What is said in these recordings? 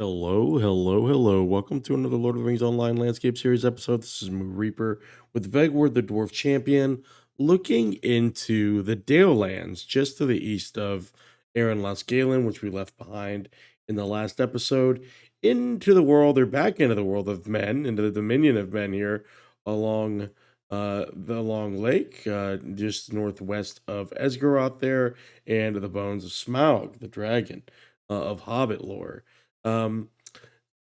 Hello, hello, hello. Welcome to another Lord of the Rings Online Landscape Series episode. This is Moo Reaper with Vegward, the Dwarf Champion, looking into the Dale lands just to the east of Aaron Las Galen, which we left behind in the last episode, into the world, or back into the world of men, into the dominion of men here along the long lake, just northwest of Esgaroth there, and the bones of Smaug, the dragon of Hobbit lore. Um,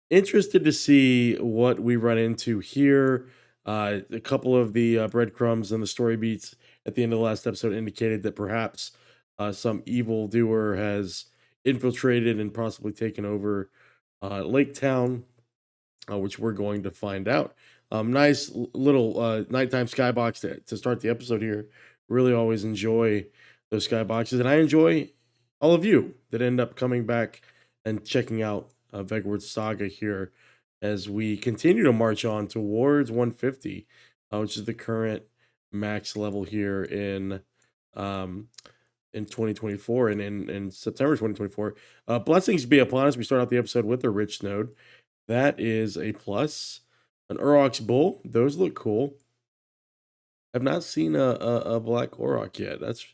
Interested to see what we run into here. A couple of the breadcrumbs and the story beats at the end of the last episode indicated that perhaps some evil doer has infiltrated and possibly taken over Lake Town, which we're going to find out. Nice little nighttime skybox to start the episode here. Really always enjoy those skyboxes, and I enjoy all of you that end up coming back and checking out Vegward's Saga here as we continue to march on towards 150, which is the current max level here um, in 2024 and in September 2024. Blessings be upon us. We start out the episode with a rich node. That is a plus. An Urok's bull. Those look cool. I've not seen a black Orok yet. It's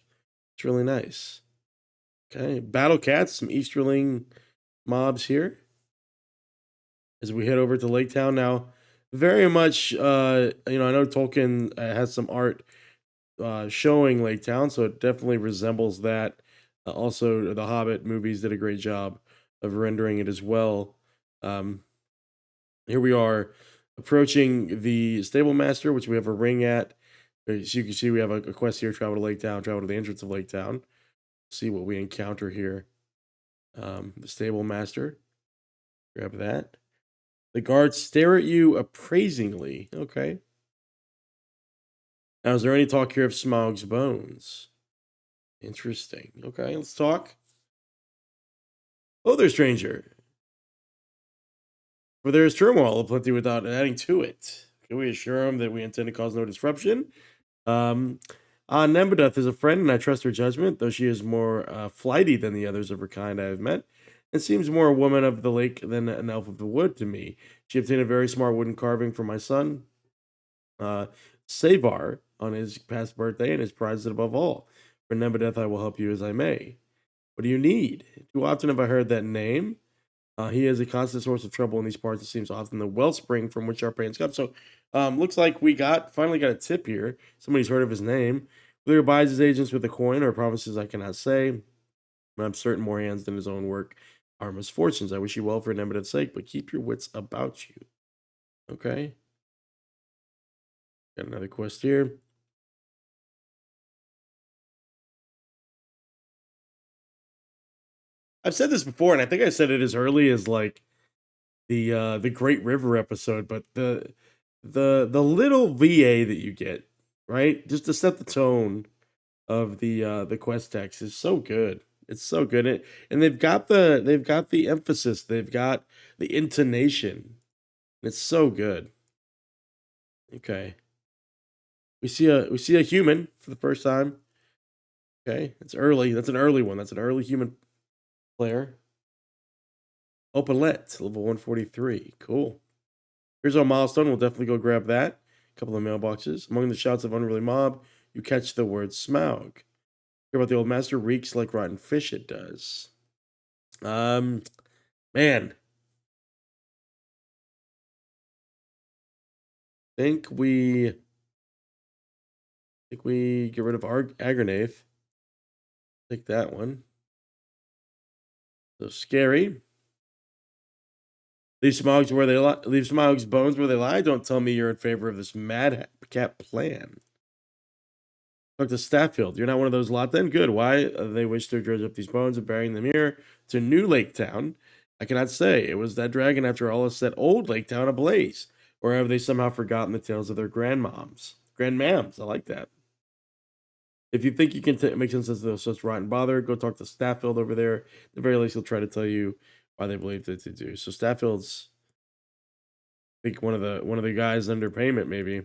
really nice. Okay. Battle cats, some Easterling mobs here as we head over to Lake Town now. Very much I know Tolkien has some art showing Lake Town, so it definitely resembles that. Also, the Hobbit movies did a great job of rendering it as well. Um, Here we are approaching the stable master, which we have a ring at. As you can see, we have a quest here: travel to Lake Town, travel to the entrance of Lake Town. See what we encounter here. The stable master. Grab that. The guards stare at you appraisingly. Okay. Now, is there any talk here of Smaug's bones? Interesting. Okay, let's talk. Oh, there, stranger. For there is turmoil aplenty without adding to it. Can we assure him that we intend to cause no disruption? Um, Nembedeth is a friend, and I trust her judgment, though she is more flighty than the others of her kind I have met, and seems more a woman of the lake than an elf of the wood to me. She obtained a very smart wooden carving for my son, uh, Savar, on his past birthday, and is prized it above all. For Nembedeth, I will help you as I may. What do you need? Too often have I heard that name. He is a constant source of trouble in these parts. It seems often the wellspring from which our pains come. So, looks like we finally got a tip here. Somebody's heard of his name. Whether he buys his agents with a coin or promises, I cannot say. I'm certain more hands than his own work are misfortunes. I wish you well for Nemedev's sake, but keep your wits about you. Okay. Got another quest here. I've said this before, and I think I said it as early as like the Great River episode, but the little VA that you get, right? Just to set the tone of the quest text is so good. It's so good. And they've got the emphasis, they've got the intonation. It's so good. Okay. We see a human for the first time. Okay. It's early. That's an early one. That's an early human player. Opalette, level 143. Cool. Here's our milestone. We'll definitely go grab that. A couple of mailboxes. Among the shouts of unruly mob, you catch the word Smaug. Hear about the old master reeks like rotten fish. It does. Um, Man, think we think we get rid of our Agronave. Take that one. So scary. Leave Smaug's where they lie. Leave Smaug's bones where they lie. Don't tell me you're in favor of this madcap plan. Dr. Stafffield, you're not one of those lot then? Good. Why they wish to dredge up these bones and burying them here to New Lake Town? I cannot say. It was that dragon, after all, has set old Lake Town ablaze. Or have they somehow forgotten the tales of their grandmoms? Grandmams, I like that. If you think you can make sense of this such rotten bother, go talk to Stafffield over there. At the very least, he'll try to tell you why they believe that they do. So Staffield's, I think, one of the guys under payment, maybe.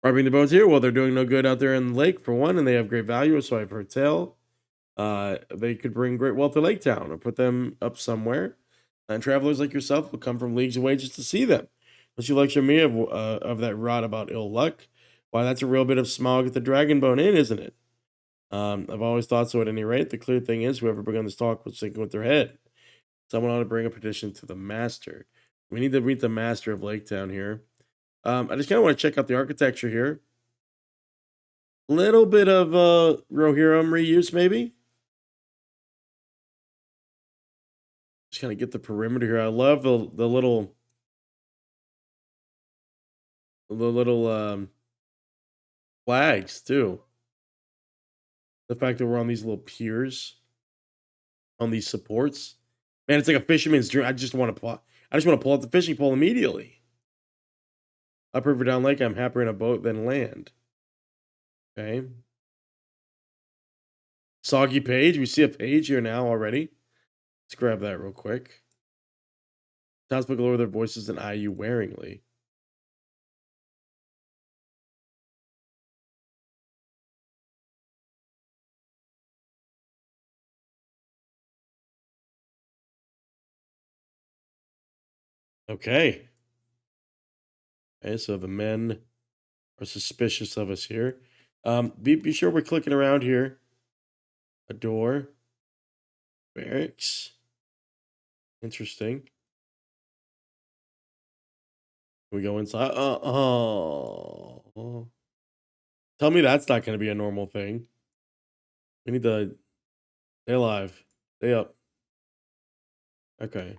Robbing the bones here? Well, they're doing no good out there in the lake, for one, and they have great value, so I've heard tell. They could bring great wealth to Lake Town or put them up somewhere. And travelers like yourself will come from leagues away just to see them. Don't you lecture me of that rot about ill luck? Why, that's a real bit of smog at the Dragonbone Inn, isn't it? I've always thought so at any rate. The clear thing is, whoever began this talk was thinking with their head. Someone ought to bring a petition to the master. We need to meet the master of Lake Town here. I just kind of want to check out the architecture here. Little bit of Rohirrim reuse, maybe. Just kind of get the perimeter here. I love the little flags too. The fact that we're on these little piers, on these supports, man, it's like a fisherman's dream. I just want to pull out the fishing pole immediately. Up river down lake, I'm happier in a boat than land. Okay. Soggy page. We see a page here now already. Let's grab that real quick. Townsfolk lower their voices and eye you waringly. Okay. Okay, so the men are suspicious of us here. Be sure we're clicking around here. A door. Barracks. Interesting. Can we go inside? Oh. Tell me that's not going to be a normal thing. We need to stay alive. Stay up. Okay.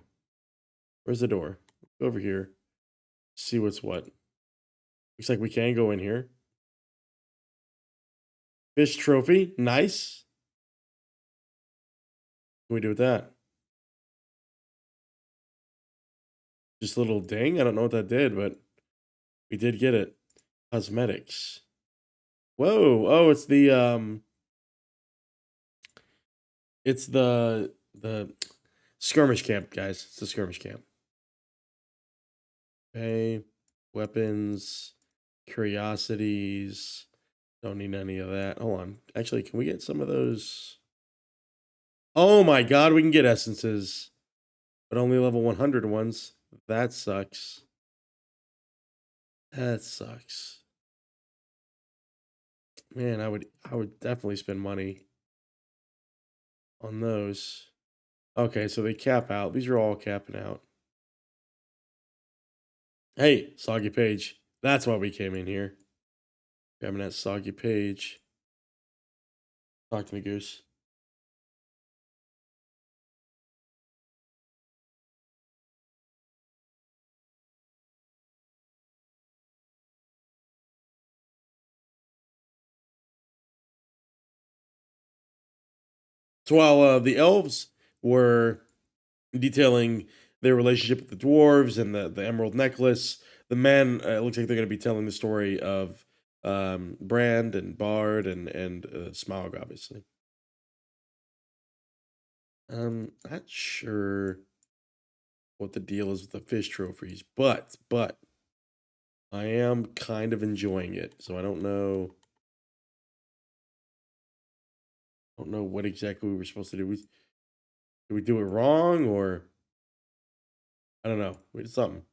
Where's the door? Go over here. See what's what. Looks like we can go in here. Fish trophy. Nice. What can we do with that? Just a little ding. I don't know what that did, but we did get it. Cosmetics. Whoa. Oh, it's the skirmish camp, guys. It's the skirmish camp. Okay. Weapons, curiosities. Don't need any of that. Hold on. Actually, can we get some of those? Oh my god, we can get essences, but only level 100 ones. That sucks. That sucks. Man, I would definitely spend money on those. Okay, so they cap out. These are all capping out. Hey, soggy page. That's why we came in here. Grabbing that soggy page. Talk to me, Goose. So while the elves were detailing their relationship with the dwarves and the emerald necklace, the men, it looks like they're going to be telling the story of Brand and Bard and Smaug, obviously. Not sure what the deal is with the fish trophies, but I am kind of enjoying it. So I don't know what exactly we were supposed to do. Did we do it wrong or I don't know. We did something.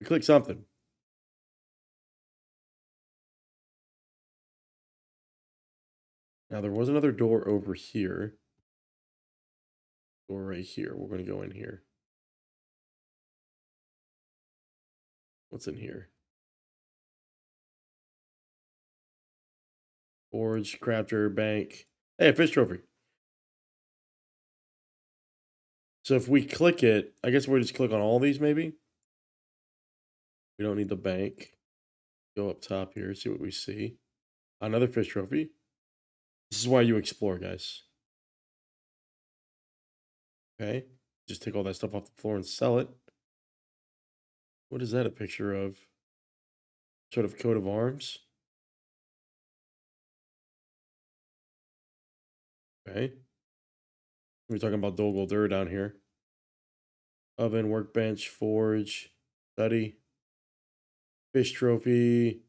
We clicked something. Now there was another door over here. Door right here. We're gonna go in here. What's in here? Forge, crafter, bank. Hey, a fish trophy. So if we click it, I guess we'll just click on all these maybe. We don't need the bank. Go up top here, see what we see. Another fish trophy. This is why you explore, guys. Okay. Just take all that stuff off the floor and sell it. What is that a picture of? Sort of coat of arms. Okay. We're talking about Dol Guldur down here. Oven, workbench, forge, study, fish trophy.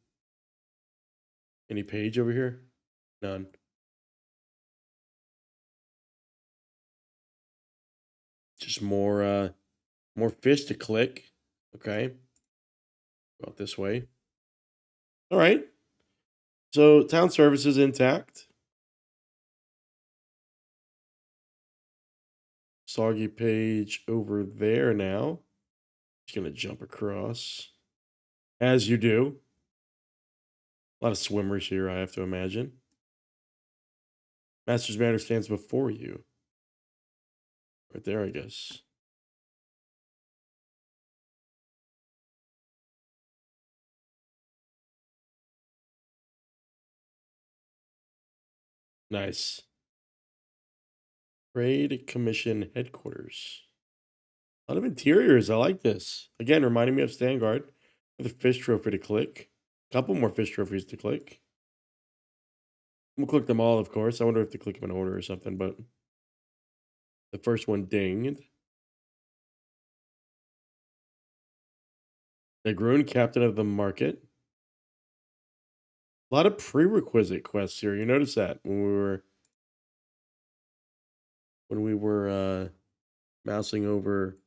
Any page over here? None. Just more fish to click. Okay. Go out this way. All right. So town services intact. Soggy page over there now. Just gonna jump across. As you do. A lot of swimmers here, I have to imagine. Master's Banner stands before you. Right there, I guess. Nice. Trade Commission headquarters. A lot of interiors. I like this. Again, reminding me of Standguard with a fish trophy to click. A couple more fish trophies to click. We'll click them all, of course. I wonder if to click them in order or something, but the first one dinged. Negroon, captain of the market. A lot of prerequisite quests here. You notice that when we were mousing over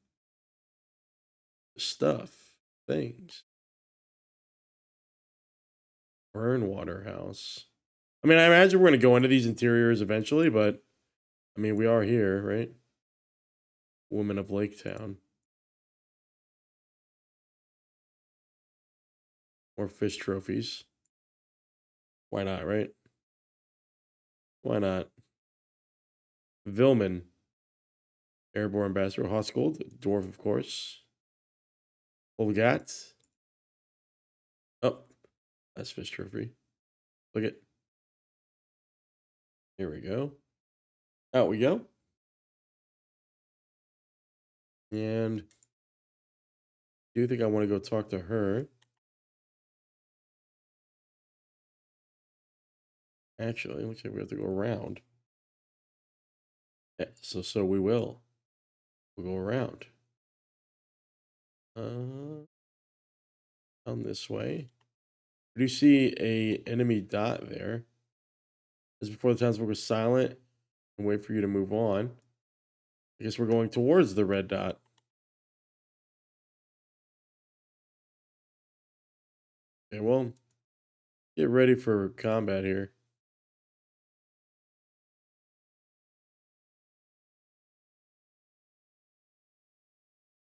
stuff, things. Burn Waterhouse. I mean, I imagine we're gonna go into these interiors eventually, but I mean, we are here, right? Woman of Lake Town. More fish trophies. Why not, right? Why not? Vilman. Erebor Ambassador. Hoskold. Dwarf, of course. Olgat. Oh, that's fish trophy. Look at. Here we go. Out we go. And do you think I want to go talk to her? Actually, looks like we have to go around. Yeah, so we will. We'll go around. Down this way. Do you see a enemy dot there? As before the townsfolk was silent and wait for you to move on. I guess we're going towards the red dot. Okay, well, get ready for combat here.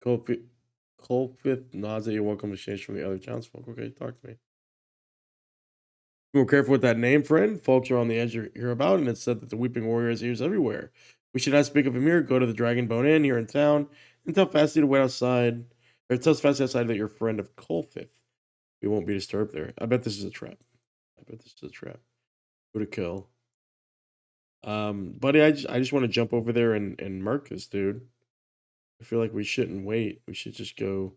Colfi- Colfith nods at you. Welcome to exchange from the other townsfolk. Okay, talk to me. Be more careful with that name, friend. Folks are on the edge here about, and it's said that the Weeping Warrior has ears everywhere. We should not speak of him here. Go to the Dragonbone Inn here in town and tell Fasty to wait outside. Or tell Fasty outside that you're a friend of Colfith. We won't be disturbed there. I bet this is a trap. I bet this is a trap. Who to kill? Buddy, I just want to jump over there and murk this dude. I feel like we shouldn't wait. We should just go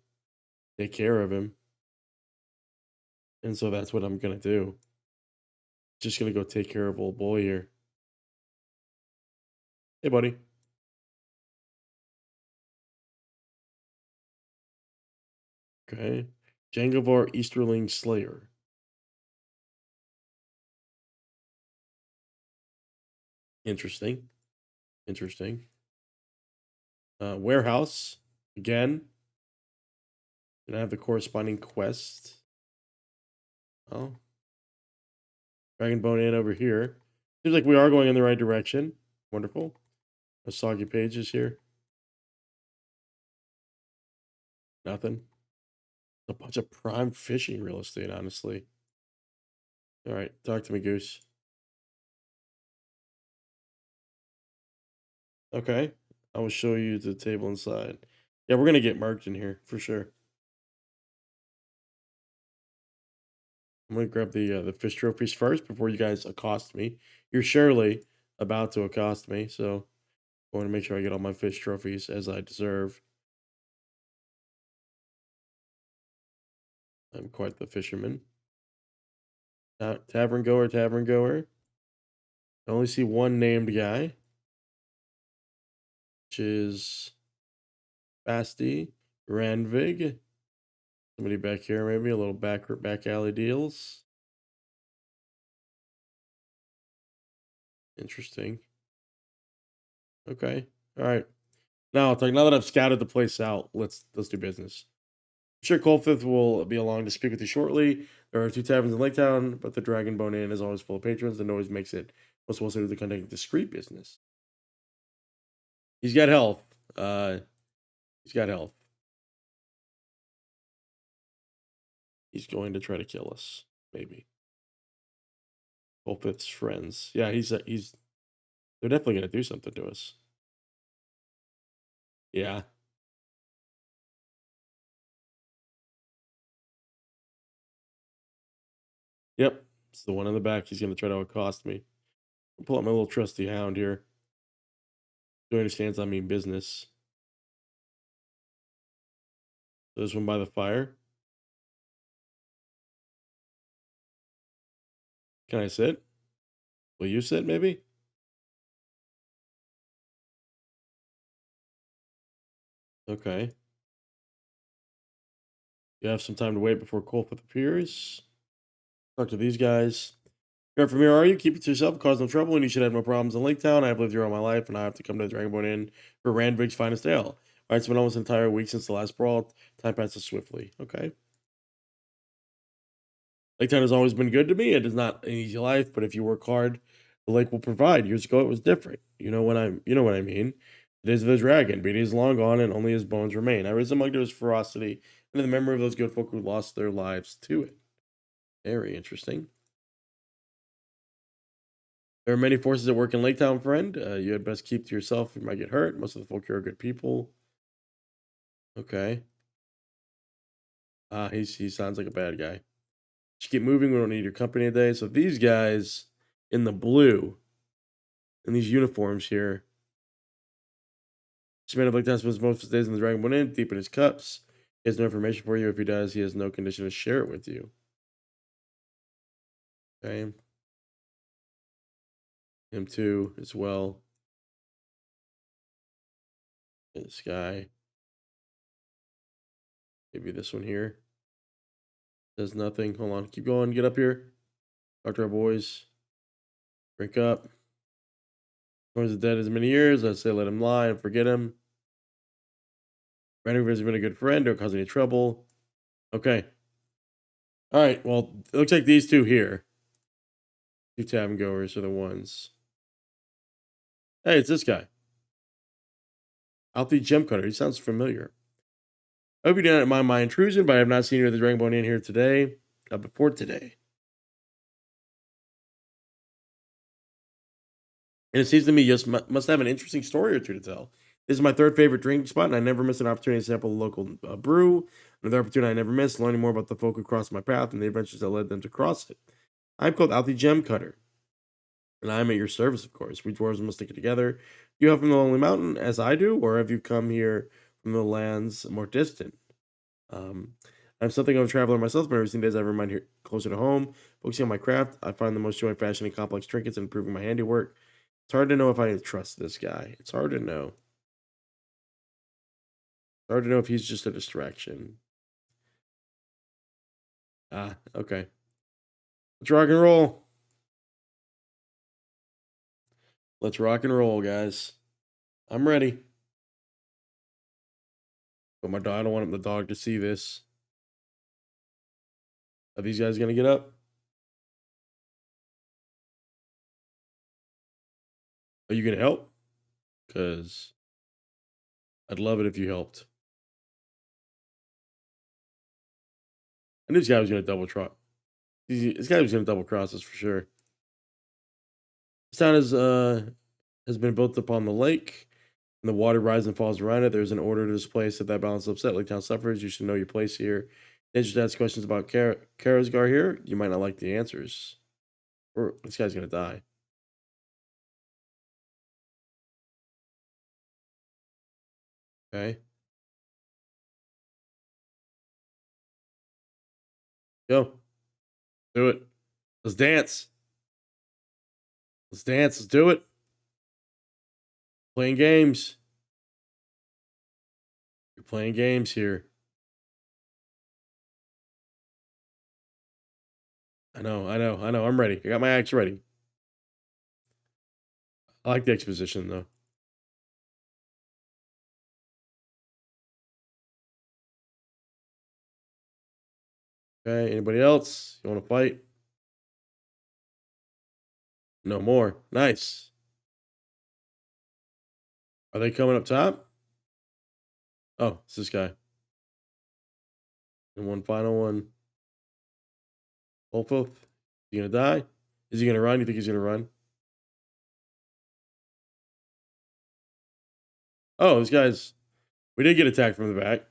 take care of him. And so that's what I'm gonna do. Just gonna go take care of old boy here. Hey, buddy. Okay. Jangovar Easterling Slayer. Interesting. Interesting. Warehouse. Again. Gonna have the corresponding quest. Oh. Dragonbone Inn over here. Seems like we are going in the right direction. Wonderful. A soggy pages here. Nothing. A bunch of prime fishing real estate, honestly. All right, talk to me, Goose. Okay, I will show you the table inside. Yeah, we're gonna get marked in here for sure. I'm gonna grab the fish trophies first before you guys accost me. You're surely about to accost me, so I want to make sure I get all my fish trophies as I deserve. I'm quite the fisherman. Tavern goer, tavern goer. I only see one named guy, which is Basti Ranvig. Somebody back here, maybe a little back alley deals. Interesting. Okay. All right. No, it's like now that I've scouted the place out, let's do business. I'm sure Colfith will be along to speak with you shortly. There are two taverns in Lake Town, but the Dragonbone Inn is always full of patrons and always makes it possible to conduct discreet business. He's got health. Uh, he's got health. He's going to try to kill us, maybe. Colfith's friends. Yeah, he's. They're definitely gonna do something to us. Yeah. Yep. It's the one in the back. He's gonna try to accost me. I'll pull out my little trusty hound here. He understands I mean business. This one by the fire. Can I sit? Will you sit, maybe? Okay. You have some time to wait before Colfith appears. Talk to these guys. You're from here, are you? Keep it to yourself, cause no trouble, and you should have no problems in Lake Town. I've lived here all my life, and I have to come to the Dragonborn Inn for Randvig's finest ale. All right, it's been almost an entire week since the last brawl. Time passes swiftly. Okay. Lake Town has always been good to me. It is not an easy life, but if you work hard, the lake will provide. Years ago, it was different. You know what I mean. It is the dragon, but he is long gone, and only his bones remain. I raise among his ferocity and the memory of those good folk who lost their lives to it. Very interesting. There are many forces at work in Lake Town, friend. You had best keep to yourself. You might get hurt. Most of the folk here are good people. Okay. He sounds like a bad guy. Just keep moving. We don't need your company today. So these guys in the blue in these uniforms here. This man of Lake Town spends most of his days in the Dragon Inn, deep in his cups. He has no information for you. If he does, he has no condition to share it with you. Okay. Him too, as well. This guy. Maybe this one here. Does nothing. Hold on. Keep going. Get up here. Talk to our boys. Drink up. He's dead as many years. I say let him lie and forget him. Brandon has been a good friend. Don't cause any trouble. Okay. All right. Well, it looks like these two here, two tavern goers, are the ones. Hey, it's this guy. Alfie Gem Cutter. He sounds familiar. I hope you did not mind my intrusion, but I have not seen you at the Dragonbone Inn here today. Before today. And it seems to me you must have an interesting story or two to tell. This is my third favorite drinking spot, and I never miss an opportunity to sample a local brew. Another opportunity I never miss, learning more about the folk who crossed my path and the adventures that led them to cross it. I'm called Alfie Gem Cutter, and I am at your service, of course. We dwarves must stick it together. You have from the Lonely Mountain, as I do, or have you come here from the lands more distant? Um, I'm something of a traveler myself, but every single days I remind here closer to home. Focusing on my craft, I find the most joy in fashioning complex trinkets and improving my handiwork. It's hard to know if I trust this guy. It's hard to know. It's hard to know if he's just a distraction. Ah, okay. Let's rock and roll. Let's rock and roll, guys. I'm ready. But my dog, I don't want the dog to see this. Are these guys gonna get up? Are you gonna help? Because I'd love it if you helped. I knew this guy was gonna double trot. This guy was gonna double cross us for sure. This town has been built upon the lake, and the water rises and falls around it. There's an order to this place. If that balance is upset, Lake Town suffers. You should know your place here. If you ask questions about Karasgar here, you might not like the answers. Or this guy's gonna die. Okay, go do it. Let's dance. Let's dance. Let's do it. Playing games. You're playing games here. I know. I know. I know. I'm ready. I got my axe ready. I like the exposition though. Okay, anybody else? You want to fight? No more. Nice. Are they coming up top? Oh, it's this guy. And one final one. Wolfo. He gonna die? Is he gonna run? You think he's gonna run? Oh, this guy's. We did get attacked from the back.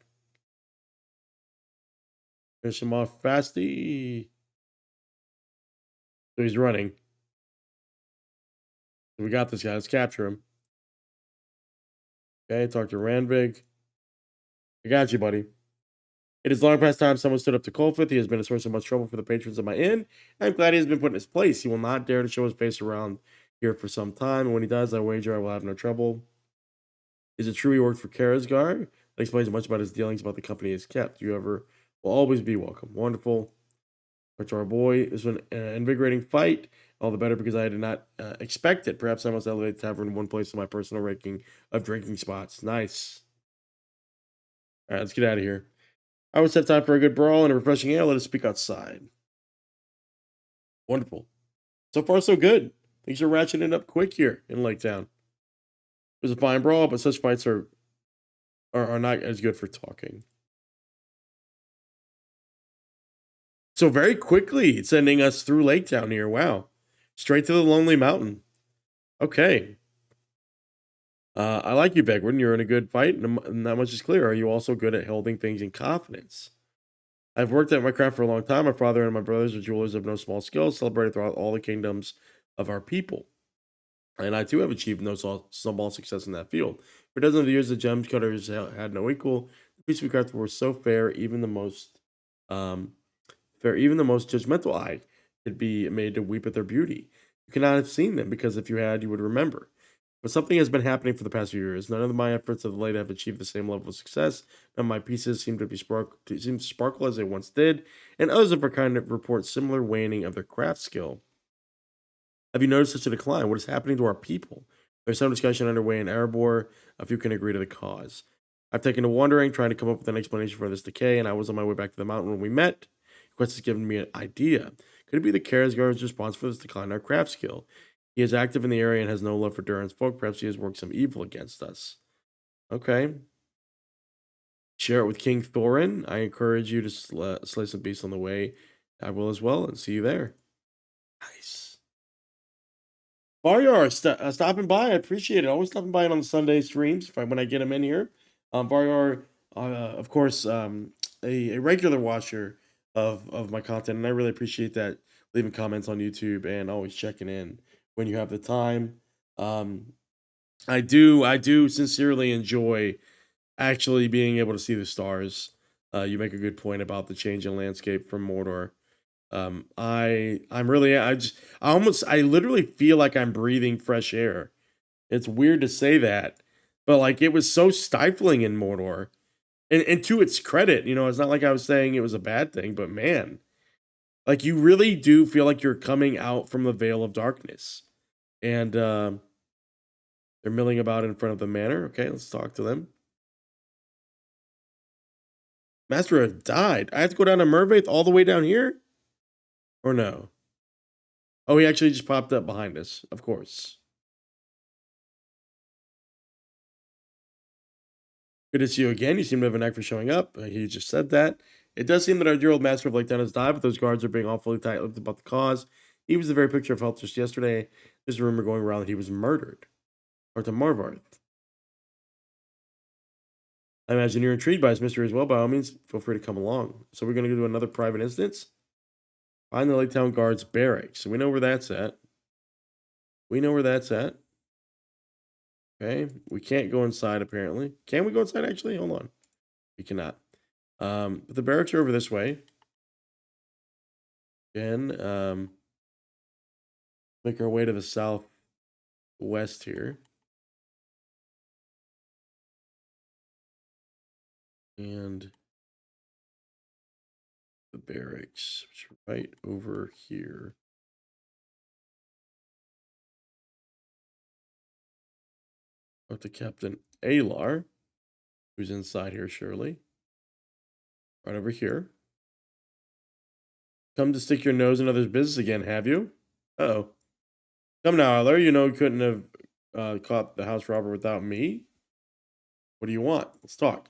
Finish him off fasty. So he's running. So we got this guy. Let's capture him. Okay, talk to Ranvig. I got you, buddy. It is long past time someone stood up to Colfith. He has been a source of much trouble for the patrons of my inn. I'm glad he has been put in his place. He will not dare to show his face around here for some time, and when he does, I wager I will have no trouble. Is it true he worked for Karazgar? That explains much about his dealings about the company he has kept. You ever will always be welcome. Wonderful. But to our boy, this was an invigorating fight. All the better because I did not expect it. Perhaps I must elevate the tavern one place in my personal ranking of drinking spots. Nice. All right, let's get out of here. I always have time for a good brawl and a refreshing ale. Let us speak outside. Wonderful. So far, so good. Things are ratcheting up quick here in Lake Town. It was a fine brawl, but such fights are not as good for talking. So very quickly, it's sending us through Lake Town here. Wow. Straight to the Lonely Mountain. Okay. I like you, Vegward. You're in a good fight, and not much is clear. Are you also good at holding things in confidence? I've worked at my craft for a long time. My father and my brothers are jewelers of no small skill, celebrated throughout all the kingdoms of our people. And I too have achieved no small success in that field. For dozens of years, the gem cutters had no equal. The pieces we crafted were so fair, um, even the most judgmental eye could be made to weep at their beauty. You cannot have seen them because if you had, you would remember. But something has been happening for the past few years. None of my efforts of late have achieved the same level of success. None of my pieces seem to sparkle as they once did, and others of our kind of report similar waning of their craft skill. Have you noticed such a decline? What is happening to our people? There's some discussion underway in Erebor. A few can agree to the cause. I've taken to wandering, trying to come up with an explanation for this decay, and I was on my way back to the mountain when we met. Quest has given me an idea. Could it be the Karazgar's response for this decline in our craft skill? He is active in the area and has no love for Durin's folk. Perhaps he has worked some evil against us. Okay. Share it with King Thorin. I encourage you to slay some beasts on the way. I will as well, and see you there. Nice. Varyar stopping by. I appreciate it. Always stopping by on the Sunday streams when I get him in here. Varyar, of course, a regular watcher of my content, and I really appreciate that. Leaving comments on YouTube and always checking in when you have the time. Um, I do sincerely enjoy actually being able to see the stars. You make a good point about the change in landscape from Mordor. I'm really I literally feel like I'm breathing fresh air. It's weird to say that, but like it was so stifling in Mordor. And to its credit, it's not like I was saying it was a bad thing, but man, like you really do feel like you're coming out from the veil of darkness. And they're milling about in front of the manor. Okay, let's talk to them. Master have died. I have to go down to Mervárth all the way down here? Or no? Oh, he actually just popped up behind us, of course. Good to see you again. You seem to have a knack for showing up. He just said that. It does seem that our dear old master of Lake Town has died, but those guards are being awfully tight-lipped about the cause. He was the very picture of health just yesterday. There's a rumor going around that he was murdered. Or to Mervárth. I imagine you're intrigued by his mystery as well. By all means, feel free to come along. So we're going to do another private instance. Find the Lake Town Guards barracks. So we know where that's at. We know where that's at. Okay. We can't go inside, apparently. Can we go inside, actually? Hold on. We cannot. But the barracks are over this way. Again, make our way to the southwest here. And the barracks, which are right over here. Talk to Captain Alar, who's inside here, surely. Right over here. Come to stick your nose in others' business again, have you? Oh. Come now, Eller. You know you couldn't have caught the house robber without me. What do you want? Let's talk.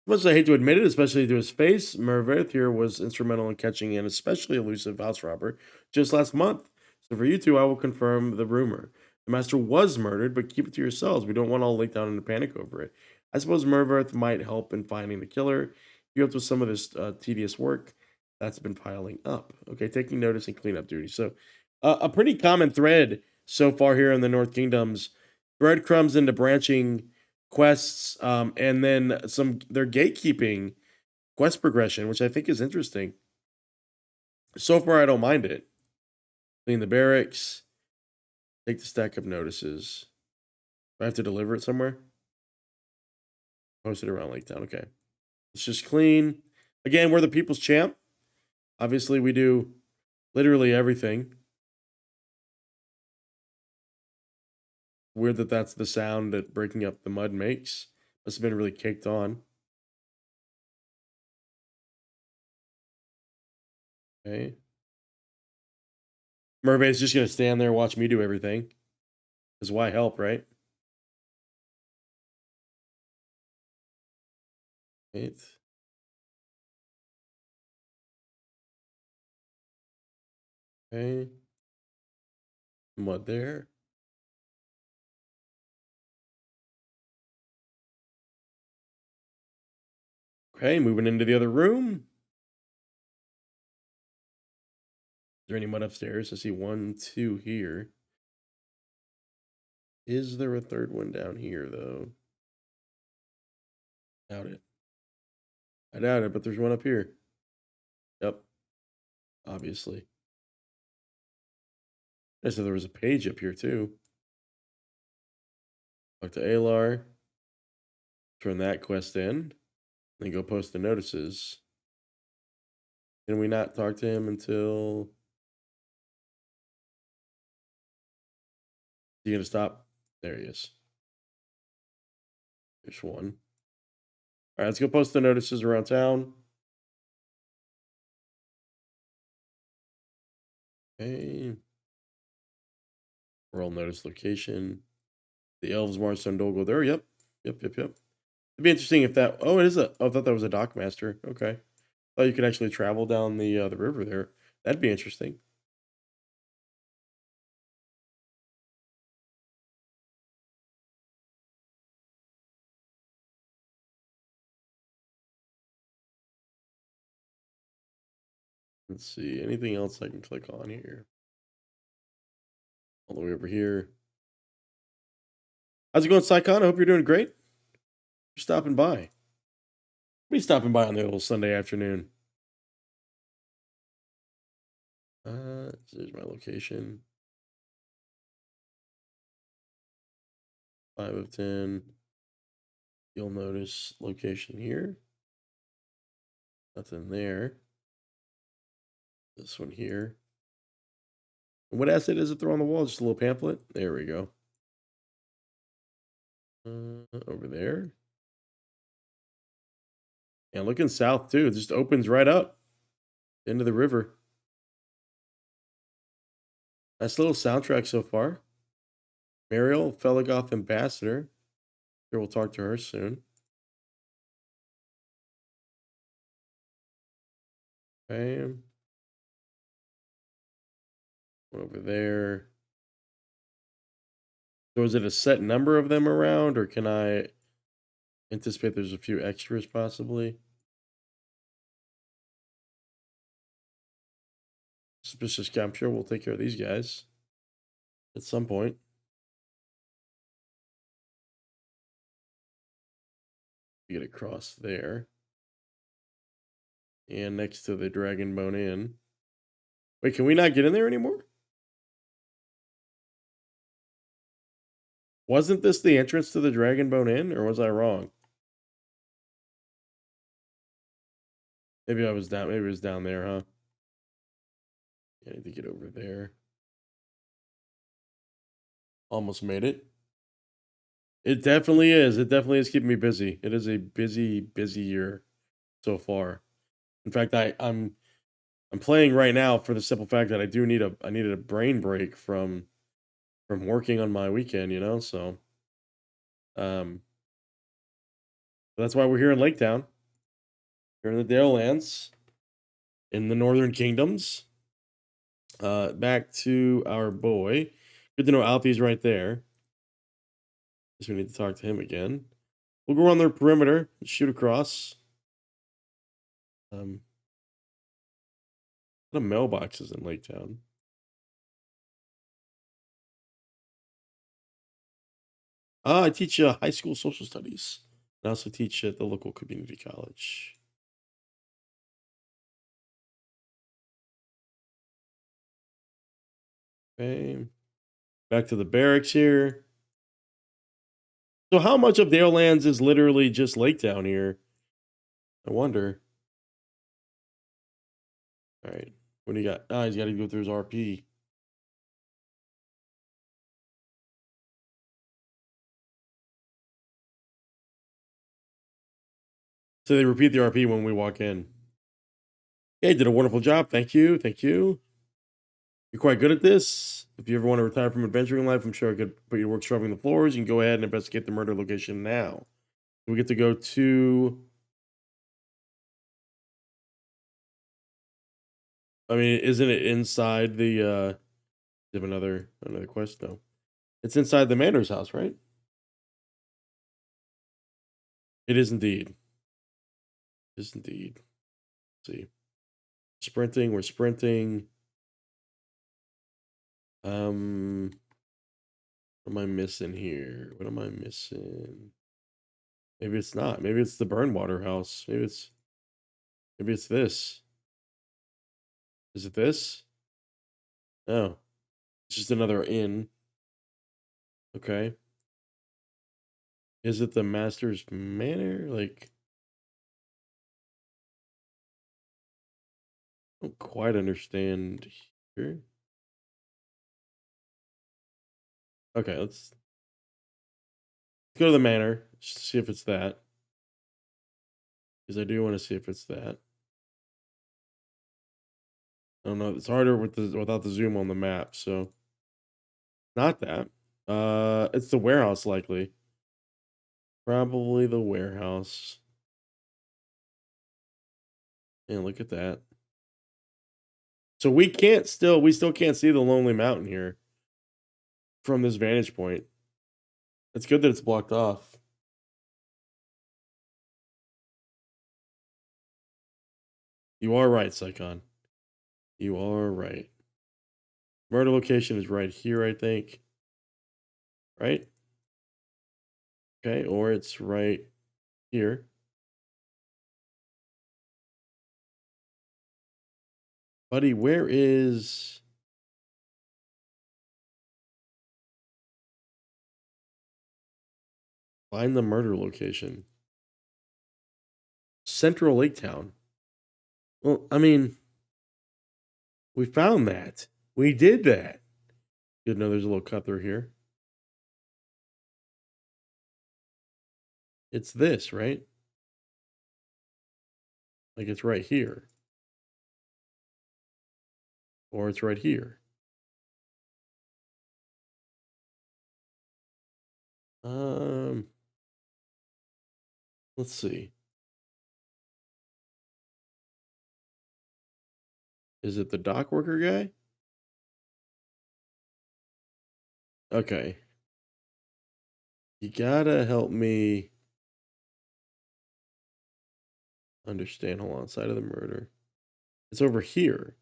Much as I hate to admit it, especially to his face, Mervárth here was instrumental in catching an especially elusive house robber just last month. So for you two, I will confirm the rumor. The master was murdered, but keep it to yourselves. We don't want all lake down in a panic over it. I suppose Mervárth might help in finding the killer. You helped with some of this tedious work that's been piling up. Okay, taking notice and cleanup duty. So a pretty common thread so far here in the North Kingdoms, breadcrumbs into branching quests, and then some their gatekeeping quest progression, which I think is interesting. So far, I don't mind it. Clean the barracks, take the stack of notices. Do I have to deliver it somewhere? Post it around Lake Town. Okay. Let's just clean. Again, we're the people's champ. Obviously, we do literally everything. Weird that that's the sound that breaking up the mud makes. Must have been really caked on. Okay. Mermaid's just gonna stand there, watch me do everything. Because why help, right? Right. Okay. Mud there. Okay, moving into the other room. Is there any mud upstairs? I see one, two here. Is there a third one down here, though? Doubt it. I doubt it, but there's one up here. Yep, obviously. I said there was a page up here, too. Talk to Alar. Turn that quest in. Then go post the notices. Can we not talk to him until... You gonna stop? There he is. There's one. All right, let's go post the notices around town. Okay. Roll notice location. The elves marched on Dolgo there. Yep. Yep. It'd be interesting if that. Oh, it is a. Oh, I thought that was a dockmaster. Okay. Thought you could actually travel down the river there. That'd be interesting. Let's see. Anything else I can click on here? All the way over here. How's it going, Sycon? I hope you're doing great. You're stopping by. Me stopping by on the little Sunday afternoon. There's my location. 5 of 10. You'll notice location here. Nothing there. This one here. And what asset is it throw on the wall? Just a little pamphlet. There we go. Over there. And looking south too. It just opens right up into the river. Nice little soundtrack so far. Mariel, Felagoth ambassador. Sure, we'll talk to her soon. Bam. Over there. So is it a set number of them around, or can I anticipate there's a few extras possibly? Suspicious capture. We'll take care of these guys at some point. Get across there. And next to the Dragon Bone Inn. Wait, can we not get in there anymore? Wasn't this the entrance to the Dragon Bone Inn, or was I wrong? Maybe I was down. Maybe it was down there, huh? I need to get over there. Almost made it. It definitely is. It definitely is keeping me busy. It is a busy, busy year so far. In fact, I'm playing right now for the simple fact that I needed a brain break from working on my weekend, so um that's why we're here in Lake Town, here in the Dale Lands, in the Northern Kingdoms. Back to our boy. Good to know Alfie's right there. Guess we need to talk to him again. We'll go on their perimeter, shoot across. A lot of mailboxes in Lake Town. I teach high school social studies. I also teach at the local community college. Okay. Back to the barracks here. So how much of Dale Lands is literally just Lake Town here? I wonder. All right. What do you got? Ah, he's got to go through his RP. So they repeat the RP when we walk in. Hey, did a wonderful job. Thank you. Thank you. You're quite good at this. If you ever want to retire from adventuring life, I'm sure I could put you to work scrubbing the floors. You can go ahead and investigate the murder location now. We get to go to. I mean, isn't it inside the? Do you have another quest? No, it's inside the manor's house, right? It is indeed. It is indeed. Let's see, sprinting. We're sprinting. Um, what am I missing here? What am I missing? Maybe it's not. Maybe it's the Burnwater house. Maybe it's this. Is it this? No, it's just another inn. Okay. Is it the Master's Manor? Like, I don't quite understand here. Okay, let's go to the manor. Just to see if it's that. Because I do want to see if it's that. I don't know. It's harder without the zoom on the map, so not that. It's the warehouse likely. Probably the warehouse. And look at that. So we still can't see the Lonely Mountain here from this vantage point. It's good that it's blocked off. You are right, Psychon. You are right. Murder location is right here, I think. Right? Okay, or it's right here. Buddy, where is find the murder location? Central Lake Town. Well, I mean, we found that. We did that. Good to know there's a little cut through here. It's this, right? Like it's right here. Or it's right here. Um, let's see. Is it the dock worker guy? Okay. You gotta help me understand. Hold on, side of the murder. It's over here.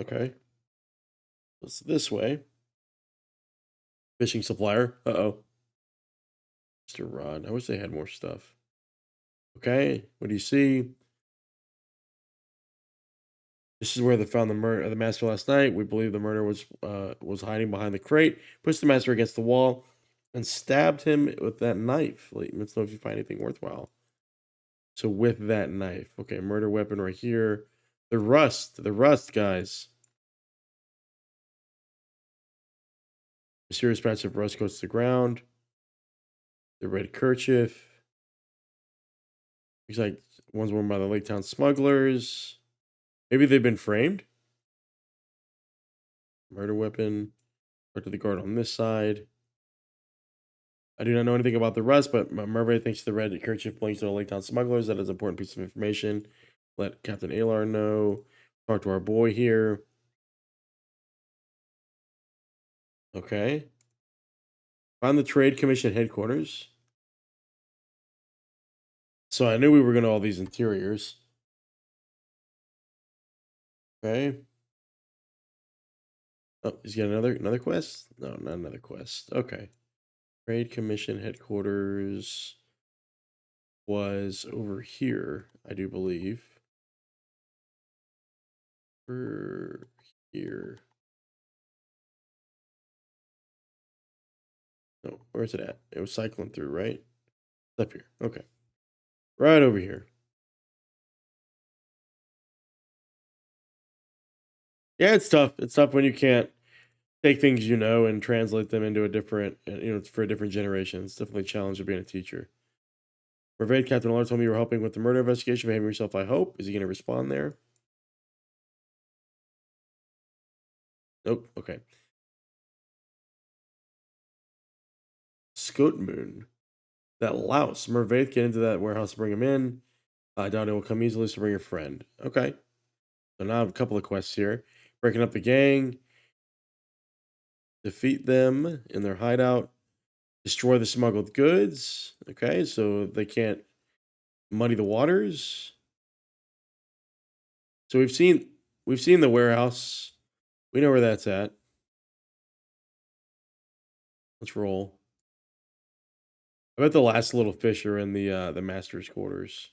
Okay. It's this way. Fishing supplier. Uh-oh. Mr. Rod. I wish they had more stuff. Okay. What do you see? This is where they found the master last night. We believe the murderer was hiding behind the crate, pushed the master against the wall, and stabbed him with that knife. Let's know if you find anything worthwhile. So with that knife. Okay, murder weapon right here. The rust, guys. Mysterious patch of rust goes to the ground. The red kerchief. He's like, One's worn by the Lake Town smugglers. Maybe they've been framed. Murder weapon. Talk to the guard on this side. I do not know anything about the rest, but Mervárth thinks the red kerchief belongs to the Lake Town smugglers. That is an important piece of information. Let Captain Alar know. Talk to our boy here. Okay. Find the Trade Commission headquarters. So I knew we were going to all these interiors. Okay. Oh, he's got another quest? No, not another quest. Okay. Trade Commission headquarters was over here, I do believe. Over here. No, where's it at? It was cycling through, right? It's up here. Okay. Right over here. Yeah, it's tough. It's tough when you can't take things you know and translate them into a different, for a different generation. It's definitely a challenge of being a teacher. Mervárth, Captain Alar told me you were helping with the murder investigation. Behaving yourself, I hope. Is he going to respond there? Nope. Okay. Moon. That louse. Mervárth, get into that warehouse, bring him in. I doubt it will come easily, so bring your friend. Okay. So now I have a couple of quests here. Breaking up the gang. Defeat them in their hideout. Destroy the smuggled goods. Okay, so they can't muddy the waters. So we've seen the warehouse. We know where that's at. Let's roll. I bet the last little fish are in the master's quarters.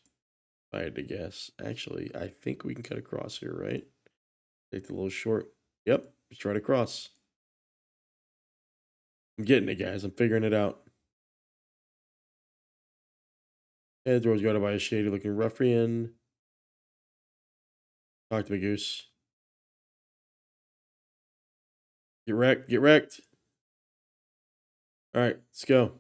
If I had to guess. Actually, I think we can cut across here, right? Take the little short. Yep, just right across. I'm getting it, guys. I'm figuring it out. Head doors guarded by a shady looking ruffian. Talk to me, Goose. Get wrecked. Get wrecked. All right, let's go.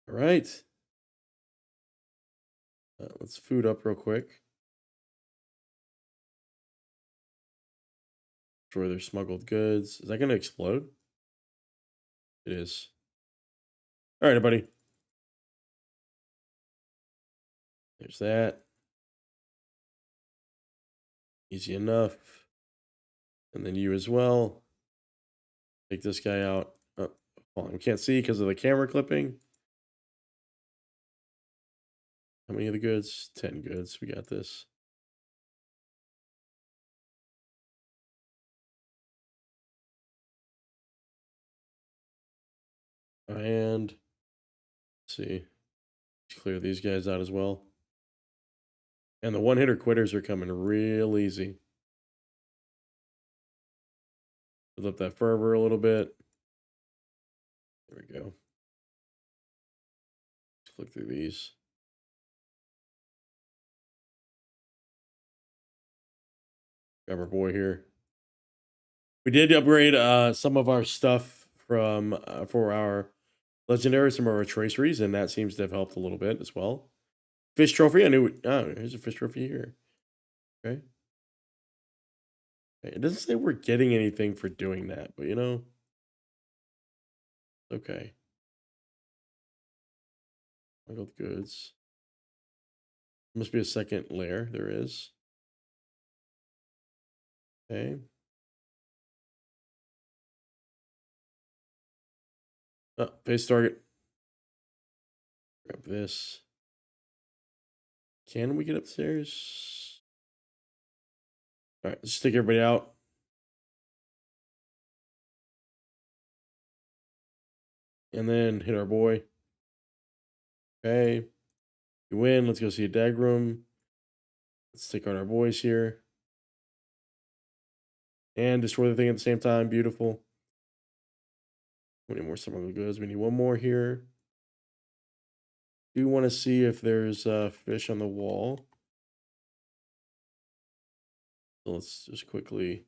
All right. Let's food up real quick. Destroy their smuggled goods. Is that going to explode? It is. All right, everybody. There's that. Easy enough. And then you as well. Take this guy out. Oh, hold on. We can't see because of the camera clipping. How many of the goods? 10 goods. We got this. And let's see. Let's clear these guys out as well. And the one-hitter quitters are coming real easy. Build up that fervor a little bit. There we go. Let's click through these. Grab our boy here. We did upgrade some of our stuff from for our legendary, some of our traceries, and that seems to have helped a little bit as well. Fish trophy. I knew. Oh, here's a fish trophy here. Okay. It doesn't say we're getting anything for doing that, but okay. Smuggled goods. Must be a second layer. There is. Okay. Oh, face target. Grab this. Can we get upstairs? All right, let's take everybody out. And then hit our boy. Okay. You win. Let's go see a dag room. Let's take out our boys here. And destroy the thing at the same time. Beautiful. How many more smuggled goods? We need one more here. Do want to see if there's fish on the wall. So let's just quickly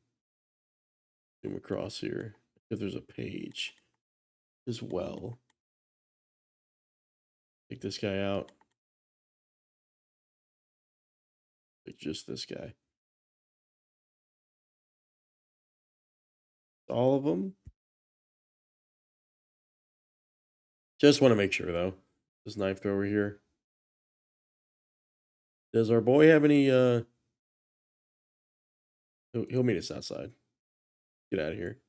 zoom across here. If there's a page as well. Take this guy out. Like just this guy. All of them. Just want to make sure though. This knife thrower here. Does our boy have any? He'll meet us outside. Get out of here.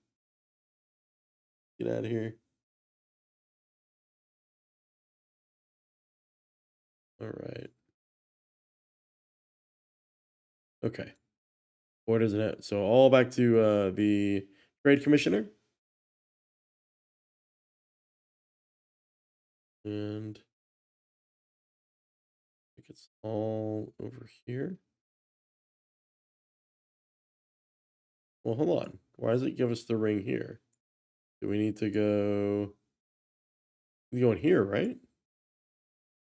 Get out of here. All right. Okay. What is it? So all back to the trade commissioner, and I think it's all over here. Well, hold on. Why does it give us the ring here? Do we need to go? We go in here, right?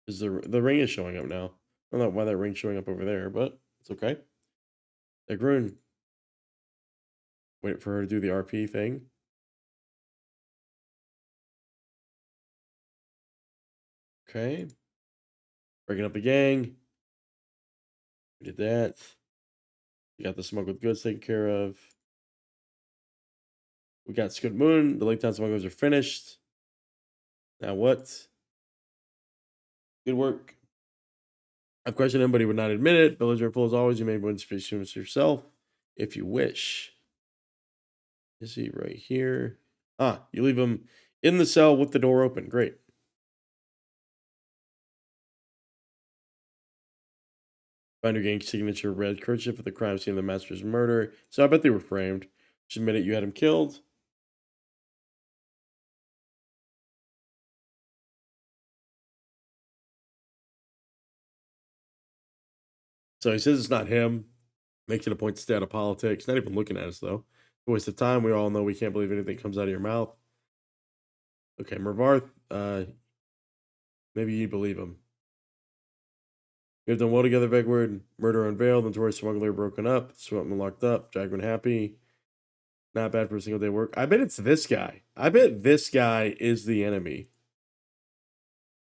Is the ring is showing up now? I don't know why that ring's showing up over there, but it's okay. Egrun, wait for her to do the RP thing. Okay. Breaking up the gang. We did that. We got the smuggled goods taken care of. We got Scoot Moon. The Lake Town smugglers are finished. Now what? Good work. I've questioned him, but he would not admit it. Villager full as always. You may want to speak to yourself if you wish. Is he right here? Ah, you leave him in the cell with the door open. Great. Find your gang signature red kerchief at the crime scene of the master's murder. So I bet they were framed. Just admit it, you had him killed. So he says it's not him. Makes it a point to stay out of politics. Not even looking at us, though. A waste of time. We all know we can't believe anything comes out of your mouth. Okay, Mervárth, maybe you believe him. We have done well together, Vegward. Murder unveiled, notorious smuggler broken up, Swapman locked up, Jagran happy. Not bad for a single day work. I bet it's this guy. I bet this guy is the enemy.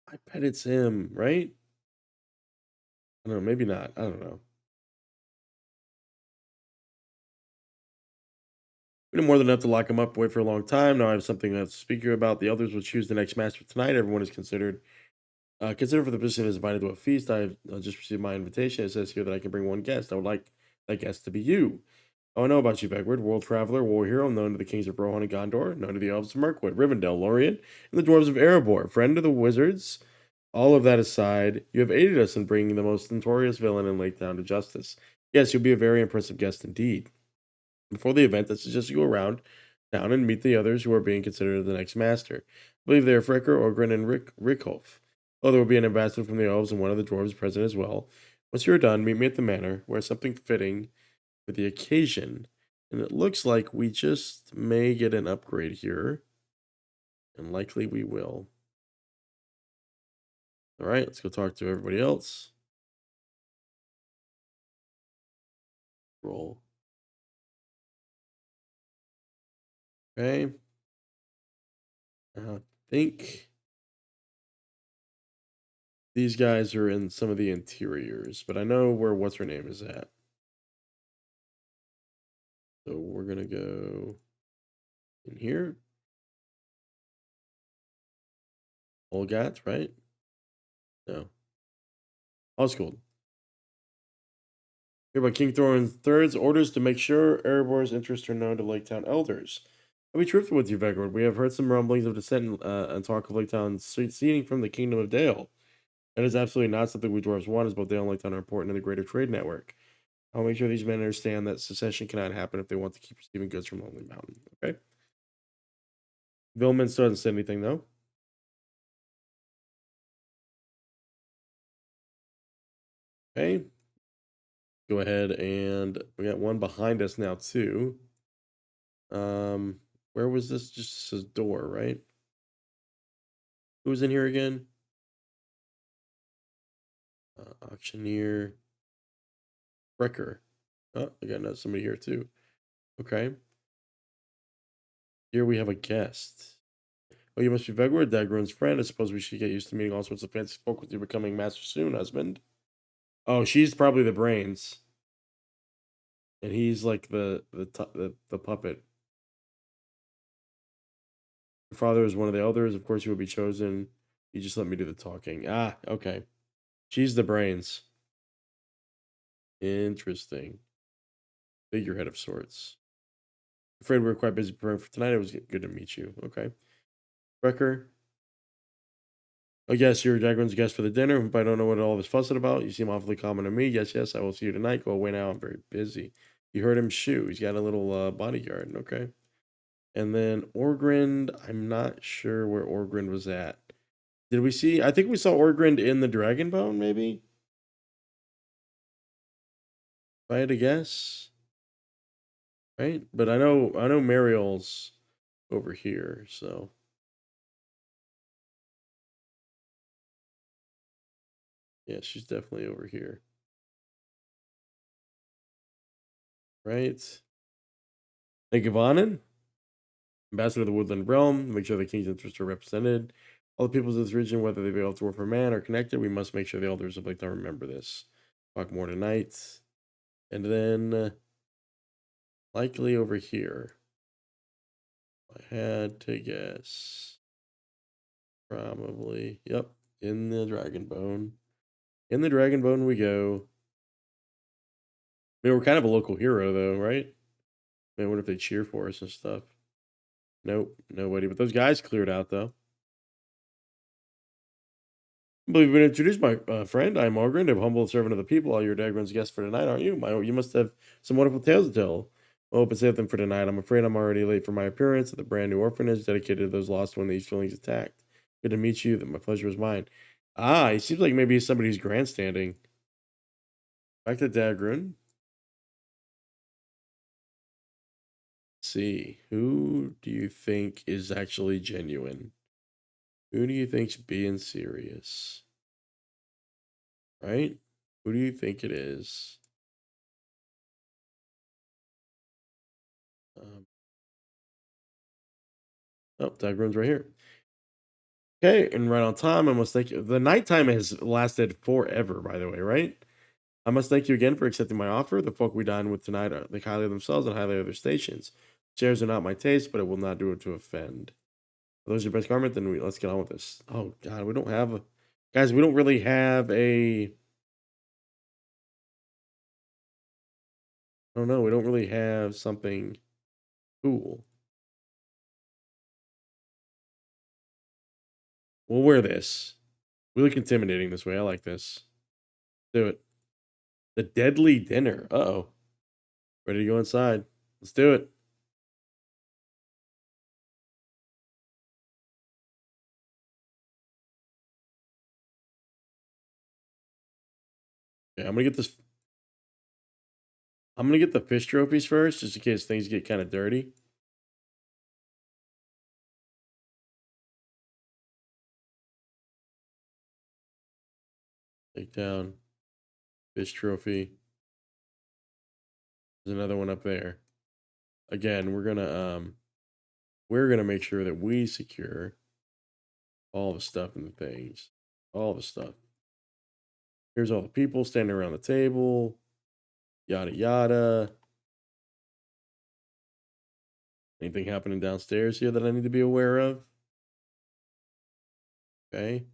I bet it's him, right? I don't know, maybe not. I don't know. We did more than enough to lock him up, wait for a long time. Now I have something to speak here about. The others will choose the next master tonight. Everyone is considered. Consider for the position is invited to a feast. I've just received my invitation. It says here that I can bring one guest. I would like that guest to be you. Oh, I know about you, Vegward, world traveler, war hero, known to the kings of Rohan and Gondor, known to the elves of Mirkwood, Rivendell, Lorien, and the dwarves of Erebor, friend of the wizards. All of that aside, you have aided us in bringing the most notorious villain in Lake Town to justice. Yes, you'll be a very impressive guest indeed. Before the event, I suggest you go around town and meet the others who are being considered the next master. I believe they are Fricker, Orgrin, and Rickhoff. Oh, there will be an ambassador from the elves and one of the dwarves present as well. Once you are done, meet me at the manor. Wear something fitting for the occasion. And it looks like we just may get an upgrade here. And likely we will. All right, let's go talk to everybody else. Roll. Okay. I think these guys are in some of the interiors, but I know where what's her name is at. So we're gonna go in here. Olgat, right? No. Osgold. Hereby King Thorin III's orders to make sure Erebor's interests are known to Lake Town elders. I'll be truthful with you, Vegward. We have heard some rumblings of dissent and talk of Lake Town seceding from the Kingdom of Dale. That is absolutely not something we dwarves want, as both Dale and Lake Town are important in the greater trade network. I'll make sure these men understand that secession cannot happen if they want to keep receiving goods from Lonely Mountain. Okay? Vilman still hasn't said anything, though. Okay. Go ahead and we got one behind us now, too. Where was this? Just a door, right? Who was in here again? Auctioneer. Wrecker. Oh, I got somebody here, too. Okay. Here we have a guest. Oh, you must be Vegward, Dagrun's friend. I suppose we should get used to meeting all sorts of fancy folk with you becoming master soon, husband. Oh, she's probably the brains, and he's like the puppet. Your father is one of the elders. Of course, you will be chosen. You just let me do the talking. Ah, okay. She's the brains. Interesting. Figurehead of sorts. Afraid we were quite busy preparing for tonight. It was good to meet you. Okay. Wrecker. Oh, yes, you're Dagrun's guest for the dinner, but I don't know what all this fussing about. You seem awfully common to me. Yes, yes, I will see you tonight. Go away now. I'm very busy. You heard him shoot. He's got a little bodyguard. Okay. And then Orgrind. I'm not sure where Orgrind was at. Did we see? I think we saw Orgrind in the Dragonbone, maybe? If I had to guess. Right? But I know Mariel's over here, so yeah, she's definitely over here. Right? Thank you, Vanen. Ambassador of the Woodland Realm, make sure the king's interests are represented. All the peoples of this region, whether they be able to work for man, are connected. We must make sure the elders of Lake remember this. Talk more tonight. And then, likely over here. I had to guess. Probably. Yep. In the Dragonbone. In the Dragonbone we go. I mean, we're kind of a local hero, though, right? I mean, what if they cheer for us and stuff? Nope. Nobody. But those guys cleared out, though. I believe you've been introduced, my friend. I'm Margaret, a humble servant of the people. All your Dagrun's guests for tonight, aren't you? You must have some wonderful tales to tell. Well, but save them for tonight. I'm afraid I'm already late for my appearance at the brand new orphanage dedicated to those lost when these feelings attacked. Good to meet you. That my pleasure is mine. Ah, he seems like maybe he's somebody who's grandstanding. Back to Dagrun. See, who do you think is actually genuine? Who do you think's being serious? Right? Who do you think it is? Um, oh, Dagrun's right here. Okay, and right on time. I must thank you. The nighttime has lasted forever, by the way, right? I must thank you again for accepting my offer. The folk we dine with tonight are think highly of themselves and highly of their stations. Chairs are not my taste, but it will not do it to offend. Are those your best garment? Then let's get on with this. Oh God, we don't have guys. We don't really have a. I don't know. We don't really have something cool. We'll wear this. We look intimidating this way. I like this. Do it. The deadly dinner. Uh-oh. Ready to go inside. Let's do it. Yeah, I'm gonna get the fish trophies first, just in case things get kind of dirty. Take down fish trophy. There's another one up there. Again, we're gonna make sure that we secure all the stuff and the things. All the stuff. Here's all the people standing around the table. Yada yada. Anything happening downstairs here that I need to be aware of? Okay.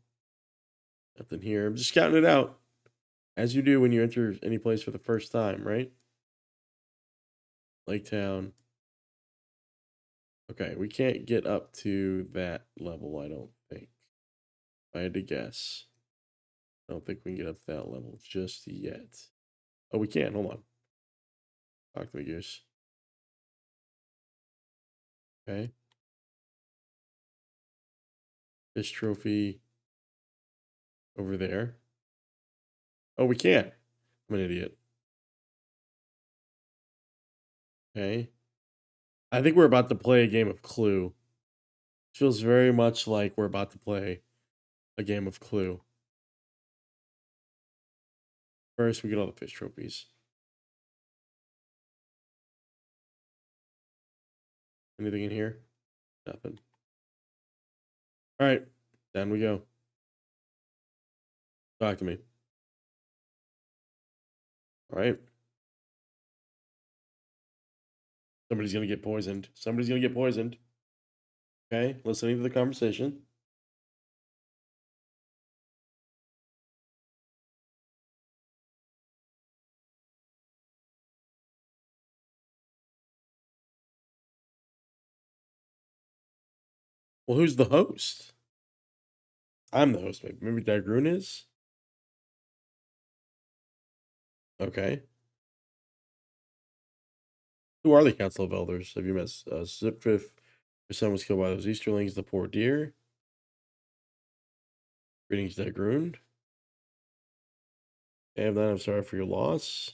Nothing here. I'm just counting it out. As you do when you enter any place for the first time, right? Lake Town. Okay, we can't get up to that level, I don't think. If I had to guess. I don't think we can get up to that level just yet. Oh, we can. Hold on. Talk to me, Goose. Okay. Fish trophy over there. Oh, we can. I'm an idiot. Okay. I think we're about to play a game of Clue. It feels very much like we're about to play a game of Clue. First, we get all the fish trophies. Anything in here? Nothing. All right, down we go. Talk to me. All right. Somebody's gonna get poisoned. Somebody's gonna get poisoned. Okay, listening to the conversation. Well, who's the host? I'm the host. Maybe Dagrun is. Okay. Who are the Council of Elders? Have you met Zipfif? Your son was killed by those Easterlings, the poor deer. Greetings, Dagrun. And then I'm sorry for your loss.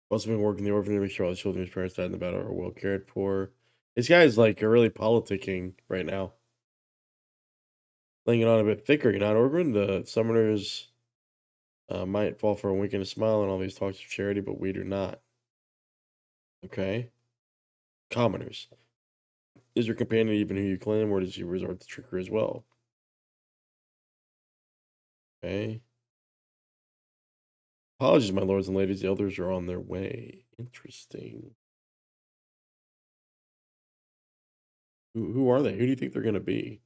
Also been working the orphanage to make sure all the children whose parents died in the battle are well cared for. This guy is like really politicking right now. Laying it on a bit thicker, you're not Orgrin. The summoners might fall for a wink and a smile and all these talks of charity, but we do not. Okay. Commoners. Is your companion even who you claim, or does she resort to trickery as well? Okay. Apologies, my lords and ladies. The elders are on their way. Interesting. Who are they? Who do you think they're gonna be?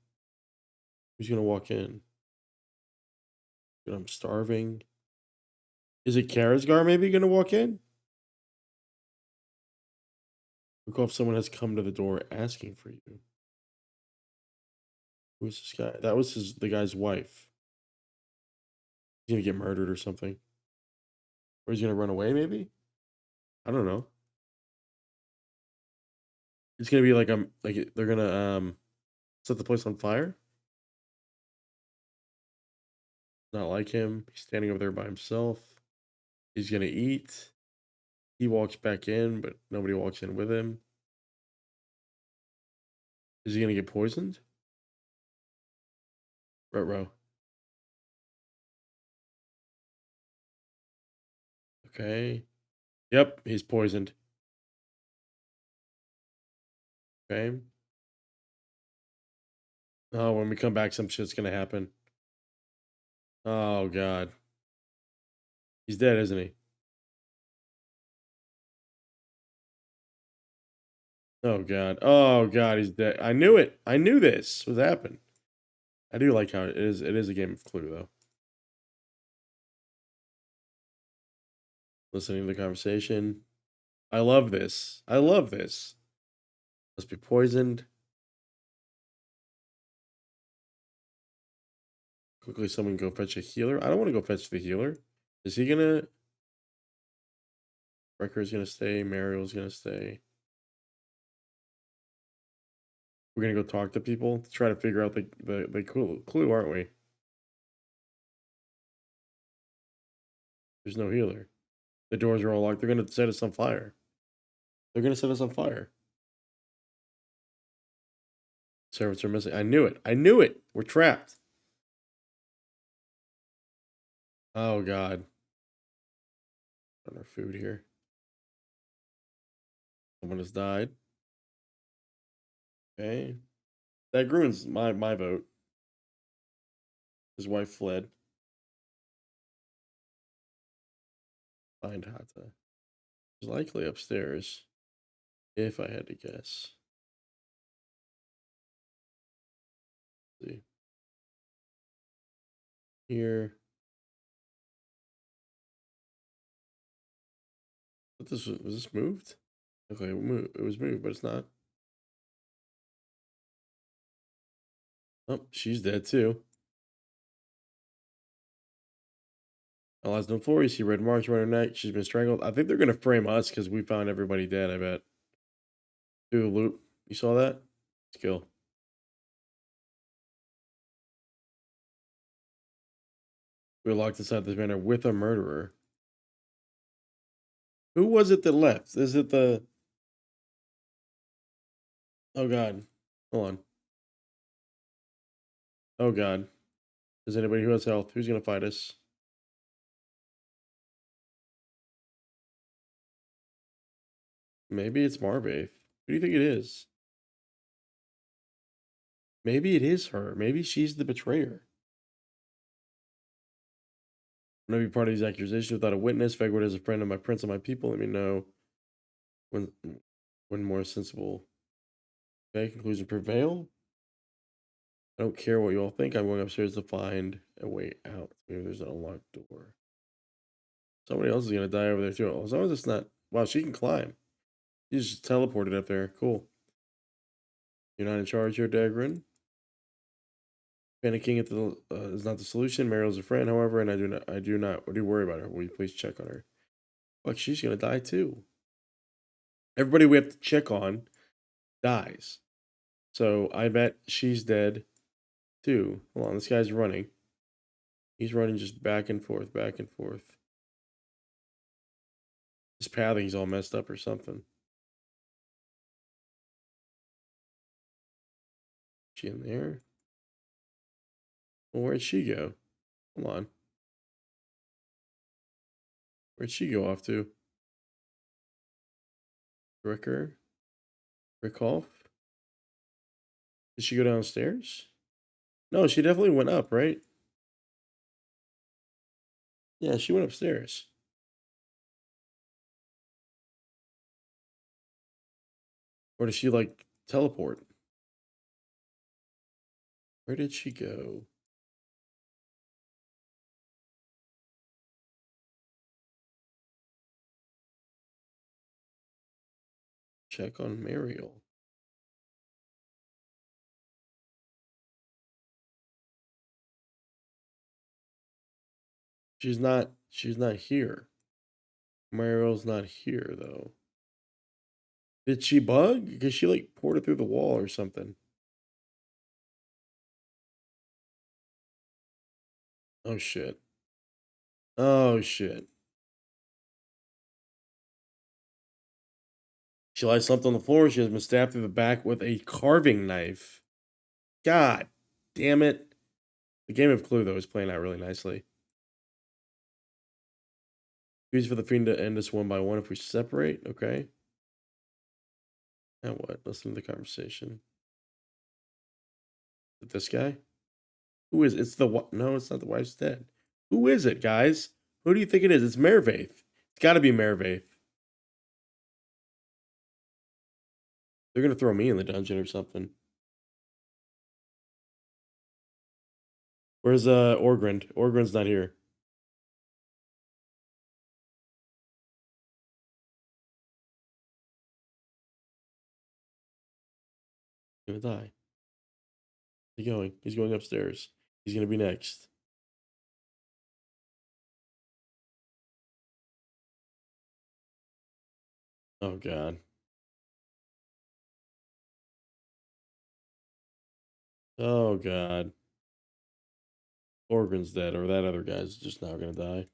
Who's gonna walk in? I'm starving. Is it Karazgar maybe gonna walk in? Look if someone has come to the door asking for you. Who's this guy? That was the guy's wife. He's gonna get murdered or something. Or he's gonna run away, maybe? I don't know. It's gonna be like they're gonna set the place on fire. Not like him. He's standing over there by himself. He's gonna eat. He walks back in, but nobody walks in with him. Is he gonna get poisoned? Row. Okay. Yep, he's poisoned. Okay. Oh, when we come back, some shit's gonna happen. Oh god. He's dead, isn't he? Oh god. Oh god, he's dead. I knew it. I knew this was happening. I do like how it is a game of Clue though. Listening to the conversation. I love this. I love this. Must be poisoned. Quickly, someone go fetch a healer. I don't want to go fetch the healer. Is he gonna? Wrecker's gonna stay. Mariel's gonna stay. We're gonna go talk to people to try to figure out the clue, aren't we? There's no healer. The doors are all locked. They're gonna set us on fire. They're gonna set us on fire. Servants are missing. I knew it. I knew it. We're trapped. Oh god. On our food here. Someone has died. Okay. That ruins my vote. His wife fled. Find Hata. He's likely upstairs, if I had to guess. Let's see. Here. What this was this moved? Okay, it was moved, but it's not. Oh, she's dead too. Elias no floor. You see red marks around her neck. She's been strangled. I think they're gonna frame us because we found everybody dead. I bet. Do a loop. You saw that? Skill. We were locked inside this manor with a murderer. Who was it that left? Is it the? Oh god. Hold on. Oh god. Is anybody who has health? Who's gonna fight us? Maybe it's Marvaith. Who do you think it is? Maybe it is her. Maybe she's the betrayer. I'm gonna be part of these accusations without a witness. Vegward is a friend of my prince and my people. Let me know when more sensible conclusion prevail. I don't care what you all think. I'm going upstairs to find a way out. Maybe there's an unlocked door. Somebody else is gonna die over there too. As long as it's not. Wow, she can climb. She just teleported up there. Cool. You're not in charge here, Dagrin. Panicking at the is not the solution. Mariel's a friend, however, and I do not worry about her. Will you please check on her? Fuck, she's gonna die too. Everybody we have to check on dies. So I bet she's dead too. Hold on, this guy's running. He's running just back and forth, back and forth. His pathing's all messed up or something. She in there? Well, where'd she go? Hold on. Where'd she go off to? Ricker? Rickoff? Did she go downstairs? No, she definitely went up, right? Yeah, she went upstairs. Or did she like teleport? Where did she go? Check on Mariel. She's not here. Mariel's not here though. Did she bug? Because she like ported through the wall or something. Oh shit. Oh shit. She lies slumped on the floor. She has been stabbed through the back with a carving knife. God damn it. The game of Clue, though, is playing out really nicely. Easy for the fiend to end us one by one if we separate. Okay. Now what? Listen to the conversation. With this guy? Who is it? It's the no, it's not the wife's dead. Who is it, guys? Who do you think it is? It's Mervárth. It's got to be Mervárth. They're gonna throw me in the dungeon or something. Where's Orgrand? Orgrand's not here. He's gonna die. He's going. He's going upstairs. He's gonna be next. Oh god. Oh god. Orgren's dead, or that other guy's just now gonna die.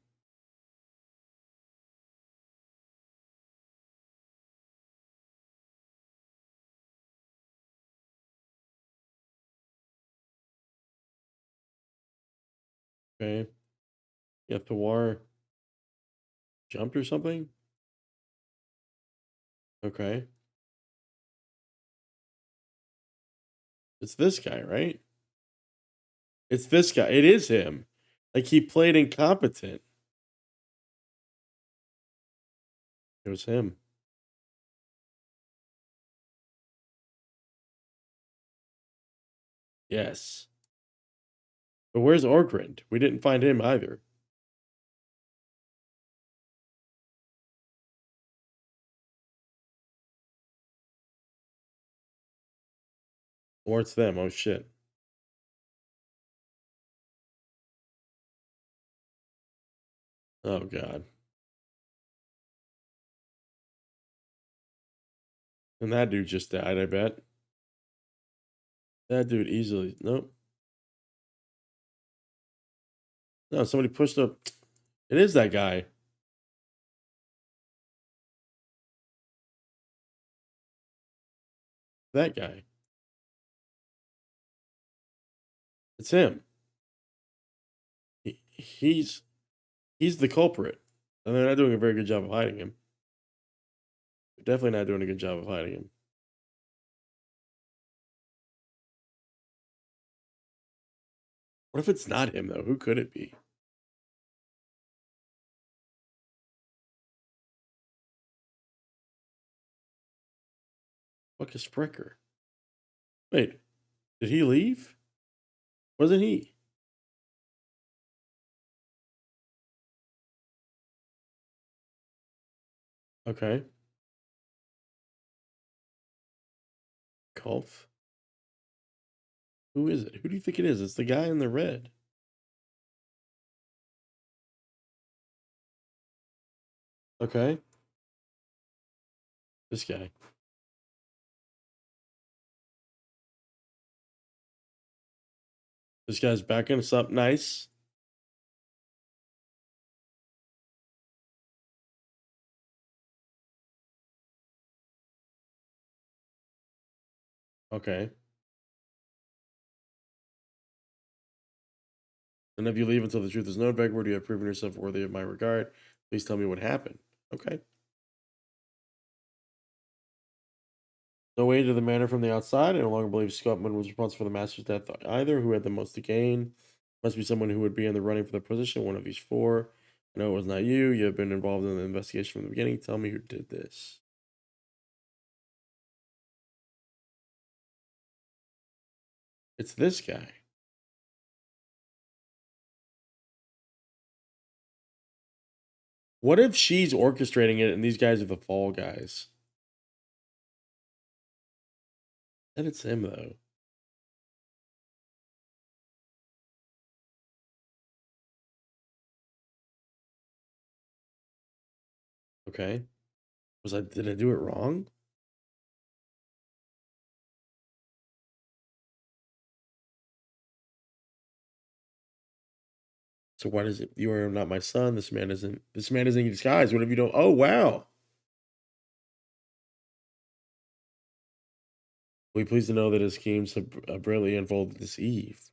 Okay. Yeah, Thawar jumped or something? Okay. It's this guy, right? It's this guy. It is him. Like he played incompetent. It was him. Yes. But where's Orgrand? We didn't find him either. Or it's them. Oh shit. Oh god. And that dude just died, I bet. That dude easily. Nope. No, somebody pushed up. It is that guy. That guy. It's him. He's the culprit. And they're not doing a very good job of hiding him. They're definitely not doing a good job of hiding him. What if it's not him though? Who could it be? Fuck a Spricker. Wait, did he leave? Wasn't he? Okay. Kulf. Who is it? Who do you think it is? It's the guy in the red. Okay. This guy. This guy's backing us up nice. Okay. And if you leave until the truth is known, Vegward, you have proven yourself worthy of my regard. Please tell me what happened. Okay. No way to the manor from the outside. I no longer believe Scotland was responsible for the master's death either. Who had the most to gain? Must be someone who would be in the running for the position. One of these four. I know it was not you. You have been involved in the investigation from the beginning. Tell me who did this. It's this guy. What if she's orchestrating it and these guys are the fall guys? And it's him though. Okay. Did I do it wrong? So why does it you are not my son? This man isn't in disguise. What if you don't oh wow. We pleased to know that his schemes have brilliantly unfolded this eve.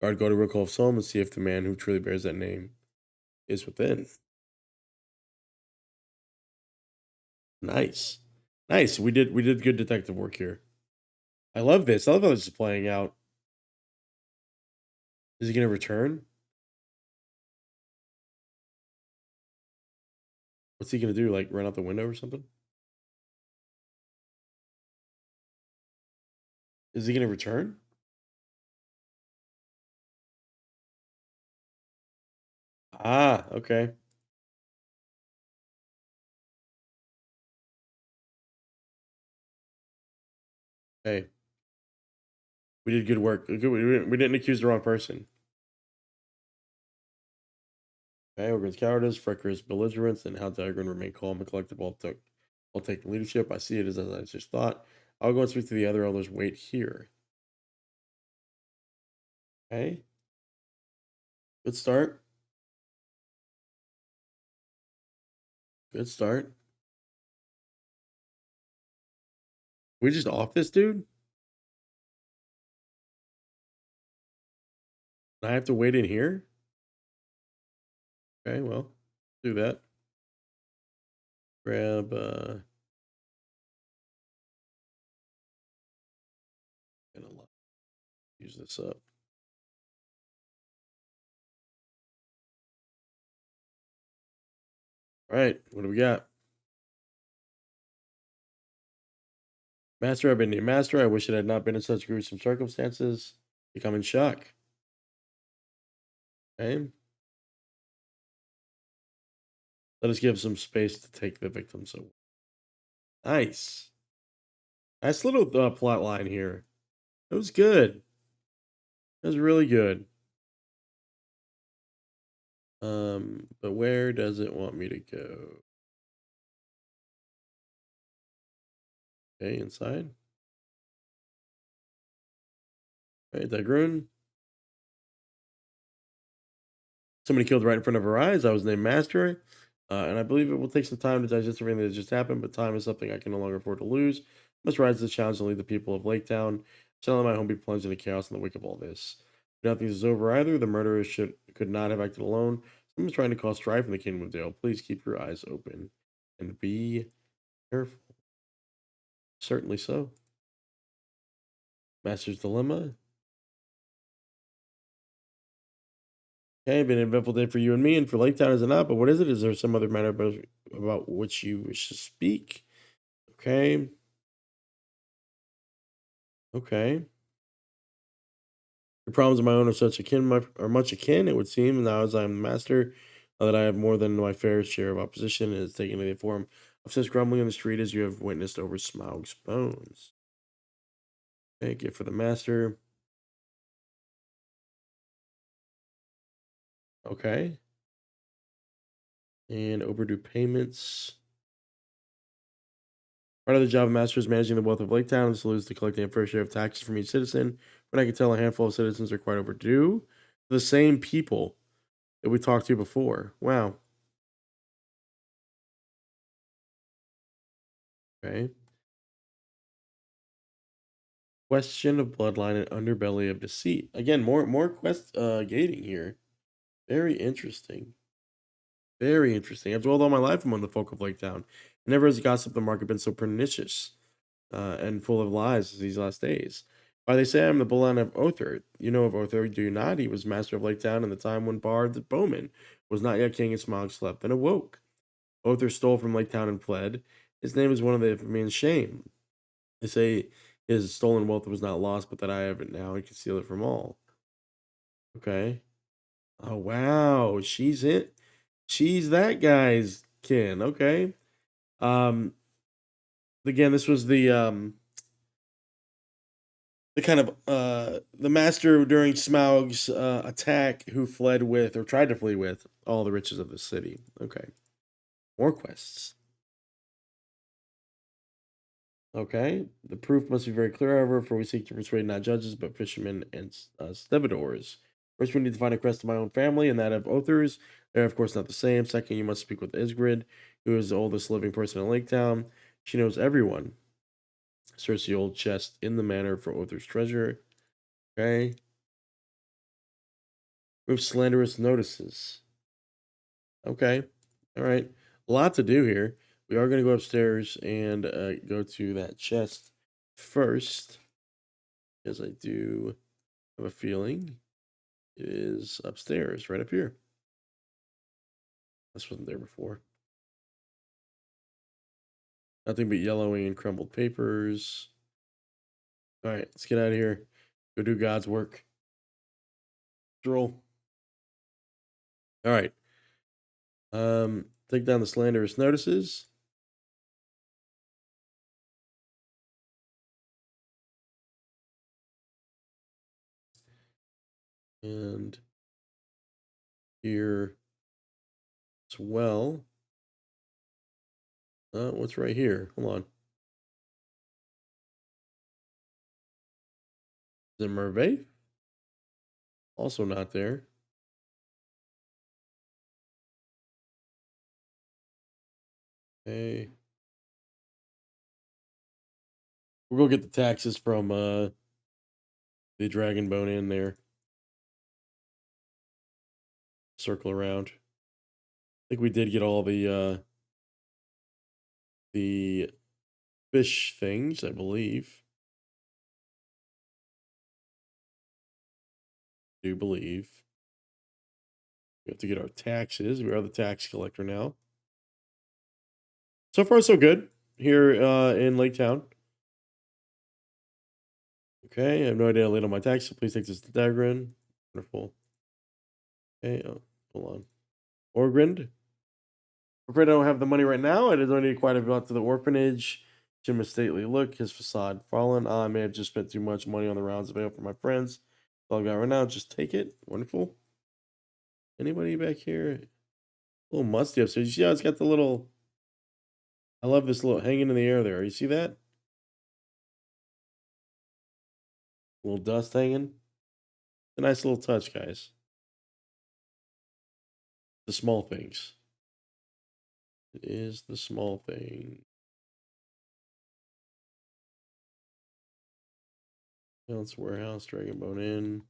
Guard go to Rickholf's home and see if the man who truly bears that name is within. Nice. Nice. We did good detective work here. I love this. I love how this is playing out. Is he gonna return? What's he gonna do? Like run out the window or something? Is he gonna return? Ah, okay. Hey, we did good work. We didn't accuse the wrong person. Okay, Ogren's cowardice, Frecker's belligerence, and how Diagon remain calm and collected while taking leadership. I see it as I just thought. I'll go and speak to the other elders. Wait here. Okay, good start. Good start. We just off this dude? I have to wait in here? Okay, well, do that. Grab gonna use this up. All right, what do we got? Master, I've been named Master. I wish it had not been in such gruesome circumstances. Become in shock. Okay. Let us give some space to take the victims away. Nice. Nice little plot line here. It was good. It was really good. But where does it want me to go? Okay, inside. Okay, Dagrun. Somebody killed right in front of our eyes. I was named Master. And I believe it will take some time to digest everything that just happened, but time is something I can no longer afford to lose. Must rise to the challenge and lead the people of Lake Town. Shall let my home be plunged into chaos in the wake of all this. Nothing is over either. The murderers could not have acted alone. Someone's trying to cause strife in the kingdom of Dale. Please keep your eyes open and be careful. Certainly so. Master's Dilemma. Okay, been an eventful day for you and me, and for Lake Town is it not? But what is it? Is there some other matter about which you wish to speak? Okay, okay. The problems of my own are such akin, are much akin, it would seem. Now, as I am the master, that I have more than my fair share of opposition, and it's taken the form of such grumbling in the street as you have witnessed over Smaug's bones. Thank you for the master. Okay, and overdue payments. Part of the job of master is managing the wealth of Lake Town. This alludes to collecting a fair share of taxes from each citizen. But I can tell a handful of citizens are quite overdue. The same people that we talked to before. Wow. Okay. Question of bloodline and underbelly of deceit. Again, more quest gating here. Very interesting. Very interesting. I've dwelled all my life among the folk of Lake Town. Never has gossip the market been so pernicious and full of lies as these last days. Why they say I'm the bloodline of Other. You know of Other, do you not? He was master of Lake Town in the time when Bard the bowman was not yet king and Smaug slept and awoke. Other stole from Lake Town and fled. His name is one of the infamy and shame. They say his stolen wealth was not lost, but that I have it now and conceal it from all. Okay. Oh wow, she's it. She's that guy's kin. Okay. Um. Again, this was the kind of the master during Smaug's attack who fled with or tried to flee with all the riches of the city. Okay. More quests. Okay. The proof must be very clear, however, for we seek to persuade not judges, but fishermen and stevedores. First, we need to find a crest of my own family and that of Others. They're, of course, not the same. Second, you must speak with Isgrid, who is the oldest living person in Lake Town. She knows everyone. Search the old chest in the manor for Others' treasure. Okay. Move slanderous notices. Okay. All right. A lot to do here. We are going to go upstairs and go to that chest first, because I do have a feeling it is upstairs, right up here. This wasn't there before. Nothing but yellowing and crumbled papers. All right, let's get out of here. Go do God's work. Stroll. All right. Take down the slanderous notices. And here as well. What's right here? Hold on. Is it Mervárth? Also not there. Okay. We'll go get the taxes from the dragon bone in there. Circle around. I think we did get all the fish things, I believe. Do believe. We have to get our taxes. We are the tax collector now. So far, so good here in Lake Town. Okay, I have no idea how late on my taxes. So please take this to Dagrin. Wonderful. Okay, hold on. Orgrind. I'm afraid I don't have the money right now. I donated quite a bit to the orphanage. Jim a stately look, his facade fallen. I may have just spent too much money on the rounds of ale for my friends. All I got right now, just take it. Wonderful. Anybody back here? A little musty upstairs. You see how it's got the little. I love this little hanging in the air there. You see that? Little dust hanging. A nice little touch, guys. The small things. It is the small thing. Balance warehouse, Dragon Bone Inn.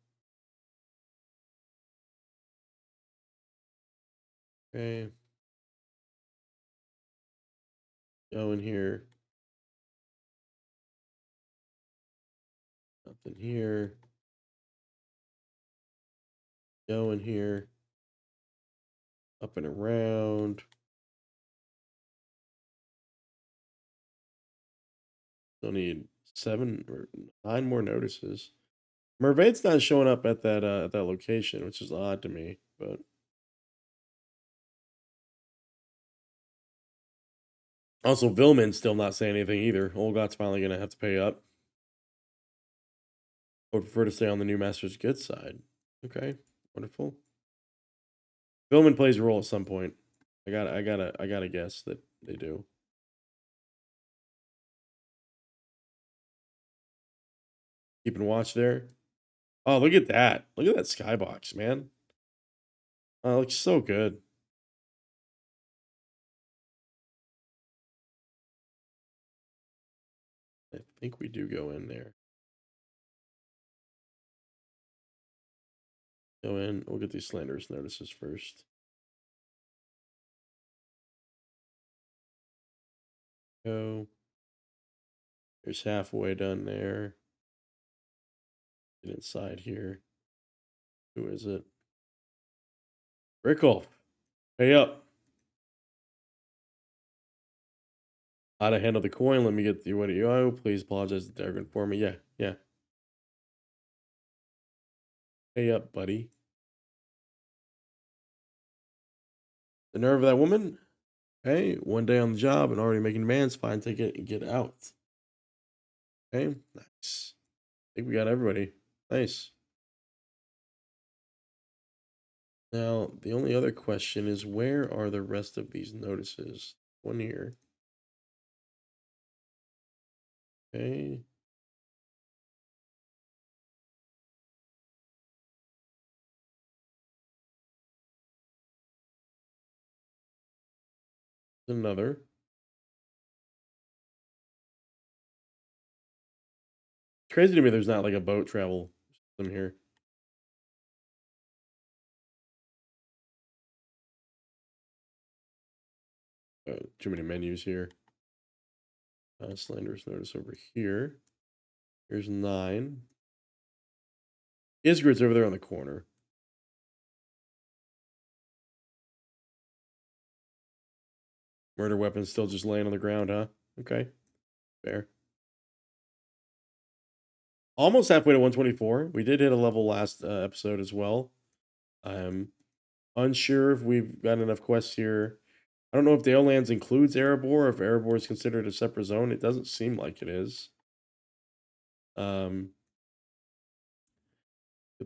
Okay. Go in here. Nothing here. Go in here. Up and around. Still need 7 or 9 more notices. Mervaid's not showing up at that location, which is odd to me, but also Vilman's still not saying anything either. Olgot's finally gonna have to pay up. Would prefer to stay on the new master's good side. Okay, wonderful. Vilman plays a role at some point. I gotta guess that they do. Keeping watch there. Oh, look at that! Look at that skybox, man. Oh, it looks so good. I think we do go in there. Go in. We'll get these slanderous notices first. Go. There's halfway done there. Get inside here. Who is it? Rickle. Pay up. How to handle the coin. Let me get you what you owe. Please apologize to Dargon for me. Yeah, yeah. Pay up, buddy. The nerve of that woman. Hey, one day on the job and already making demands. Fine, take it and get out. Okay, nice. I think we got everybody. Nice. Now, the only other question is where are the rest of these notices? One here. Okay. Another. Crazy to me there's not like a boat travel system here. Too many menus here. Slanderous notice over here. Here's 9. Isgrid's over there on the corner. Murder weapons still just laying on the ground, huh? Okay, fair. Almost halfway to 124. We did hit a level last episode as well. I'm unsure if we've got enough quests here. I don't know if Dale Lands includes Erebor, or if Erebor is considered a separate zone. It doesn't seem like it is. Um,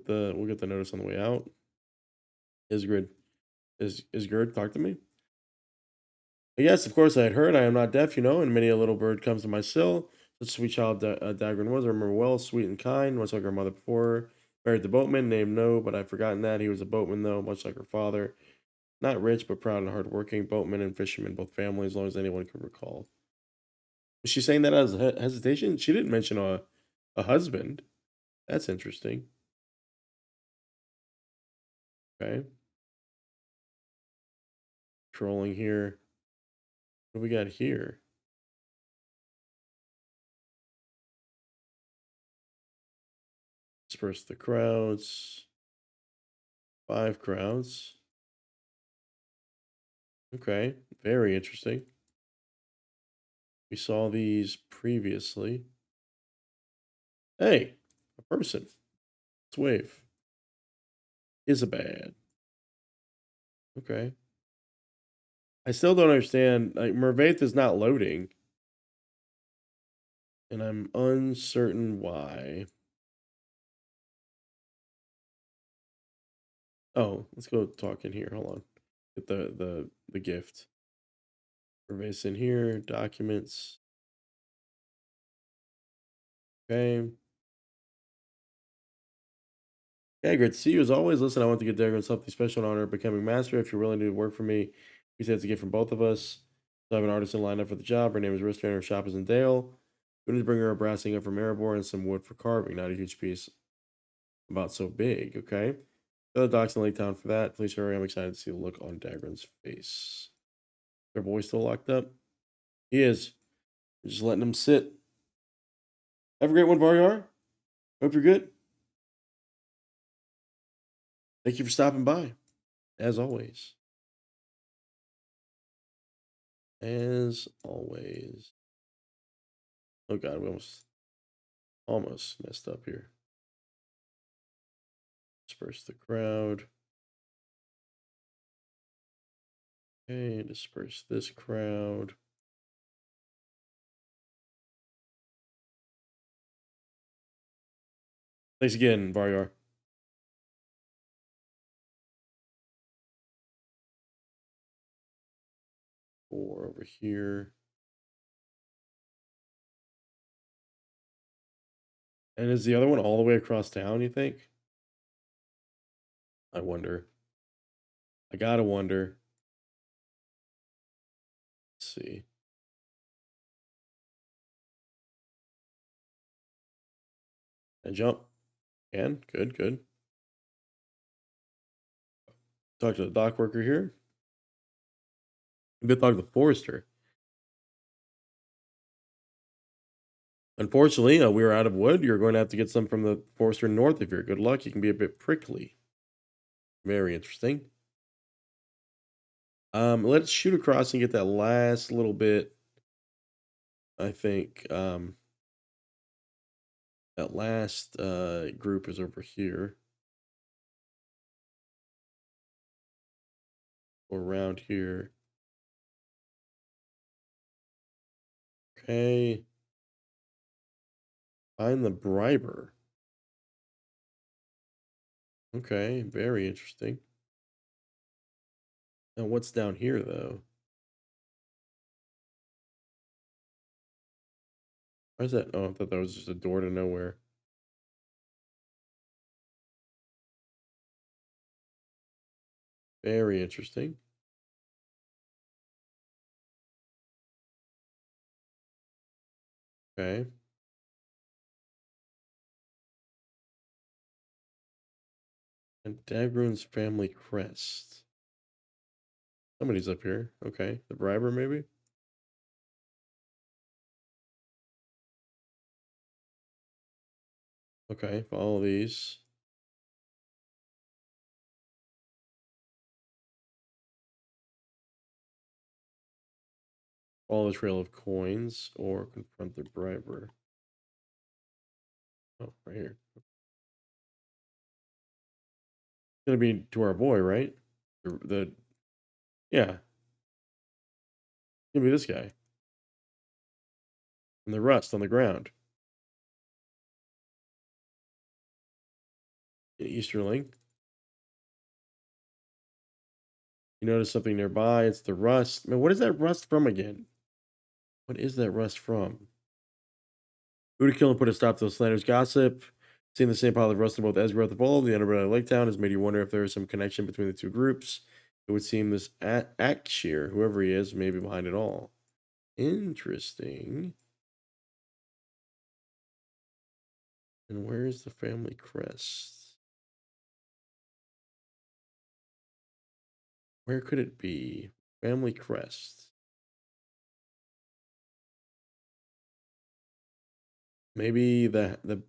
we'll get the notice on the way out. Isgrid, Isgard, talk to me. Yes, of course I had heard. I am not deaf, and many a little bird comes to my sill. Such a sweet child Dagrin was. I remember well, sweet and kind, much like her mother before her. Married the boatman, named No, but I've forgotten that. He was a boatman, though, much like her father. Not rich, but proud and hardworking. Boatman and fisherman, both families, as long as anyone can recall. Was she saying that as hesitation? She didn't mention a husband. That's interesting. Okay. Trolling here. What do we got here? Disperse the crowds. 5 crowds. Okay. Very interesting. We saw these previously. Hey, a person. Let's wave. Isabad. Okay. I still don't understand. Like, Mervárth is not loading. And I'm uncertain why. Oh, let's go talk in here. Hold on. Get the gift. Mervárth's in here. Documents. Okay. Yeah, great to see you as always. Listen, I want to get Dagger something special in honor of becoming master. If you're willing to do work for me, we said it's a gift from both of us. So I have an artisan lined up for the job. Her name is Rister and her shop is in Dale. We need to bring her a brassing up from Erebor and some wood for carving. Not a huge piece, about so big, okay? The other docks in Lake Town for that. Please hurry. I'm excited to see the look on Dagran's face. Their boy still locked up? He is. We're just letting him sit. Have a great one, Varyar. Hope you're good. Thank you for stopping by, as always. as always. Oh god, we almost messed up here. Disperse the crowd. Okay, disperse this crowd. Thanks again, Varyar. Four over here. And is the other one all the way across town, you think? I wonder. I gotta wonder. Let's see. And jump. And good, good. Talk to the dock worker here. Good talk to the forester. Unfortunately, we are out of wood. You're going to have to get some from the forester north if you're good luck. You can be a bit prickly. Very interesting. Let's shoot across and get that last little bit. I think that last group is over here or around here. Okay. Find the briber. Okay, very interesting. Now, what's down here, though? Why is that? Oh, I thought that was just a door to nowhere. Very interesting. Okay. And Dagrun's family crest. Somebody's up here. Okay. The briber, maybe? Okay. Follow these. Follow the trail of coins or confront the briber. Oh, right here. Gonna be to our boy, right? The yeah, gonna be this guy. And the rust on the ground. Easterling. You notice something nearby. It's the rust. Man, what is that rust from again? What is that rust from? Who to kill and put a stop to those slanders gossip. Seeing the same pile of rust in both Esgaroth and Foothold, the undermining Lake Town, has made you wonder if there is some connection between the two groups. It would seem this Akshir, whoever he is, may be behind it all. Interesting. And where is the family crest? Where could it be? Family crest. Maybe the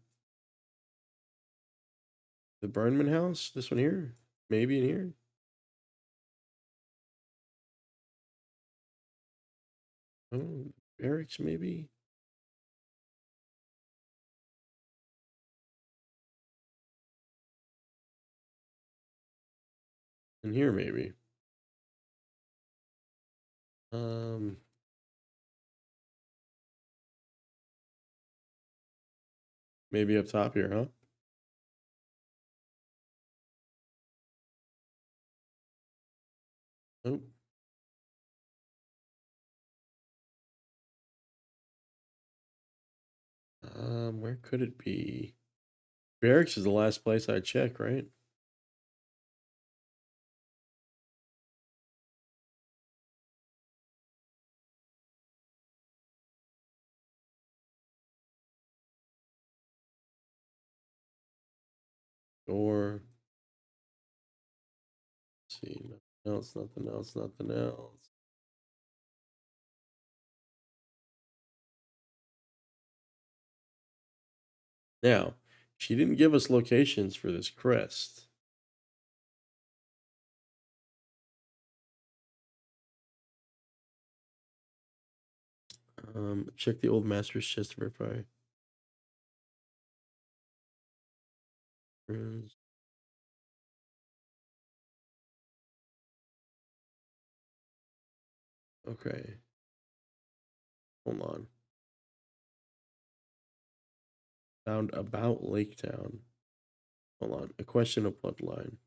Burnman house? This one here? Maybe in here? Oh, barracks maybe? In here maybe. Um Maybe up top here, huh? Oh, where could it be? Barracks is the last place I check, right? Or let's see, nothing else, nothing else, nothing else. Now, she didn't give us locations for this crest. Check the old master's chest to verify. Runes. Okay, hold on. Found about Lake Town. Hold on. A question of bloodline.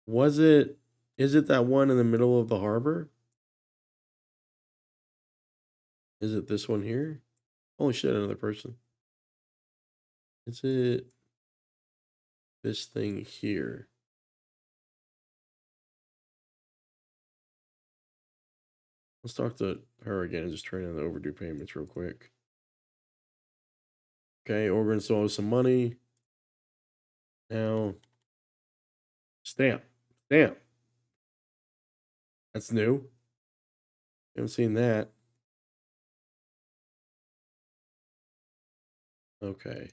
Was it? Is it that one in the middle of the harbor? Is it this one here? Holy shit! Another person. Is it this thing here? Let's talk to her again and just turn in the overdue payments real quick. Okay, Organ still owes some money. Now, stamp. Stamp. That's new. Haven't seen that. Okay.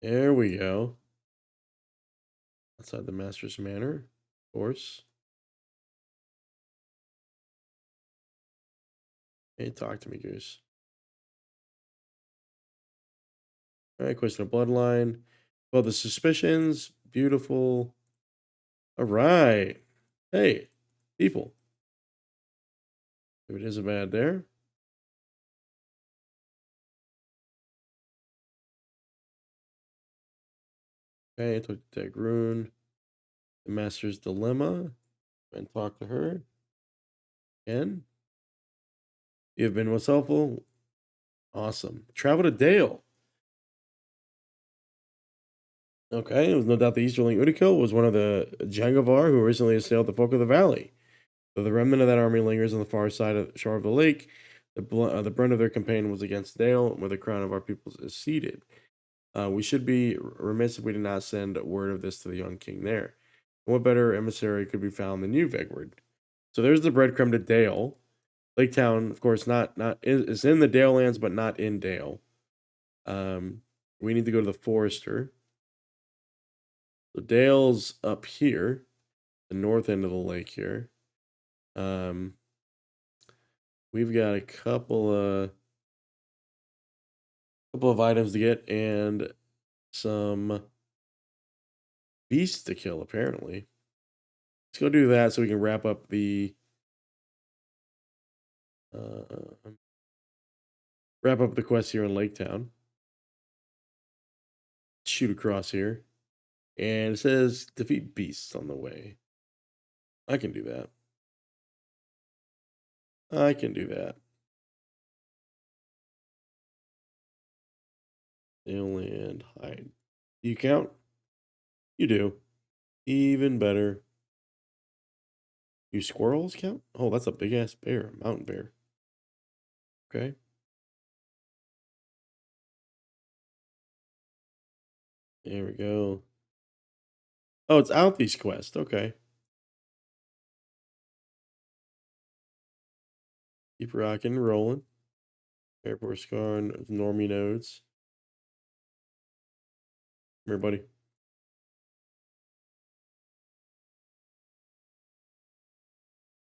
There we go. Outside the master's manor, of course. Hey, talk to me, Goose. All right, question of bloodline. Well, the suspicions. Beautiful. All right. Hey, people. If it isn't bad there. Okay, talk to Dagrun. The master's dilemma. And talk to her. Again. You've been most helpful. Awesome. Travel to Dale. Okay, it was no doubt the Easterling Udico was one of the Jangavar who recently assailed the folk of the valley. Though the remnant of that army lingers on the far side of shore of the lake, the brunt of their campaign was against Dale, where the crown of our peoples is seated. We should be remiss if we did not send word of this to the young king there. And what better emissary could be found than you, Vegward? So there's the breadcrumb to Dale. Lake Town, of course, not is in the Dale lands, but not in Dale. We need to go to the Forester. So Dale's up here, the north end of the lake here. Um, we've got a couple of items to get and some beasts to kill. Apparently, let's go do that so we can uh, wrap up the quest here in Lake Town. Shoot across here, and it says defeat beasts on the way. I can do that. I can do that. Alien hide. Do you count? You do. Even better. You squirrels count? Oh, that's a big ass bear, a mountain bear. Okay. There we go. Oh, it's Althie's quest. Okay. Keep rocking and rolling. Erebor Scarn, Normie nodes. Come here, buddy.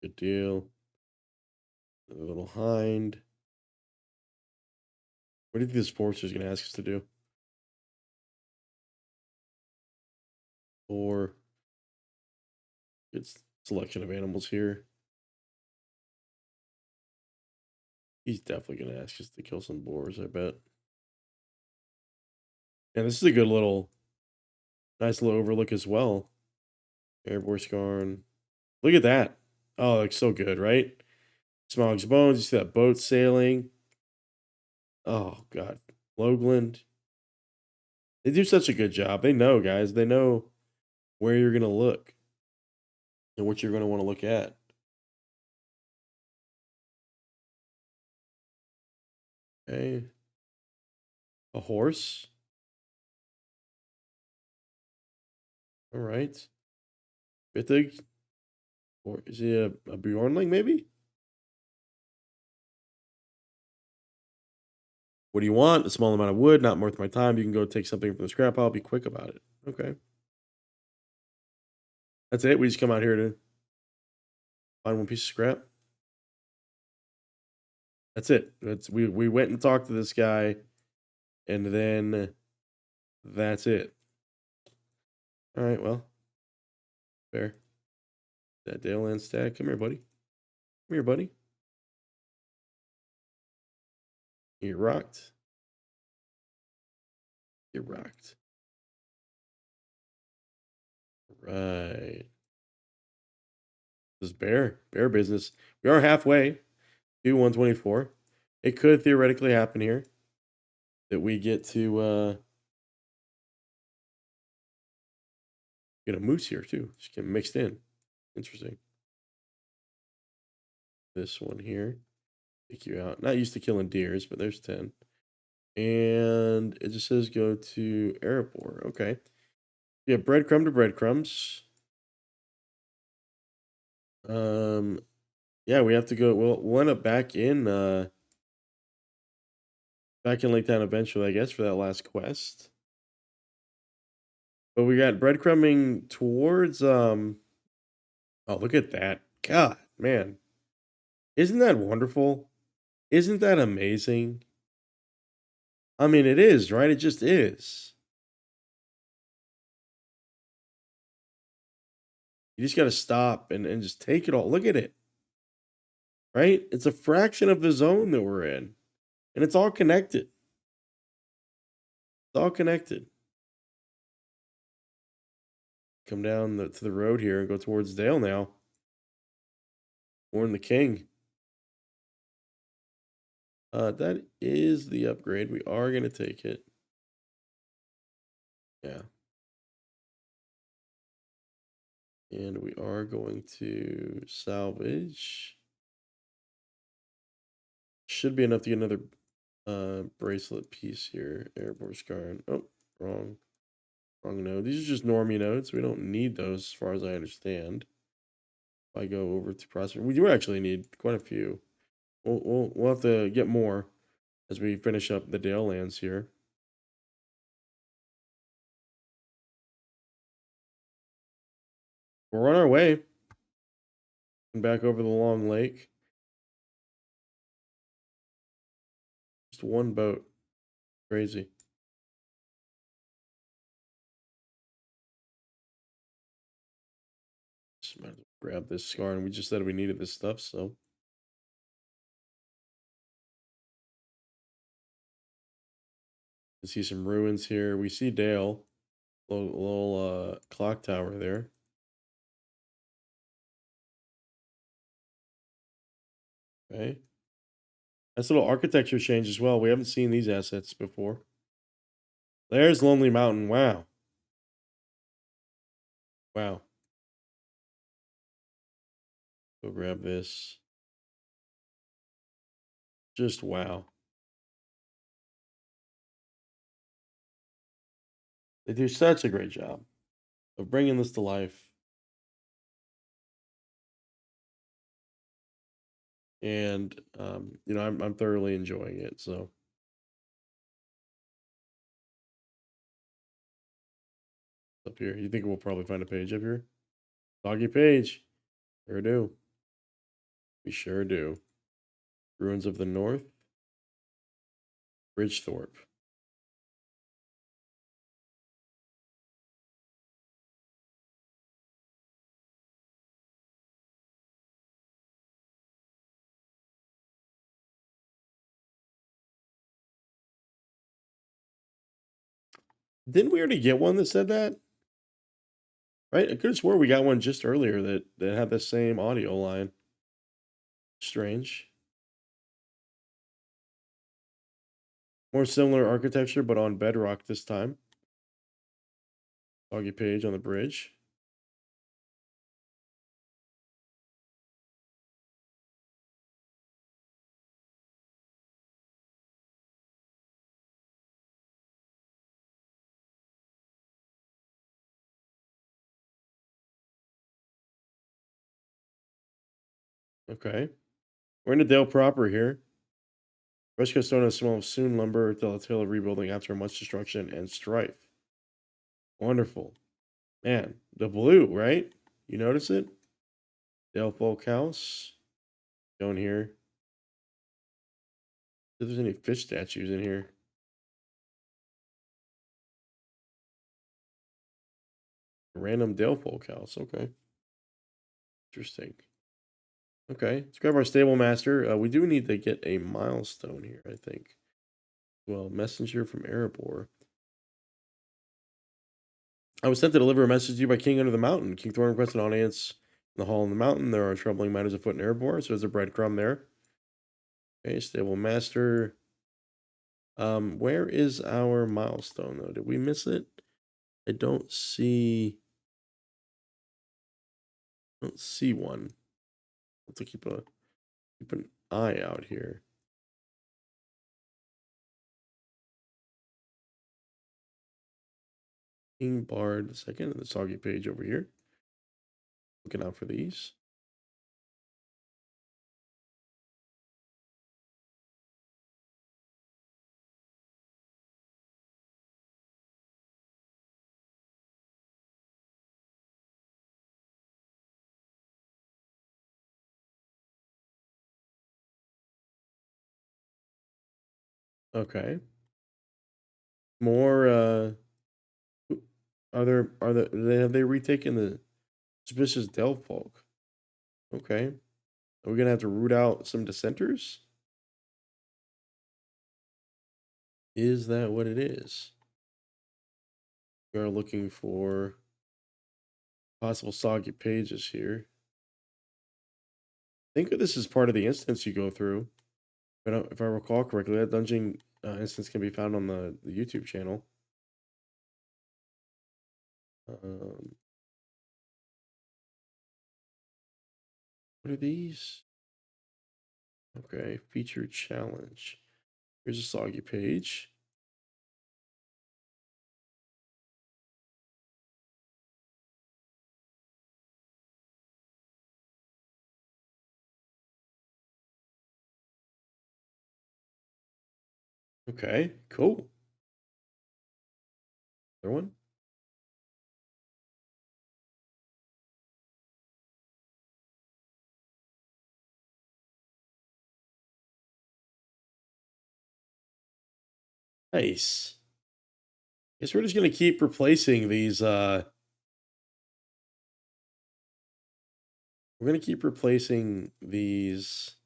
Good deal. A little hind. What do you think this forester is going to ask us to do? Or good selection of animals here. He's definitely going to ask us to kill some boars, I bet. And this is a good nice little overlook as well. Erebor Scarn. Look at that. Oh, looks so good, right? Smaug's bones. You see that boat sailing. Oh, God. Logland. They do such a good job. They know, guys. They know where you're going to look and what you're going to want to look at. Okay. A horse. All right. Bittig. Or is he a Bjornling, maybe? What do you want? A small amount of wood, not worth my time. You can go take something from the scrap pile. Be quick about it. Okay. That's it. We just come out here to. Find one piece of scrap. That's it. We went and talked to this guy, and then that's it. All right, well, fair. That Dale Land stack. Come here, buddy. Come here, buddy. You're rocked. You're rocked. Right. This is bear business. We are halfway to 124. It could theoretically happen here that we get to get a moose here too. Just get mixed in. Interesting. This one here. Take you out. Not used to killing deers, but there's 10. And it just says go to Erebor. Okay. Yeah, breadcrumb to breadcrumbs. Um, yeah, we have to go. We'll end up back in Lake Town eventually, I guess, for that last quest. But we got breadcrumbing towards oh, look at that. God, man. Isn't that wonderful? Isn't that amazing? I mean, it is, right? It just is. You just got to stop and just take it all. Look at it, right? It's a fraction of the zone that we're in, and it's all connected. It's all connected. Come down to the road here and go towards Dale now. Warn the king. That is the upgrade. We are going to take it. Yeah. And we are going to salvage. Should be enough to get another bracelet piece here. Erebor scar. Oh, wrong. Wrong node. These are just normie nodes. We don't need those as far as I understand. If I go over to Prosper, we do actually need quite a few. We'll have to get more as we finish up the Dale lands here. We're on our way. And back over the long lake. Just one boat. Crazy. Just might as well grab this scar, and we just said we needed this stuff, so. We see some ruins here. We see Dale. Little clock tower there. Okay. Nice little architecture change as well. We haven't seen these assets before. There's Lonely Mountain. Wow. Wow. Go grab this. Just wow. They do such a great job of bringing this to life. And, I'm thoroughly enjoying it. So, up here, you think we'll probably find a page up here? Doggy page. Sure do. We sure do. Ruins of the North. Bridgethorpe. Didn't we already get one that said that? Right? I could have swore we got one just earlier that had the same audio line. Strange. More similar architecture, but on bedrock this time. Doggy page on the bridge. Okay. We're in the Dale proper here. Esgaroth has smell of soon lumber, tell a tale of rebuilding after much destruction and strife. Wonderful. Man, the blue, right? You notice it? Townsfolk house. Going here. If there's any fish statues in here. Random Townsfolk house. Okay. Interesting. Okay. Let's grab our stable master. We do need to get a milestone here, I think. Well, messenger from Erebor. I was sent to deliver a message to you by King under the mountain. King Thorin requested an audience in the hall in the mountain. There are troubling matters afoot in Erebor, so there's a breadcrumb there. Okay, stable master. Where is our milestone though? Did we miss it? I don't see one. I'll have to keep an eye out here. King Bard II, the soggy page over here. Looking out for these. Okay. More who- are there have they retaken the suspicious Delpholk? Okay. Are we gonna have to root out some dissenters? Is that what it is? We are looking for possible soggy pages here. I think this is part of the instance you go through. But if I recall correctly, that dungeon instance can be found on the YouTube channel. Um, what are these? Okay, featured challenge. Here's a soggy page. Okay, cool. Another one. Nice. Guess we're just gonna keep replacing these. We're gonna keep replacing these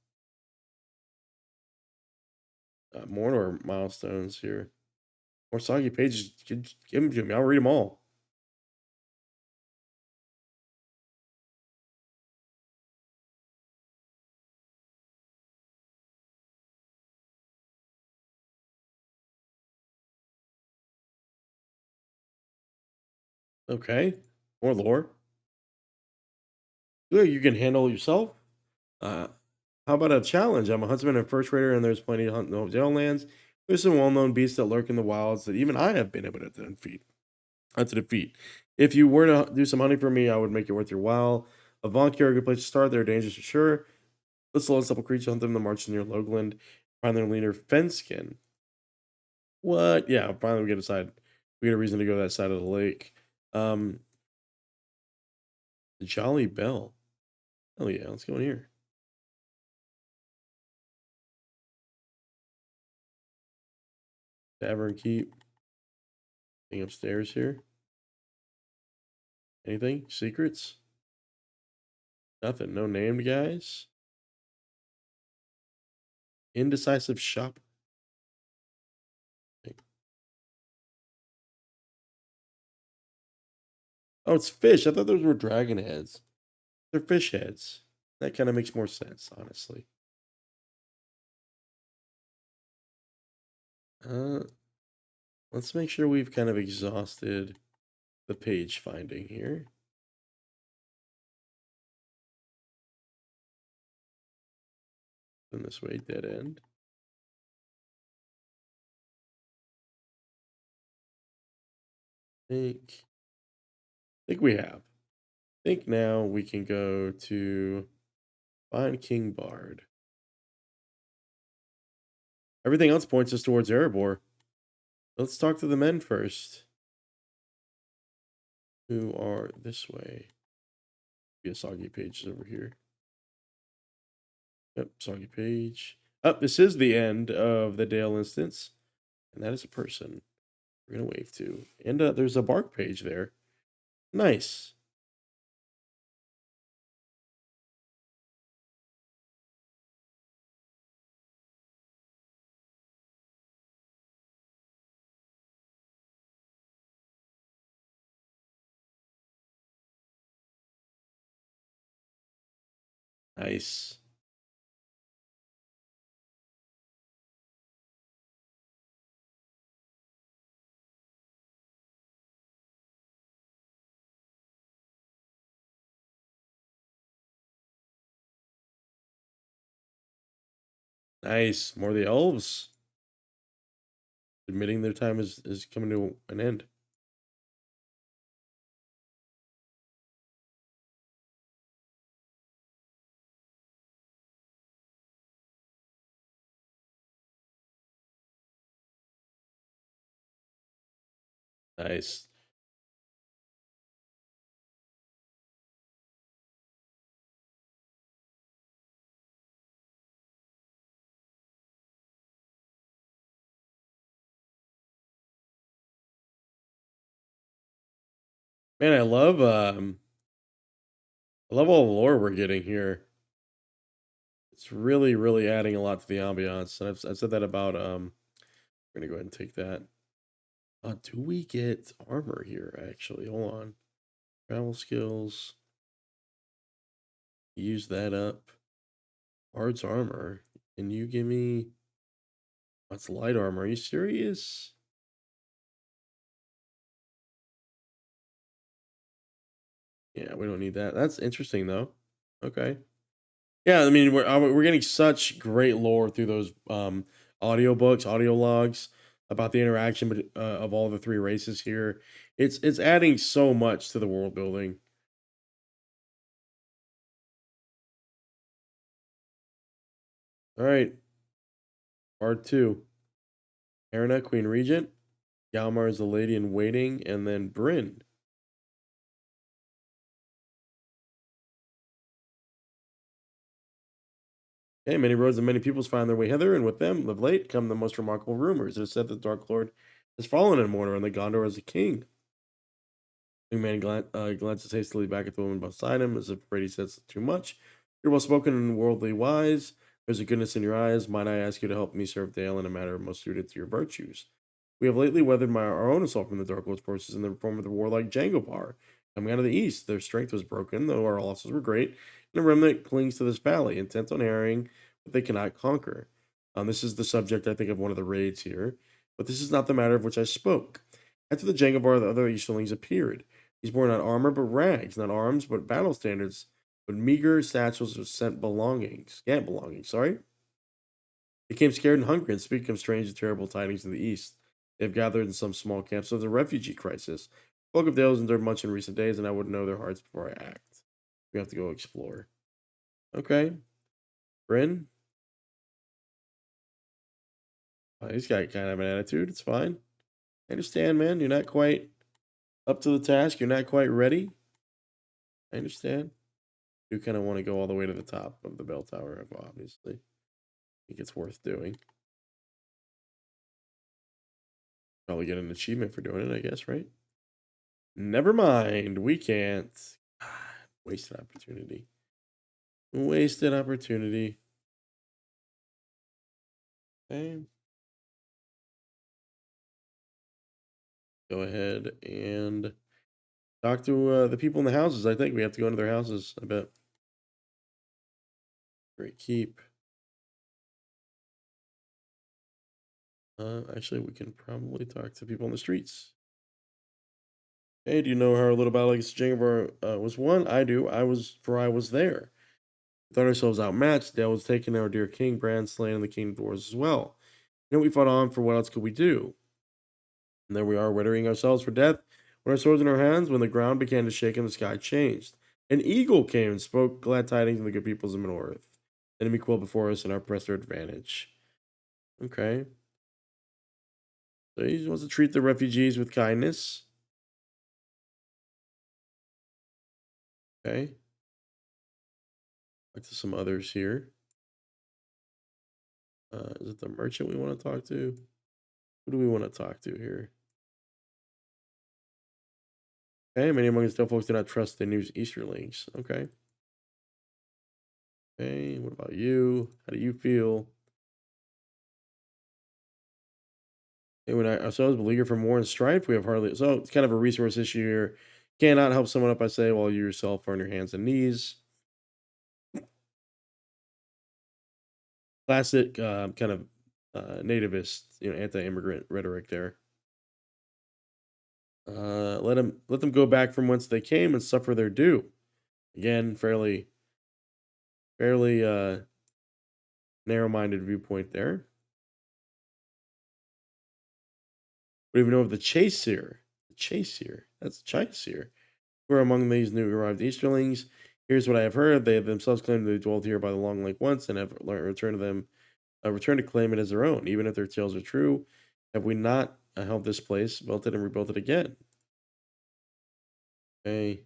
Mordor milestones here. More soggy pages. Give them to me. I'll read them all. Okay. More lore. Look, you can handle yourself. Uh, how about a challenge? I'm a huntsman and first raider, and there's plenty of hunt no jail lands. There's some well-known beasts that lurk in the wilds that even I have been able to defeat. To defeat. If you were to do some hunting for me, I would make it worth your while. A volunteer, a good place to start. They're dangerous for sure. Let's slow and simple creature hunt them in the marches near Logland. Find their leader, Fenskin. What? Yeah, finally we get a side. We get a reason to go to that side of the lake. Um, Jolly Bell. Oh yeah, let's go in here. Tavern Keep. Anything upstairs here? Anything? Secrets? Nothing. No named guys. Indecisive shop. Oh, it's fish. I thought those were dragon heads. They're fish heads. That kind of makes more sense, honestly. Uh, let's make sure we've kind of exhausted the page finding here. And this way, dead end. Think we have. Think now we can go to find King Bard. Everything else points us towards Erebor. Let's talk to the men first, who are this way. Be a soggy page over here. Yep, soggy page. Up, this is the end of the Dale instance, and that is a person we're gonna wave to. And there's a bark page there. Nice, nice, nice. More of the elves admitting their time is coming to an end. Nice. Man, I love all the lore we're getting here. It's really, really adding a lot to the ambiance. And I've said that about we're gonna go ahead and take that. Do we get armor here actually? Hold on. Travel skills. Use that up. Bard's armor. Can you give me what's light armor? Are you serious? Yeah, we don't need that. That's interesting though. Okay. Yeah, I mean we're getting such great lore through those audiobooks, audio logs about the interaction of all the three races here. It's adding so much to the world building. All right, part two. Erna, Queen Regent. Yalmar is the lady in waiting, and then Bryn. Okay, many roads and many peoples find their way hither, and with them, of late, come the most remarkable rumors. It is said that the Dark Lord has fallen in Mordor, and the Gondor is a king. Young man glances hastily back at the woman beside him, as if afraid he says too much. You're well spoken and worldly wise. There's a goodness in your eyes. Might I ask you to help me serve Dale in a matter most suited to your virtues? We have lately weathered our own assault from the Dark Lord's forces in the form of the warlike Jangopar. Coming out of the east, their strength was broken, though our losses were great, and a remnant clings to this valley, intent on harrying what they cannot conquer. This is the subject, I think, of one of the raids here, but this is not the matter of which I spoke. After the Jangovar, the other Easterlings appeared. These bore not armor but rags, not arms but battle standards, but meager satchels of scant belongings, sorry. They came scared and hungry and speak of strange and terrible tidings in the east. They have gathered in some small camps of the refugee crisis. Folk of Dales endured much in recent days, and I would know their hearts before I act. We have to go explore. Okay. Bryn, he's got kind of an attitude. It's fine. I understand, man. You're not quite up to the task. You're not quite ready. I understand. You kind of want to go all the way to the top of the bell tower, obviously. I think it's worth doing. Probably get an achievement for doing it, I guess, right? Never mind. We can't. Wasted opportunity. Wasted opportunity. Okay. Go ahead and talk to the people in the houses. I think we have to go into their houses. I bet. Great keep. Actually, we can probably talk to people on the streets. Hey, do you know how our little battle against Jennifer was won? I do. I was there. We thought ourselves outmatched. Dale was taking our dear king, Bran slain, and the king dwarves as well. You know, we fought on for what else could we do? And there we are, weathering ourselves for death. When our swords in our hands, when the ground began to shake and the sky changed. An eagle came and spoke glad tidings to the good peoples of Middle-earth. The enemy quelled before us and our pressed our advantage. Okay. So he wants to treat the refugees with kindness. Okay. Talk to some others here. Is it the merchant we want to talk to? Who do we want to talk to here? Okay, many among the folks do not trust the news Easterlings. Okay. Okay, what about you? How do you feel? Okay, when ourselves beleaguered from war and strife, we have hardly so it's kind of a resource issue here. Cannot help someone up, I say, while you yourself are on your hands and knees. Classic kind of nativist, anti-immigrant rhetoric there. Let them go back from whence they came and suffer their due. Again, fairly narrow-minded viewpoint there. What do you know of the chase here? The chase here. That's chase here. Who are among these new arrived Easterlings? Here's what I have heard. They have themselves claimed they dwelled here by the Long Lake once and have returned to them, returned to claim it as their own. Even if their tales are true, have we not held this place, built it, and rebuilt it again? Okay,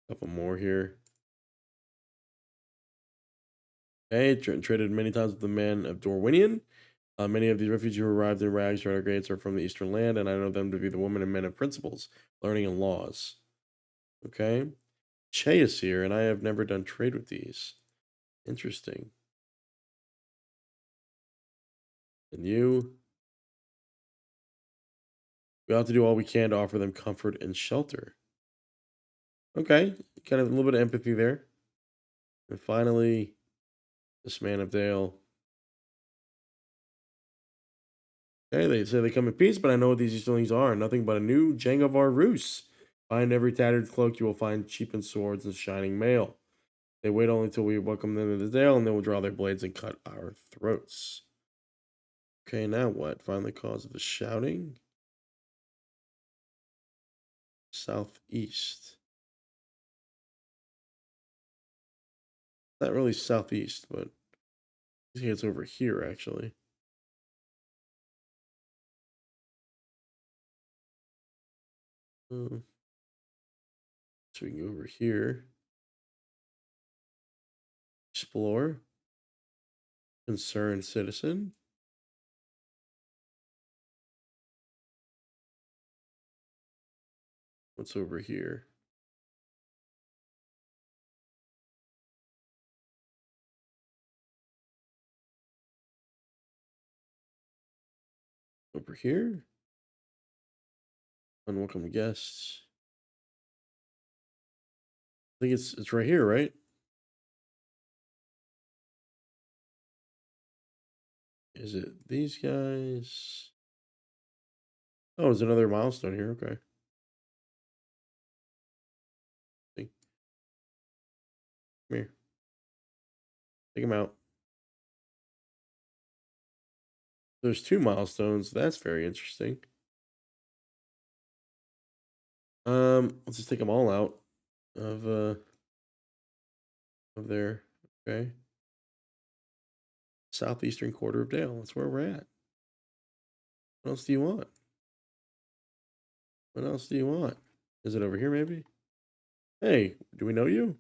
couple more here. Okay, traded many times with the men of Dorwinian. Many of these refugees who arrived in rags or renegades are from the eastern land, and I know them to be the women and men of principles, learning, and laws. Okay, Che is here, and I have never done trade with these. Interesting. And you? We ought to do all we can to offer them comfort and shelter. Okay, kind of a little bit of empathy there. And finally, this man of Dale. Okay, they say they come in peace, but I know what these Easterlings are. Nothing but a new Jengavar Rus. Find every tattered cloak, you will find cheapened swords and shining mail. They wait only till we welcome them to the Dale, and they will draw their blades and cut our throats. Okay, now what? Find the cause of the shouting. Southeast. Not really southeast, but I think it's over here, actually. Uh, so we can go over here. Explore. Concerned citizen. What's over here? Over here? Unwelcome guests. I think it's right here, right? Is it these guys? Oh, there's another milestone here. Okay. Come here. Take him out. There's two milestones. That's very interesting. Let's just take them all out of there. Okay. Southeastern quarter of Dale. That's where we're at. What else do you want? What else do you want? Is it over here maybe? Hey, do we know you?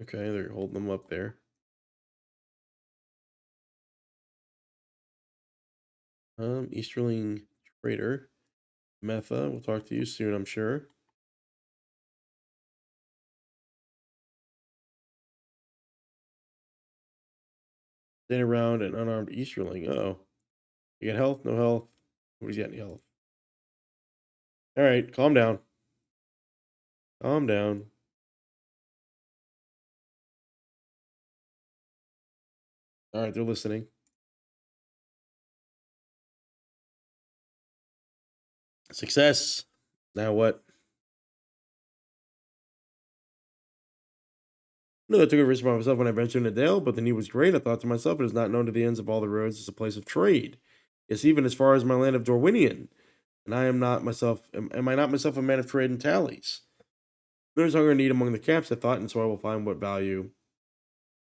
Okay, they're holding them up there. Easterling trader. Metha, we'll talk to you soon, I'm sure. Stand around an unarmed Easterling. Oh. You got health? No health? Nobody's got any health. Alright, calm down. Calm down. Alright, they're listening. Success. Now what? No, I took a risk by myself when I ventured into Dale, but the need was great. I thought to myself, it is not known to the ends of all the roads as a place of trade. Yes, even as far as my land of Dorwinian. And I am not myself, am I not myself a man of trade and tallies? There's hunger and need among the camps, I thought, and so I will find what value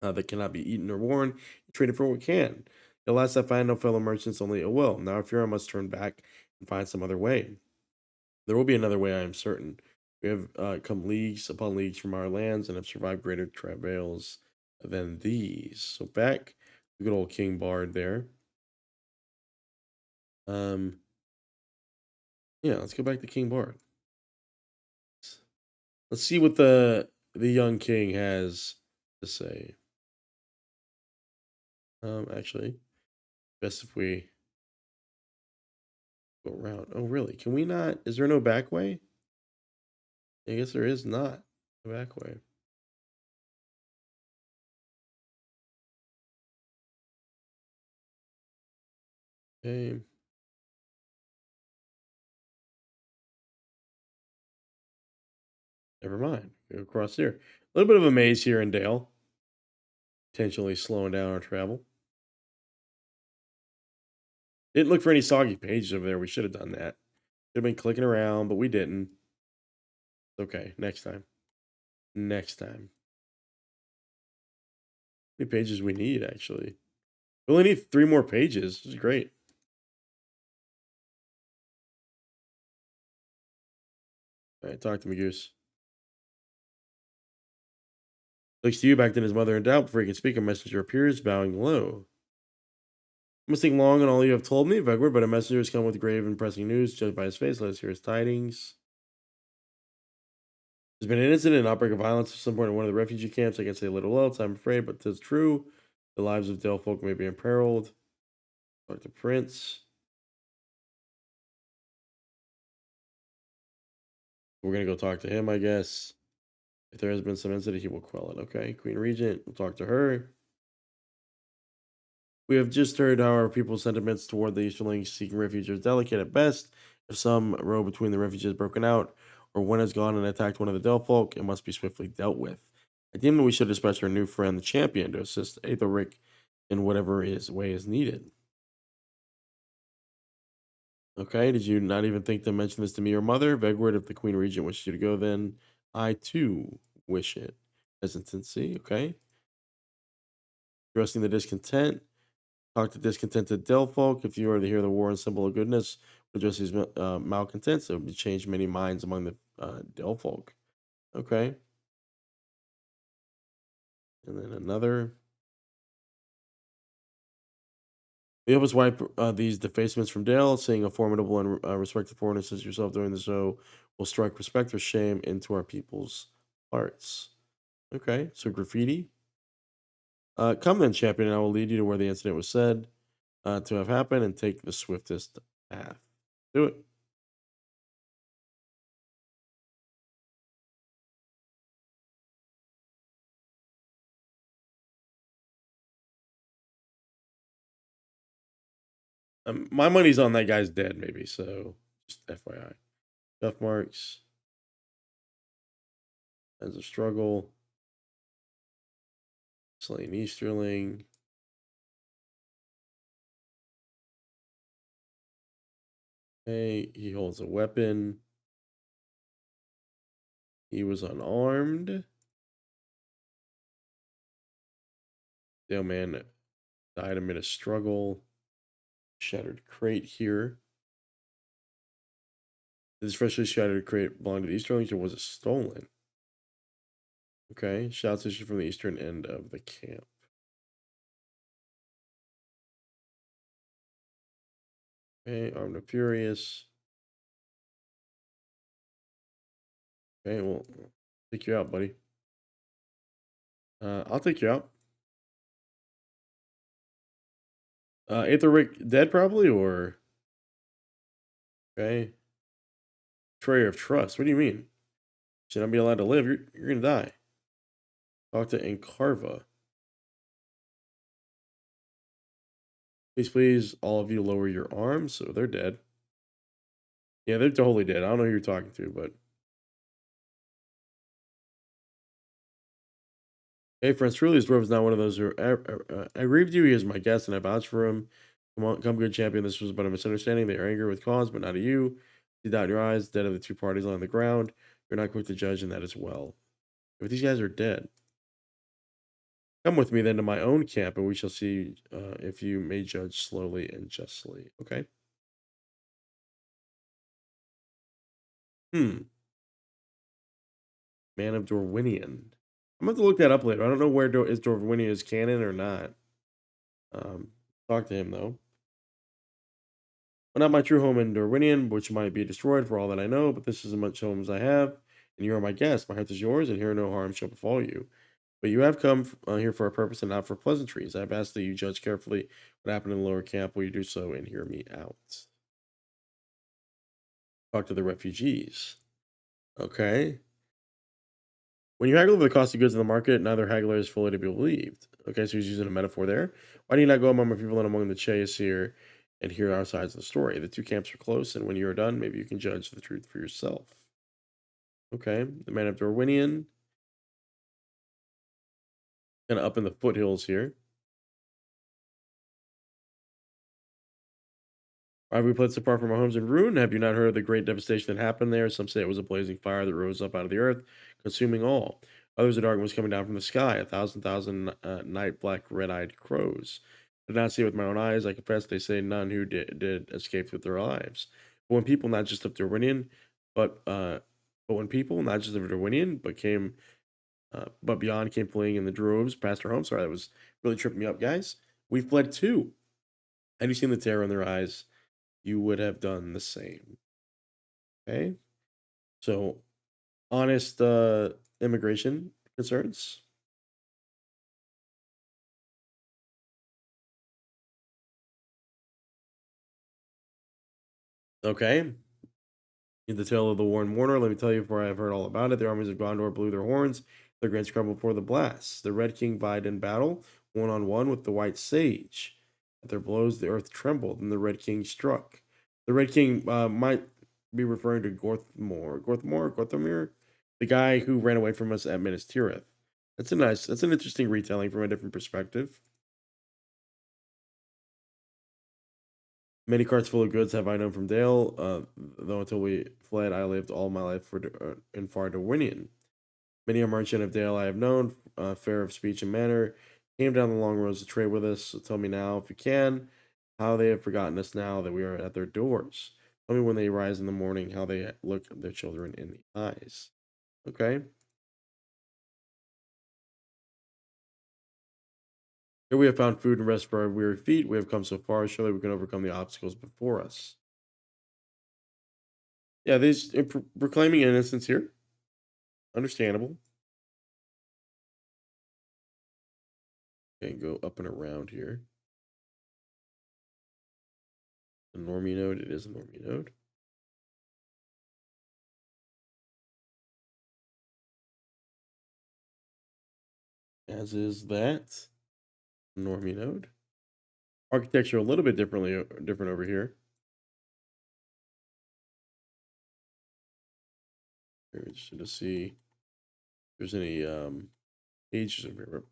that cannot be eaten or worn, and trade it for what can. At last I find no fellow merchants, only a will. Now I fear I must turn back and find some other way. There will be another way, I am certain. We have come leagues upon leagues from our lands and have survived greater travails than these. So back, the good old King Bard there. Um, yeah, let's go back to King Bard. Let's see what the young king has to say. Actually, best if we go around. Oh, really? Can we not? Is there no back way? I guess there is not a back way. Okay, never mind. Go across here. A little bit of a maze here in Dale, potentially slowing down our travel. Didn't look for any soggy pages over there. We should have done that. Should have been clicking around, but we didn't. Okay, next time. Next time. How many pages we need, actually? We only need 3 more pages. This is great. All right, talk to me, Goose. Looks to you back then his mother in doubt before he can speak. A messenger appears, bowing low. I must think long on all you have told me, Vegward, but a messenger has come with grave and pressing news. Judged by his face, let us hear his tidings. There's been an incident, an outbreak of violence at some point in one of the refugee camps. I can say little else, I'm afraid, but 'tis true. The lives of Delfolk may be imperiled. Talk to Prince. We're gonna go talk to him, I guess. If there has been some incident, he will quell it. Okay, Queen Regent, we'll talk to her. We have just heard how our people's sentiments toward the Easterlings seeking refuge are delicate at best. If some row between the refugees has broken out, or one has gone and attacked one of the Delfolk, it must be swiftly dealt with. I deem that we should dispatch our new friend, the champion, to assist Aetheric in whatever his way is needed. Okay, did you not even think to mention this to me or mother? Vegward, if the Queen Regent wishes you to go, then I too wish it. Hesitancy, okay. Addressing the discontent. Talk to discontented Delfolk. If you are to hear the war and symbol of goodness, address these malcontents, it would change many minds among the Delfolk. Okay. And then another. We help us wipe these defacements from Dale, seeing a formidable and respected foreigner such as yourself doing this so will strike respect or shame into our people's hearts. Okay, so graffiti. Come then, champion, and I will lead you to where the incident was said to have happened and take the swiftest path. Do it. My money's on that guy's dead, maybe. So just FYI. Scuff marks, as a struggle, slain Easterling. Hey, he holds a weapon. He was unarmed. Dale man died amid a struggle. Shattered crate here. Did this freshly shattered crate belong to the Easterlings or was it stolen? Okay, shouts issued from the eastern end of the camp. Okay, armed and furious. Okay, well, take you out, buddy. I'll take you out. Aetheric dead probably, or okay. Betrayer of trust. What do you mean? Should not be allowed to live. You're gonna die. Talk to Incarva. Please, all of you lower your arms. So they're dead. Yeah, they're totally dead. I don't know who you're talking to, but hey, friends, truly, this dwarf is not one of those who I agree with you. He is my guest, and I vouch for him. Come on, come, good champion. This was but a misunderstanding. They are angry with cause, but not at you. See doubt in your eyes. Dead of the two parties on the ground. You're not quick to judge, and that as well. If these guys are dead, come with me then to my own camp, and we shall see if you may judge slowly and justly. Okay. Hmm. Man of Dorwinion. I'm gonna have to look that up later. I don't know where is Dorwinion is canon or not. Um, talk to him though. But not my true home in Dorwinion, which might be destroyed for all that I know, but this is as much home as I have, and you are my guest. My heart is yours, and here no harm shall befall you. But you have come here for a purpose and not for pleasantries. I have asked that you judge carefully what happened in the lower camp. Will you do so and hear me out? Talk to the refugees. Okay. When you haggle over the cost of goods in the market, neither haggler is fully to be believed. Okay, so he's using a metaphor there. Why do you not go among my people and among the chase here and hear our sides of the story? The two camps are close, and when you are done, maybe you can judge the truth for yourself. Okay, the man of Dorwinian, kind of up in the foothills here. Why have we put so far from our homes in ruin? Have you not heard of the great devastation that happened there? Some say it was a blazing fire that rose up out of the earth, consuming all. Others, a darkness was coming down from the sky, a thousand night black red-eyed crows. I did not see it with my own eyes. I confess, they say none who did escape with their lives. But when people, not just of Darwinian, but when people, not just of Darwinian, but beyond, came fleeing in the droves past our home. Sorry, that was really tripping me up, guys. We fled too. Had you seen the terror in their eyes? You would have done the same. Okay. So honest immigration concerns. Okay. In the tale of the Warren Warner, let me tell you, for I have heard all about it. The armies of Gondor blew their horns, their grants crumbled before the blasts. The Red King vied in battle, one on one with the White Sage. At their blows, the earth trembled, and the Red King struck. The Red King might be referring to Gorthamir, the guy who ran away from us at Minas Tirith. That's an interesting retelling from a different perspective. Many carts full of goods have I known from Dale, though until we fled, I lived all my life in far Dorwinion. Many a merchant of Dale I have known, fair of speech and manner, came down the long roads to trade with us. So tell me now, if you can, how they have forgotten us now that we are at their doors. Tell me when they rise in the morning, how they look their children in the eyes. Okay. Here we have found food and rest for our weary feet. We have come so far. Surely we can overcome the obstacles before us. Yeah, these proclaiming innocence here. Understandable. Okay, go up and around here. The normie node, it is a normie node. As is that normie node. Architecture a little bit different over here. Very interested to see if there's any pages over here.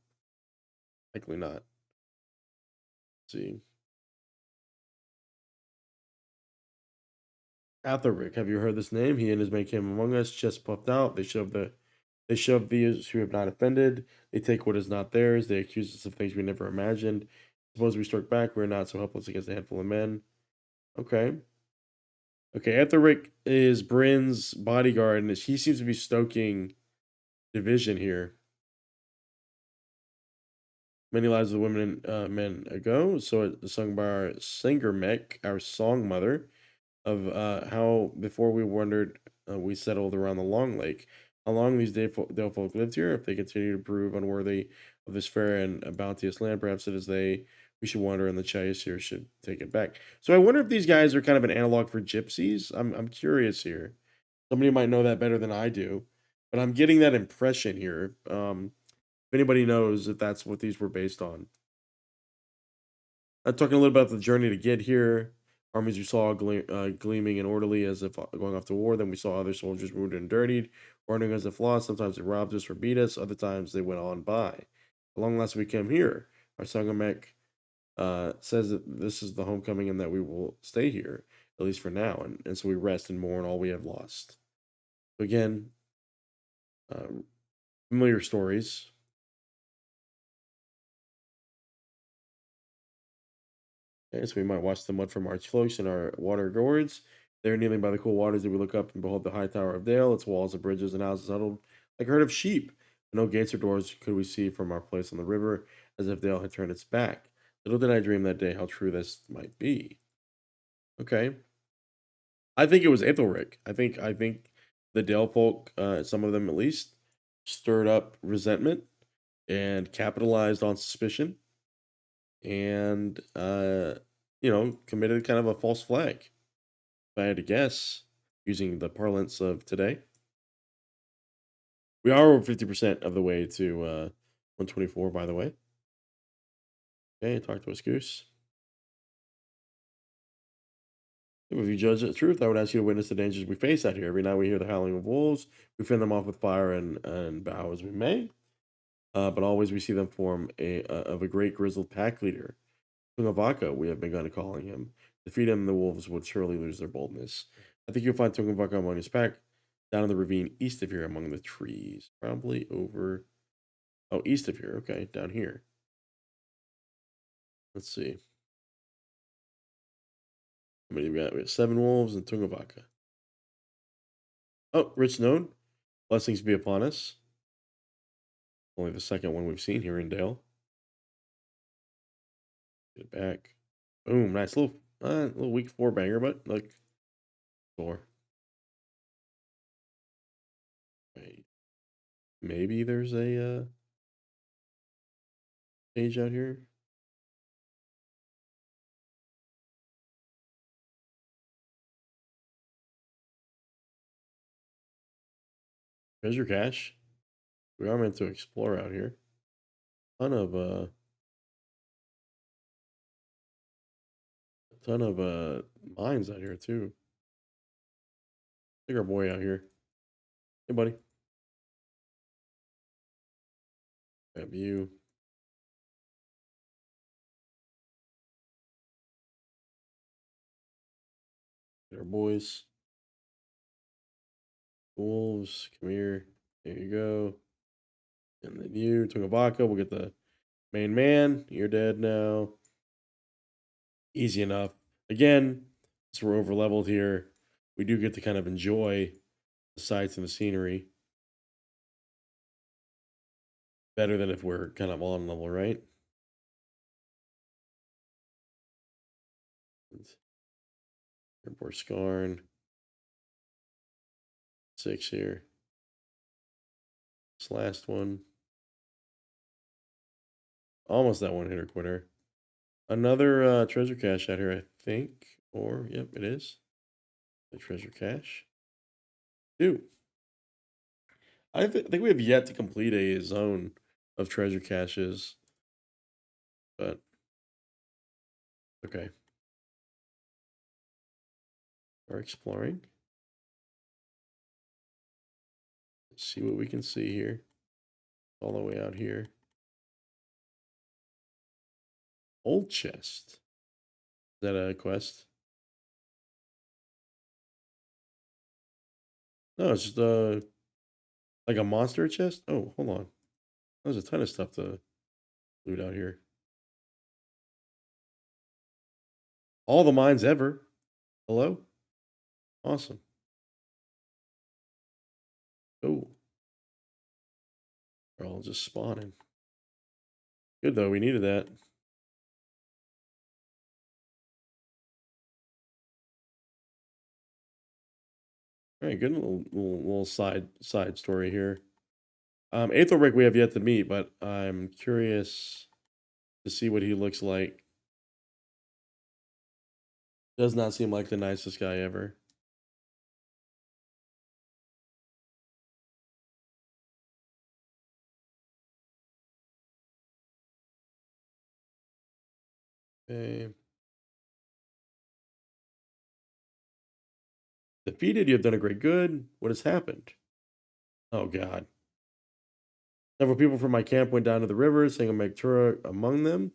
Likely not. Let's see. Athelric, have you heard this name? He and his men came among us, chest puffed out. They shove these who have not offended. They take what is not theirs. They accuse us of things we never imagined. Suppose we struck back, we're not so helpless against a handful of men. Okay. Okay, Etheric is Bryn's bodyguard, and he seems to be stoking division here. Many lives of women and men ago, so it's sung by our singer Mek, our song mother, of how before we wandered, we settled around the Long Lake. How long these Dale folk lived here? If they continue to prove unworthy of this fair and bounteous land, perhaps it is we should wander, and the chase here should take it back. So I wonder if these guys are kind of an analog for gypsies. I'm curious here. Somebody might know that better than I do, but I'm getting that impression here. If anybody knows if that's what these were based on. Talking a little about the journey to get here. Armies we saw gleaming and orderly as if going off to war. Then we saw other soldiers wounded and dirtied, running as if lost. Sometimes they robbed us or beat us. Other times they went on by. At long last we came here. Our Sangamek says that this is the homecoming and that we will stay here, at least for now. And so we rest and mourn all we have lost. Again, uh, familiar stories. Okay, so we might watch the mud from our cloaks and our water gourds. There, kneeling by the cool waters, that we look up and behold the high tower of Dale, its walls and bridges and houses huddled like a herd of sheep. No gates or doors could we see from our place on the river, as if Dale had turned its back. Little did I dream that day how true this might be. Okay. I think it was Ethelric. I think the Dale folk, some of them at least, stirred up resentment and capitalized on suspicion and committed kind of a false flag. If I had to guess, using the parlance of today. We are over 50% of the way to 124, by the way. Okay, talk to us, Goose. If you judge the truth, I would ask you to witness the dangers we face out here. Every night we hear the howling of wolves. We fend them off with fire and bow as we may. But always we see them form of a great grizzled pack leader. Tungavaka, we have begun calling him. Defeat him, the wolves would surely lose their boldness. I think you'll find Tungavaka among his pack down in the ravine east of here among the trees. Probably over. Oh, east of here. Okay, down here. Let's see. How many we got? We have 7 wolves and Tungavaka. Oh, rich known. Blessings be upon us. Only the second one we've seen here in Dale. Get it back. Boom. Nice little weak 4 banger, but like 4. Wait. Maybe there's a page out here. Treasure cache. We are meant to explore out here. Ton of mines out here too. Look our boy out here. Hey buddy. Grab you. Get our boys. Wolves. Come here. There you go. And then you, Tungavaka, we'll get the main man. You're dead now. Easy enough. Again, since we're over leveled here, we do get to kind of enjoy the sights and the scenery better than if we're kind of on level, right? Erebor Scarn. 6 here. This last one. Almost that one hitter quitter. Another treasure cache out here, I think. Or, yep, it is. The treasure cache. Dude, think we have yet to complete a zone of treasure caches. But, okay. We're exploring. Let's see what we can see here. All the way out here. Old chest. Is that a quest? No, it's just like a monster chest. Oh, hold on. There's a ton of stuff to loot out here. All the mines ever. Hello? Awesome. Oh, they're all just spawning. Good though, we needed that. All right, good little side story here. Aethelric we have yet to meet, but I'm curious to see what he looks like. Does not seem like the nicest guy ever. Okay. Defeated, you have done a great good. What has happened? Oh God. Several people from my camp went down to the river, saying a Magtura among them.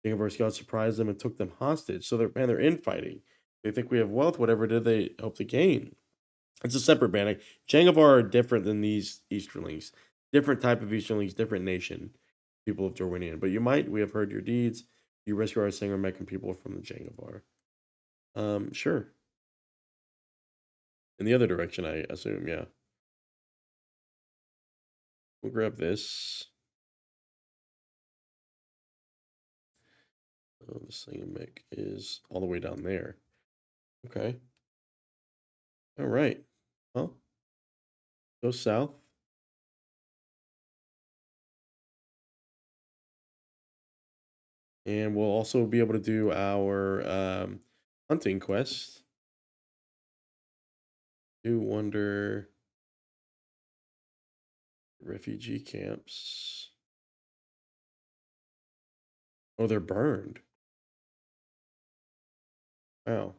King of our scouts surprised them and took them hostage. So they're infighting. They think we have wealth. Whatever did they hope to gain? It's a separate band. Like, Jangavar are different than these Easterlings. Different type of Easterlings, different nation, people of Dorwinian. But we have heard your deeds. You rescue our Singer Meccan people from the Jangavar. Sure. In the other direction, I assume, yeah. We'll grab this. Oh, this thing is all the way down there. Okay. All right. Well, go south. And we'll also be able to do our hunting quest. Do wonder refugee camps. Oh, they're burned. Wow.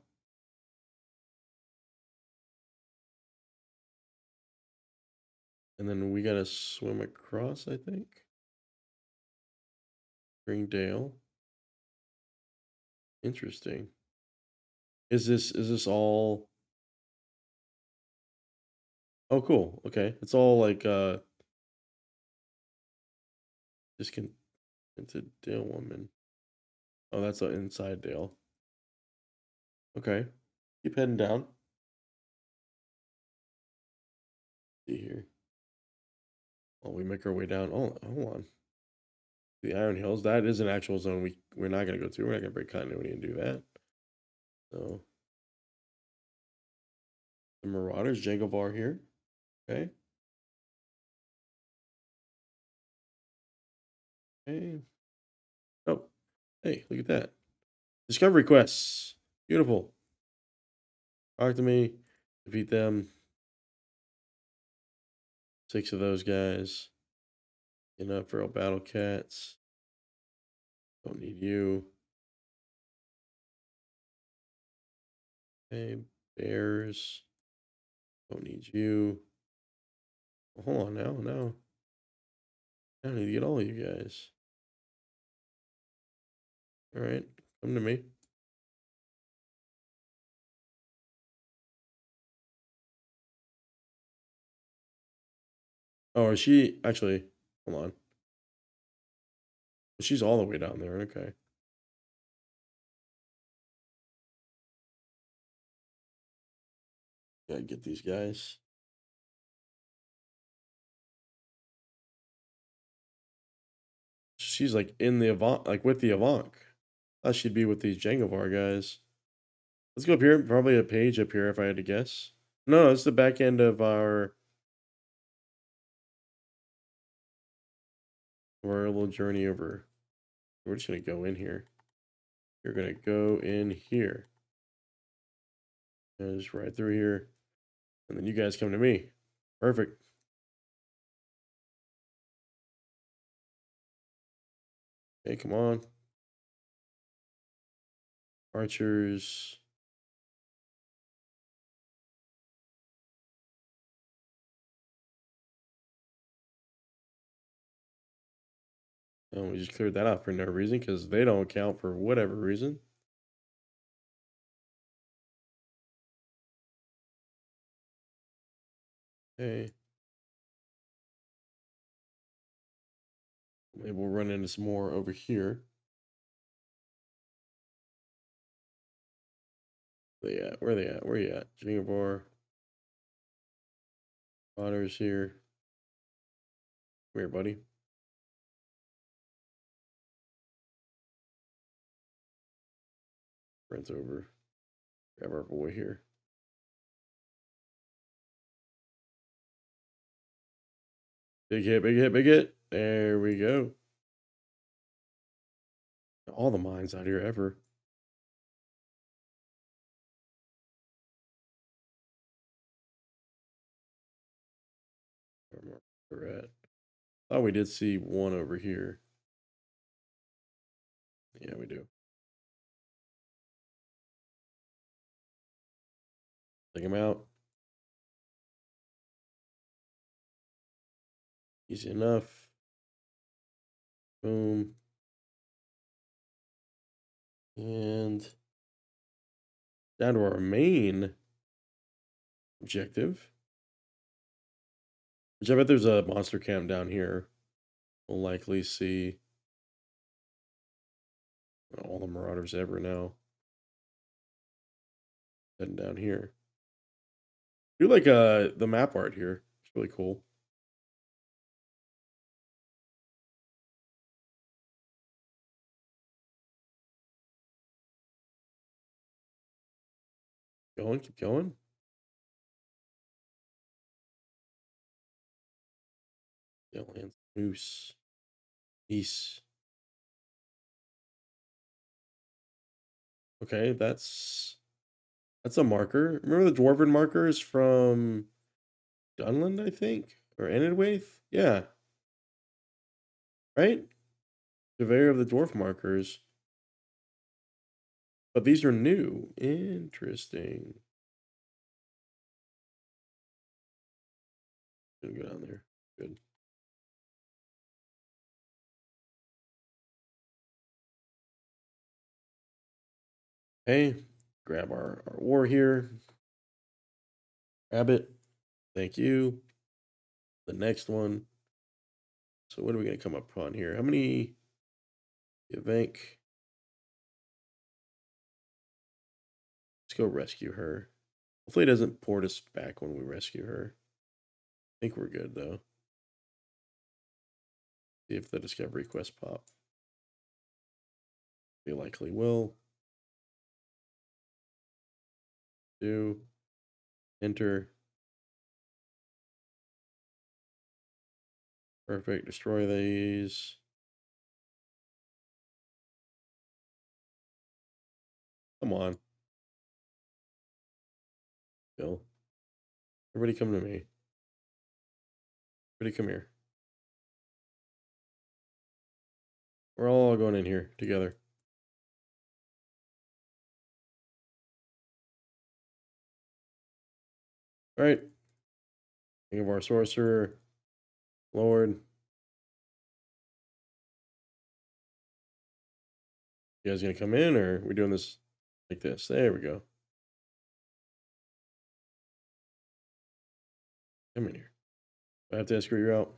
And then we gotta swim across, I think. Springdale. Interesting. Is this all? Oh, cool. Okay. It's all like discontented Dale woman. Oh, that's an inside Dale. Okay. Keep heading down. See here. While we make our way down. Oh, hold on. The Iron Hills. That is an actual zone we're not gonna go to. We're not gonna break continuity and do that. So the Marauders, Jangovar here. Okay. Okay. Oh, hey, look at that. Discovery quests. Beautiful. Talk to me. Defeat them. 6 of those guys. Enough for all battle cats. Don't need you. Okay. Bears. Don't need you. Well, hold on now. No. I need to get all of you guys. All right. Come to me. Oh, is she actually? Hold on. She's all the way down there. Okay. Gotta get these guys. She's like in the Avant, like with the Avant. I thought she'd be with these Jangovar guys. Let's go up here. Probably a page up here if I had to guess. No, it's the back end our little journey over. We're just gonna go in here. You're gonna go in here. And just right through here. And then you guys come to me. Perfect. Okay, come on. Archers. Oh, we just cleared that out for no reason because they don't count for whatever reason. Okay. Maybe we'll run into some more over here. They at? Where are they at? Where are you at? Jingabor. Otter's here. Come here, buddy. Brent's over. Grab our boy here. Big hit, big hit, big hit. There we go. All the mines out here ever. Where we're at. Oh, we did see one over here. Yeah, we do. Take him out. Easy enough. Boom. And down to our main objective. Which I bet there's a monster camp down here. We'll likely see all the marauders ever now. Heading down here. I do like the map art here. It's really cool. Going, keep going. Deadlands, moose, geese. Okay, that's a marker. Remember the dwarven markers from Dunland, I think, or Enidwaith? Yeah, right. Surveyor of the dwarf markers, but these are new. Interesting. Gonna go down there. Good. Hey, grab our war here. Grab it. Thank you. The next one. So what are we gonna come up on here? How many Evank? Let's go rescue her. Hopefully it doesn't port us back when we rescue her. I think we're good though. See if the discovery quest pop. They likely will. Do. Enter. Perfect. Destroy these. Come on. Bill. Everybody come to me. Everybody come here. We're all going in here together. All right. Think of our sorcerer. Lord. You guys gonna come in or are we doing this like this? There we go. Come in here. I have to escort you out.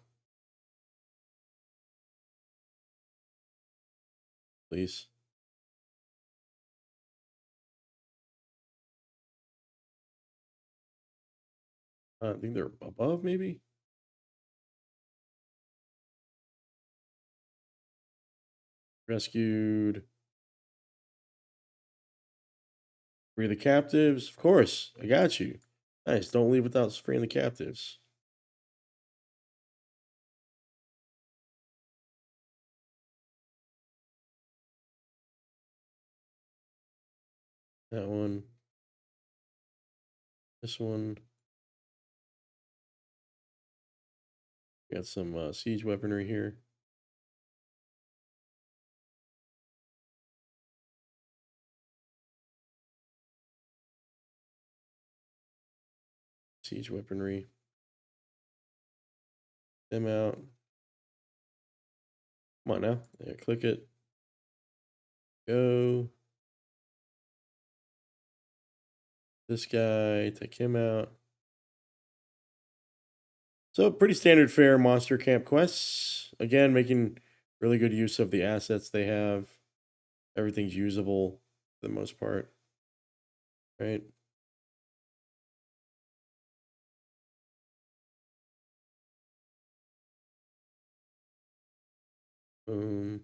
Please. I think they're above, maybe? Rescued. Free the captives. Of course. I got you. Nice. Don't leave without freeing the captives. That one. This one. Got some siege weaponry here. Siege weaponry. Them out. Come on now. Yeah, click it. Go. This guy. Take him out. So pretty standard fare monster camp quests. Again, making really good use of the assets they have. Everything's usable for the most part. Right? Boom.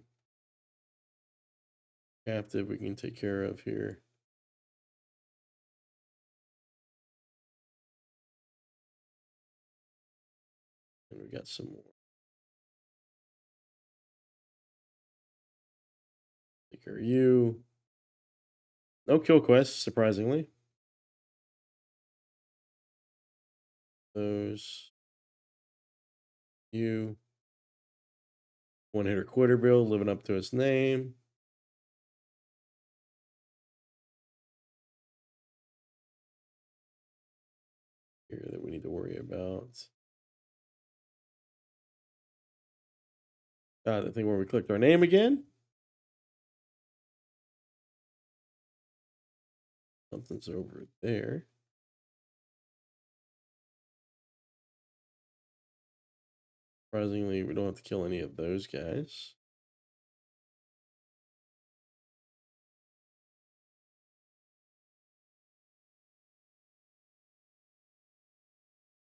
Captive we can take care of here. And we got some more. Take care of you. No kill quests, surprisingly. Those. You. One hitter quitter build, living up to its name. Here that we need to worry about. The thing where we clicked our name again. Something's over there. Surprisingly, we don't have to kill any of those guys.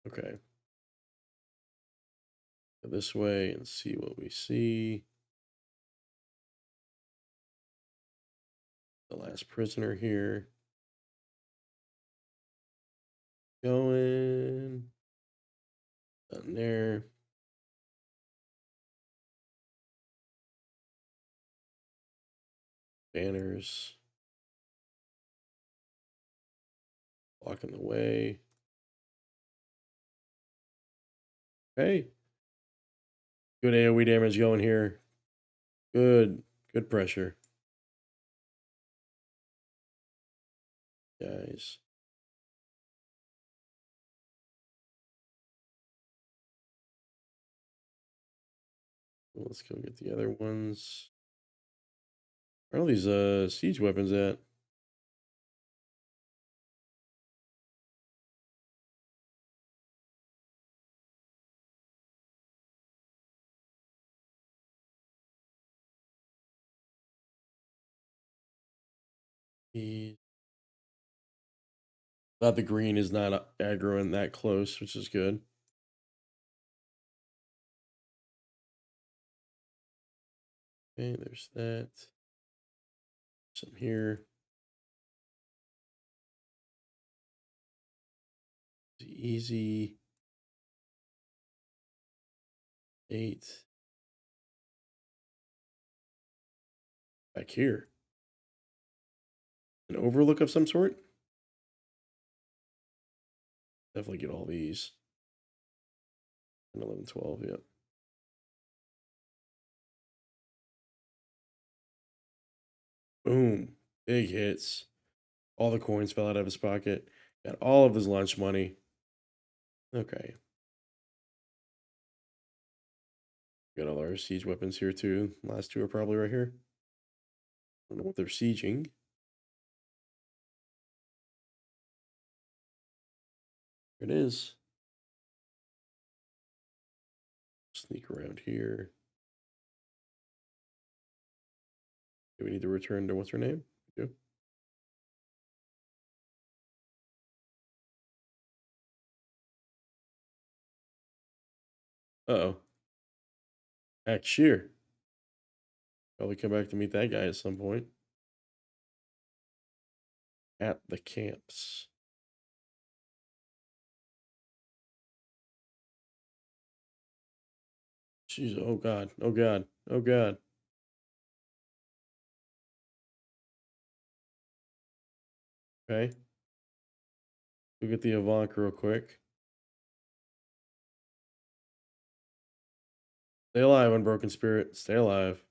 Okay. Go this way and see what we see. The last prisoner here. Going down there. Banners blocking the way. Okay. Good AoE damage going here. Good pressure. Guys. Let's go get the other ones. Where are all these siege weapons at? The Glad the green is not aggroing that close, which is good. Okay, there's that. Some here. Easy. 8. Back here. An overlook of some sort? Definitely get all these. 10, 11, 12, yep. Boom. Big hits. All the coins fell out of his pocket. Got all of his lunch money. Okay. Got all our siege weapons here too. Last two are probably right here. I don't know what they're sieging. Here it is. Sneak around here. Do we need to return to what's her name? We do. Uh-oh. Act sheer. Probably come back to meet that guy at some point. At the camps. Jeez, oh god, oh god, oh god. Okay. We'll get the Avant real quick. Stay alive, Unbroken Spirit. Stay alive.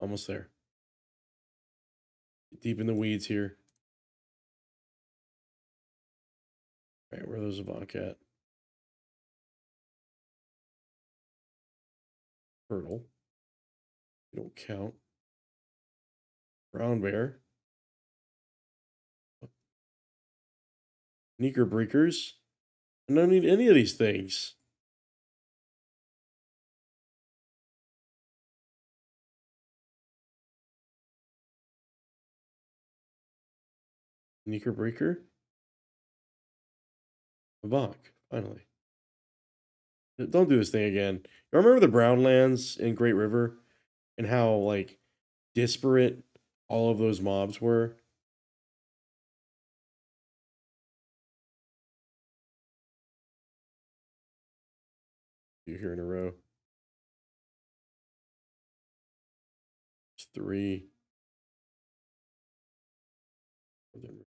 Almost there. Deep in the weeds here. All right, where are those Avant at? Turtle. You don't count. Brown bear. Sneaker breakers. I don't need any of these things. Sneaker breaker. Avant. Finally. Don't do this thing again. You remember the Brown Lands in Great River and how like disparate all of those mobs were? 2 here in a row. It's 3.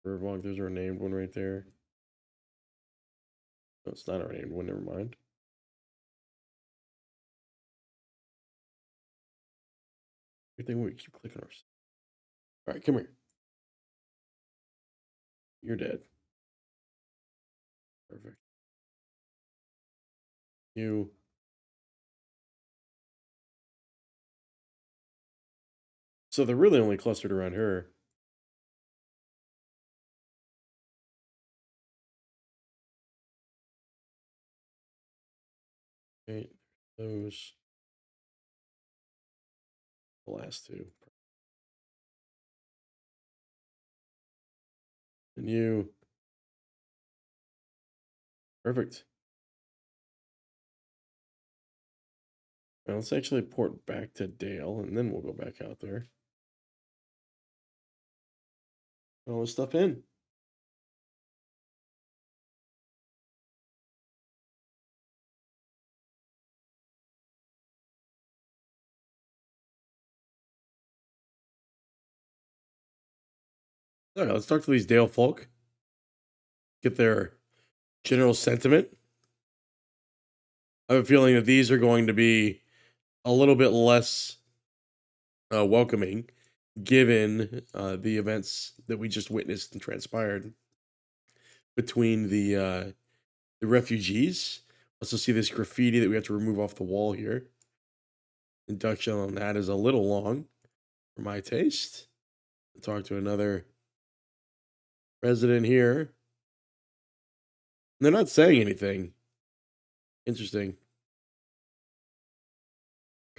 Mervárth, there's our named one right there. No, it's not our named one. Never mind. Everything we keep clicking ours. All right, come here. You're dead. Perfect. You. So they're really only clustered around her. Okay, those. The last two. And you. Perfect. Now let's actually port back to Dale, and then we'll go back out there. all this stuff in. All right, let's talk to these Dale folk, get their general sentiment. I have a feeling that these are going to be a little bit less welcoming given the events that we just witnessed and transpired between the refugees. Also, see this graffiti that we have to remove off the wall here. Induction on that is a little long for my taste. I'll talk to another resident here. They're not saying anything. Interesting.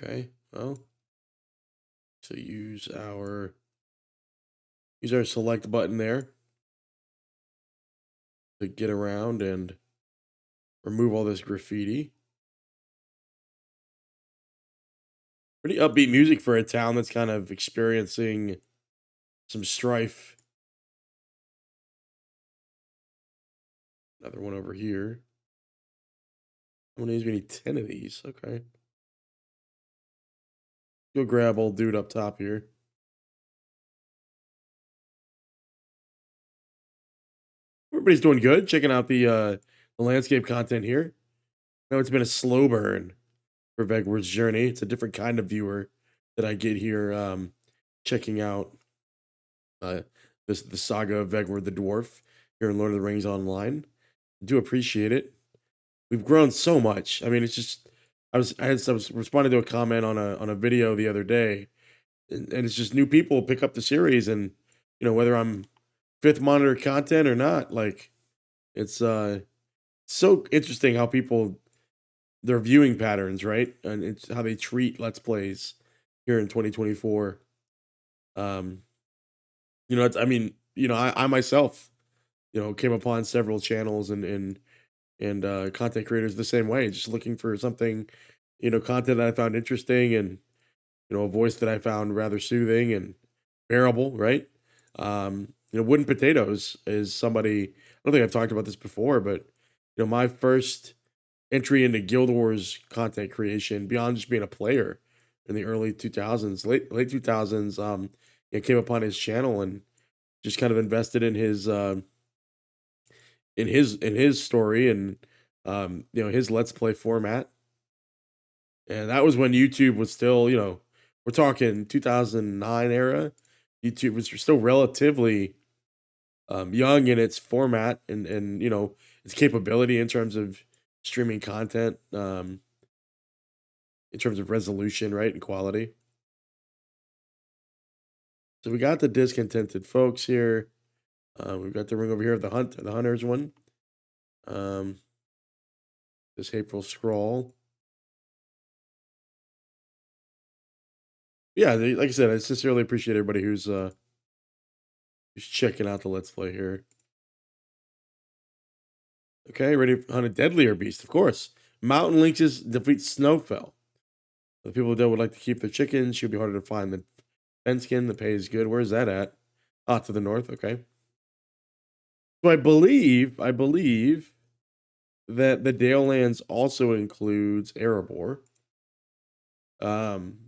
Okay. Well, so use our select button there to get around and remove all this graffiti. Pretty upbeat music for a town that's kind of experiencing some strife. Another one over here. How many of these? We need 10 of these. Okay. Go grab old dude up top here. Everybody's doing good. Checking out the landscape content here. I know it's been a slow burn for Vegward's journey. It's a different kind of viewer that I get here checking out uh, the saga of Vegward the Dwarf here in Lord of the Rings Online. I do appreciate it. We've grown so much. I mean, it's just I was responding to a comment on a video the other day, and it's just new people pick up the series, and whether I'm fifth monitor content or not, like it's so interesting how people their viewing patterns, right, and it's how they treat let's plays here in 2024. Um, I mean, I myself, came upon several channels and content creators the same way, just looking for something, content that I found interesting and a voice that I found rather soothing and bearable, right? Wooden Potatoes is somebody I don't think I've talked about this before, but my first entry into Guild Wars content creation beyond just being a player in the early 2000s, late 2000s, came upon his channel and just kind of invested in his story and his let's play format. And that was when YouTube was still, we're talking 2009 era. YouTube was still relatively young in its format and its capability in terms of streaming content, in terms of resolution, right, and quality. So we got the discontented folks here. We've got the ring over here of the hunters one. Um, this hateful scroll. Yeah, like I said, I sincerely appreciate everybody who's checking out the let's play here. Okay, ready to hunt a deadlier beast, of course. Mountain lynxes defeat Snowfell. The people that would like to keep their chickens should be harder to find than Fenskin. The pay is good. Where's that at? Ah, to the north. Okay. So I believe that the Dale Lands also includes Erebor. Um,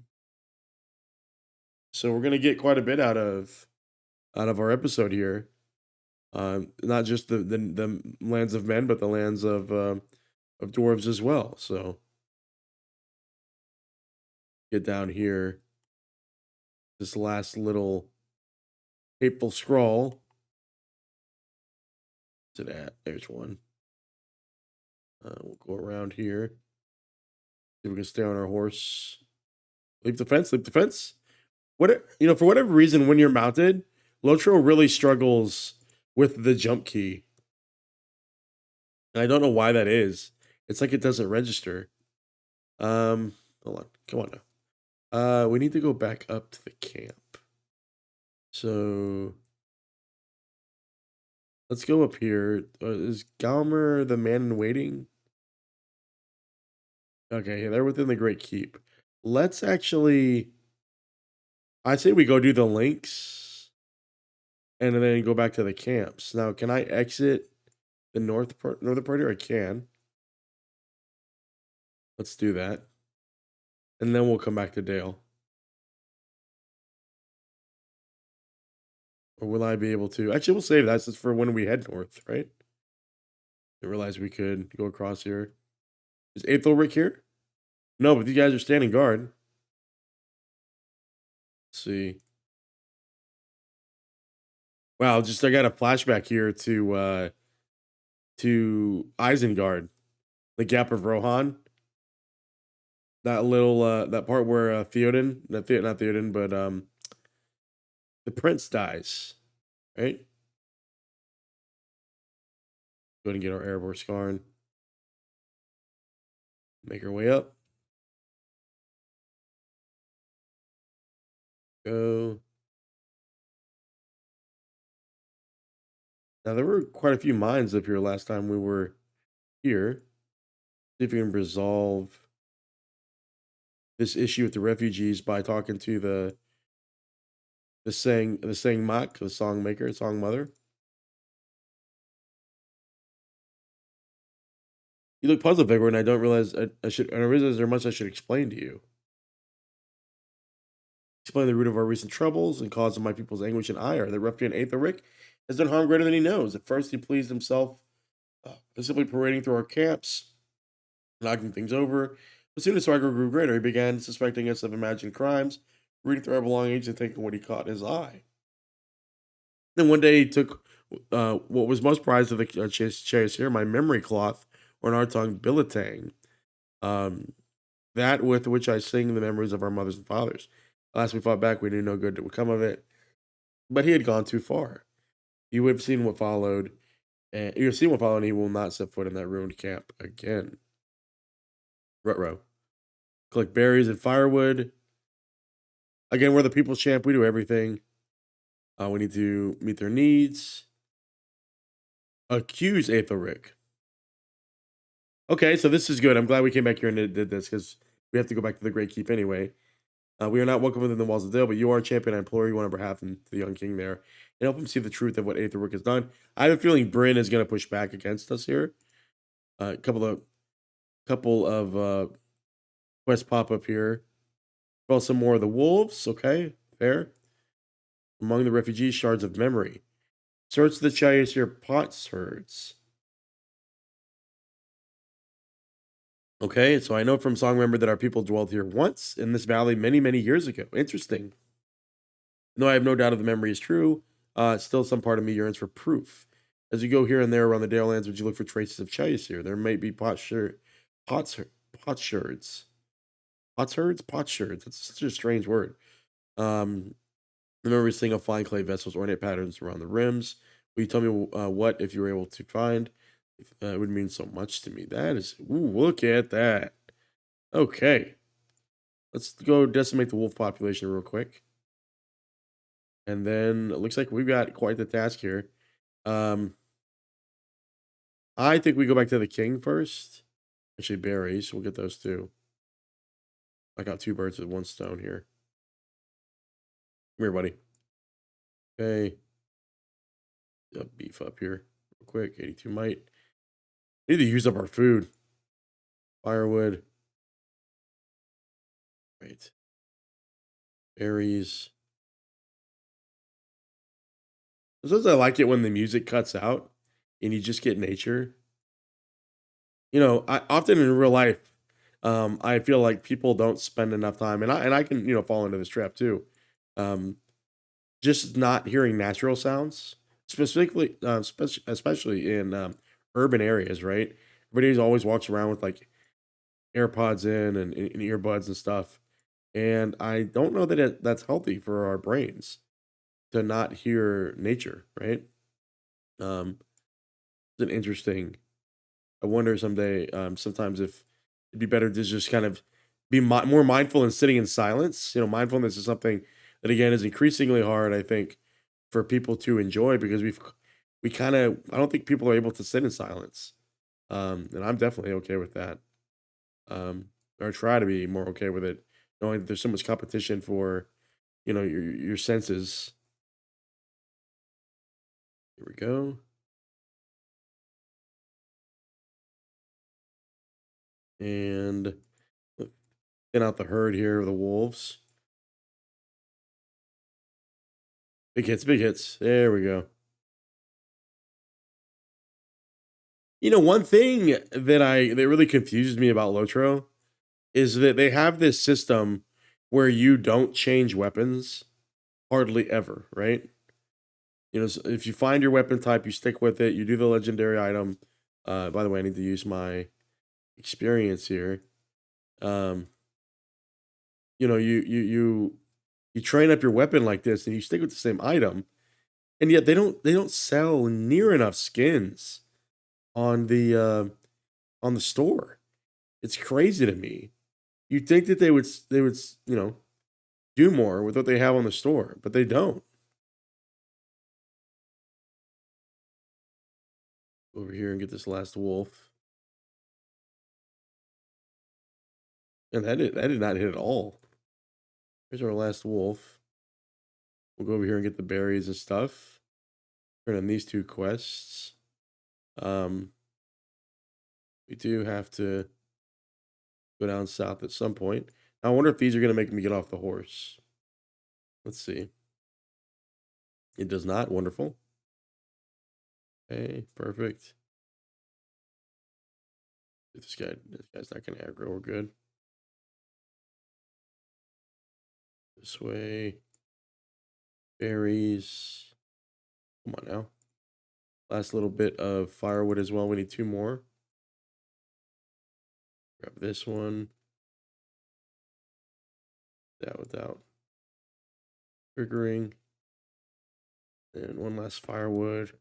so we're gonna get quite a bit out of our episode here. Not just the lands of men, but the lands of dwarves as well. So get down here. This last little hateful scroll to that. There's one. We'll go around here. See if we can stay on our horse. Leap the fence. Leap the fence. For whatever reason, when you're mounted, Lotro really struggles with the jump key. And I don't know why that is. It's like it doesn't register. Hold on. Come on now. We need to go back up to the camp. So let's go up here. Is Galmer the man in waiting? Okay, yeah, they're within the Great Keep. Let's actually. I say we go do the links, and then go back to the camps. Now, can I exit the northern part here? I can. Let's do that, and then we'll come back to Dale. Or will I be able to? Actually, we'll save that just for when we head north, right? I realized we could go across here. Is Aethelric here? No, but these guys are standing guard. Let's see. Wow, just I got a flashback here to Isengard, the Gap of Rohan. That little that part where Theoden, not Theoden, but the prince dies, right? Go ahead and get our Erebor Scarn. Make our way up. Go. Now there were quite a few mines up here last time we were here. See if we can resolve this issue with the refugees by talking to the saying mock, the song maker, song mother. You look puzzled, Vegward, and I don't realize I realize there much I should explain to you. Explain the root of our recent troubles and cause of my people's anguish and ire. The ruffian Aetheric has done harm greater than he knows. At first, he pleased himself simply parading through our camps, knocking things over. As soon as Saga grew greater, he began suspecting us of imagined crimes, reading through our belongings and taking what he caught in his eye. Then one day he took what was most prized of the chase here, my memory cloth, or in our tongue, billetang, um, that with which I sing the memories of our mothers and fathers. Last we fought back, we knew no good would come of it, but he had gone too far. You would have seen what followed, and you have seen what followed, and he will not set foot in that ruined camp again. Rutro. Collect berries and firewood. Again, we're the people's champ. We do everything. We need to meet their needs. Accuse Aetheric. Okay, so this is good. I'm glad we came back here and did this because we have to go back to the Great Keep anyway. We are not welcome within the walls of Dale, but you are a champion. I implore you on our behalf and to the young king there, and help him see the truth of what Aetheric has done. I have a feeling Bryn is going to push back against us here. A couple of quests pop up here. Well, some more of the wolves. Okay, fair. Among the refugees, shards of memory. Search the Chayasir pots herds. Okay, so I know from Song Member that our people dwelled here once in this valley many, many years ago. Interesting. No, I have no doubt if the memory is true. Still, some part of me yearns for proof. As you go here and there around the Dale lands, would you look for traces of Chayasir? There may be potsherds. Potsherds. That's such a strange word. Um, Remember seeing a fine clay vessels, ornate patterns around the rims. Will you tell me what, if you were able to find? It would mean so much to me. That is, ooh, look at that. Okay, let's go decimate the wolf population real quick. And then it looks like we've got quite the task here. Um, I think we go back to the king first. Actually, berries. We'll get those too. I got two birds with one stone here. Come here, buddy. Okay. Beef up here real quick. 82 might. Need to use up our food. Firewood. Right. Berries. Sometimes I like it when the music cuts out and you just get nature. I often in real life, I feel like people don't spend enough time, and I can fall into this trap too. Um, just not hearing natural sounds, specifically, especially in urban areas, right? Everybody always walks around with like AirPods in and earbuds and stuff, and I don't know that that's healthy for our brains to not hear nature, right? It's an interesting. I wonder someday, sometimes if it'd be better to just kind of be more mindful and sitting in silence. Mindfulness is something that again is increasingly hard, I think, for people to enjoy because we kind of I don't think people are able to sit in silence, and I'm definitely okay with that, or try to be more okay with it, knowing that there's so much competition for your senses. Here we go. And thin out the herd here of the wolves. Big hits, big hits. There we go. One thing that really confuses me about Lotro is that they have this system where you don't change weapons hardly ever, right? So if you find your weapon type, you stick with it, you do the legendary item. By the way, I need to use my experience here. Um, you train up your weapon like this and you stick with the same item, and yet they don't sell near enough skins on the store. It's crazy to me. You'd think that they would do more with what they have on the store, but they don't. Over here and get this last wolf. And that did not hit at all. Here's our last wolf. We'll go over here and get the berries and stuff. Turn on these two quests. Um, we do have to go down south at some point. I wonder if these are gonna make me get off the horse. Let's see. It does not. Wonderful. Okay, perfect. This guy's not gonna aggro. We're good. This way. Berries. Come on now. Last little bit of firewood as well. We need two more. Grab this one. That without triggering. And one last firewood.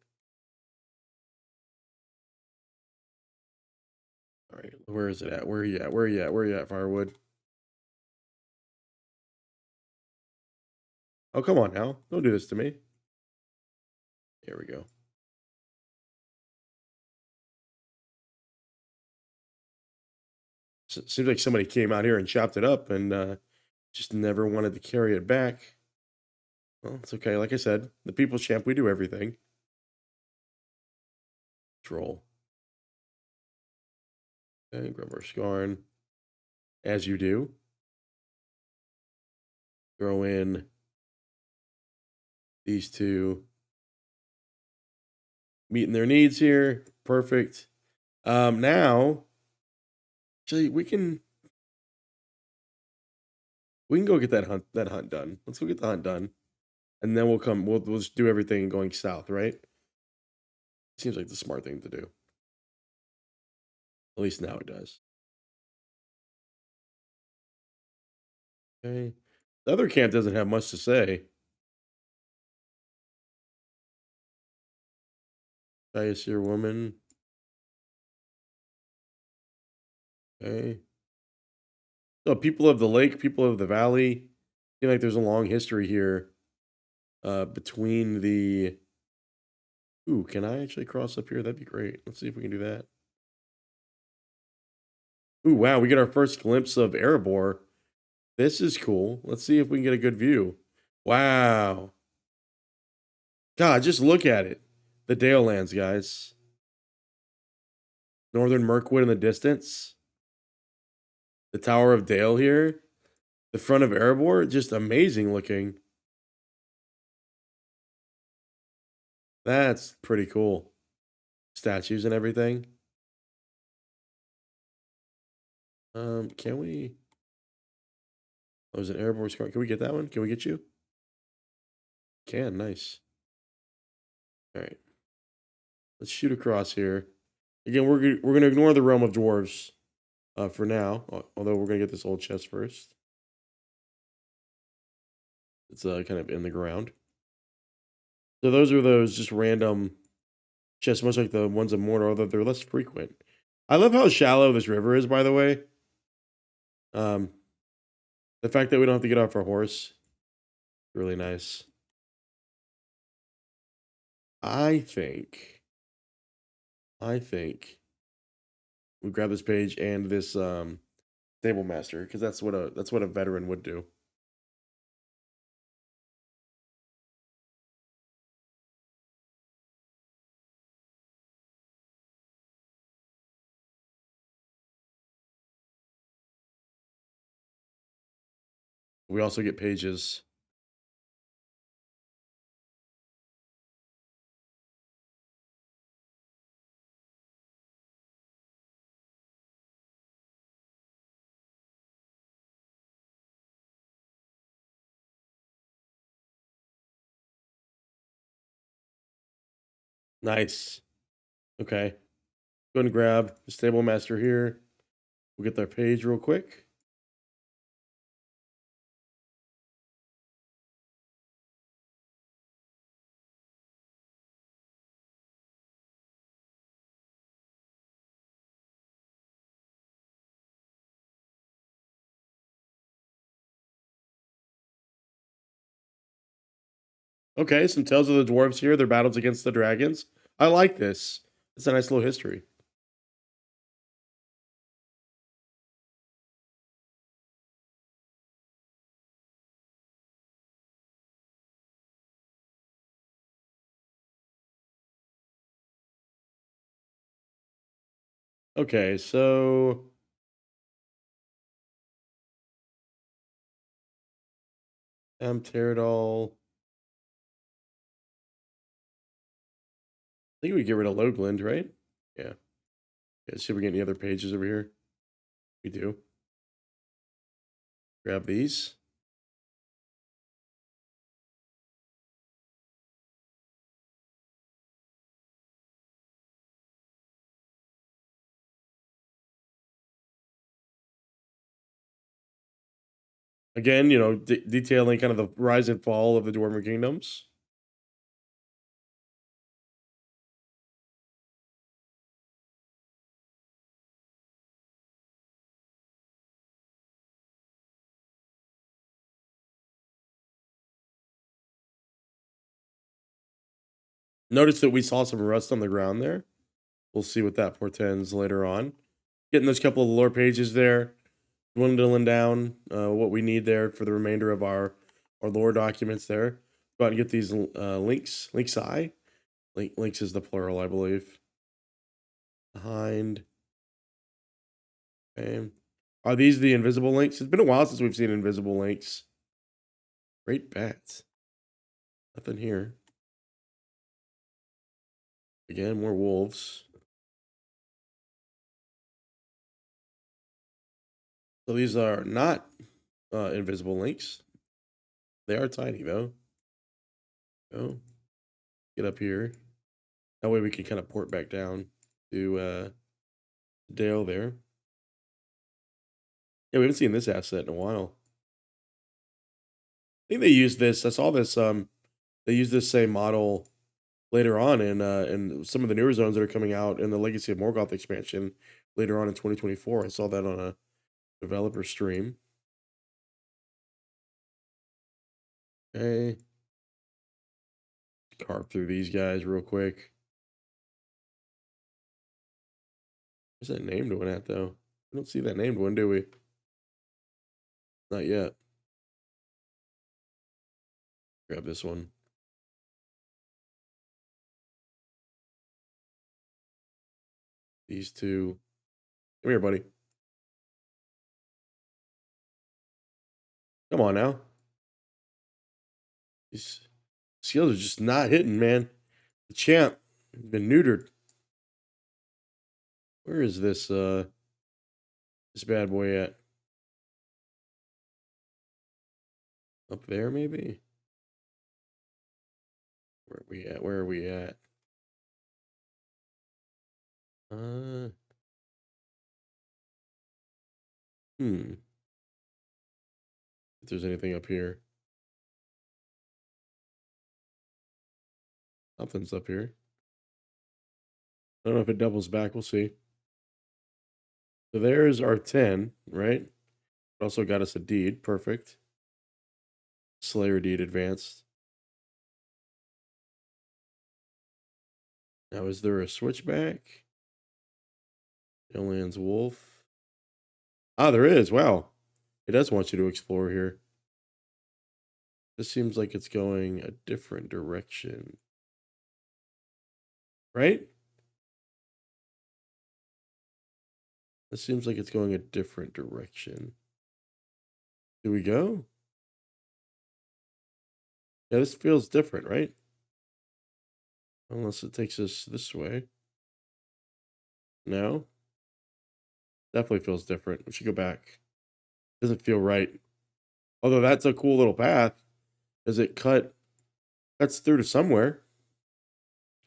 All right, where is it at? Where are you at? Where are you at? Where are you at, firewood? Oh, come on now. Don't do this to me. Here we go. Seems like somebody came out here and chopped it up and just never wanted to carry it back. Well, it's okay. Like I said, the people's champ, we do everything. Troll. Okay, grab our scarn. As you do. Throw in these two. Meeting their needs here. Perfect. Now, actually, we can go get that hunt done. Let's go get the hunt done. And then we'll just do everything going south, right? Seems like the smart thing to do. At least now it does. Okay. The other camp doesn't have much to say. I see your woman. Okay. So people of the lake, people of the valley. I feel like there's a long history here between the. Ooh, can I actually cross up here? That'd be great. Let's see if we can do that. Ooh, wow, we get our first glimpse of Erebor. This is cool. Let's see if we can get a good view. Wow. God, just look at it. The Dale lands, guys. Northern Mirkwood in the distance. The Tower of Dale here. The front of Erebor, just amazing looking. That's pretty cool. Statues and everything. Can we? Oh, is it Erebor Scar? Can we get that one? Can we get you? Can, nice. All right. Let's shoot across here. Again, we're gonna ignore the realm of dwarves for now. Although we're gonna get this old chest first. It's kind of in the ground. So those are those just random chests, much like the ones in Mordor, although they're less frequent. I love how shallow this river is, by the way. Um, the fact that we don't have to get off our horse, really nice. I think, I think we grab this page and this stable master because that's what a veteran would do. We also get pages. Nice. Okay. Go ahead and grab the stable master here. We'll get their page real quick. Okay, some tales of the dwarves here, their battles against the dragons. I like this. It's a nice little history. Okay, so Pterodol. I think we get rid of Logland, right? Yeah. Yeah, see if we get any other pages over here. We do. Grab these. Again, detailing kind of the rise and fall of the Dwarven kingdoms. Notice that we saw some rust on the ground there. We'll see what that portends later on. Getting those couple of lore pages there, dwindling down what we need there for the remainder of our lore documents there. Go out and get these links. Links I. Links is the plural, I believe. Behind. Okay. Are these the invisible links? It's been a while since we've seen invisible links. Great bats. Nothing here. Again, more wolves. So these are not invisible links. They are tiny though. Oh, get up here. That way we can kind of port back down to Dale there. Yeah, we haven't seen this asset in a while. I think they used this. I saw this. They used this same model later on in some of the newer zones that are coming out in the Legacy of Morgoth expansion later on in 2024. I saw that on a developer stream. Okay, carve through these guys real quick. Where's that named one at though? We don't see that named one, do we? Not yet. Grab this one. These two. Come here, buddy. Come on now. These skills are just not hitting, man. The champ has been neutered. Where is this bad boy at? Up there, maybe? Where are we at? Where are we at? Uh, hmm. If there's anything up here. Something's up here. I don't know if it doubles back. We'll see. So there's our 10, right? Also got us a deed. Perfect. Slayer deed advanced. Now, is there a switchback? Allian's Wolf. Ah, there is. Wow. It does want you to explore here. This seems like it's going a different direction. Right? This seems like it's going a different direction. Do we go? Yeah, this feels different, right? Unless it takes us this way. No, definitely feels different. We should go back. Doesn't feel right. Although that's a cool little path. Does it cuts through to somewhere?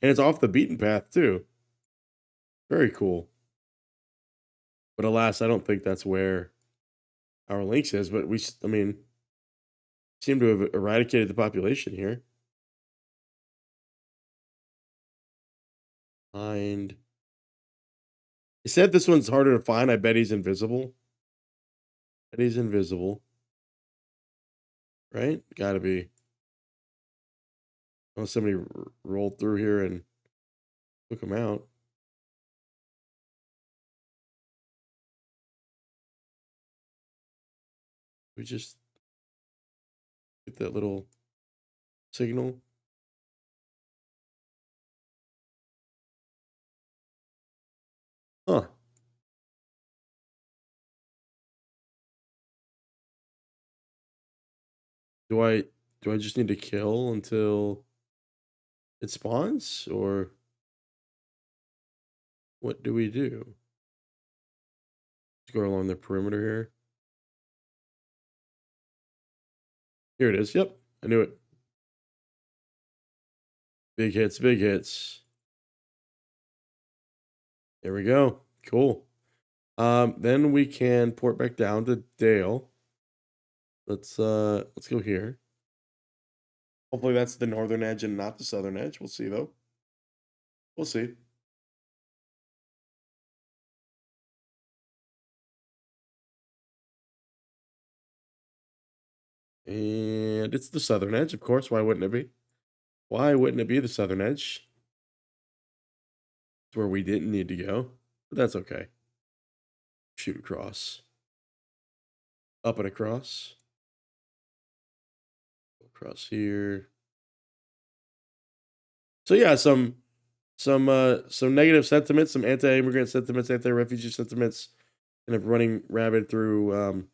And it's off the beaten path too. Very cool. But alas, I don't think that's where our links is. But I mean, seem to have eradicated the population here. Find. He said this one's harder to find. I bet he's invisible. Bet he's invisible. Right? Gotta be. Unless somebody rolled through here and took him out. We just get that little signal. Huh. Do I do I just need to kill until it spawns? Or what do we do? Just go along the perimeter here. Here it is. Yep. I knew it. Big hits, big hits. There we go. Cool. Then we can port back down to Dale. Let's go here. Hopefully that's the northern edge and not the southern edge. We'll see though. We'll see. And it's the southern edge, of course. Why wouldn't it be? Why wouldn't it be the southern edge? It's where we didn't need to go. But that's okay. Shoot across. Up and across. Across here. So yeah, some negative sentiments, some anti-immigrant sentiments, anti-refugee sentiments, kind of running rabid through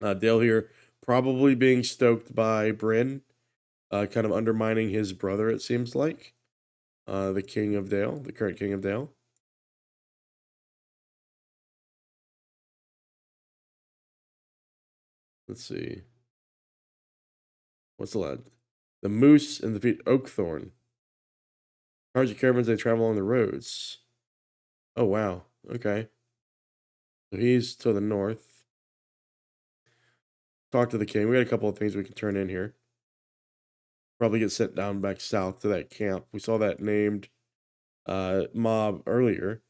Dale here. Probably being stoked by Bryn, kind of undermining his brother, it seems like. The King of Dale, the current King of Dale. Let's see. What's the lad? The moose and the feet oakthorn. Charge of caravans they travel on the roads. Oh wow. Okay. So he's to the north. Talk to the king. We got a couple of things we can turn in here. Probably get sent down back south to that camp. We saw that named mob earlier.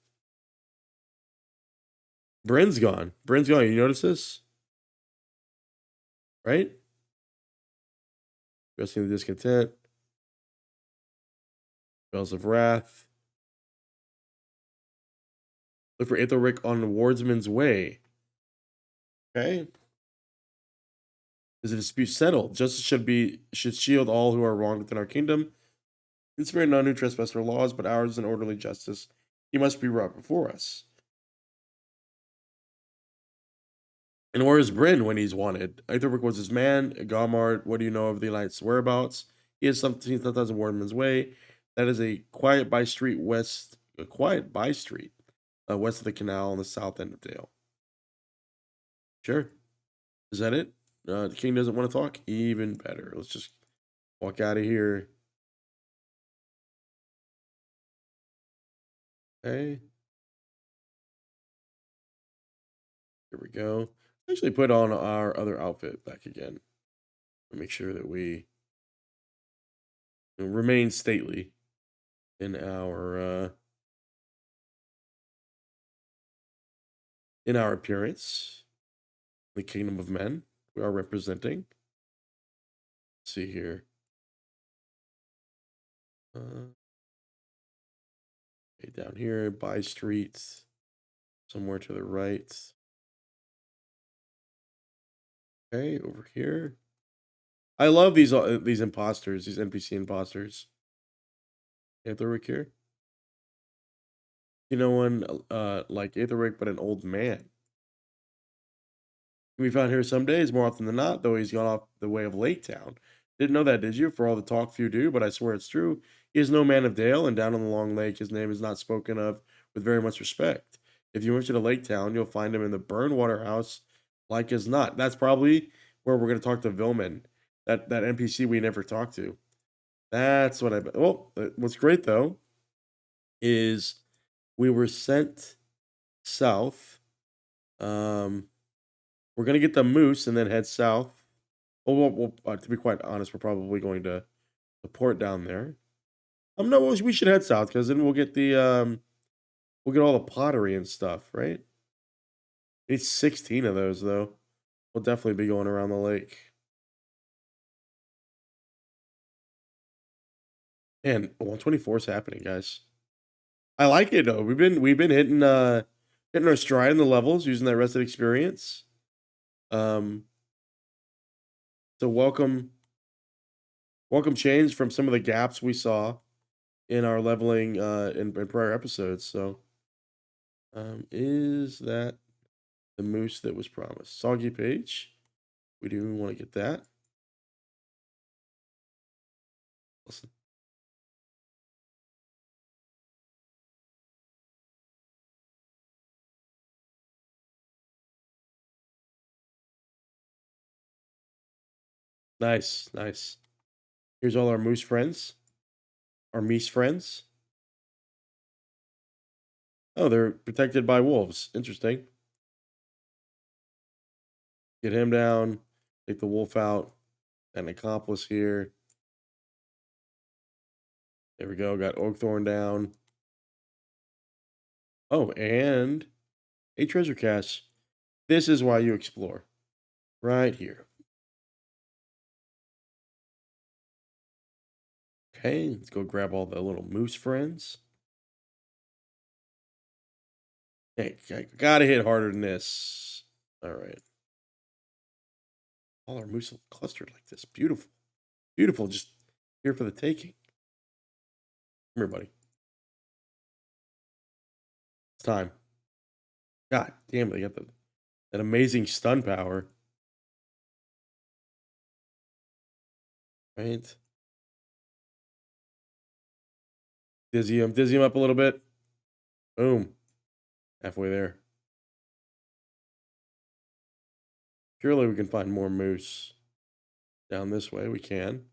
Bryn's gone. Bryn's gone. You notice this? Right? Addressing the discontent. Bells of Wrath. Look for Aetheric on Wardsman's Way. Okay. Is a dispute settled? Justice should shield all who are wronged within our kingdom. And spare none who trespass our laws, but ours is an orderly justice. He must be brought before us. And where is Bryn when he's wanted? Aetheric was his man. Galmard, what do you know of the Alliance whereabouts? He is 17,000 Wardsman's Way. That is a quiet by street west, a quiet by street west of the canal on the south end of Dale. Sure. Is that it? The king doesn't want to talk? Even better. Let's just walk out of here. Okay. Here we go. Actually put on our other outfit back again. Make sure that we remain stately in our appearance. The kingdom of men we are representing. Let's see here. Okay, down here, by streets, somewhere to the right. Okay, over here. I love these imposters, these NPC imposters. Aetheric here. You know, one like Aetheric, but an old man. Can be found here some days, more often than not, though he's gone off the way of Lake Town. Didn't know that, did you? For all the talk few do, but I swear it's true. He is no man of Dale, and down on the Long Lake, his name is not spoken of with very much respect. If you enter the lake town, you'll find him in the Burnwater house, like as not. That's probably where we're going to talk to Vilman, that NPC we never talked to. That's what I. Well, what's great though is we were sent south. Um, we're gonna get the moose and then head south. To be quite honest, we're probably going to the port down there. No, we should head south because then we'll get all the pottery and stuff, right? It's 16 of those though. We'll definitely be going around the lake. And 124 is happening, guys. I like it though. We've been hitting our stride in the levels using that rested experience. Um, so welcome change from some of the gaps we saw in our leveling in prior episodes. So is that the moose that was promised? Soggy page. We do want to get that. Listen. Nice, nice. Here's all our moose friends, our meese friends. Oh, they're protected by wolves. Interesting. Get him down. Take the wolf out. An accomplice here. There we go. Got Oakthorn down. Oh, and a treasure cache. This is why you explore. Right here. Okay, let's go grab all the little moose friends. Hey, I gotta hit harder than this. All right. All our moose clustered like this. Beautiful. Beautiful. Just here for the taking. Come here, buddy. It's time. God damn, they got that amazing stun power. Right? Dizzy him up a little bit. Boom. Halfway there. Surely we can find more moose down this way. We can.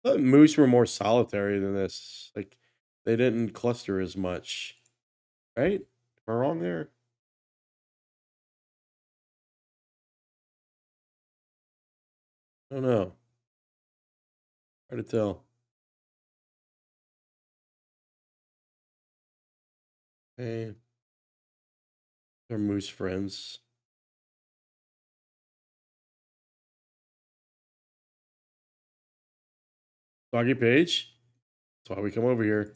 But moose were more solitary than this. Like they didn't cluster as much. Right? Am I wrong there? I don't know. Hard to tell. Hey, they're moose friends. Doggy page. That's why we come over here.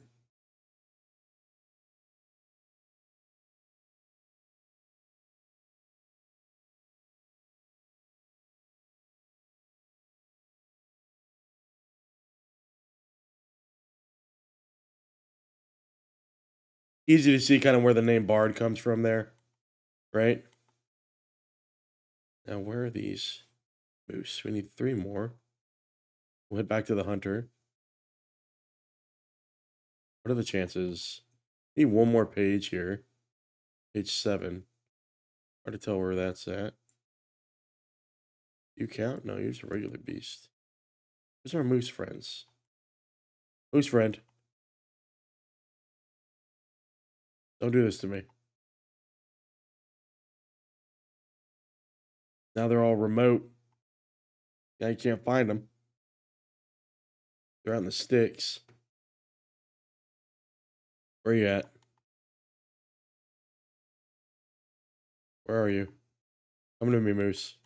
Easy to see kind of where the name Bard comes from there, right? Now, where are these moose? We need 3 more. We'll head back to the hunter. What are the chances? Need 1 more page here. Page 7. Hard to tell where that's at. You count? No, you're just a regular beast. Where's our moose friends? Moose friend, don't do this to me. Now they're all remote. Now you can't find them. They're out in the sticks. Where you at? Where are you? Come to me, moose.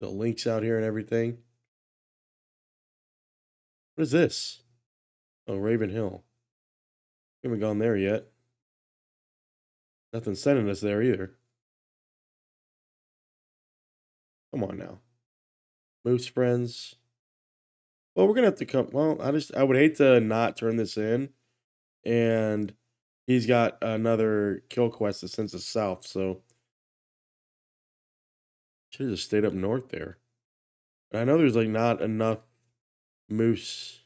The links out here and everything. What is this? Oh, Raven Hill. We haven't gone there yet. Nothing sending us there either. Come on now. Moose friends. Well, we're gonna have to come. Well, I would hate to not turn this in and He's got another kill quest that sends us south, so should have just stayed up north there. And I know there's like not enough moose.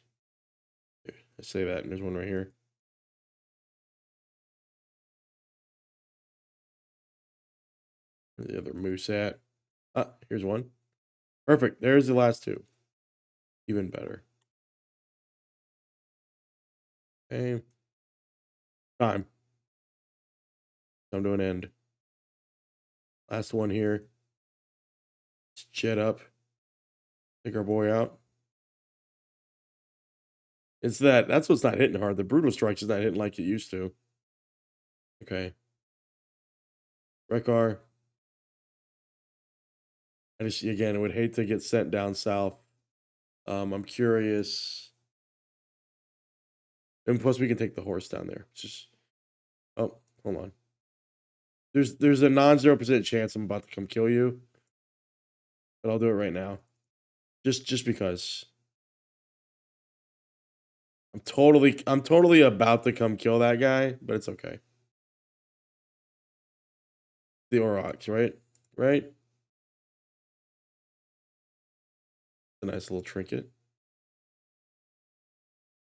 Here, I say that, and there's one right here. Where's the other moose at? Ah, here's one. Perfect. There's the last two. Even better. Okay. Time. Come to an end. Last one here. Let's jet up. Take our boy out. It's that's what's not hitting hard. The brutal strikes is not hitting like it used to. Okay. Rekar. I just again I would hate to get sent down south. I'm curious. And plus we can take the horse down there. It's just oh, hold on. There's a non-0% chance I'm about to come kill you, but I'll do it right now. Just because. I'm totally about to come kill that guy, but it's okay. The Aurochs, right? Right? A nice little trinket.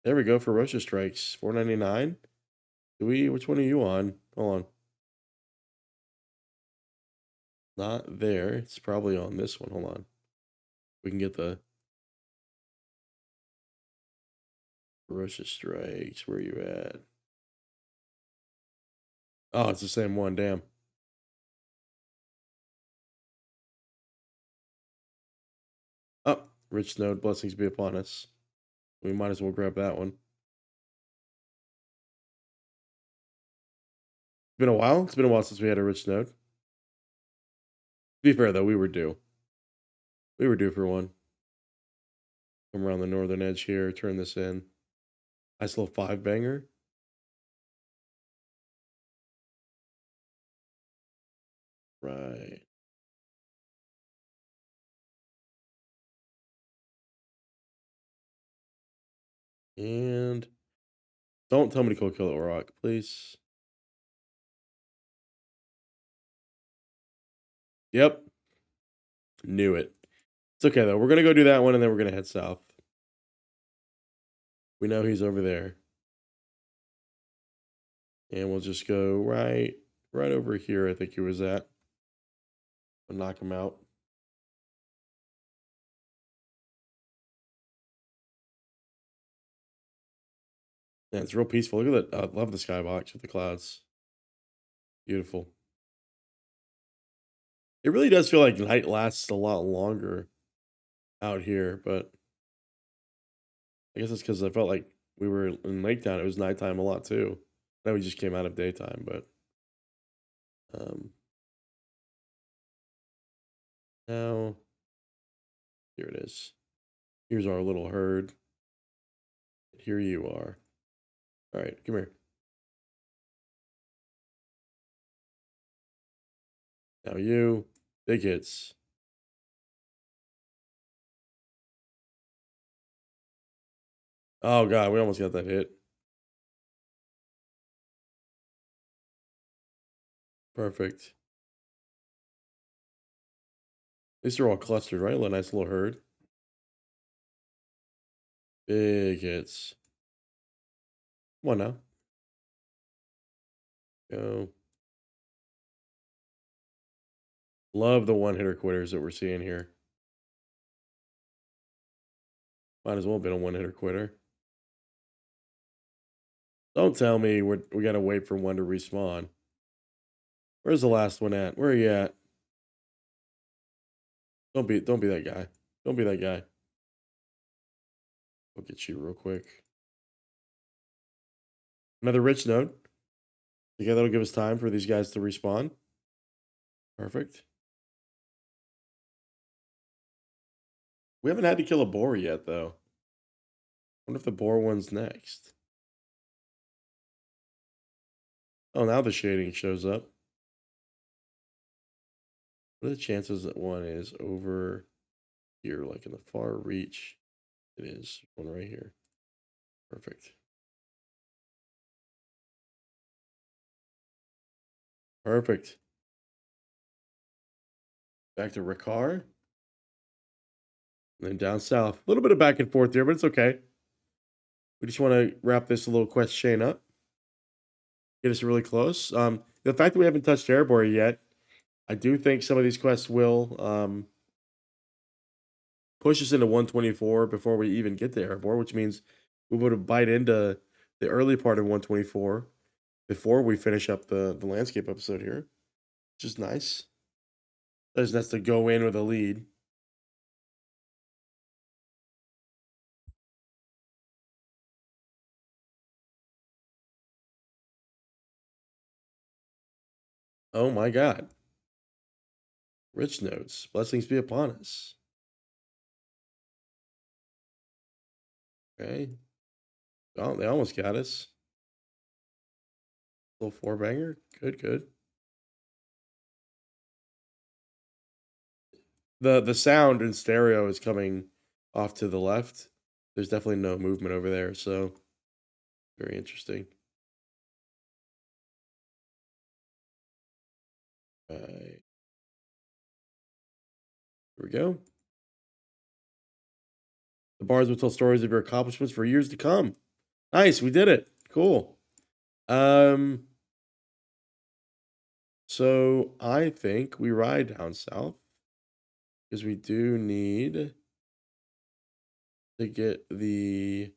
There we go. Ferocious strikes. 499. Do we which one are you on? Hold on. Not there. It's probably on this one. Hold on. We can get the ferocious strikes. Where are you at? Oh, it's the same one. Damn. Oh, rich node. Blessings be upon us. We might as well grab that one. Been a while. It's been a while since we had a rich node. To be fair though, we were due. We were due for one. Come around the northern edge here. Turn this in. Nice little 5-banger. Right. And don't tell me to go kill the rock, please. Yep. Knew it. It's okay though. We're gonna go do that one and then we're gonna head south. We know he's over there. And we'll just go right over here, I think he was at. We'll knock him out. Yeah, it's real peaceful. Look at that. I love the skybox with the clouds. Beautiful. It really does feel like night lasts a lot longer out here, but I guess it's because I felt like we were in Lake Town. It was nighttime a lot too. Now we just came out of daytime, but um now here it is. Here's our little herd. Here you are. All right, come here. Now you, big hits. Oh god, we almost got that hit. Perfect. These are all clustered, right? A nice little herd. Big hits. Come on now. Go. Love the one-hitter quitters that we're seeing here. Might as well have been a one-hitter quitter. Don't tell me we gotta wait for one to respawn. Where's the last one at? Where are you at? Don't be that guy. Don't be that guy. I'll get you real quick. Another rich node. Together that'll give us time for these guys to respawn. Perfect. We haven't had to kill a boar yet, though. Wonder if the boar one's next. Oh, now the shading shows up. What are the chances that one is over here, like in the far reach? It is one right here. Perfect. Perfect. Back to Ricard, and then down south. A little bit of back and forth here, but it's okay. We just want to wrap this little quest chain up, get us really close. The fact that we haven't touched Erebor yet, I do think some of these quests will push us into 124 before we even get to Erebor, which means we would have bite into the early part of 124 before we finish up the landscape episode here, which is nice. Doesn't have to go in with a lead. Oh my god. Rich notes. Blessings be upon us. Okay. Oh, they almost got us. Little four banger. Good, good. The sound in stereo is coming off to the left. There's definitely no movement over there, so very interesting. Here we go. The bards will tell stories of your accomplishments for years to come. Nice, we did it. Cool. Um, so I think we ride down south because we do need to get the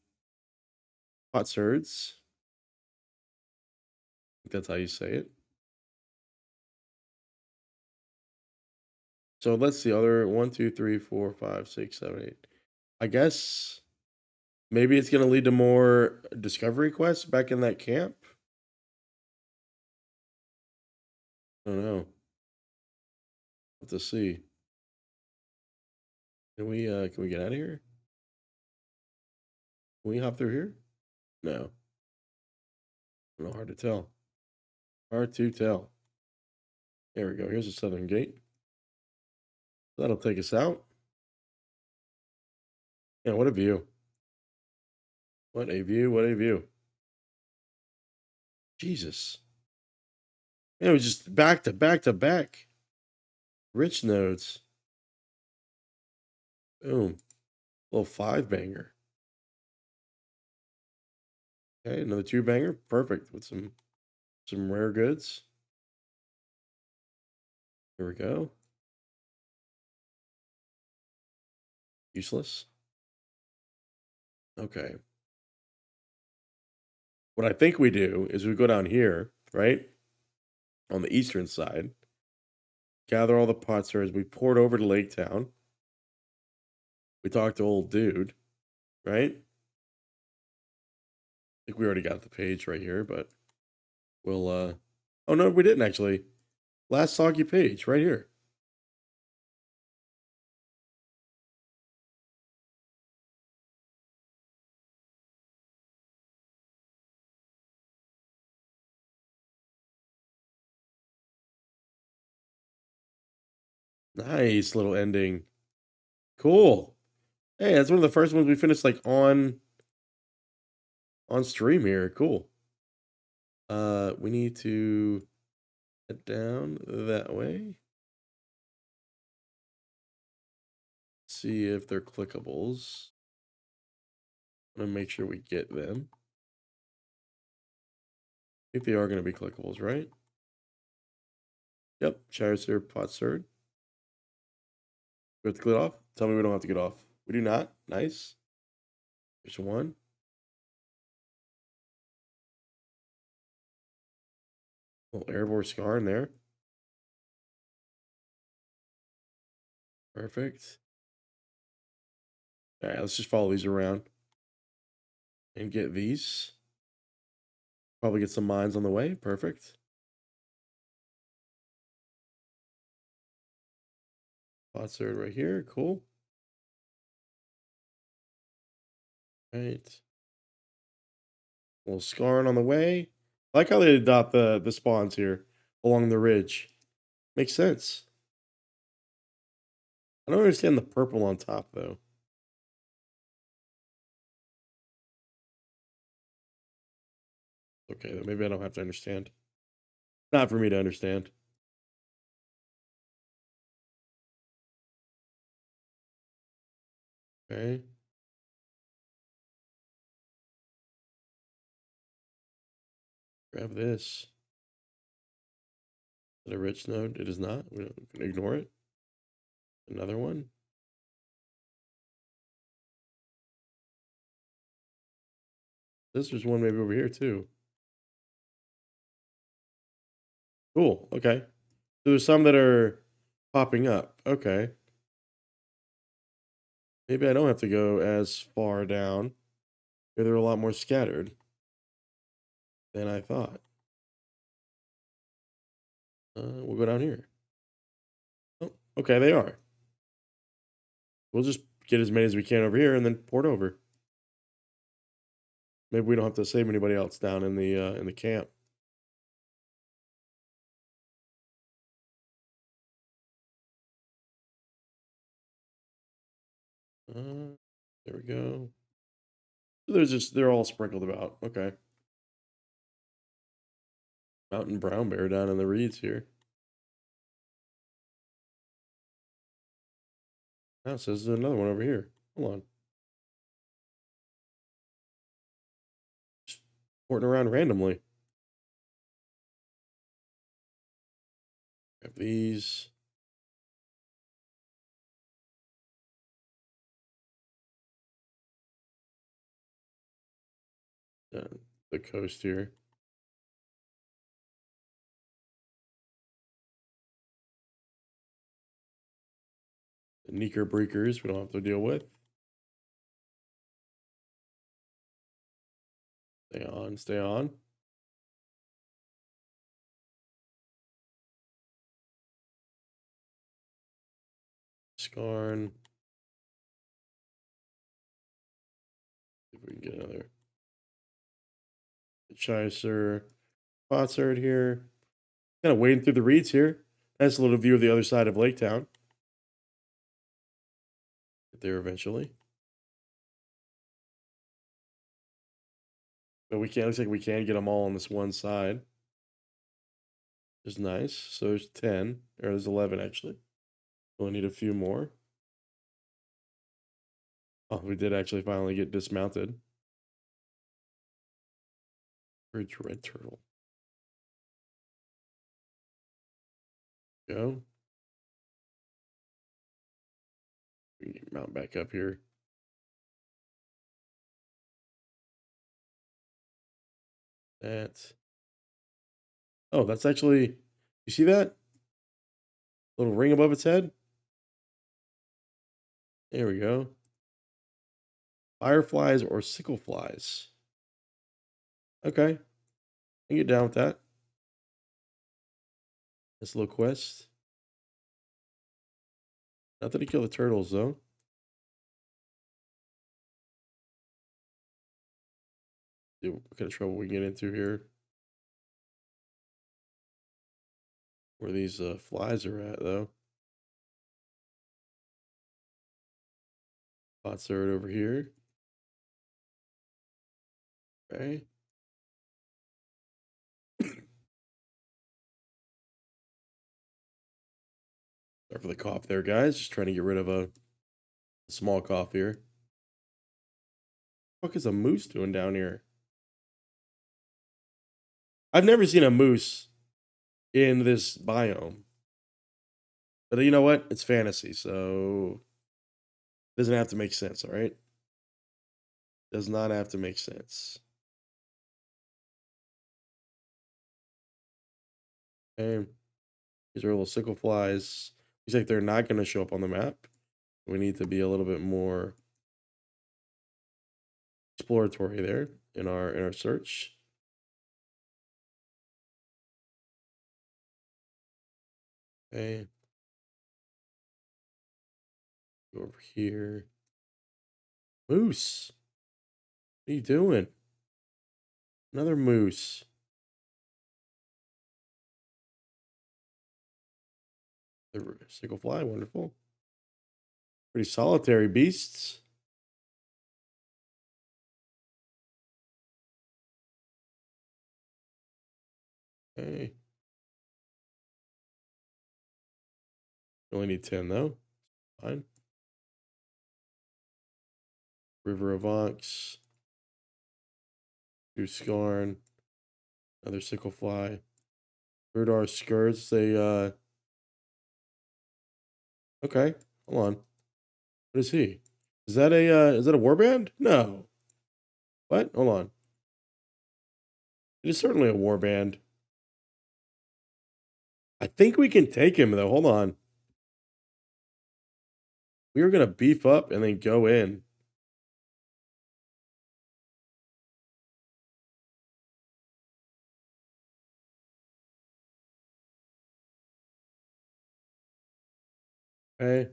potsherds. I think that's how you say it. So let's see, other 1, 2, 3, 4, 5, 6, 7, 8. I guess maybe it's gonna lead to more discovery quests back in that camp. I don't know. Have to see. Can we get out of here? Can we hop through here? No. No, hard to tell. Hard to tell. There we go. Here's the southern gate. That'll take us out. Yeah, what a view. What a view. What a view. Jesus. It was just back to back to back. Rich nodes. Boom. Little five banger. Okay, another two banger. Perfect. With some rare goods. Here we go. Useless. Okay. What I think we do is we go down here, right? On the eastern side. Gather all the potsherds. We pour it over to Lake Town. We talk to old dude, right? I think we already got the page right here, but we'll oh no, we didn't actually. Last soggy page right here. Nice little ending. Cool. Hey, that's one of the first ones we finished like on stream here. Cool. We need to head down that way. See if they're clickables. I'm gonna make sure we get them. I think they are gonna be clickables, right? Yep, Charizard, Potsherd. We have to get off? Tell me we don't have to get off. We do not. Nice. There's one. Little Erebor scar in there. Perfect. All right, let's just follow these around and get these. Probably get some mines on the way. Perfect. Potsherd right here. Cool. Right. Little scarring on the way. I like how they adopt the spawns here along the ridge. Makes sense. I don't understand the purple on top though. Okay, then maybe I don't have to understand. Not for me to understand. Okay. Grab this. Is it a rich node? It is not. We can ignore it. Another one. There's one maybe over here too. Cool. Okay. So there's some that are popping up. Okay. Maybe I don't have to go as far down. Maybe they're a lot more scattered than I thought. We'll go down here. Oh, okay, they are. We'll just get as many as we can over here and then port over. Maybe we don't have to save anybody else down in the camp. Uh, there we go. So they're all sprinkled about. Okay. Mountain brown bear down in the reeds here. Now it says there's another one over here. Hold on. Just porting around randomly. Grab these. Down the coast here. The Neeker breakers we don't have to deal with. Stay on, stay on. Scarn. See if we can get another Chaser. Potsherd here. Kind of wading through the reeds here. Nice little view of the other side of Lake Town. Get there eventually. But we can't, looks like we can get them all on this one side. Which is nice. So there's 10, or there's 11 actually. We'll need a few more. Oh, we did actually finally get dismounted. Bridge red turtle. Go. We can mount back up here. That. Oh, that's actually. You see that little ring above its head? There we go. Fireflies or sickle flies. Okay, I can get down with that. This little quest. Nothing to kill the turtles though. See what kind of trouble we get into here. Where these flies are at though. Spots are over here. Okay. Sorry for the cough there, guys. Just trying to get rid of a small cough here. What is a moose doing down here? I've never seen a moose in this biome. But you know what? It's fantasy, so it doesn't have to make sense, all right? Does not have to make sense. Okay. These are little sickle flies. Looks like they're not going to show up on the map. We need to be a little bit more exploratory there in our search. Okay. Go over here. Moose. What are you doing? Another moose. The sickle fly, wonderful. Pretty solitary beasts. Okay. Only need 10 though. Fine. River of Ox. 2 Scarn. Another Sicklefly. Urdar Skirts. They okay. Hold on. What is he? Is that a warband? No. What? Hold on. It is certainly a warband. I think we can take him though. Hold on. We were gonna beef up and then go in. Okay.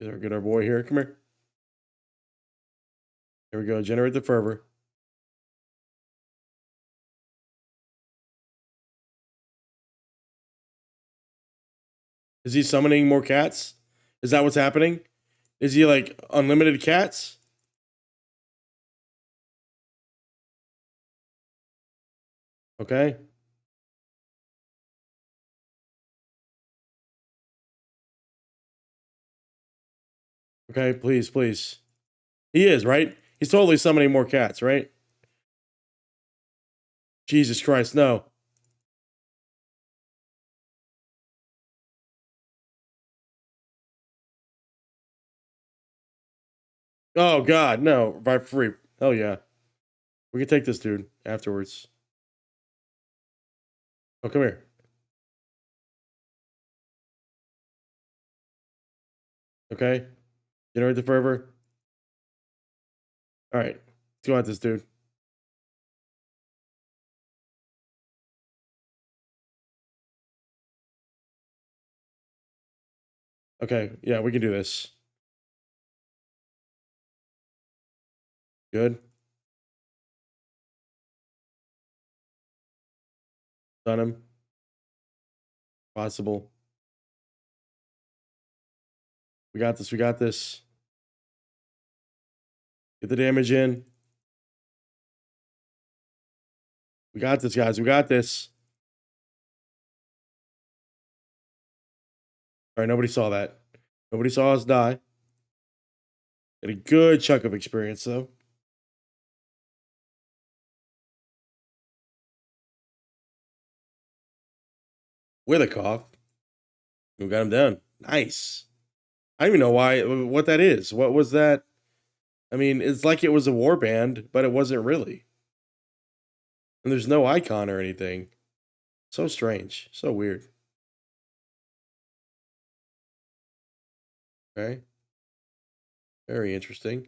Get our boy here. Come here. Here we go. Generate the fervor. Is he summoning more cats? Is that what's happening? Is he like unlimited cats? Okay. Okay, please, please. He is, right? He's totally summoning more cats, right? Jesus Christ, no. Oh God, no. By free. Hell yeah. We can take this dude afterwards. Oh, come here. Okay. Generate the fervor. All right. Let's go at this dude. Okay. Yeah, we can do this. Good. Done him. Possible. We got this. We got this. Get the damage in. We got this, guys. We got this. All right. Nobody saw that. Nobody saw us die. Get a good chunk of experience, though. With a cough. We got him down. Nice. I don't even know what that is. What was that? I mean, it's like it was a war band, but it wasn't really. And there's no icon or anything. So strange. So weird. Okay. Very interesting.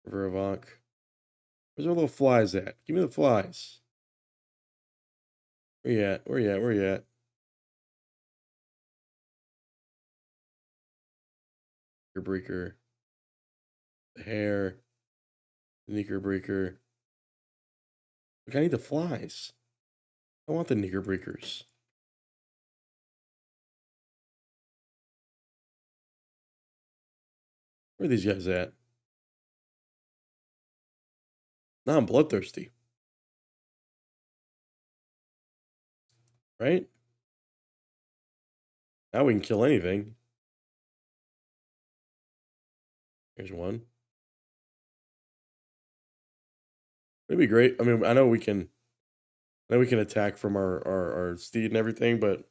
River of Ankh. Where's our little flies at? Give me the flies. Where you at? Where you at? Where you at? Breaker. The hair. The Knickerbreaker. Look, I need the flies. I want the Knickerbreakers. Where are these guys at? Now I'm bloodthirsty. Right? Now we can kill anything. Here's one. It'd be great. I mean, I know we can attack from our steed and everything, but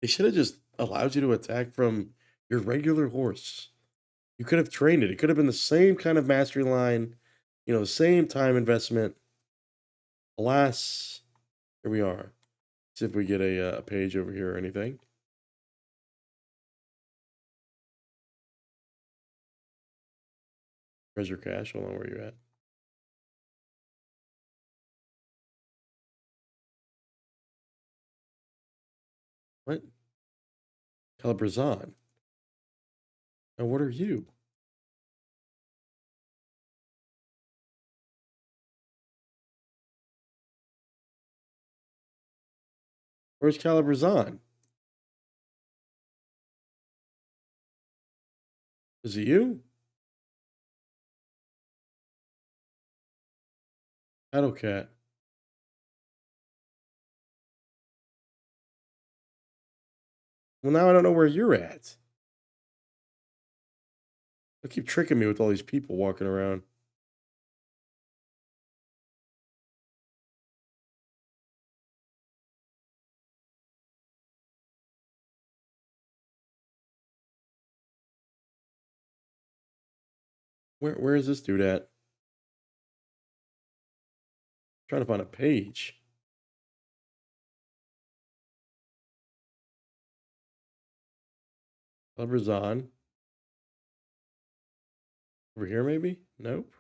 they should have just allowed you to attack from your regular horse. You could have trained it. It could have been the same kind of mastery line, the same time investment. Alas, here we are. See if we get a page over here or anything. Treasure cache. Hold on, where you at? What? Calabrazan. Now, what are you? Where's Calabrazan? Is it you? Shadow cat. Well, now I don't know where you're at. They keep tricking me with all these people walking around. Where is this dude at? Trying to find a page. Lover's on. Over here, maybe? Nope.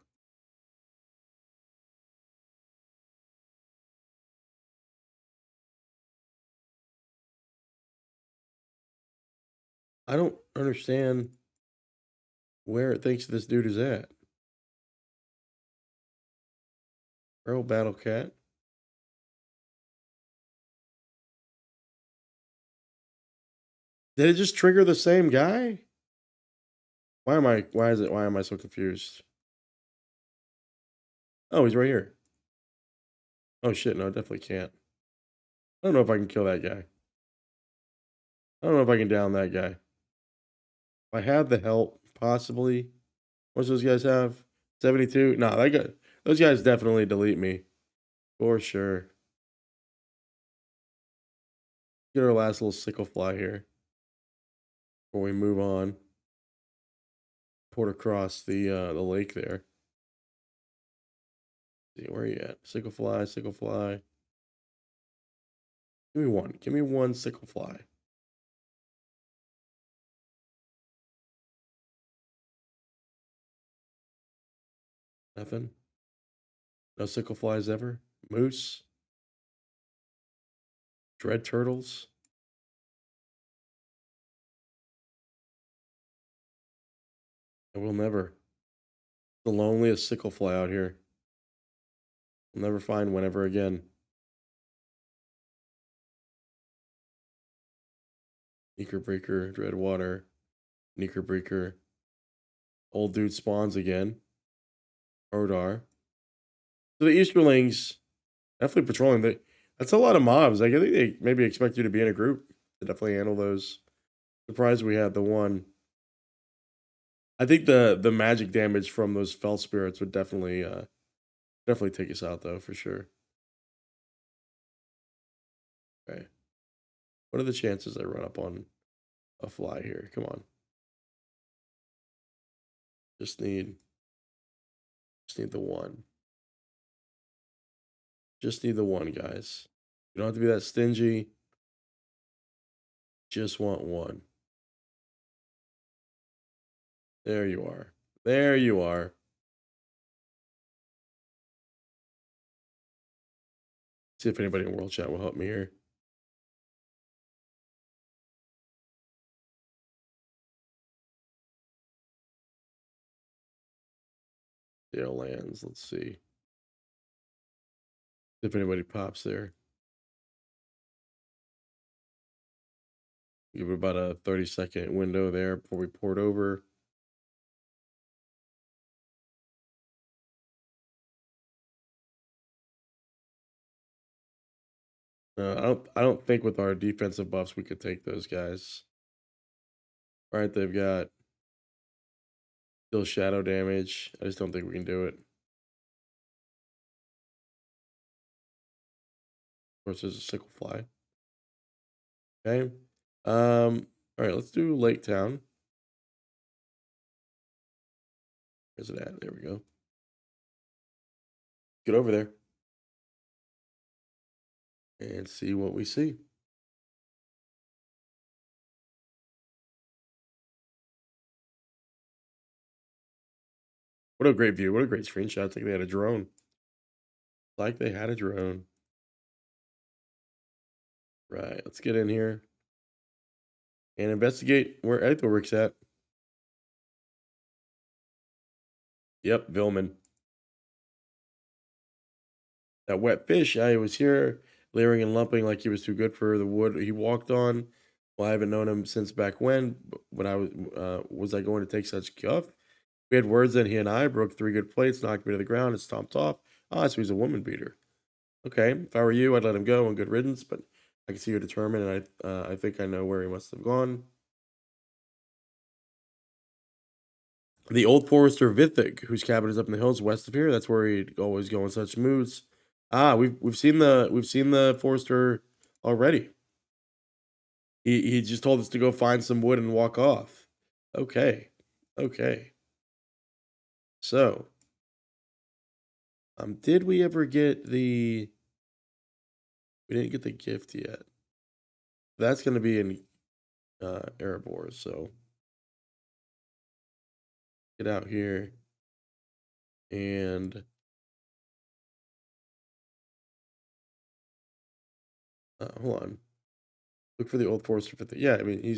I don't understand where it thinks this dude is at. Earl Battle Cat. Did it just trigger the same guy? Why am I so confused? Oh, he's right here. Oh shit, no, I definitely can't. I don't know if I can kill that guy. I don't know if I can down that guy. If I had the help, possibly. What's those guys have? 72? Nah, that guy, those guys definitely delete me. For sure. Get our last little sickle fly here before we move on. Port across the lake there. See, where are you at? Sickle fly, sickle fly. Give me one. Give me one sickle fly. Nothing. No sickle flies ever. Moose. Dread turtles. I will never. The loneliest sickle fly out here. We'll never find one ever again. Breaker, Dreadwater, Breaker. Old dude spawns again. Odar. So the Easterlings definitely patrolling. That's a lot of mobs. Like, I think they maybe expect you to be in a group to definitely handle those. Surprised we had the one. I think the magic damage from those fell spirits would definitely take us out though, for sure. Okay. What are the chances I run up on a fly here? Come on. Just need just need the one. Just need the one, guys. You don't have to be that stingy. Just want one. There you are. There you are. See if anybody in world chat will help me here. Dale lands. Let's see if anybody pops there. Give it about a 30-second window there before we port over. I don't think with our defensive buffs we could take those guys. All right, they've got still shadow damage. I just don't think we can do it. Of course, there's a sickle fly. Okay. All right, let's do Lake Town. Where's it at? There we go. Get over there and see what we see. What a great view. What a great screenshot. It's like they had a drone. Like they had a drone. Right. Let's get in here and investigate where Edthoric's at. Yep, Vilman. That wet fish, yeah, he was here, layering and lumping like he was too good for the wood he walked on. Well, I haven't known him since back when was I going to take such guff? We had words that he and I broke 3 good plates, knocked me to the ground, and stomped off. Ah, so he's a woman beater. Okay, if I were you, I'd let him go and good riddance, but I can see you're determined, and I think I know where he must have gone. The old forester Vithig, whose cabin is up in the hills west of here, that's where he'd always go in such moods. Ah, we've seen the forester already. He just told us to go find some wood and walk off. Okay. Okay. So, did we ever get we didn't get the gift yet. That's gonna be in Erebor, so get out here and hold on. Look for the old forester for the yeah, I mean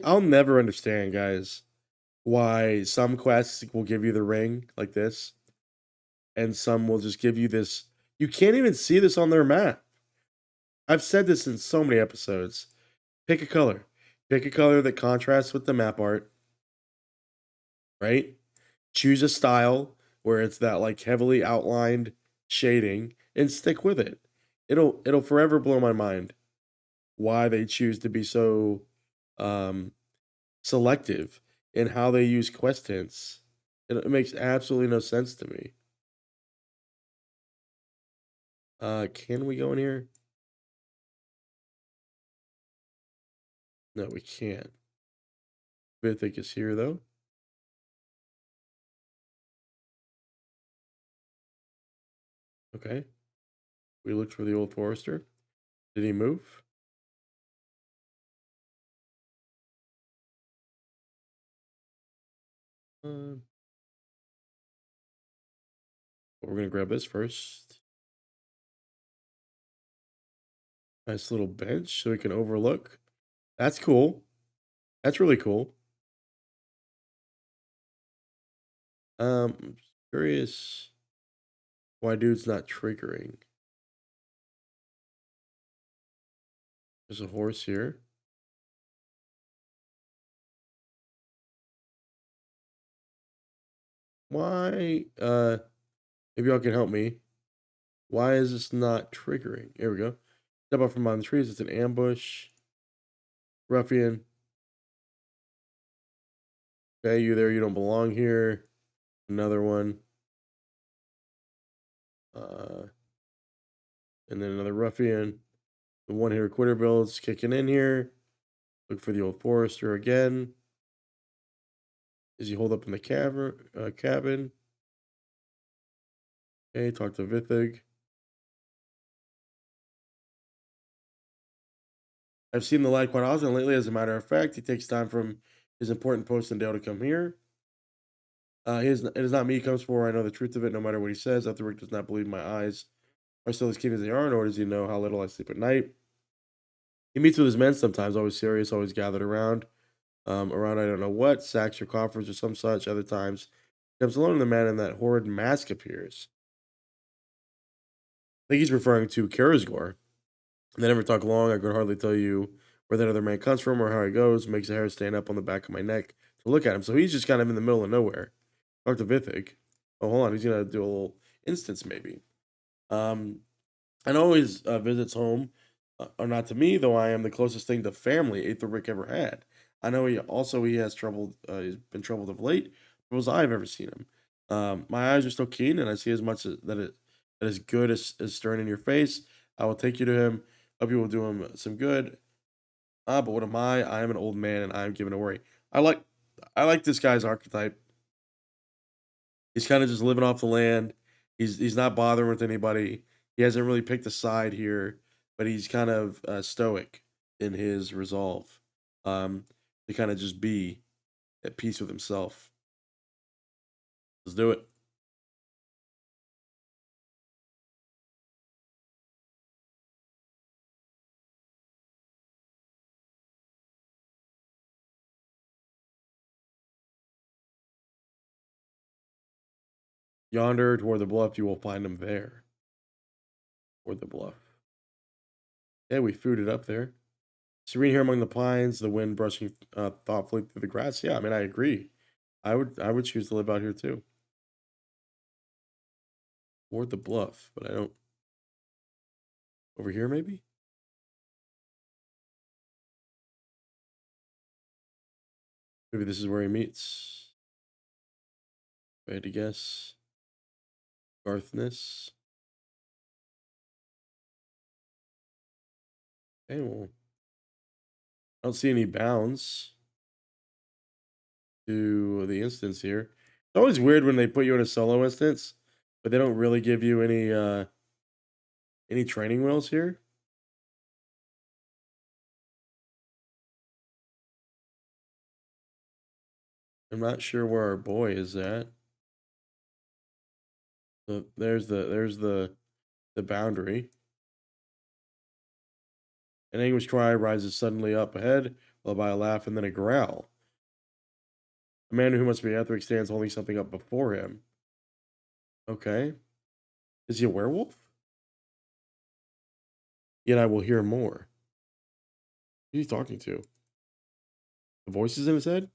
I'll never understand, guys, why some quests will give you the ring like this, and some will just give you this. You can't even see this on their map. I've said this in so many episodes. Pick a color. Pick a color that contrasts with the map art, right? Choose a style where it's that like heavily outlined shading and stick with it. It'll forever blow my mind why they choose to be so um selective in how they use quest hints. It makes absolutely no sense to me. Can we go in here? No, we can't. Mythic is here though. Okay. We looked for the old forester. Did he move? Uh, we're gonna grab this first. Nice little bench so we can overlook. That's cool. That's really cool. I'm curious why dude's not triggering. There's a horse here. Why? Maybe y'all can help me. Why is this not triggering? Here we go. Step up from behind the trees. It's an ambush. Ruffian. Okay, you there. You don't belong here. Another one. Uh, and then another ruffian. The one hitter quitter builds kicking in here. Look for the old forester again. Is he hold up in the cabin? Okay, talk to Vithig. I've seen the light quite often lately. As a matter of fact, he takes time from his important post in Dale to come here. It is not me he comes for. I know the truth of it, no matter what he says. After work does not believe my eyes are still as keen as they are, nor does he know how little I sleep at night. He meets with his men sometimes, always serious, always gathered around. Around I don't know what, sacks or coffers or some such. Other times, he comes alone and the man in that horrid mask appears. I think he's referring to Karasgor. They never talk long. I could hardly tell you where that other man comes from or how he goes. Makes the hair stand up on the back of my neck to look at him. So he's just kind of in the middle of nowhere. Talk to Vithig. Oh, hold on. He's gonna do a little instance maybe. Um, I know his visits home are not to me, though I am the closest thing to family Aether Rick ever had. I know he has troubled. He's been troubled of late. As I've ever seen him. My eyes are still keen, and I see as much as that is good as stern in your face. I will take you to him. Hope you will do him some good. Ah, but what am I? I am an old man, and I am given to worry. I like I like this guy's archetype. He's kinda just living off the land. He's not bothering with anybody. He hasn't really picked a side here, but he's kind of, stoic in his resolve, to kinda just be at peace with himself. Let's do it. Yonder toward the bluff, you will find him there, toward the bluff. Yeah, we food it up there. Serene here among the pines, the wind brushing thoughtfully through the grass. Yeah, I mean, I agree. I would choose to live out here too. Or the bluff, but I don't over here maybe? Maybe this is where he meets. If I had to guess. Garthness. Okay, well, I don't see any bounds to the instance here. It's always weird when they put you in a solo instance, but they don't really give you any training wheels here. I'm not sure where our boy is at. There's the boundary. An anguished cry rises suddenly up ahead, followed by a laugh and then a growl. A man who must be Ethric stands holding something up before him. Okay. Is he a werewolf? Yet I will hear more. Who are you talking to? The voices in his head?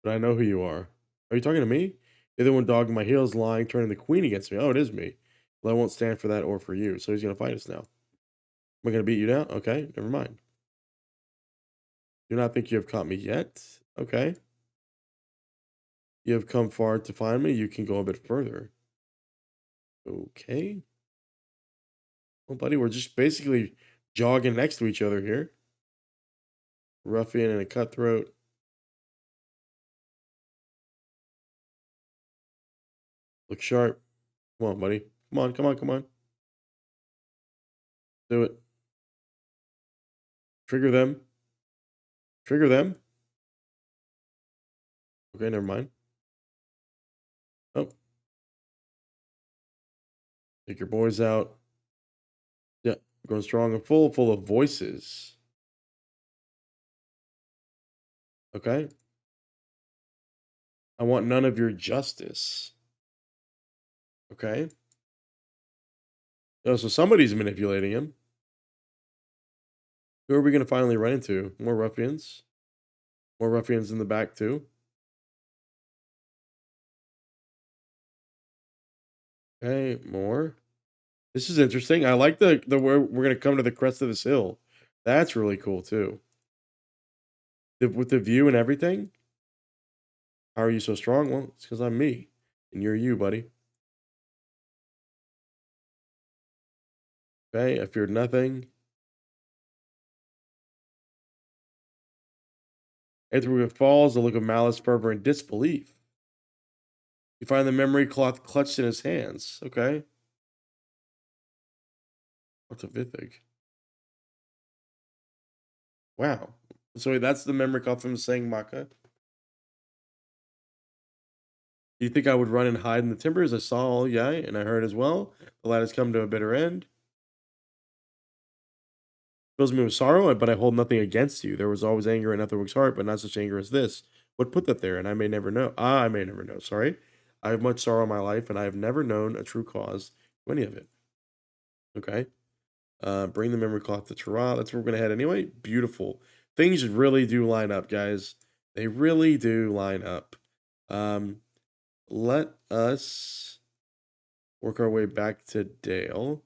But I know who you are. Are you talking to me? You're the one dogging my heels, lying, turning the queen against me. Oh, it is me. Well, I won't stand for that or for you. So he's going to fight us now. Am I going to beat you down? Okay, never mind. Do not think you have caught me yet. Okay. You have come far to find me. You can go a bit further. Okay. Well, buddy, we're just basically jogging next to each other here. Ruffian and a cutthroat. Look sharp. Come on, buddy. Come on, come on, come on. Do it. Trigger them. Trigger them. Okay, never mind. Oh, take your boys out. Yeah, going strong and full of voices. Okay. I want none of your justice. Okay. Oh, so somebody's manipulating him. Who are we going to finally run into? More ruffians? More ruffians in the back, too? Okay, more. This is interesting. I like the where we're gonna come to the crest of this hill. That's really cool too. With the view and everything. How are you so strong? Well, it's because I'm me, and you're you, buddy. Okay, I feared nothing. Everywhere it falls, a look of malice, fervor, and disbelief. You find the memory cloth clutched in his hands. Okay, what's a Vithig? Wow. So that's the memory cloth from saying Maka. Do you think I would run and hide in the timbers? I saw all, yeah, and I heard as well. The light has come to a bitter end. Fills me with sorrow, but I hold nothing against you. There was always anger in Ethelwig's heart, but not such anger as this. What put that there? And I may never know. Ah, I may never know. Sorry. I have much sorrow in my life, and I have never known a true cause to any of it. Okay. Bring the memory cloth to Tara. That's where we're gonna head anyway. Beautiful. Things really do line up, guys. They really do line up. Um, let us work our way back to Dale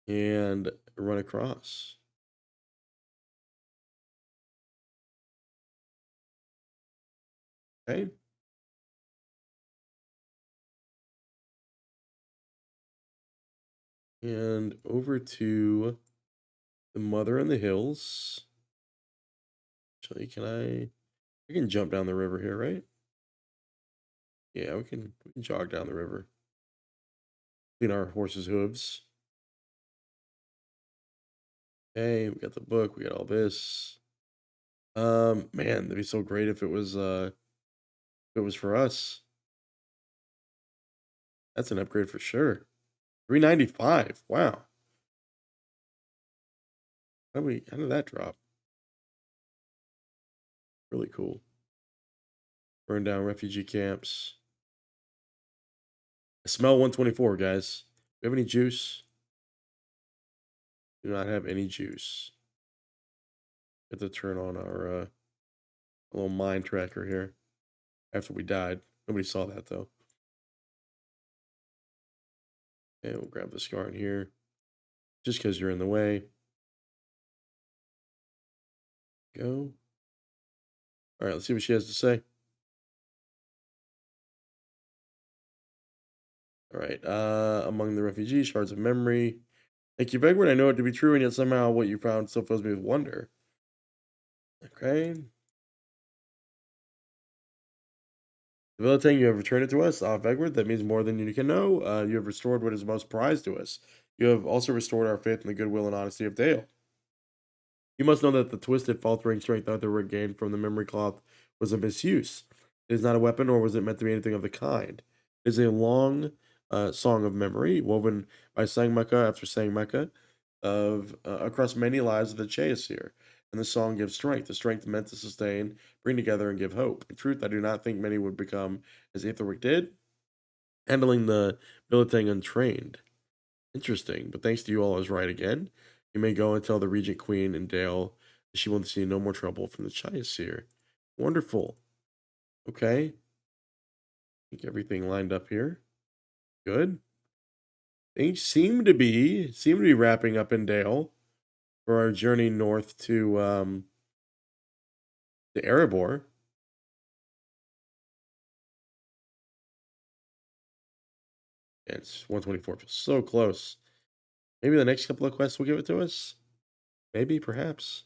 and run across. Okay. And over to the Mother in the Hills. Actually, we can jump down the river here, right? Yeah, we can jog down the river. Clean our horse's hooves. Okay, we got the book, we got all this. Man, that'd be so great if it was for us. That's an upgrade for sure. 395. Wow. How did that drop? Really cool. Burn down refugee camps. I smell 124, guys. Do you have any juice? Do not have any juice. Have to turn on our little mine tracker here after we died. Nobody saw that though. And we'll grab the scar in here just because you're in the way. Go. All right, let's see what she has to say. All right. Among the refugees, shards of memory. Thank you, Vegward. I know it to be true, and yet somehow what you found still fills me with wonder. Okay. The village you have returned it to us, Vegward. That means more than you can know. You have restored what is most prized to us. You have also restored our faith in the goodwill and honesty of Dale. You must know that the twisted, faltering strength Arthur regained from the memory cloth was a misuse. It is not a weapon, nor was it meant to be anything of the kind. It is a long song of memory, woven by Sangmeka after Sangmeka, of across many lives of the Chaosir. And the song gives strength, the strength meant to sustain, bring together, and give hope. In truth, I do not think many would become as Aetherwick did, handling the billeting untrained. Interesting, but thanks to you all, I was right again. You may go and tell the Regent Queen and Dale that she will see no more trouble from the Chaosir. Wonderful. Okay. I think everything lined up here. Good. Things seem to be wrapping up in Dale for our journey north to Erebor. It's 124. So close. Maybe the next couple of quests will give it to us. Maybe, perhaps.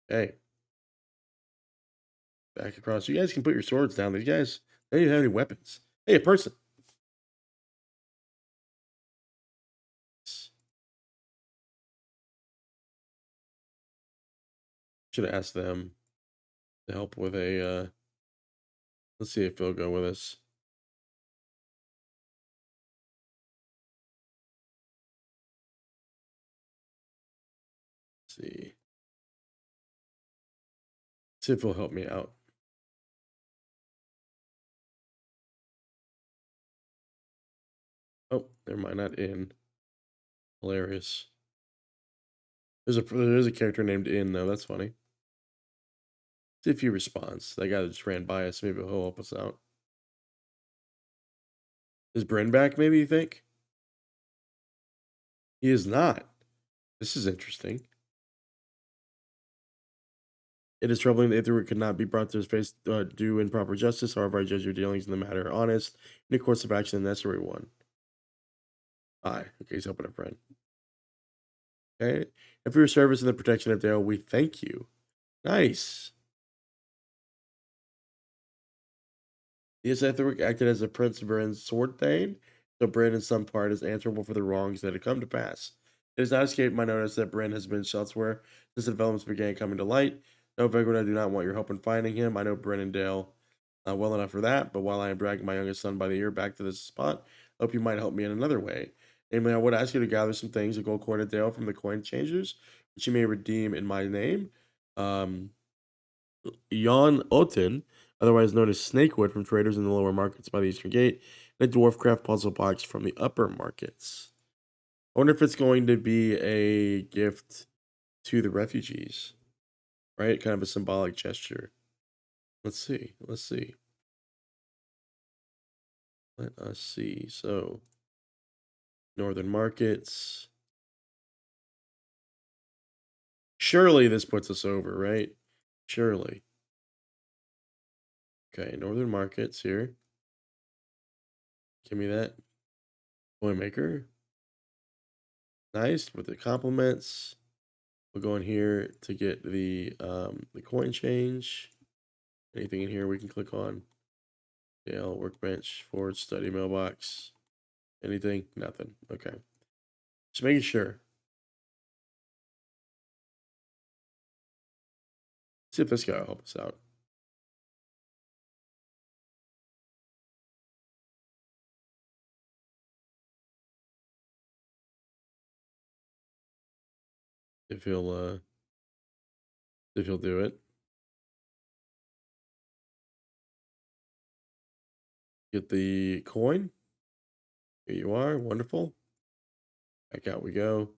Hey, back across. You guys can put your swords down. These guys, they don't even have any weapons. Hey, a person. Should have asked them to help with a. Let's see if they'll go with us. Let's see. See if they'll help me out. Oh, never mind. Not in. Hilarious. There is a character named In though. That's funny. See if he responds. That guy that just ran by us. Maybe he'll help us out. Is Bryn back? Maybe you think he is not. This is interesting. It is troubling that Ithur could not be brought to his face due in proper justice. However, I judge your dealings in the matter honest, and a course of action the necessary one. Aye. Okay, he's helping a friend. Okay. And for your service and the protection of Dale, we thank you. Nice. Yes, Ithuric acted as a Prince Bryn's sword thane, so Bryn in some part is answerable for the wrongs that have come to pass. It has not escaped my notice that Bryn has been elsewhere since the developments began coming to light. No, Vegward, I do not want your help in finding him. I know Bryn and Dale well enough for that, but while I am dragging my youngest son by the ear back to this spot, I hope you might help me in another way. Namely, I would ask you to gather some things, a gold coin of Dale from the coin changers, which you may redeem in my name. Um, Jan Oten, otherwise known as Snakewood, from traders in the lower markets by the Eastern Gate, and a Dwarfcraft puzzle box from the upper markets. I wonder if it's going to be a gift to the refugees, right? Kind of a symbolic gesture. Let's see. Let's see. Let us see. So, northern markets. Surely this puts us over, right? Surely. Okay, northern markets here. Give me that. Coin maker. Nice with the compliments. We'll go in here to get the coin change. Anything in here we can click on? Dale, workbench, forward, study, mailbox. Anything? Nothing. Okay. Just making sure. See if this guy will help us out. If he'll do it. Get the coin. Here you are. Wonderful. Back out we go.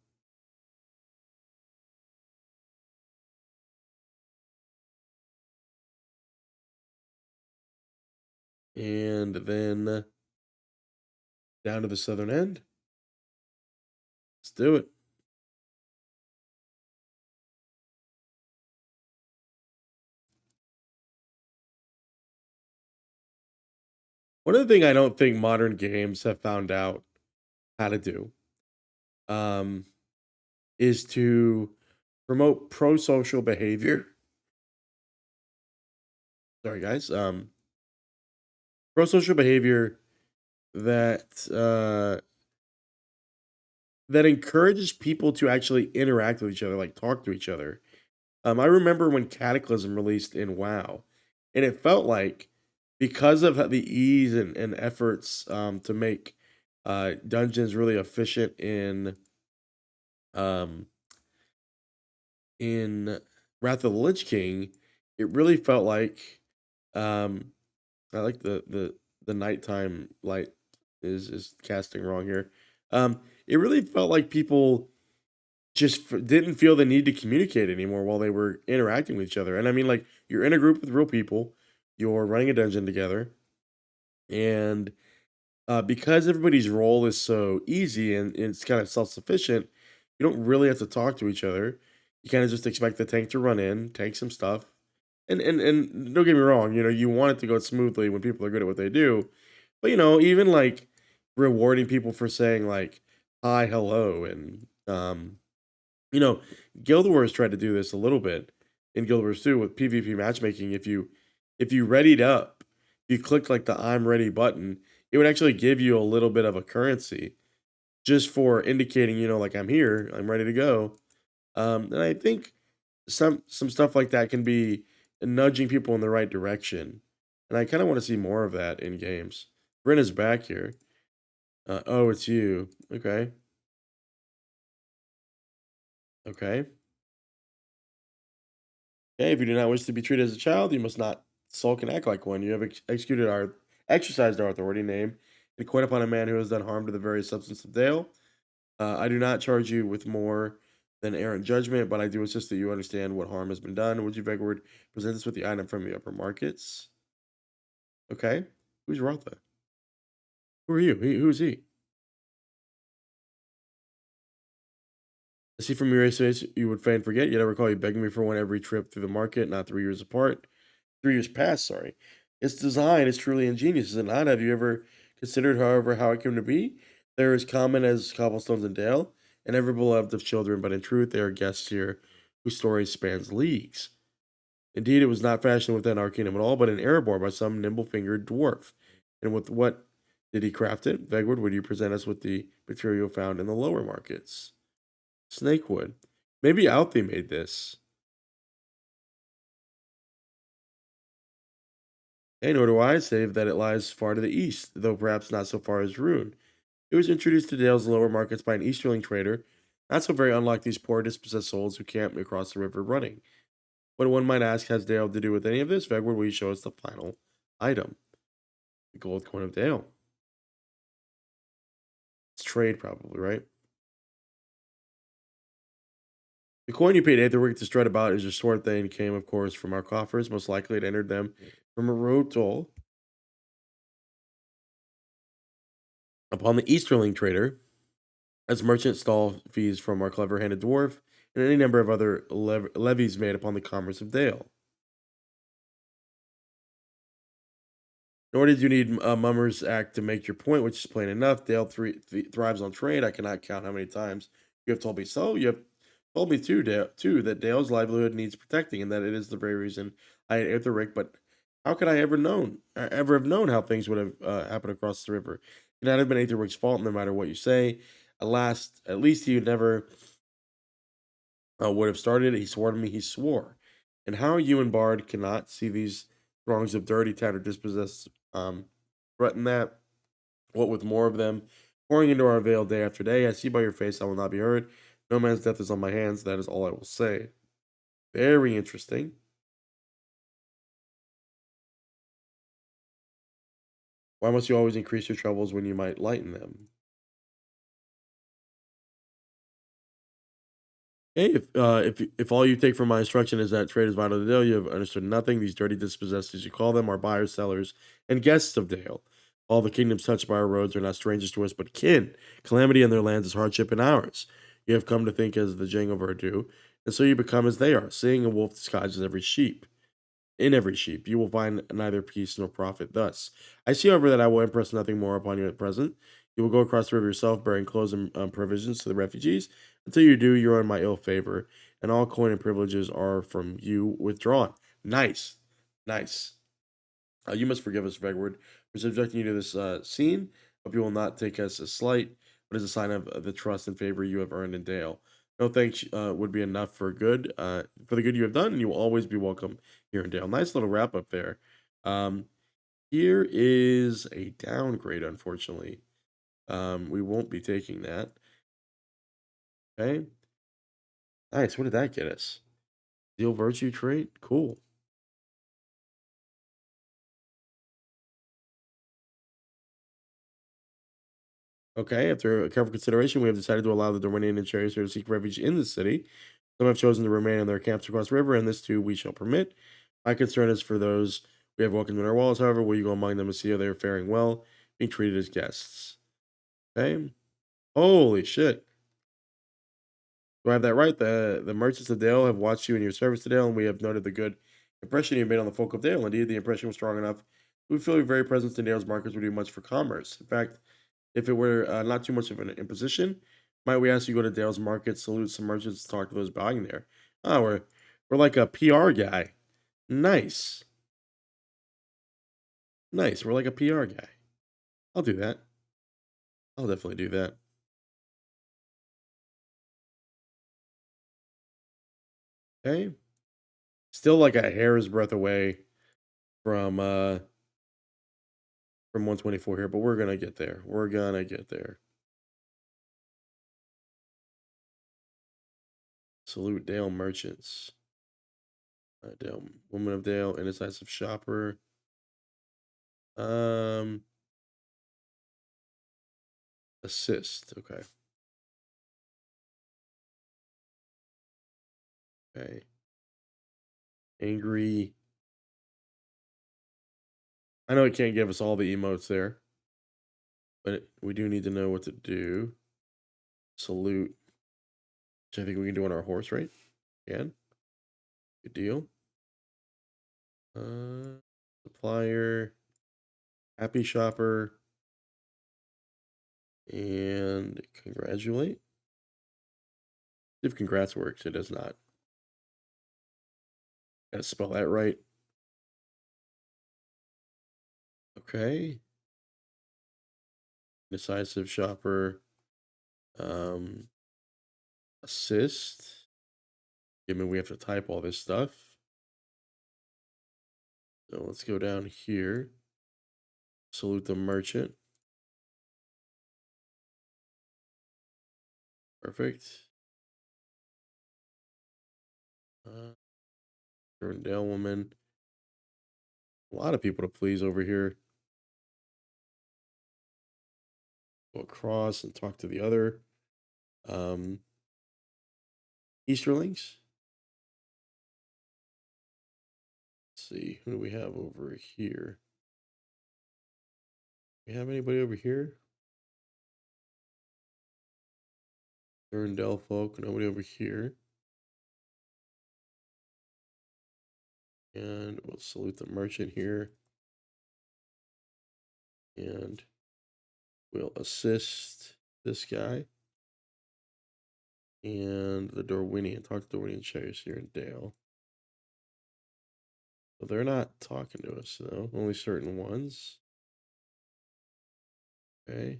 And then down to the southern end. Let's do it. One other thing I don't think modern games have found out how to do um, is to promote pro-social behavior. Sorry, guys. Pro-social behavior that that encourages people to actually interact with each other, like talk to each other. I remember when Cataclysm released in WoW, and it felt like because of the ease and efforts to make dungeons really efficient um, in Wrath of the Lich King, it really felt like um, I like the nighttime light is casting wrong here. It really felt like people just didn't feel the need to communicate anymore while they were interacting with each other. And I mean, like, you're in a group with real people, you're running a dungeon together, and because everybody's role is so easy and it's kind of self sufficient, you don't really have to talk to each other. You kind of just expect the tank to run in, take some stuff, and don't get me wrong, you want it to go smoothly when people are good at what they do, but even like rewarding people for saying like hi, hello, and you know, Guild Wars tried to do this a little bit in Guild Wars 2 with PvP matchmaking. If you readied up, you clicked like the I'm ready button, it would actually give you a little bit of a currency just for indicating, like I'm here, I'm ready to go. And I think some stuff like that can be nudging people in the right direction. And I kind of want to see more of that in games. Bryn is back here. Oh, it's you. Okay. Okay. Hey, if you do not wish to be treated as a child, you must not sulk and act like one. You have exercised our authority name and quite upon a man who has done harm to the very substance of Dale. I do not charge you with more than errant judgment, but I do insist that you understand what harm has been done. Would you, Vegward, present us with the item from the upper markets? Okay. Who's Rotha? Who are you? Who's he? I see from your essays you would fain forget, yet I recall you begging me for one every trip through the market, not 3 years apart. 3 years past, sorry. Its design is truly ingenious, is it not? Have you ever considered, however, how it came to be? They're as common as cobblestones in Dale, and ever beloved of children, but in truth they are guests here whose story spans leagues. Indeed, it was not fashioned within our kingdom at all, but in Erebor by some nimble-fingered dwarf. And with what did he craft it? Vegward, would you present us with the material found in the lower markets? Snakewood. Maybe Althea made this. And nor do I, save that it lies far to the east, though perhaps not so far as Rune. It was introduced to Dale's lower markets by an Easterling trader, not so very unlike these poor dispossessed souls who camp across the river running. But one might ask, has Dale to do with any of this? Vegward, will you show us the final item? The gold coin of Dale. It's trade, probably, right? The coin you paid Aetherwick to strut about is a sword thing came, of course, from our coffers. Most likely it entered them from a road toll upon the Easterling trader, as merchant stall fees from our clever-handed dwarf, and any number of other levies made upon the commerce of Dale. Nor did you need a Mummer's Act to make your point, which is plain enough. Dale thrives on trade. I cannot count how many times you have told me so. You have told me too, that Dale's livelihood needs protecting, and that it is the very reason I had Itheric. But how could I ever have known how things would have happened across the river? It not have been Itheric's fault, no matter what you say. At least he would never would have started it. He swore to me. He swore. And how you and Bard cannot see these throngs of dirty, tattered, dispossessed threaten that? What with more of them pouring into our veil day after day? I see by your face I will not be hurt. No man's death is on my hands. That is all I will say. Very interesting. Why must you always increase your troubles when you might lighten them? Hey, if all you take from my instruction is that trade is vital to Dale, you have understood nothing. These dirty dispossessed, as you call them, are buyers, sellers, and guests of Dale. All the kingdoms touched by our roads are not strangers to us, but kin. Calamity in their lands is hardship in ours. You have come to think as the Jang of Urdue, and so you become as they are, seeing a wolf disguised as every sheep. In every sheep, you will find neither peace nor profit. Thus, I see, however, that I will impress nothing more upon you at present. You will go across the river yourself, bearing clothes and provisions to the refugees. Until you do, you are in my ill favor, and all coin and privileges are from you withdrawn. Nice, nice. You must forgive us, Vegward, for subjecting you to this scene. Hope you will not take us as slight, but as a sign of the trust and favor you have earned in Dale. No thanks would be enough for the good you have done, and you will always be welcome here in Dale. Nice little wrap up there. Um, Here is a downgrade, unfortunately. We won't be taking that. Okay, nice. What did that get us? Steel virtue trait. Cool. Okay, after careful consideration, we have decided to allow the Dominion and chariots to seek refuge in the city. Some have chosen to remain in their camps across the river, and this too we shall permit. My concern is for those we have welcomed in our walls, however, will you go among them and see how they are faring well, being treated as guests? Okay. Holy shit. Do I have that right? The merchants of Dale have watched you in your service to Dale, and we have noted the good impression you made on the folk of Dale. Indeed, the impression was strong enough. We feel your very presence in Dale's markets would do much for commerce. In fact, if it were not too much of an imposition, might we ask you to go to Dale's market, salute some merchants, talk to those buying there? Oh, we're like a PR guy. Nice, nice. We're like a PR guy. I'll do that. I'll definitely do that. Okay. Still like a hair's breadth away from 124 here, but we're gonna get there. We're gonna get there. Salute Dale merchants. Dale, woman of Dale, indecisive shopper. Um, assist. Okay. Okay. Angry. I know it can't give us all the emotes there, but we do need to know what to do. Salute, which I think we can do on our horse, right? Can. Good deal. Supplier, happy shopper, and congratulate. If congrats works, it does not. Gotta spell that right. Okay. Decisive shopper. Um, assist. Given we have to type all this stuff. So let's go down here. Salute the merchant. Perfect. Uh, Dale woman. A lot of people to please over here. Go across and talk to the other um, Easterlings. Let's see, who do we have over here? We have anybody over here? Dell folk, nobody over here. And we'll salute the merchant here. And we'll assist this guy. And the Dorwinian. Talk to Dorwinian Chairs here in Dale. So they're not talking to us, though. Only certain ones. Okay.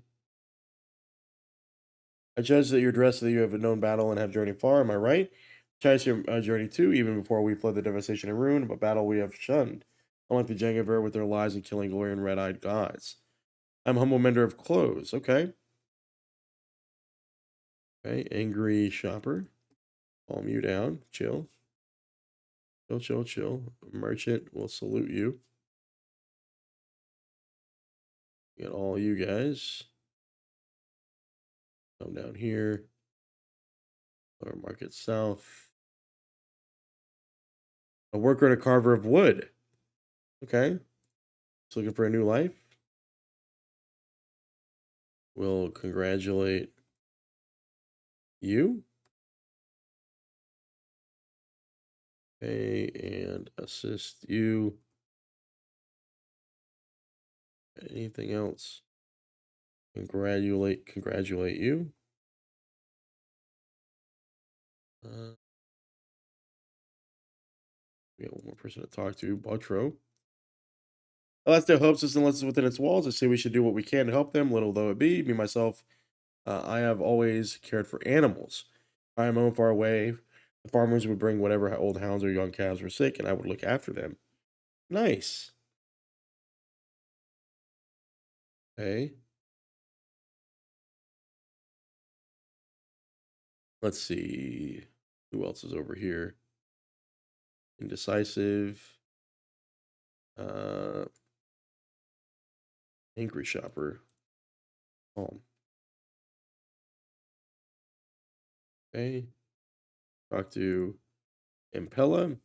I judge that you're dressed that you have a known battle and have journeyed far. Am I right? Chase your journey too, even before we fled the devastation and ruin of a battle we have shunned. Unlike the Jengiver with their lies and killing glory and red-eyed gods. I'm humble mender of clothes. Okay. Okay. Angry shopper. Calm you down. Chill. Chill, chill, chill. Merchant will salute you. Get all you guys. Come down here. Lower Market South. A worker and a carver of wood. Okay. So looking for a new life. We'll congratulate you. Okay, and assist you. Anything else? Congratulate you. Uh, we got one more person to talk to. LOTRO. Unless their hopes is unless it's within its walls, I say we should do what we can to help them, little though it be. Me myself, I have always cared for animals. I am home far away. The farmers would bring whatever old hounds or young calves were sick, and I would look after them. Nice. Okay. Let's see. Who else is over here? Indecisive. Uh, angry shopper. Calm. Okay. Talk to Impella.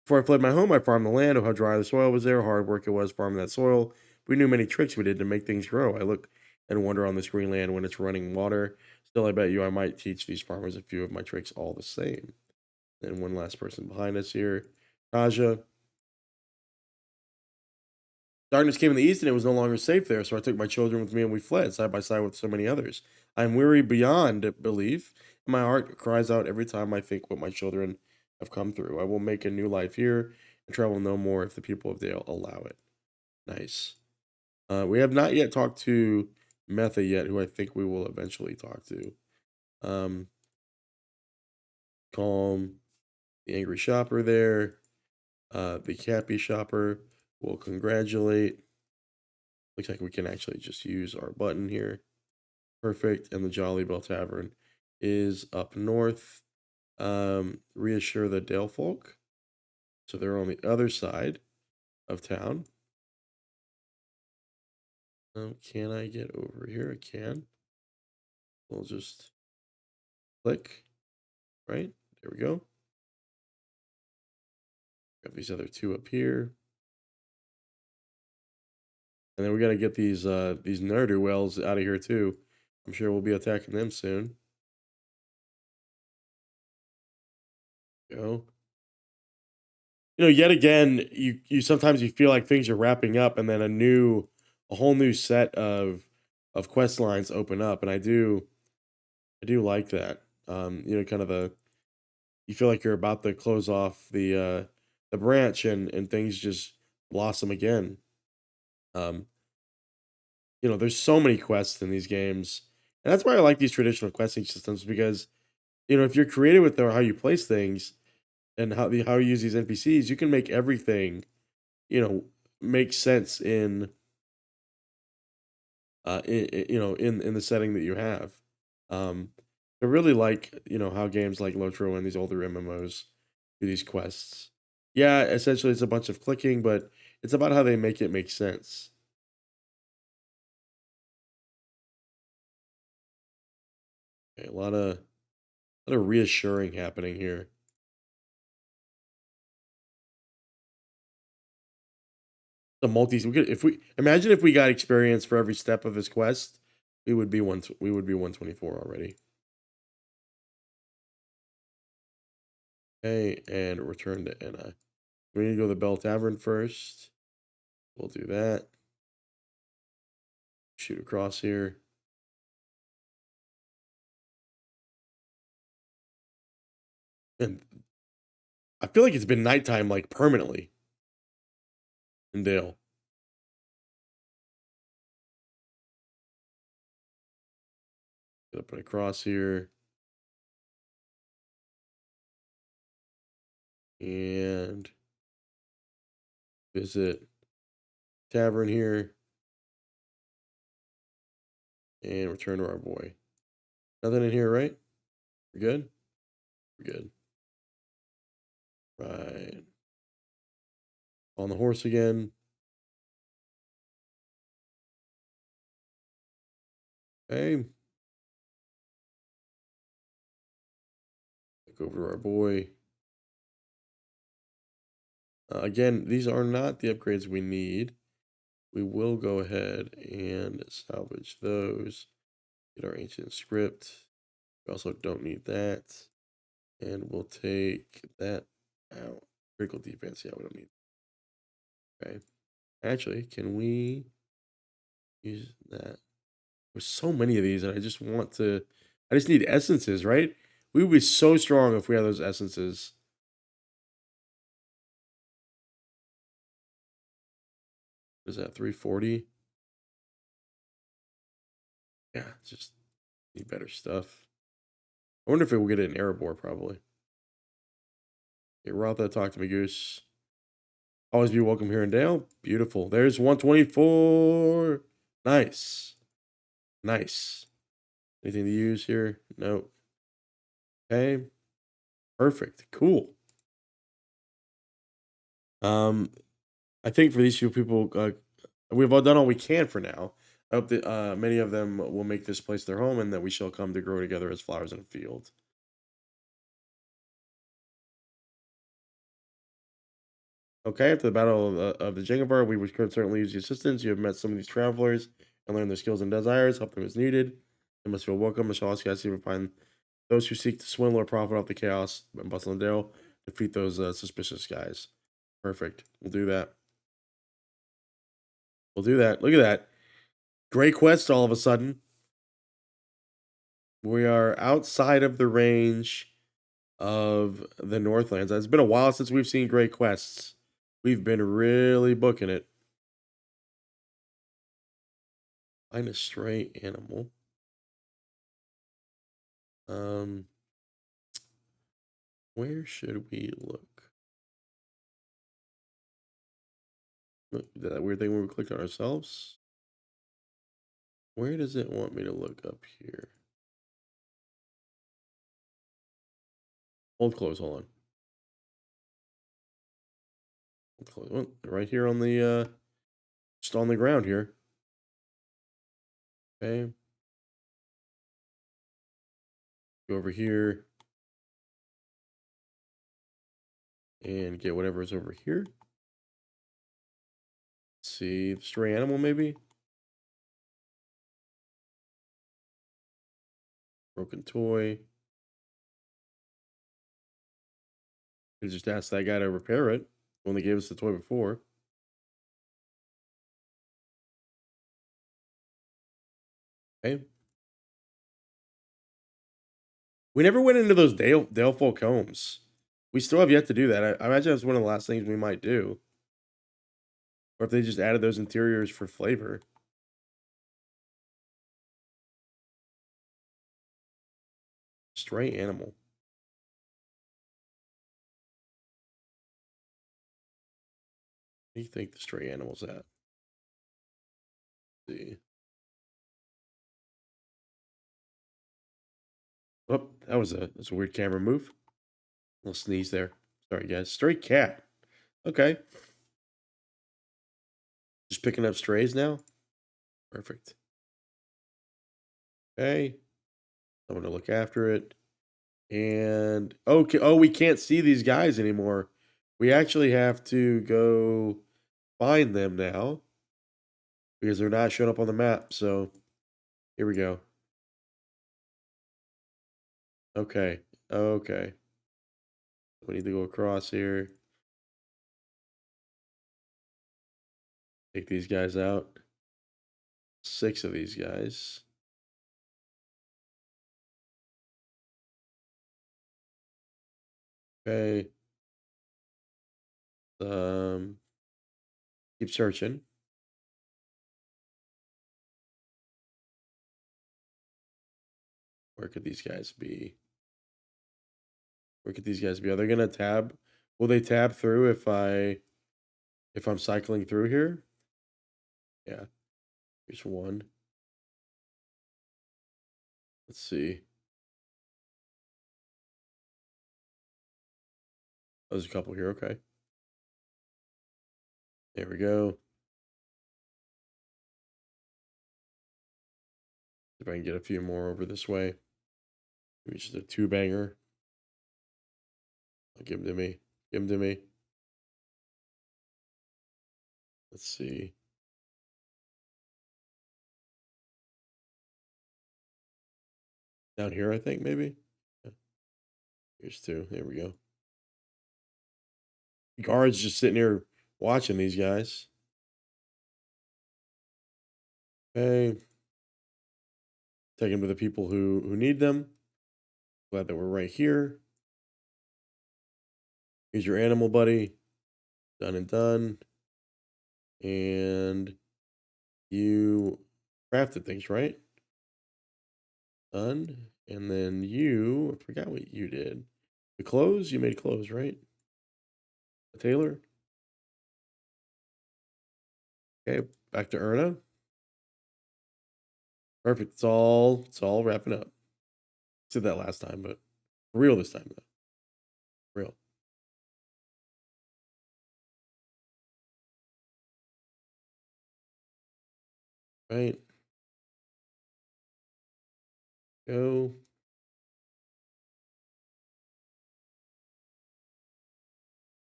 Before I fled my home, I farmed the land. Oh, how dry the soil was there. Hard work it was farming that soil. We knew many tricks we did to make things grow. I look and wonder on this green land when it's running water. Still, I bet you I might teach these farmers a few of my tricks all the same. And one last person behind us here. Kaja. Darkness came in the east and it was no longer safe there, so I took my children with me and we fled side by side with so many others. I am weary beyond belief, and my heart cries out every time I think what my children have come through. I will make a new life here and travel no more if the people of Dale allow it. Nice. We have not yet talked to Metha yet, who I think we will eventually talk to. Um, Calm, the angry shopper there, the happy shopper will congratulate. Looks like we can actually just use our button here. Perfect. And the Jolly Bell Tavern is up north. Reassure the Dale folk. So they're on the other side of town. Can I get over here? I can. We'll just click. Right. There we go. Got these other two up here. And then we got to get these nerder wells out of here too. I'm sure we'll be attacking them soon. Go. Yet again, you sometimes you feel like things are wrapping up, and then a whole new set of quest lines open up, and I do like that. Kind of you feel like you're about to close off the branch, and things just blossom again. Um, there's so many quests in these games, and that's why I like these traditional questing systems because if you're creative with how you place things and how you use these NPCs, you can make everything you know make sense in the setting that you have. Um, I really like how games like Lotro and these older MMOs do these quests. Yeah, essentially it's a bunch of clicking, but it's about how they make it make sense. Okay, a lot of reassuring happening here. The multis we could if we imagine if we got experience for every step of this quest, we would be 124 already. Okay, and return to Enna. We need to go to the Bell Tavern first. We'll do that. Shoot across here. And I feel like it's been nighttime like permanently in Dale. Gonna put a cross here. And visit tavern here. And return to our boy. Nothing in here, right? We're good? We're good. Right. On the horse again. Okay. Look over to our boy. Again, these are not the upgrades we need. We will go ahead and salvage those. Get our ancient script. We also don't need that. And we'll take that out. Critical defense. Yeah, we don't need. Okay. Actually, can we use that? There's so many of these, and I just need essences, right? We would be so strong if we had those essences. What is that, 340? Yeah, just need better stuff. I wonder if it will get an Erebor, probably. Okay, Rotha, talk to me, Goose. Always be welcome here in Dale. Beautiful. There's 124. Nice. Nice. Anything to use here? No. Okay. Perfect. Cool. Um, I think for these few people, we've all done all we can for now. I hope that many of them will make this place their home and that we shall come to grow together as flowers in a field. Okay, after the Battle of the Jengavar, we could certainly use your assistance. You have met some of these travelers and learned their skills and desires. Help them as needed. They must feel welcome. I shall ask you guys to find those who seek to swindle or profit off the chaos and bustle and Dale. Defeat those suspicious guys. Perfect. We'll do that. We'll do that. Look at that. Great quest all of a sudden. We are outside of the range of the Northlands. It's been a while since we've seen great quests. We've been really booking it. Find a stray animal. Um, where should we look? Look, that weird thing when we clicked on ourselves. Where does it want me to look up here? Hold close, hold on. Hold close. Oh, right here on the just on the ground here. Okay. Go over here and get whatever is over here. Let's see, the stray animal maybe? Broken toy. We just asked that guy to repair it when they gave us the toy before. Okay. We never went into those Dalefolk homes. We still have yet to do that. I imagine that's one of the last things we might do. Or if they just added those interiors for flavor. Stray animal. What do you think the stray animal's at? Let's see. Oh, that's a weird camera move. Little sneeze there. Sorry, guys. Stray cat. Okay. Just picking up strays now. Perfect. Okay. I'm gonna look after it. And okay. Oh, we can't see these guys anymore. We actually have to go find them now because they're not showing up on the map. So here we go. Okay. Okay. We need to go across here. Take these guys out. 6 of these guys. Okay. Um, keep searching. Where could these guys be? Where could these guys be? Are they gonna tab? Will they tab through if I'm cycling through here? Yeah. Here's one. Let's see. Oh, there's a couple here. Okay. There we go. If I can get a few more over this way. Maybe just a two banger. Give them to me. Give them to me. Let's see. Down here, I think maybe. Yeah, here's two. There we go. Guards just sitting here watching these guys. Okay. Take them to the people who need them. Glad that we're right here. Here's your animal buddy. Done and done. And you crafted things, right? Done. And then you, I forgot what you did. The clothes? You made clothes, right? A tailor? Okay, back to Erna. Perfect. It's all wrapping up. Said that last time, but for real this time though. Real. Right. Go.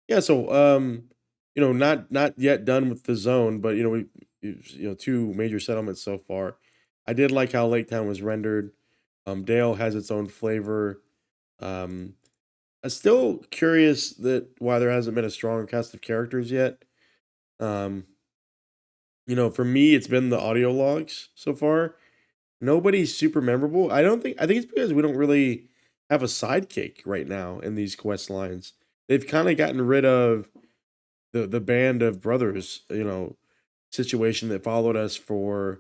Yeah, so not yet done with the zone, but two major settlements so far. I did like how Lake Town was rendered. Dale has its own flavor. Um, I'm still curious that why there hasn't been a strong cast of characters yet. Um, for me, it's been the audio logs so far. Nobody's super memorable. I think it's because we don't really have a sidekick right now in these quest lines. They've kind of gotten rid of the band of brothers, situation that followed us for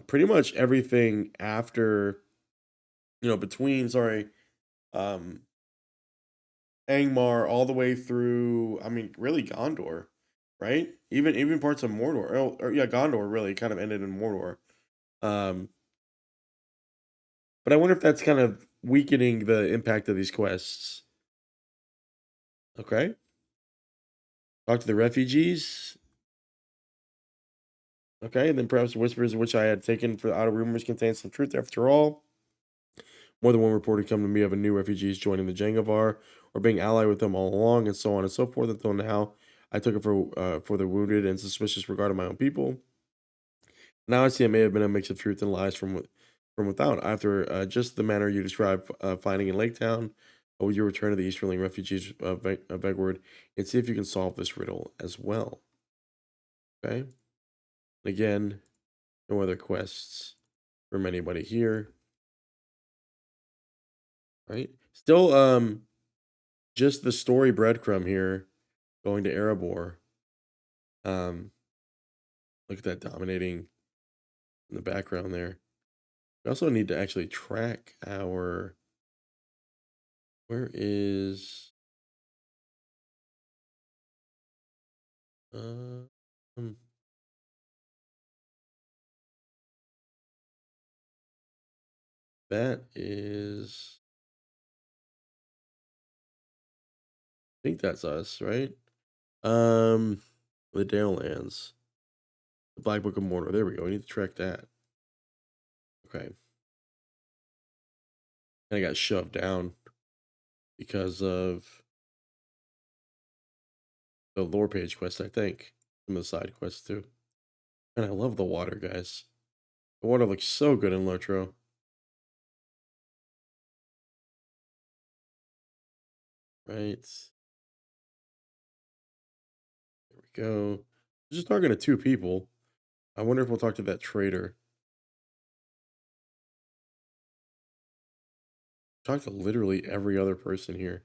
pretty much everything after, between um Angmar all the way through, I mean, really Gondor, right? Even parts of Mordor. Or yeah, Gondor really kind of ended in Mordor. Um, but I wonder if that's kind of weakening the impact of these quests. Okay. Talk to the refugees. Okay, and then perhaps whispers which I had taken for outer rumors contain some truth after all. More than one report had come to me of a new refugees joining the Jangavar or being allied with them all along, and so on and so forth, until now I took it for the wounded and suspicious regarding my own people. Now I see it may have been a mix of truth and lies from without. After just the manner you described finding in Lake Town, with your return to the Easterling refugees of Vegward, and see if you can solve this riddle as well. Okay. Again, no other quests from anybody here. Right. Still, just the story breadcrumb here, going to Erebor. Um, Look at that dominating in the background there. We also need to actually track our. Where is um that is, I think that's us, right? Um the Dalelands. The Black Book of Mordor. There we go. We need to track that. Okay. And I got shoved down because of the lore page quest, I think. Some of the side quests too. And I love the water, guys. The water looks so good in LOTRO. Right. There we go. Just talking to two people. I wonder if we'll talk to that trader. Talk to literally every other person here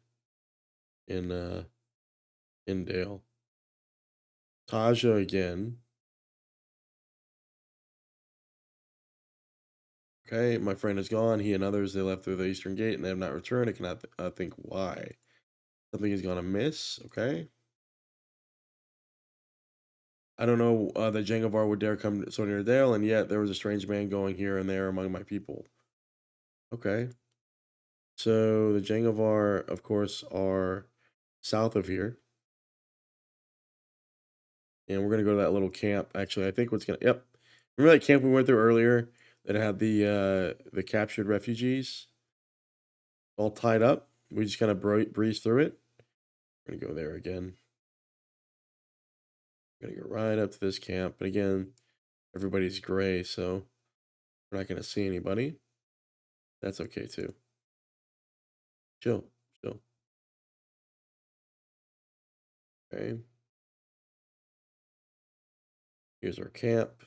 in Dale. Taja again. Okay, my friend is gone. He and others, they left through the eastern gate and they have not returned. I cannot think why. Something is gonna miss. Okay. I don't know that Jangavar would dare come so near Dale, and yet there was a strange man going here and there among my people. Okay. So the Jangavar, of course, are south of here. And we're gonna go to that little camp. Actually, I think what's gonna, yep. Remember that camp we went through earlier? that had the captured refugees all tied up. We just kind of breeze through it. We're gonna go there again. We're gonna go right up to this camp, but again, everybody's gray, so we're not gonna see anybody. That's okay too. Chill, chill. Okay. Here's our camp.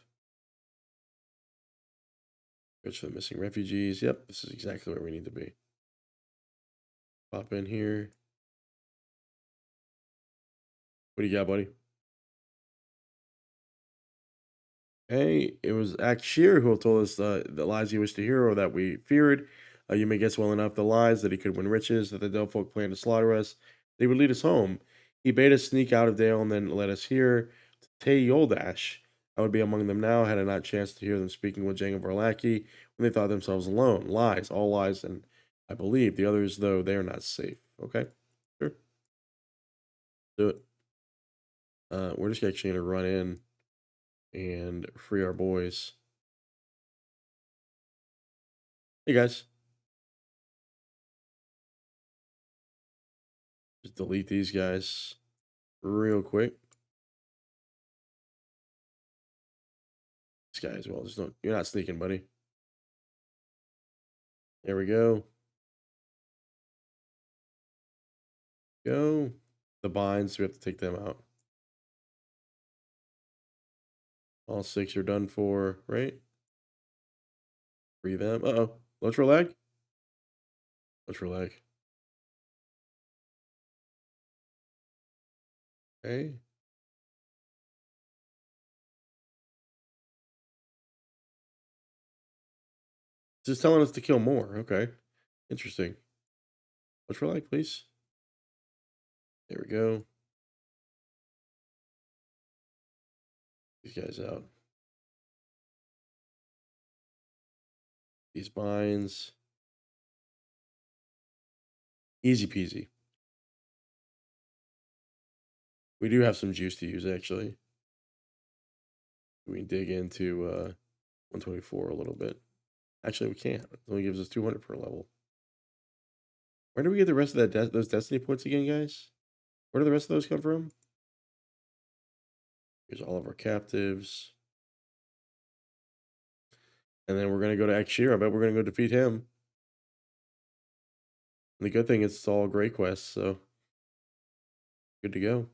Search for the missing refugees. Yep, this is exactly where we need to be. Pop in here. What do you got, buddy? Hey, it was Akshir who told us the lies he wished to hear or that we feared. You may guess well enough the lies that he could win riches, that the Delphoc planned to slaughter us, that he would lead us home. He bade us sneak out of Dale and then led us here to Teoldash. I would be among them now had I not chanced to hear them speaking with Jang of Arlaki when they thought themselves alone. Lies, all lies, and I believe the others, though they are not safe. Okay, sure, do it. We're just actually gonna run in and free our boys. Hey guys, just delete these guys real quick. This guy as well. Just don't. You're not sneaking, buddy. There we go. Go. The binds. We have to take them out. All six are done for. Right. Free them. Uh oh. LOTRO lag. LOTRO lag. Okay. Just telling us to kill more. Okay. Interesting. LOTRO lag, please. There we go. These guys out. These binds. Easy peasy. We do have some juice to use actually. We can dig into 124 a little bit. Actually, we can't. It only gives us 200 per level. Where do we get the rest of those destiny points again, guys? Where do the rest of those come from? Here's all of our captives. And then we're gonna go to Akshir. I bet we're gonna go defeat him. And the good thing is it's all great quests, so good to go.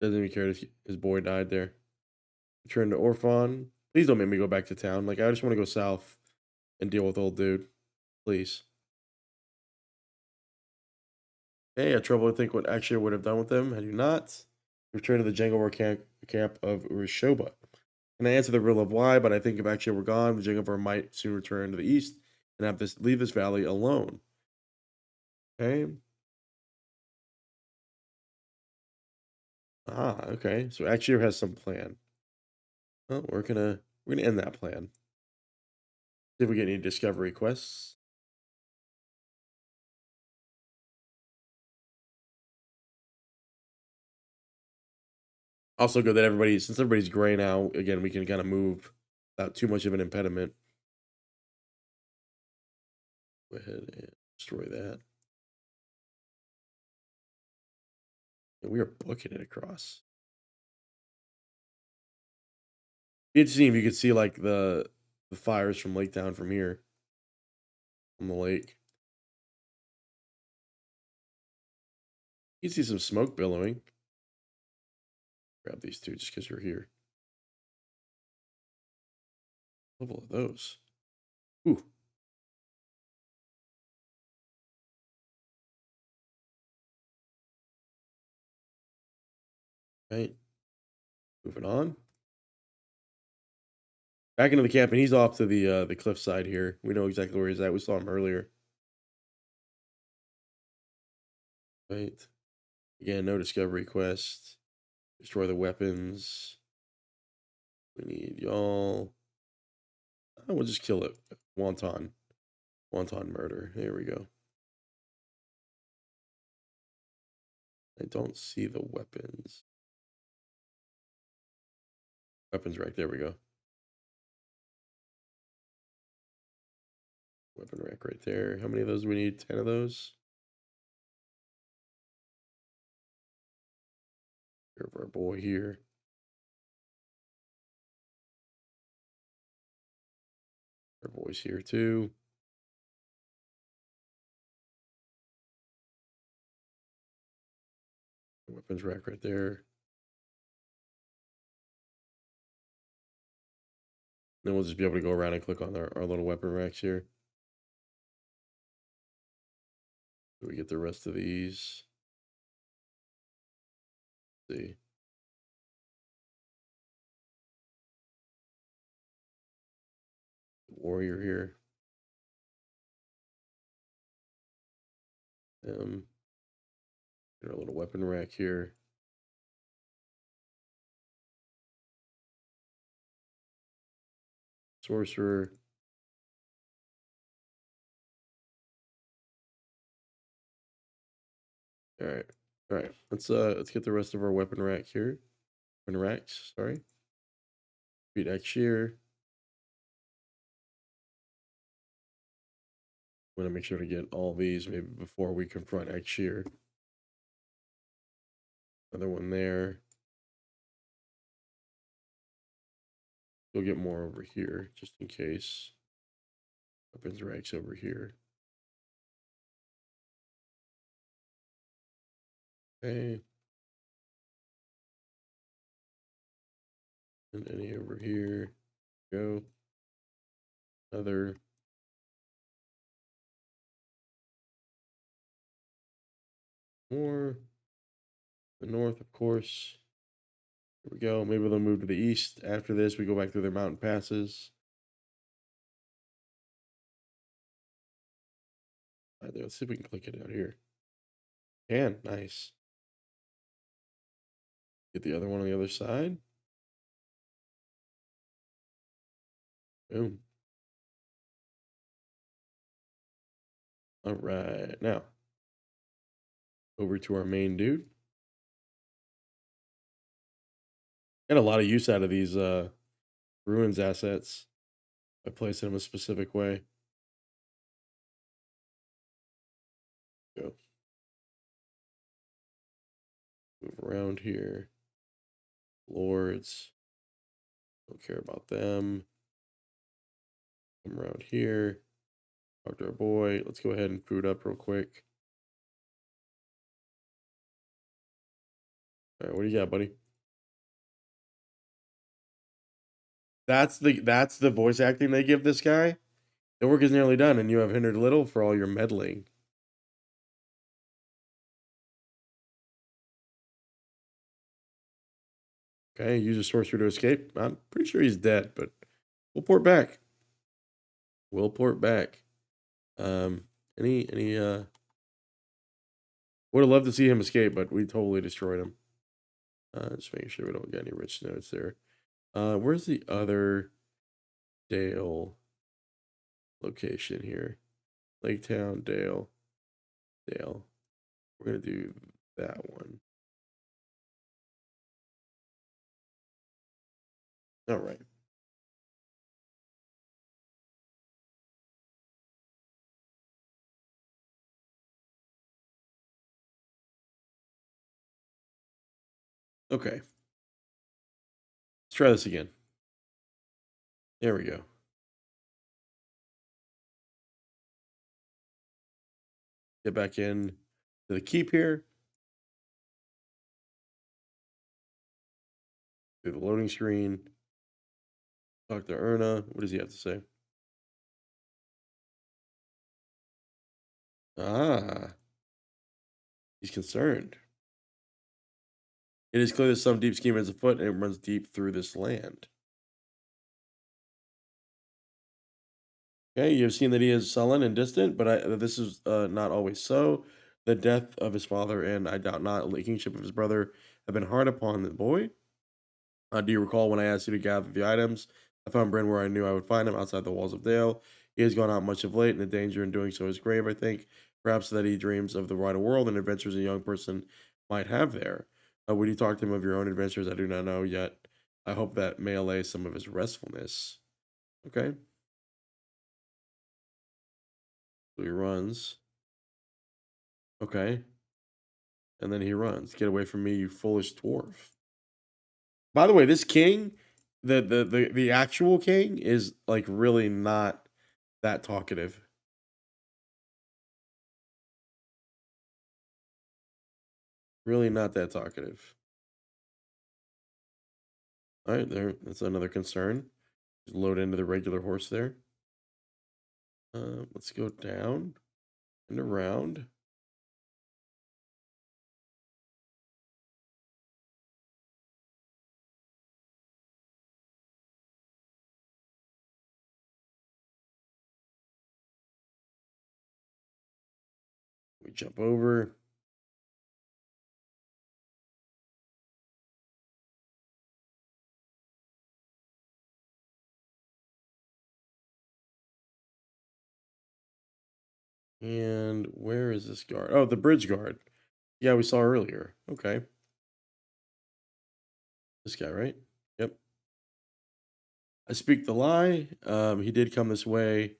Doesn't even care if his boy died there. Return to Orphan. Please don't make me go back to town. Like I just want to go south and deal with old dude. Please. Hey, I trouble to think what Akshir would have done with them had you not. Return to the Jangovar camp of Urishoba. And I answer the riddle of why, but I think if Akshir were gone, the Jangovar might soon return to the east and have this leave this valley alone. Okay. Ah, okay. So Akshir has some plan. Well, we're gonna end that plan. See if we get any discovery quests. Also good that since everybody's gray now, again, we can kind of move without too much of an impediment. Go ahead and destroy that. And we are booking it across. It'd seem you could see like the fires from Lake Town from here, from the lake. You can see some smoke billowing. Grab these two just because you're here. Level of those. Ooh. Right. Moving on. Back into the camp, and he's off to the cliffside here. We know exactly where he's at. We saw him earlier. Right. Again, no discovery quest. Destroy the weapons. We need y'all. We'll just kill it. Wonton. Wonton murder. There we go. I don't see the weapons. Weapons rack. There we go. Weapon rack right there. How many of those do we need? 10 of those. Here for our boy here. Our boys here too. Weapons rack right there. Then we'll just be able to go around and click on our little weapon racks here. So we get the rest of these. Let's see. Warrior here. Get our little weapon rack here. Sorcerer. All right. All right. Let's get the rest of our weapon rack here. Weapon racks, sorry. Beat X here. I'm gonna make sure to get all these maybe before we confront X here. Another one there. We'll get more over here just in case. Weapons racks over here. Okay. And any over here. Go. Another. More. The north, of course. Here we go. Maybe they'll move to the east. After this, we go back through their mountain passes. All right, let's see if we can click it out here. Can. Nice. Get the other one on the other side. Boom. All right. Now, over to our main dude. Get a lot of use out of these ruins assets by placing them a specific way. Go. Move around here. Lords. Don't care about them. Come around here. Talk to our boy. Let's go ahead and food up real quick. All right, what do you got, buddy? That's the voice acting they give this guy. The work is nearly done, and you have hindered little for all your meddling. Okay, use a sorcerer to escape. I'm pretty sure he's dead, but we'll port back. We'll port back. Any would have loved to see him escape, but we totally destroyed him. Just making sure we don't get any rich notes there. Where's the other Dale location here? Lake Town, Dale. We're gonna do that one. All right. Okay. Let's try this again. There we go. Get back in to the keep here. Do the loading screen. Talk to Erna. What does he have to say? Ah, he's concerned. It is clear that some deep scheme is afoot and it runs deep through this land. Okay, you have seen that he is sullen and distant, but this is not always so. The death of his father and I doubt not the kingship of his brother have been hard upon the boy. Do you recall when I asked you to gather the items? I found Bryn where I knew I would find him outside the walls of Dale. He has gone out much of late, and the danger in doing so is grave, I think. Perhaps that he dreams of the wider world and adventures a young person might have there. Would you talk to him of your own adventures? I do not know yet. I hope that may allay some of his restfulness. Okay. So he runs. Okay. And then he runs. Get away from me, you foolish dwarf. By the way, this king, the actual king is like really not that talkative. Really not that talkative. All right, there. That's another concern. Just load into the regular horse there. Let's go down and around. We jump over. And where is this guard? Oh, the bridge guard. Yeah, we saw earlier. Okay. This guy, right? Yep. I speak the lie. He did come this way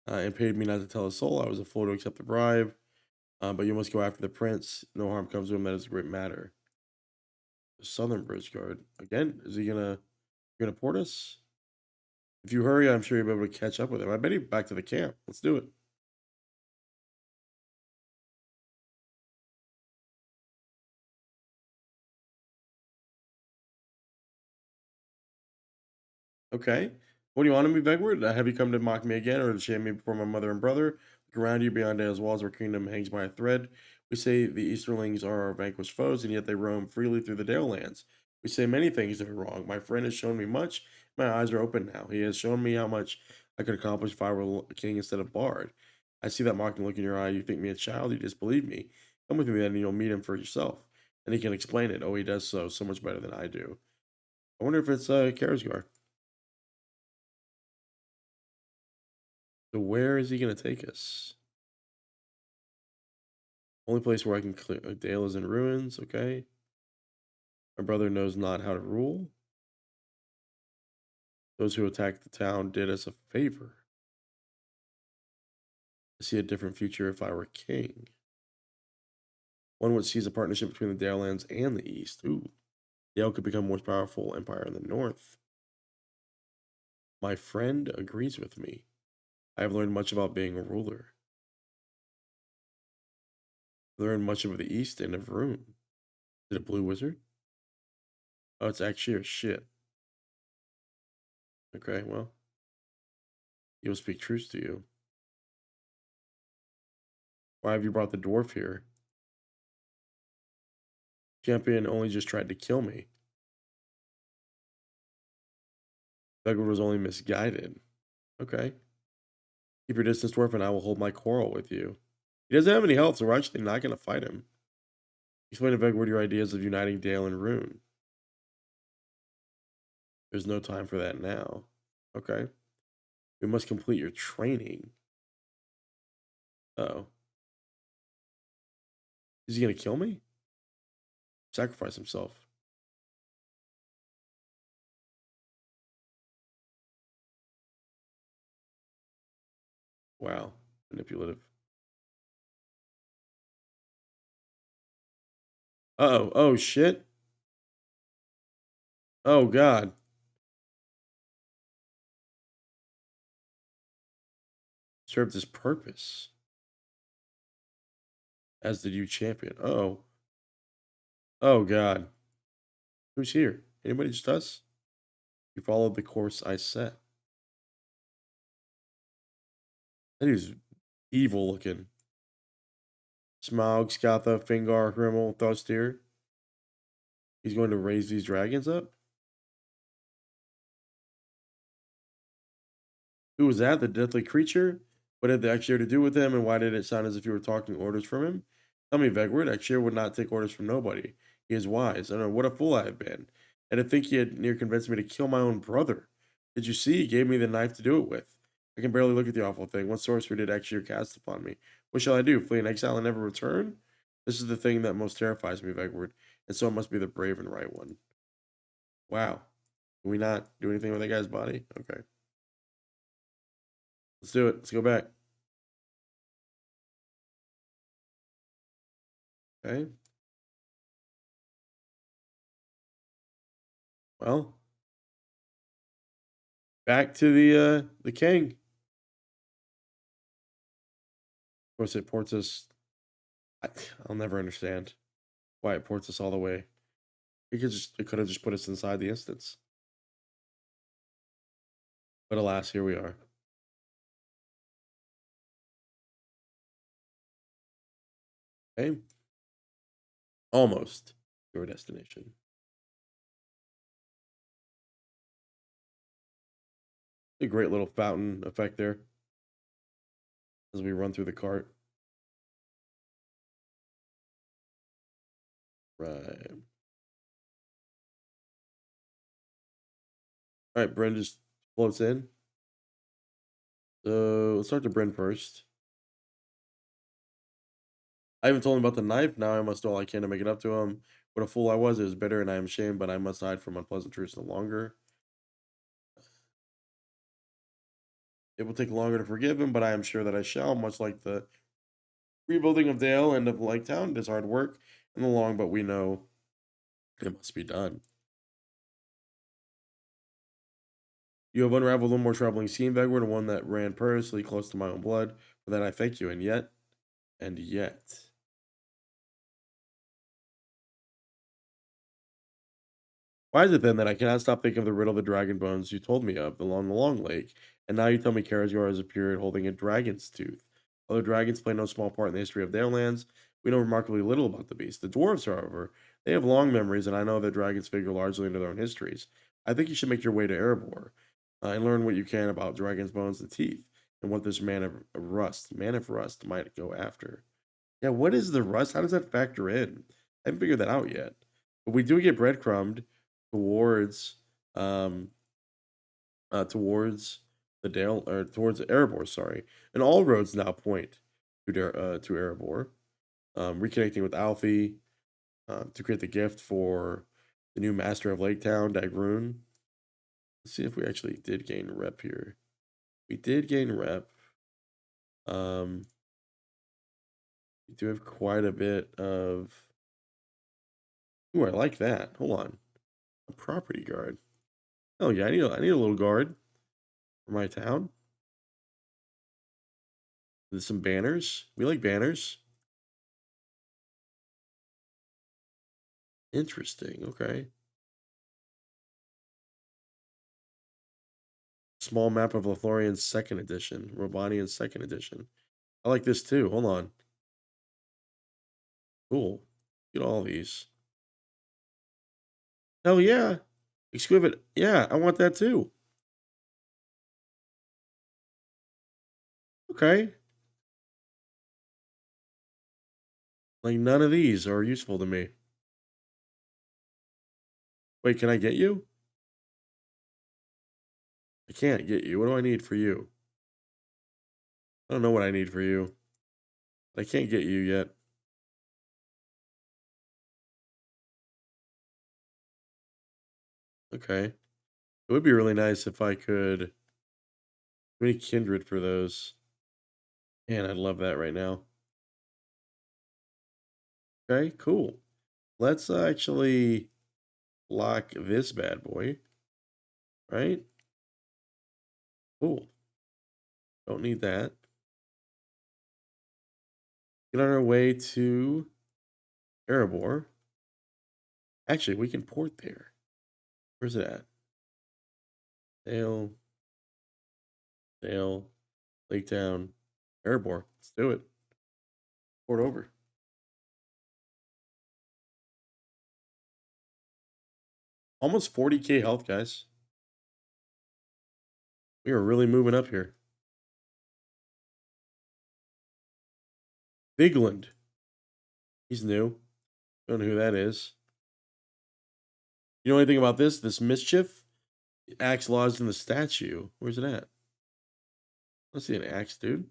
and paid me not to tell a soul. I was a fool to accept the bribe. But you must go after the prince. No harm comes to him. That is a great matter. The southern bridge guard. Again, is he gonna port us? If you hurry, I'm sure you'll be able to catch up with him. I bet he's back to the camp. Let's do it. Okay. What do you want of me, Vegward? Have you come to mock me again, or to shame me before my mother and brother? Look around you beyond Dale's walls, our kingdom hangs by a thread. We say the Easterlings are our vanquished foes, and yet they roam freely through the Dale lands. We say many things that are wrong. My friend has shown me much. My eyes are open now. He has shown me how much I could accomplish if I were a king instead of bard. I see that mocking look in your eye. You think me a child. You disbelieve me. Come with me then, and you'll meet him for yourself. And he can explain it. Oh, he does so much better than I do. I wonder if it's Karsgar. So where is he gonna take us? Only place where I can clear. Dale is in ruins. Okay. My brother knows not how to rule. Those who attacked the town did us a favor. I see a different future if I were king. One would seize a partnership between the Dale lands and the East. Ooh, Dale could become more powerful empire in the North. My friend agrees with me. I have learned much about being a ruler. I learned much of the East and of Rune. Is it a blue wizard? Oh, it's actually a shit. Okay, well, he will speak truth to you. Why have you brought the dwarf here? Champion only just tried to kill me. Vegward was only misguided. Okay. Keep your distance, dwarf, and I will hold my quarrel with you. He doesn't have any health, so we're actually not going to fight him. Explain to Vegward your ideas of uniting Dale and Rune. There's no time for that now. Okay. We must complete your training. Oh. Is he going to kill me? Sacrifice himself. Wow. Manipulative. Uh oh. Oh, shit. Oh, God. Served his purpose. As did you, champion. Oh. Oh, God. Who's here? Anybody, just us? You followed the course I set. That is evil looking. Smaug, Skatha, Fingar, Hrimmel, Thustir. He's going to raise these dragons up? Who was that? The deathly creature? What had the Exir to do with him, and why did it sound as if you were talking orders from him? Tell me, Vegward, Exir would not take orders from nobody. He is wise. I don't know what a fool I have been. And to think he had near convinced me to kill my own brother. Did you see? He gave me the knife to do it with. I can barely look at the awful thing. What sorcery did Exir cast upon me? What shall I do? Flee in exile and never return? This is the thing that most terrifies me, Vegward, and so it must be the brave and right one. Wow. Can we not do anything with that guy's body? Okay. Let's do it. Let's go back. Okay. Well, back to the king. Of course, it ports us. I, I'll never understand why it ports us all the way. It could have just put us inside the instance. But alas, here we are. Okay. Almost your destination. A great little fountain effect there as we run through the cart. Right. All right, Bryn just floats in. So let's start to Bryn first. I haven't told him about the knife. Now I must do all I can to make it up to him. What a fool I was. It was bitter and I am ashamed, but I must hide from unpleasant truths no longer. It will take longer to forgive him, but I am sure that I shall, much like the rebuilding of Dale and of Lake Town. It is hard work in the long, but we know it must be done. You have unraveled one more troubling scene, Vegward, one that ran perilously close to my own blood. For that I thank you, and yet. Why is it then that I cannot stop thinking of the riddle of the dragon bones you told me of along the long lake, and now you tell me Karazor has appeared holding a dragon's tooth? Although dragons play no small part in the history of their lands, we know remarkably little about the beast. The dwarves, however, they have long memories, and I know that dragons figure largely into their own histories. I think you should make your way to Erebor and learn what you can about dragon's bones and teeth, and what this man of rust, might go after. Yeah, what is the rust? How does that factor in? I haven't figured that out yet. But we do get breadcrumbed towards um towards the Dale or towards Erebor, sorry. And all roads now point to Erebor. Reconnecting with Alfie to create the gift for the new master of Lake Town, Dagroon. Let's see if we actually did gain rep here. We did gain rep. Um we do have quite a bit of. Ooh, I like that. Hold on. A property guard. Oh yeah, I need a little guard for my town. With some banners. We like banners. Interesting. Okay. Small map of Lothlorien's second edition. Robanian's second edition. I like this too. Hold on. Cool. Get all these. Hell yeah. Exquisite. Yeah, I want that too. Okay. Like none of these are useful to me. Wait, can I get you? I can't get you. What do I need for you? I don't know what I need for you. I can't get you yet. Okay. It would be really nice if I could. We need kindred for those. Man, I'd love that right now. Okay, cool. Let's actually lock this bad boy, right? Cool. Don't need that. Get on our way to Erebor. Actually, we can port there. Where's it at? Dale, Dale, Lake Town, Erebor. Let's do it. Port over. Almost 40k health, guys. We are really moving up here. Bigland. He's new. Don't know who that is. You know anything about this? This mischief? Axe lodged in the statue. Where's it at? Let's see an axe, dude.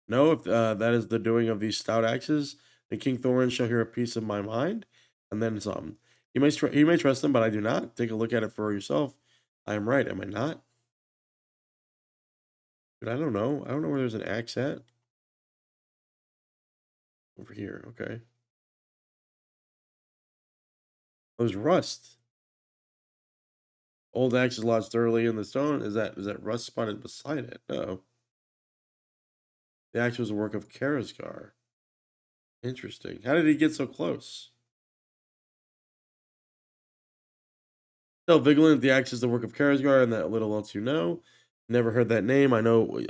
No, if that is the doing of these stout axes, then King Thorin shall hear a piece of my mind, and then some. You may trust them, but I do not. Take a look at it for yourself. I am right, am I not? But I don't know. I don't know where there's an axe at. Over here, okay. Oh, there's rust. Old axe is lodged thoroughly in the stone. Is that rust spotted beside it? No. The axe was a work of Karazgar. Interesting. How did he get so close? Tell Vigilant the axe is the work of Karazgar, and that little else you know. Never heard that name. I know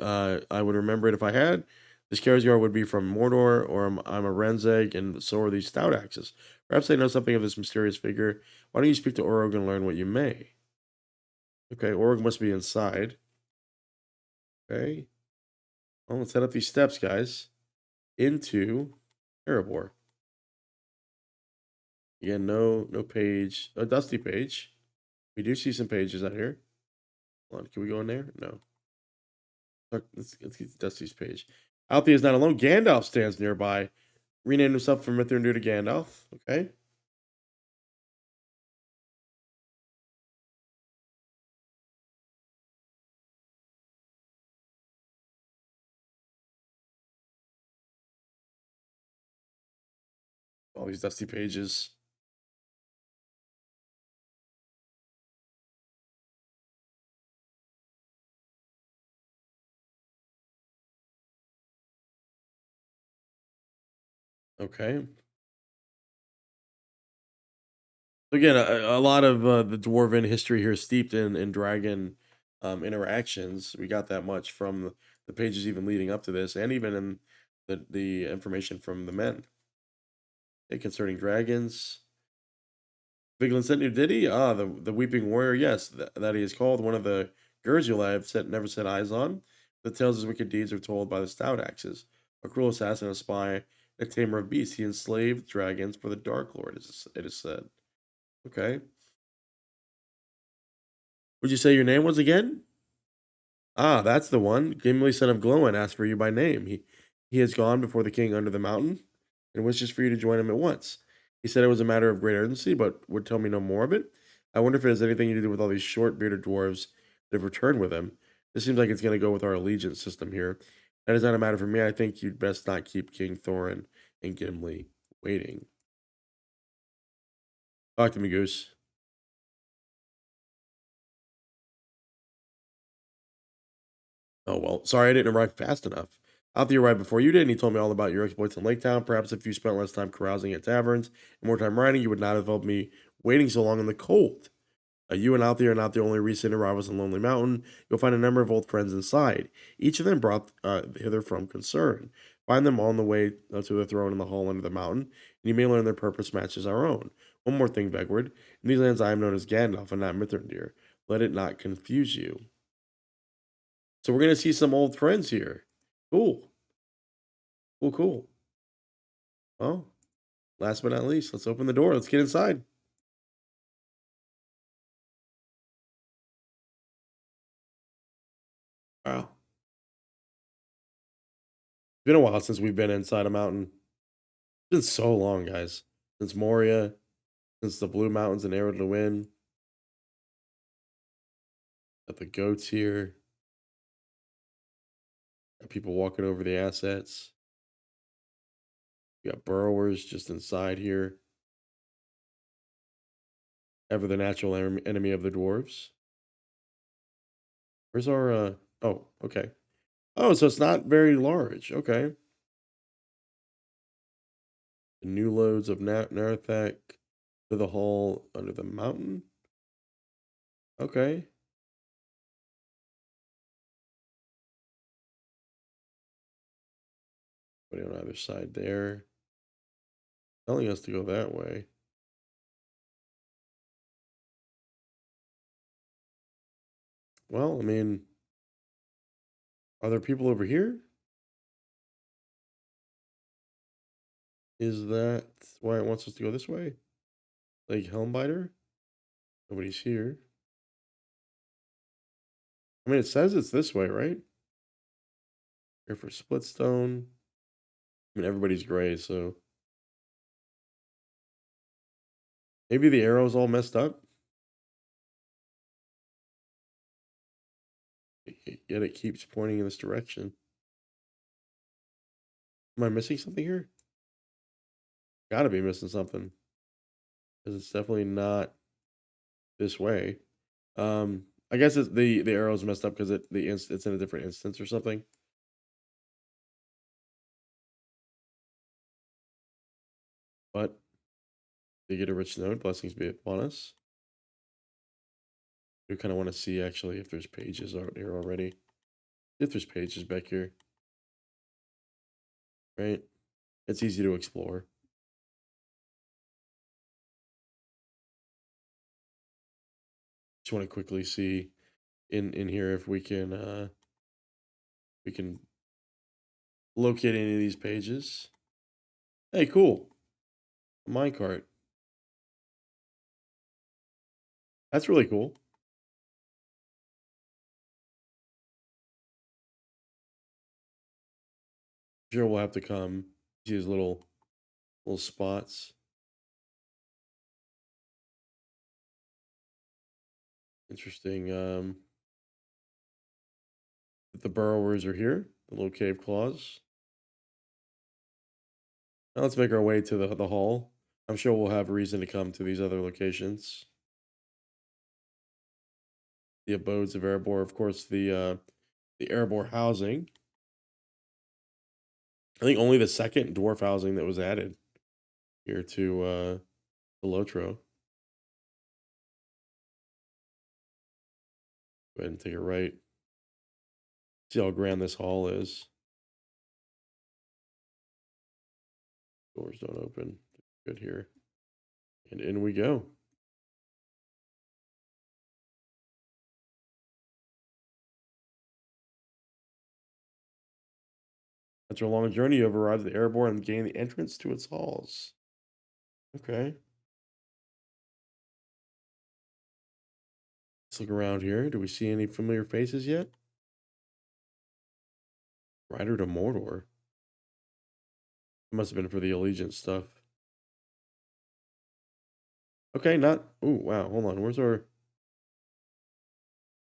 I would remember it if I had. This Karazgar would be from Mordor, or I'm a Renzeg, and so are these stout axes. Perhaps they know something of this mysterious figure. Why don't you speak to Orog and learn what you may? Okay, Orog must be inside. Okay. Well, let's head up these steps, guys, into Erebor. Again, no page, a dusty page. We do see some pages out here. Hold on, can we go in there? No. Let's get Dusty's page. Althea is not alone. Gandalf stands nearby. Renamed himself from Mithril to Gandalf. Okay. All these dusty pages. Okay. Again, a lot of the dwarven history here is steeped in dragon interactions. We got that much from the pages even leading up to this, and even in the information from the men. Okay, concerning dragons. Vigeland sent you, did he? Ah, the Weeping Warrior, yes, that he is called. One of the Gurgil I have never set eyes on. The tales of his wicked deeds are told by the stout axes. A cruel assassin, a spy, a tamer of beasts. He enslaved dragons for the Dark Lord, it is said. Okay. Would you say your name was again? Ah, that's the one. Gimli, son of Glóin, asked for you by name. He has gone before the king under the mountain and wishes for you to join him at once. He said it was a matter of great urgency, but would tell me no more of it. I wonder if it has anything to do with all these short bearded dwarves that have returned with him. This seems like it's going to go with our allegiance system here. That is not a matter for me. I think you'd best not keep King Thorin and Gimli waiting. Talk to me, Goose. Oh, well, sorry I didn't arrive fast enough. Althea arrived before you did, and he told me all about your exploits in Lake Town. Perhaps if you spent less time carousing at taverns and more time riding, you would not have held me waiting so long in the cold. You and Althea are not the only recent arrivals in Lonely Mountain. You'll find a number of old friends inside, each of them brought hither from concern. Find them on the way to the throne in the hall under the mountain, and you may learn their purpose matches our own. One more thing, Vegward. In these lands, I am known as Gandalf and not Mithril. Let it not confuse you. So we're gonna see some old friends here. Cool. Cool, cool. Well, last but not least, let's open the door. Let's get inside. Wow. It's been a while since we've been inside a mountain. It's been so long, guys. Since Moria, since the Blue Mountains and Arrow to Win. Got the goats here. Got people walking over the assets. We got burrowers just inside here. Ever the natural enemy of the dwarves. Where's our oh, okay. Oh, so it's not very large. Okay. The new loads of Narthak to the hall under the mountain. Okay. Putting on either side there. Telling us to go that way. Well, I mean, are there people over here? Is that why it wants us to go this way? Like Helmbiter? Nobody's here. I mean, it says it's this way, right? Here for Splitstone. I mean, everybody's gray, so maybe the arrow's all messed up. Yet it keeps pointing in this direction. Am I missing something here? Gotta be missing something because it's definitely not this way. I guess it's the arrow's messed up because it's in a different instance or something. But they get a rich node. Blessings be upon us. We kind of want to see actually if there's pages out here already. If there's pages back here, right? It's easy to explore. Just want to quickly see in here if we can locate any of these pages. Hey, cool. A minecart. That's really cool. Sure, we'll have to come see these little spots. Interesting. The burrowers are here. The little cave claws. Now let's make our way to the hall. I'm sure we'll have reason to come to these other locations. The abodes of Erebor, of course, the Erebor housing. I think only the second dwarf housing that was added here to the LOTRO. Go ahead and take it right. See how grand this hall is. Doors don't open. Good here. And in we go. After a long journey, you have arrived at Erebor and gained the entrance to its halls. Okay. Let's look around here. Do we see any familiar faces yet? Rider to Mordor. It must have been for the allegiance stuff. Okay, not. Oh, wow. Hold on. Where's our.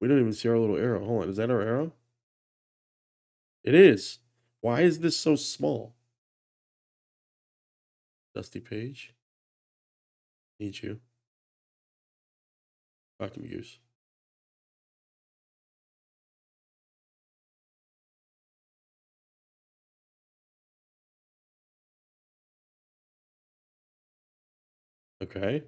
We don't even see our little arrow. Hold on. Is that our arrow? It is. Why is this so small? Dusty page. Need you. Talk to me, Goose. Okay.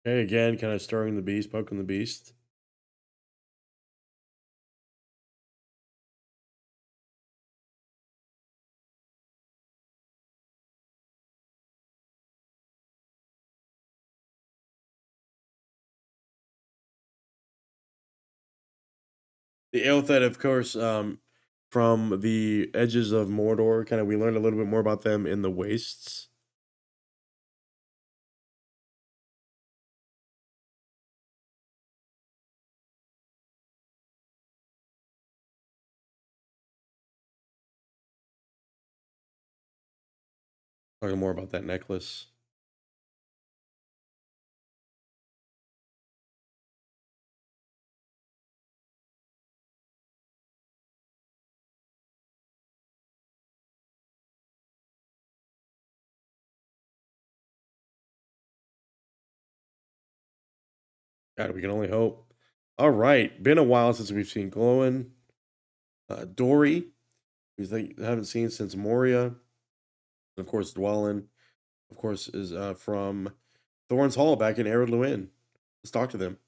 Okay, again, kind of stirring the beast, poking the beast. The Aelthed, of course, from the edges of Mordor, kind of we learned a little bit more about them in the wastes. Talking more about that necklace. God, we can only hope. All right, been a while since we've seen Glowin. Dory, who I haven't seen since Moria. And of course, Dwalin, of course, is from Thorn's Hall back in Ered Luin. Let's talk to them.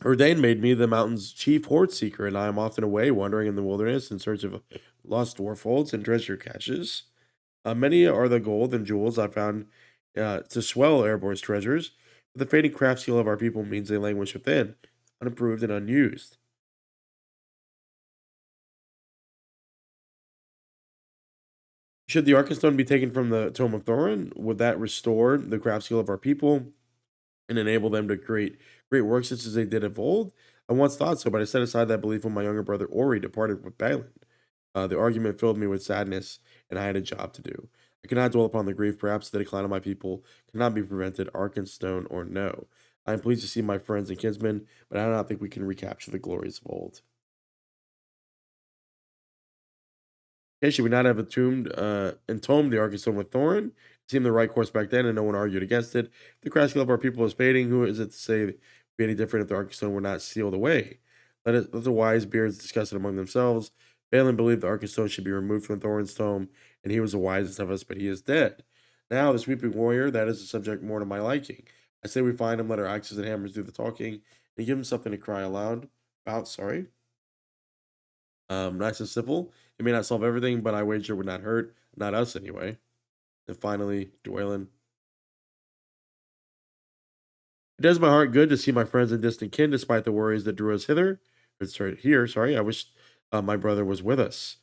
Erdain made me the mountain's chief hoard seeker, and I am often away wandering in the wilderness in search of lost dwarf holds and treasure caches. Many are the gold and jewels I found to swell Erebor's treasures, but the fading craft skill of our people means they languish within, unimproved and unused. Should the Arkenstone be taken from the Tome of Thorin? Would that restore the craft skill of our people and enable them to create great works such as they did of old? I once thought so, but I set aside that belief when my younger brother Ori departed with Balin. The argument filled me with sadness, and I had a job to do. I cannot dwell upon the grief. Perhaps the decline of my people cannot be prevented, Arkenstone or no. I am pleased to see my friends and kinsmen, but I do not think we can recapture the glories of old. Okay, should we not have entombed the Arkenstone with Thorin? It seemed the right course back then, and no one argued against it. If the crash skill of our people is fading, who is it to say it'd be any different if the Arkenstone were not sealed away? Let the wise beards discuss it among themselves. Balin believed the Arkenstone should be removed from Thorin's tomb, and he was the wisest of us, but he is dead. Now, the sweeping warrior, that is a subject more to my liking. I say we find him, let our axes and hammers do the talking, and give him something to cry aloud about. Sorry. Nice and simple. It may not solve everything, but I wager it would not hurt. Not us, anyway. And finally, Dwaylen. It does my heart good to see my friends and distant kin, despite the worries that drew us hither. Sorry, here. Sorry, I wish my brother was with us.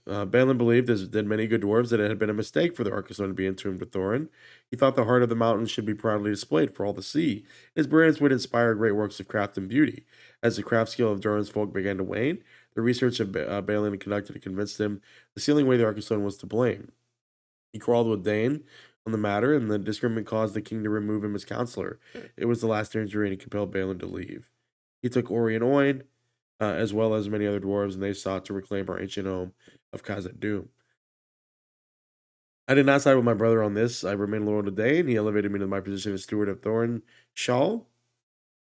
Balin believed, as did many good dwarves, that it had been a mistake for the Arkenstone to be entombed with Thorin. He thought the heart of the mountain should be proudly displayed for all to see. His brilliance would inspire great works of craft and beauty. As the craft skill of Durin's folk began to wane, the research of Balin conducted convinced him the sealing away the Arkenstone was to blame. He quarreled with Dane on the matter, and the disagreement caused the king to remove him as counselor. It was the last injury, and he compelled Balin to leave. He took Ori and Oin, as well as many other dwarves, and they sought to reclaim our ancient home of Khazad Dûm. I did not side with my brother on this. I remained loyal to Dane. He elevated me to my position as steward of Thorin Shawl,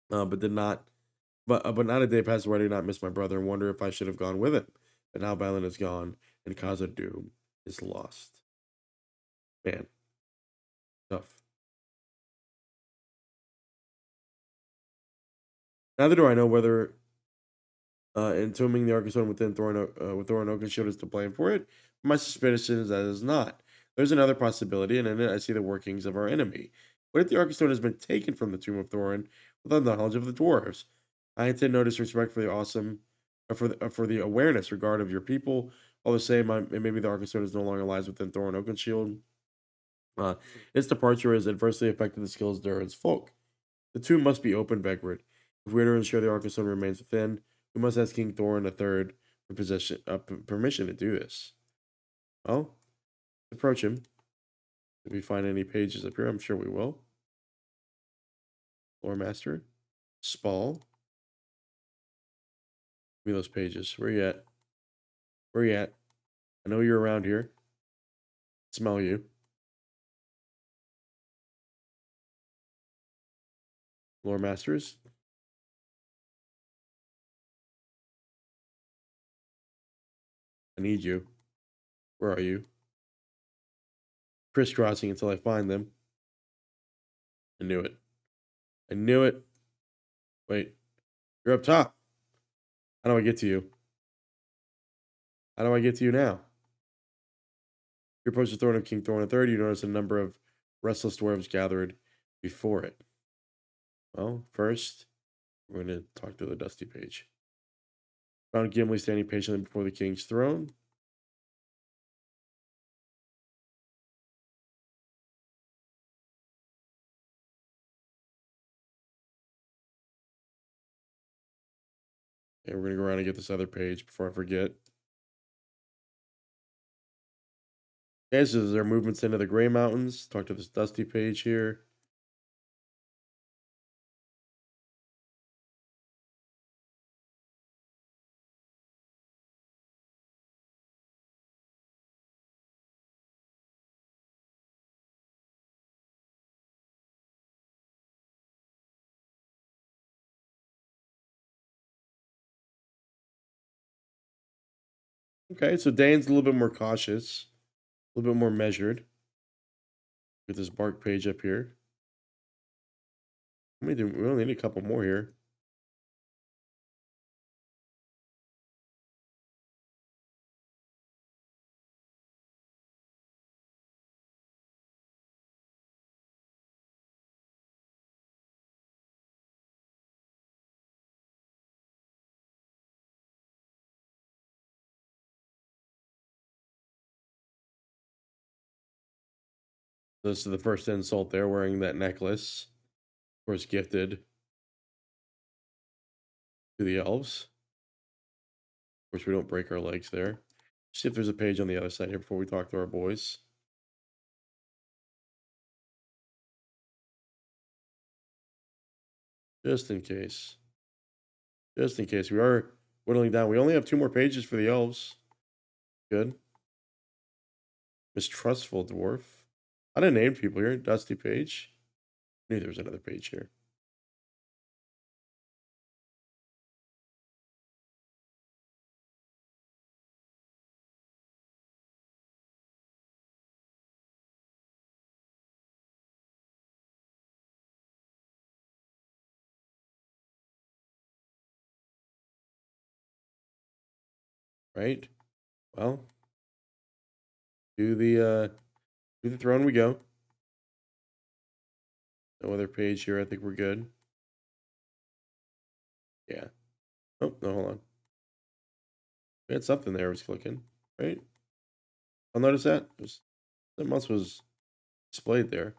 but did not. But not a day passed where I did not miss my brother and wonder if I should have gone with him. But now Balin is gone, and Khazad Dûm is lost. Man, tough. Neither do I know whether entombing the Arkenstone within with Thorin Oakenshield is to blame for it. My suspicion is that it is not. There's another possibility, and in it I see the workings of our enemy. What if the Arkenstone has been taken from the tomb of Thorin without the knowledge of the dwarves? I intend no disrespect for the awesome, for the awareness, regard of your people. All the same, maybe the Arkenstone is no longer lies within Thorin Oakenshield. Uh, its departure has adversely affected the skills of Durin's folk. The tomb must be opened, Vegward. If we are to ensure the Arkenstone remains within, we must ask King Thorin III for permission to do this. Well, approach him. If we find any pages up here, I'm sure we will. Lore Master. Spall. Give me those pages. Where you at? Where you at? I know you're around here. Smell you. Lore Masters. I need you. Where are you? Crisscrossing until I find them. I knew it. I knew it. Wait. You're up top. How do I get to you? How do I get to you now? You approach the throne of King Thorin III, you notice a number of restless dwarves gathered before it. Well, first, we're going to talk to the Dusty Page. Found Gimli standing patiently before the king's throne. And we're going to go around and get this other page before I forget. Okay, so their movements into the Grey Mountains. Talk to this Dusty Page here. Okay, so Dane's a little bit more cautious, a little bit more measured. With this bark page up here. We only need a couple more here. This is the first insult there, wearing that necklace. Of course, gifted to the elves. Of course, we don't break our legs there. See if there's a page on the other side here before we talk to our boys. Just in case. Just in case. We are whittling down. We only have 2 more pages for the elves. Good. Mistrustful dwarf. I didn't name people here. Dusty page. I knew there was another page here. Right? Well, do the throne we go. No other page here. I think we're good. Yeah. Oh, no, hold on. We had something there I was clicking, right? I'll notice that. That mouse was displayed there.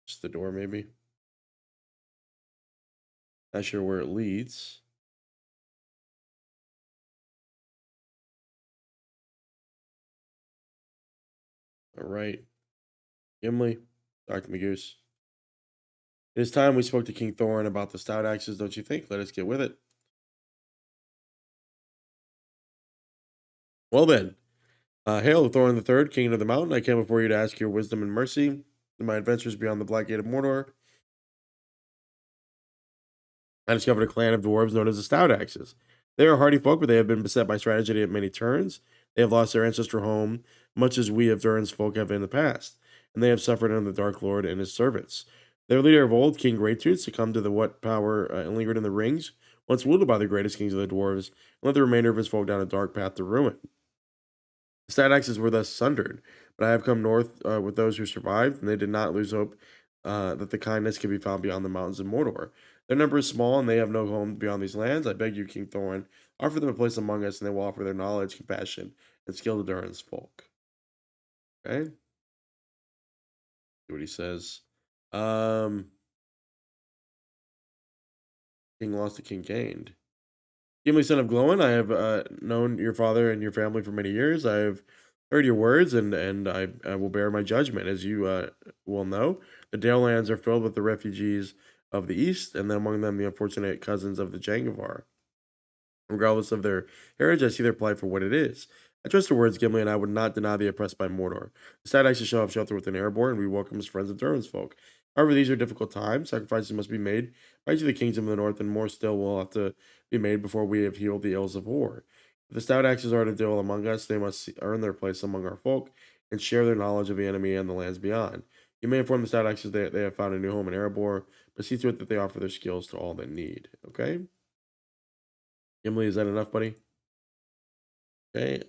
Just the door, maybe. Not sure where it leads. All right. Gimli, Dr. Magoo's. It is time we spoke to King Thorin about the stout axes, don't you think? Let us get with it. Well then, hail Thorin III, King of the Mountain. I came before you to ask your wisdom and mercy in my adventures beyond the Black Gate of Mordor. I discovered a clan of dwarves known as the Stout Axes. They are hardy folk, but they have been beset by tragedy at many turns. They have lost their ancestral home, much as we of Durin's folk have in the past, and they have suffered under the Dark Lord and his servants. Their leader of old, King Greattooth, succumbed to the what power and lingered in the rings, once wielded by the greatest kings of the dwarves, and led the remainder of his folk down a dark path to ruin. The stat axes were thus sundered, but I have come north with those who survived, and they did not lose hope that the kindness can be found beyond the mountains of Mordor. Their number is small, and they have no home beyond these lands. I beg you, King Thorin, offer them a place among us, and they will offer their knowledge, compassion, and skill to Durin's folk. Okay, see what he says. Um, King lost, the king gained. Gimli, son of Glowin, I have known your father and your family for many years. I have heard your words, and I will bear my judgment. As you will know, the Dale lands are filled with the refugees of the East, and then among them the unfortunate cousins of the Jangavar. Regardless of their heritage, I see their plight for what it is. I trust your words, Gimli, and I would not deny the oppressed by Mordor. The sad actually shall have shelter within Erebor, and we welcome as friends of Durin's folk. However, these are difficult times. Sacrifices must be made by each of the kings of the north, and more still will have to be made before we have healed the ills of war. If the stout axes are to deal among us, they must earn their place among our folk and share their knowledge of the enemy and the lands beyond. You may inform the stout axes that they have found a new home in Erebor, but see to it that they offer their skills to all that need. Okay? Gimli, is that enough, buddy? Okay.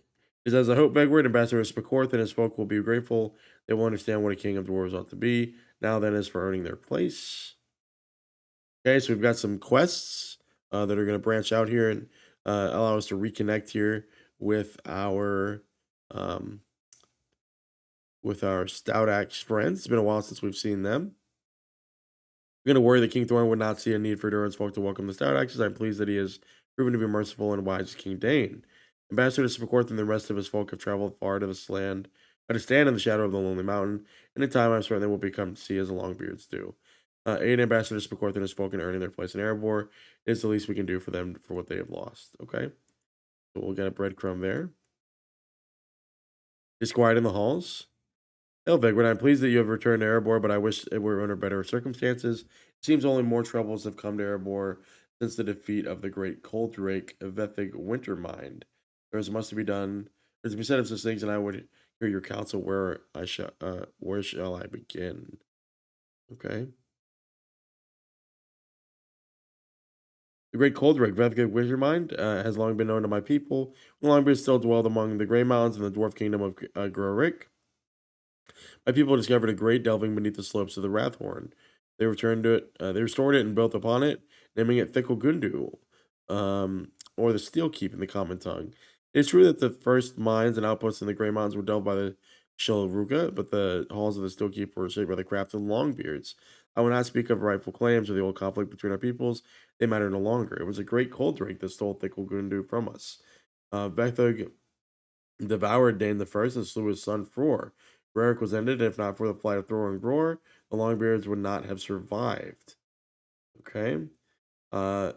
He says, I hope Vegward, Ambassador Spakorth, and his folk will be grateful. They will understand what a king of dwarves ought to be. Now then is for earning their place. Okay, so we've got some quests that are going to branch out here and allow us to reconnect here with our um, Stout Axe friends. It's been a while since we've seen them. I'm going to worry that King Thorin would not see a need for Durin's folk to welcome the Stout Axes. I'm pleased that he has proven to be merciful and wise as King Dane. Ambassador Spakorth and the rest of his folk have traveled far to this land, to stand in the shadow of the lonely mountain. And in time, I'm certain they will become to see as the Longbeards do. Aid Ambassador Spakorth and his folk in earning their place in Erebor is the least we can do for them for what they have lost. Okay, so we'll get a breadcrumb there. Disquiet in the halls. Hail, Vegward, I'm pleased that you have returned to Erebor, but I wish it were under better circumstances. It seems only more troubles have come to Erebor since the defeat of the great cold drake Vethig Wintermind. There's much to be done. There's to be said of such things, and I would hear your counsel. Where shall I begin? Okay. The great cold drake Vethig Wintermind has long been known to my people. No longer still dwelled among the Grey Mountains in the dwarf kingdom of Grorik. My people discovered a great delving beneath the slopes of the Rathhorn. They returned to it. They restored it and built upon it, naming it Thickelgundu, or the Steel Keep in the common tongue. It is true that the first mines and outposts in the Grey Mountains were delved by the Ruka, but the halls of the Stillkeeper were shaped by the craft of Longbeards. I will not speak of rightful claims or the old conflict between our peoples. They matter no longer. It was a great cold drink that stole Thickle Gundu from us. Vethug devoured Dane the First and slew his son Fror. Rerick was ended, and if not for the flight of Thor and Gror, the Longbeards would not have survived. Okay.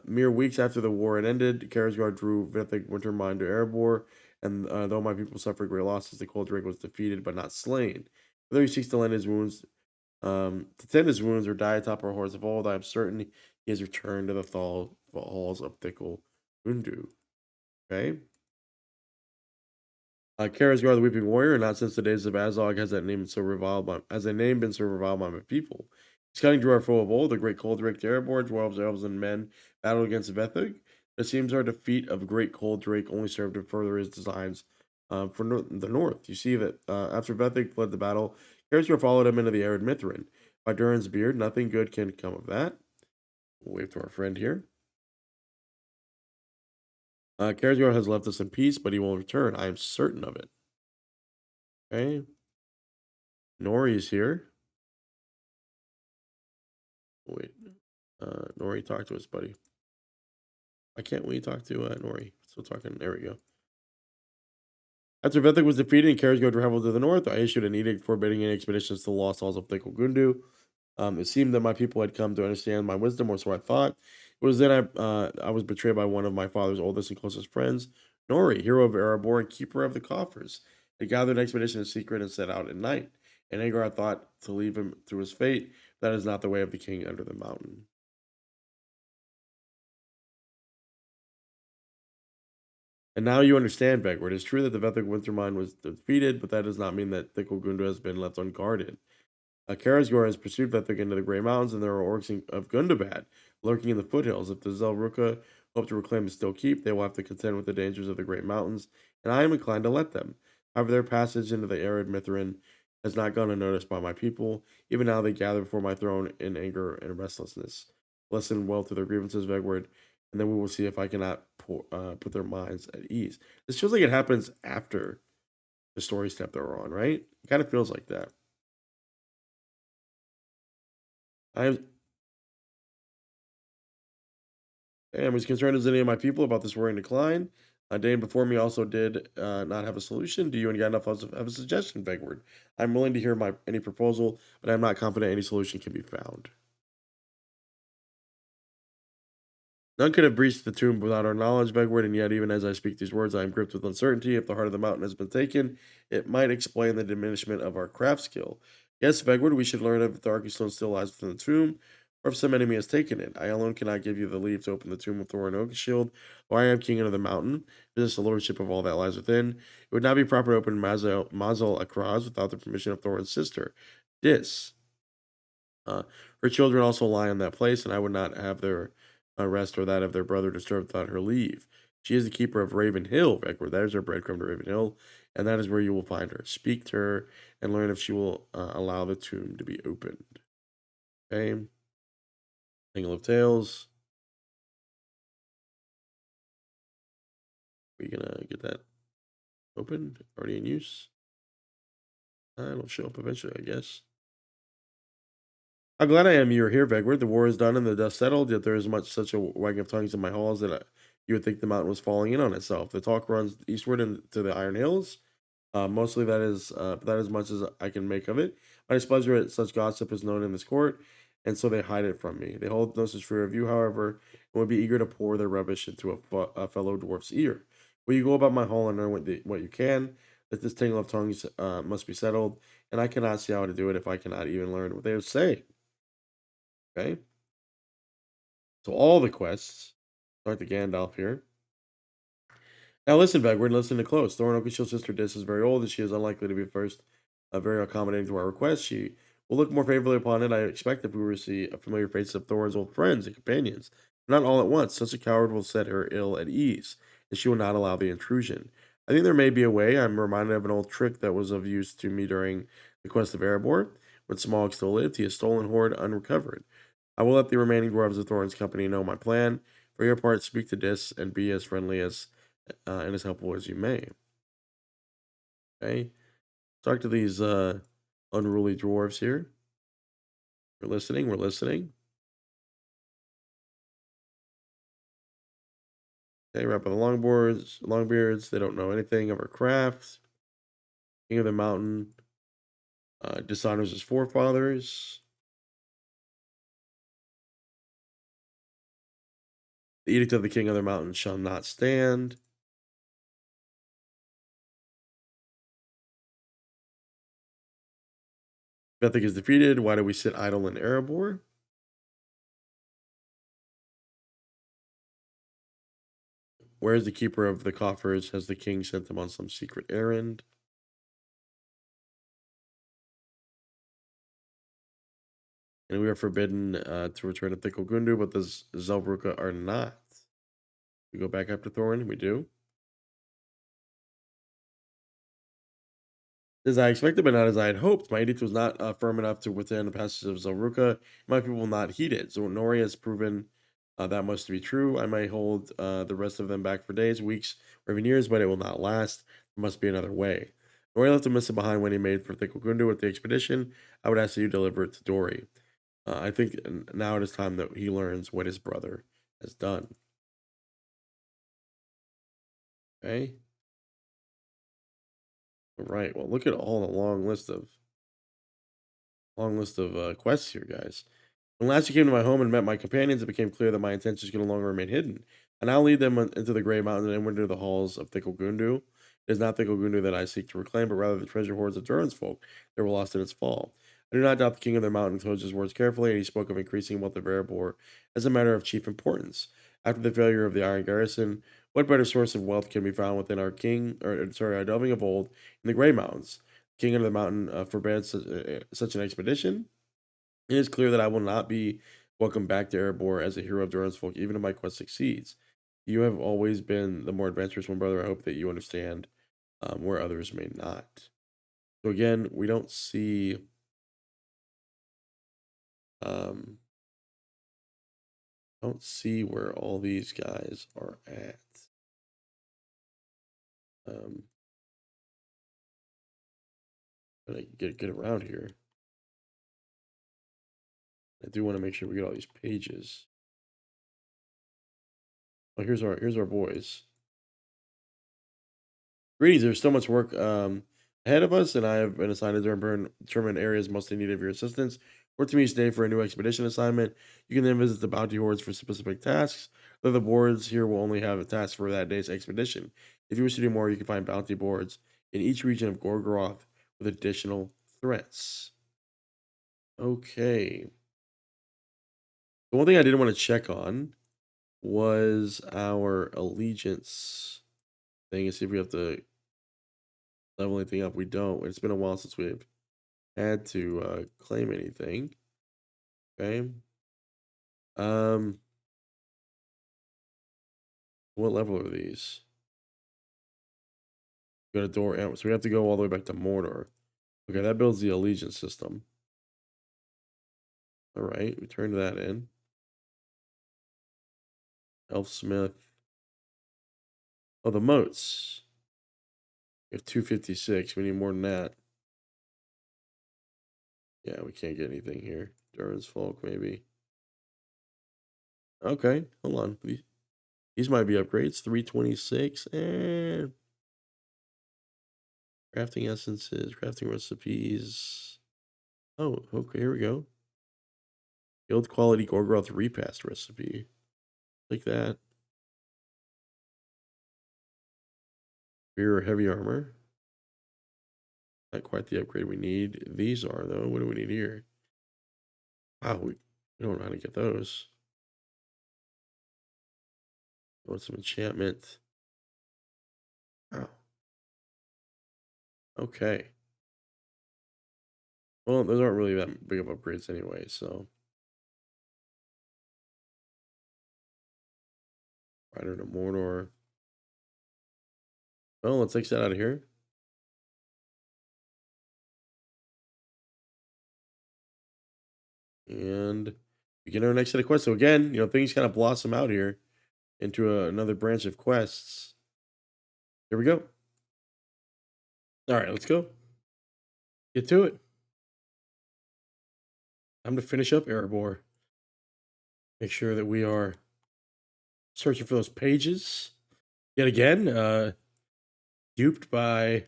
Mere weeks after the war had ended, Karsgard drew Vithig Wintermine to Erebor, and though my people suffered great losses, the Colddrake was defeated but not slain. Whether he seeks to lend his wounds, to tend his wounds or die atop our hordes of old, I am certain he has returned to the halls of Thickle Gundu. Okay. Karazgar the Weeping Warrior, not since the days of Azog has that name been so reviled by has a name been so reviled by my people. He's cutting through our foe of old, the great cold drake Erebor, dwarves, elves, and men battled against Vethig. It seems our defeat of great cold drake only served to further his designs for the north. You see that after Vethig fled the battle, Karazgar followed him into the arid Mithrin. By Durin's beard, nothing good can come of that. We'll wave to our friend here. Karazgar has left us in peace, but he will return. I am certain of it. Okay. Nori is here. Wait, Nori, talk to us, buddy. Why can't we talk to Nori? Still talking. There we go. After Vethik was defeated and Karazgar traveled to the north, I issued an edict forbidding any expeditions to the lost halls of Thikkel Gundu. It seemed that my people had come to understand my wisdom, or so I thought. It was then I was betrayed by one of my father's oldest and closest friends, Nori, hero of Erebor and keeper of the coffers. They gathered an expedition in secret and set out at night. And Agar had thought to leave him to his fate. That is not the way of the king under the mountain. And now you understand, Vegward. It is true that the Vethik Wintermine was defeated, but that does not mean that Thikkel has been left unguarded. Karasgor has pursued Vethik into the Grey Mountains, and there are orcs of Gundabad lurking in the foothills. If the Zelruka hope to reclaim the Still Keep, they will have to contend with the dangers of the Great Mountains, and I am inclined to let them. However, their passage into the arid Mithrin has not gone unnoticed by my people. Even now, they gather before my throne in anger and restlessness. Listen well to their grievances, Vegward, and then we will see if I cannot put their minds at ease. This feels like it happens after the story step they're on, right? It kind of feels like that. I am as concerned as any of my people about this worrying decline. Dane before me also did not have a solution. Do you and Gandalf also have a suggestion, Vegward? I'm willing to hear my any proposal, but I'm not confident any solution can be found. None could have breached the tomb without our knowledge, Vegward, and yet, even as I speak these words, I am gripped with uncertainty. If the heart of the mountain has been taken, it might explain the diminishment of our craft skill. Yes, Vegward, we should learn if the Arkenstone still lies within the tomb, or if some enemy has taken it. I alone cannot give you the leave to open the tomb of Thorin Oakenshield, or I am king of the mountain. This is the lordship of all that lies within. It would not be proper to open Mazel Akraz without the permission of Thorin's sister, Dis. Uh, Her children also lie in that place, and I would not have their rest or that of their brother disturbed without her leave. She is the keeper of Raven Hill, Vegward. That is her breadcrumb to Raven Hill, and that is where you will find her. Speak to her and learn if she will allow the tomb to be opened. Okay. Tangle of Tales. We gonna get that opened? Already in use? It'll show up eventually, I guess. How glad I am you are here, Vegward. The war is done and the dust settled, yet there is much such a wagging of tongues in my halls that you would think the mountain was falling in on itself. The talk runs eastward into the Iron Hills. Mostly that is much as I can make of it. My displeasure at such gossip is known in this court, and so they hide it from me. They hold no such fear of you, however, and would be eager to pour their rubbish into a fellow dwarf's ear. Will you go about my hall and learn what you can? That this tangle of tongues must be settled, and I cannot see how to do it if I cannot even learn what they are saying. Okay. So all the quests start the Gandalf here. Now listen, Vegward, listen to close. Thorin Oakenshield's sister Dis is very old, and she is unlikely to be first very accommodating to our request. She will look more favorably upon it, I expect, if we were to see a familiar faces of Thorin's old friends and companions. Not all at once. Such a coward will set her ill at ease, and she will not allow the intrusion. I think there may be a way. I'm reminded of an old trick that was of use to me during the quest of Erebor. When Smaug still lived, he has stolen Horde unrecovered. I will let the remaining dwarves of Thorin's company know my plan. For your part, speak to Dis and be as friendly as and as helpful as you may. Okay. Talk to these unruly dwarves here. We're listening. We're listening. Okay, right by the longboards, longbeards. They don't know anything of our crafts. King of the mountain dishonors his forefathers. The edict of the king of the mountain shall not stand. Nothing is defeated. Why do we sit idle in Erebor? Where is the keeper of the coffers? Has the king sent him on some secret errand? And we are forbidden to return to Thickelgundu, but the Zelbruka are not. We go back up to Thorin. We do. As I expected, but not as I had hoped. My edict was not firm enough to withstand the passage of Zelruka. My people will not heed it. So Nori has proven that much to be true. I may hold the rest of them back for days, weeks, or even years, but it will not last. There must be another way. Nori left a missive behind when he made for Thickelgundu with the expedition. I would ask that you deliver it to Dory. I think now it is time that he learns what his brother has done. Okay. All right. Well, look at all the long list of quests here, guys. When last you came to my home and met my companions, it became clear that my intentions could no longer remain hidden. I now lead them into the Grey Mountains and inward into the halls of Thickelgundu. It is not Thickelgundu that I seek to reclaim, but rather the treasure hoards of townsfolk that were lost in its fall. I do not doubt the king of their mountain chose his words carefully, and he spoke of increasing wealth of Erebor as a matter of chief importance. After the failure of the Iron Garrison, what better source of wealth can be found within our our delving of old in the Grey Mountains? King of the mountain forbade such an expedition. It is clear that I will not be welcomed back to Erebor as a hero of Durrance even if my quest succeeds. You have always been the more adventurous one, brother. I hope that you understand where others may not. So again, we um, don't see where all these guys are at. Um, but I get around here. I do want to make sure we get all these pages. Oh, here's our boys. Greetings, there's so much work ahead of us, and I have been assigned to determine areas most in need of your assistance. Work to me each day for a new expedition assignment. You can then visit the bounty hordes for specific tasks. Though the boards here will only have a task for that day's expedition. If you wish to do more, you can find bounty boards in each region of Gorgoroth with additional threats. Okay. The one thing I didn't want to check on was our allegiance thing and see if we have to level anything up. We don't. It's been a while since we've had to claim anything. Okay. Um, what level are these? Got a door out, so we have to go all the way back to Mordor. Okay, that builds the allegiance system. All right, we turned that in. Elfsmith. Oh, the moats. We have 256. We need more than that. Yeah, we can't get anything here. Duran's folk, maybe. Okay, hold on. These might be upgrades. 326 and crafting essences, crafting recipes. Oh, okay, here we go. Guild quality Gorgoroth repast recipe. Like that. Rear heavy armor. Not quite the upgrade we need. These are, though. What do we need here? Wow, we don't know how to get those. Want some enchantment. Oh, okay. Well, those aren't really that big of upgrades anyway, so. Rider to Mordor. Well, let's exit out of here. And begin our next set of quests. So again, things kind of blossom out here into another branch of quests. Here we go. All right, let's go. Get to it. Time to finish up Erebor. Make sure that we are searching for those pages. Yet again, duped by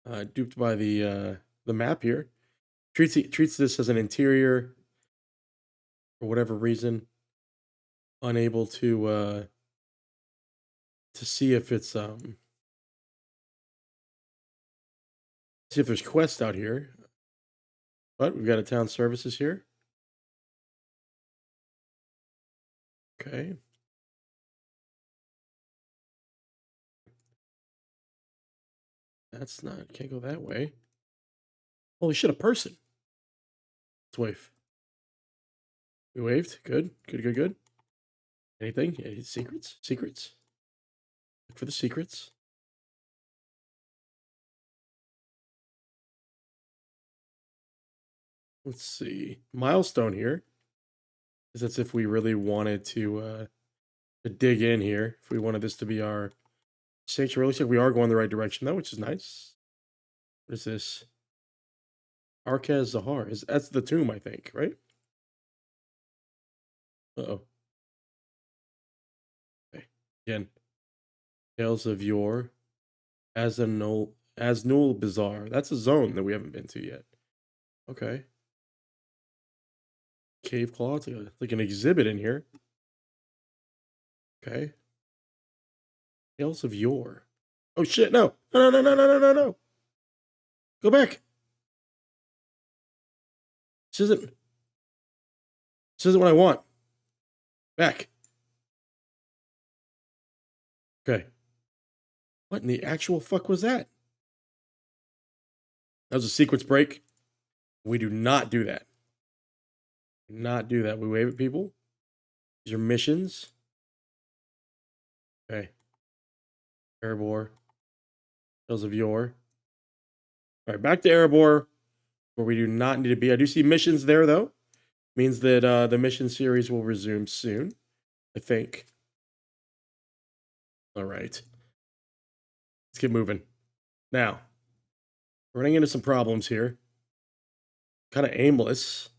the map here. Treats this as an interior for whatever reason. Unable to see if it's see if there's quests out here. But we've got a town services here. Okay. That's not, can't go that way. Holy shit, a person. Let's wave. We waved. Good. Good, good, good. Anything? Any secrets? Secrets? Look for the secrets. Let's see. Milestone here. Is that's if we really wanted to dig in here. If we wanted this to be our sanctuary. Looks like we are going the right direction though, which is nice. What is this? Arkaz Zahar. That's the tomb, I think, right? Uh-oh. Okay. Again. Tales of Yore. Asnul Bazaar. That's a zone that we haven't been to yet. Okay. Cave Claw. It's like an exhibit in here. Okay. Tales of Yore. Oh shit, no. No, no, no, no, no, no, no. Go back. This isn't what I want. Back. Okay. What in the actual fuck was that? That was a sequence break. We do not do that. Not do that. We wave at people. These are missions. Okay. Erebor. Tales of Yore. All right, back to Erebor, where we do not need to be. I do see missions there, though. Means that the mission series will resume soon, I think. All right. Let's get moving. Now, running into some problems here. Kind of aimless.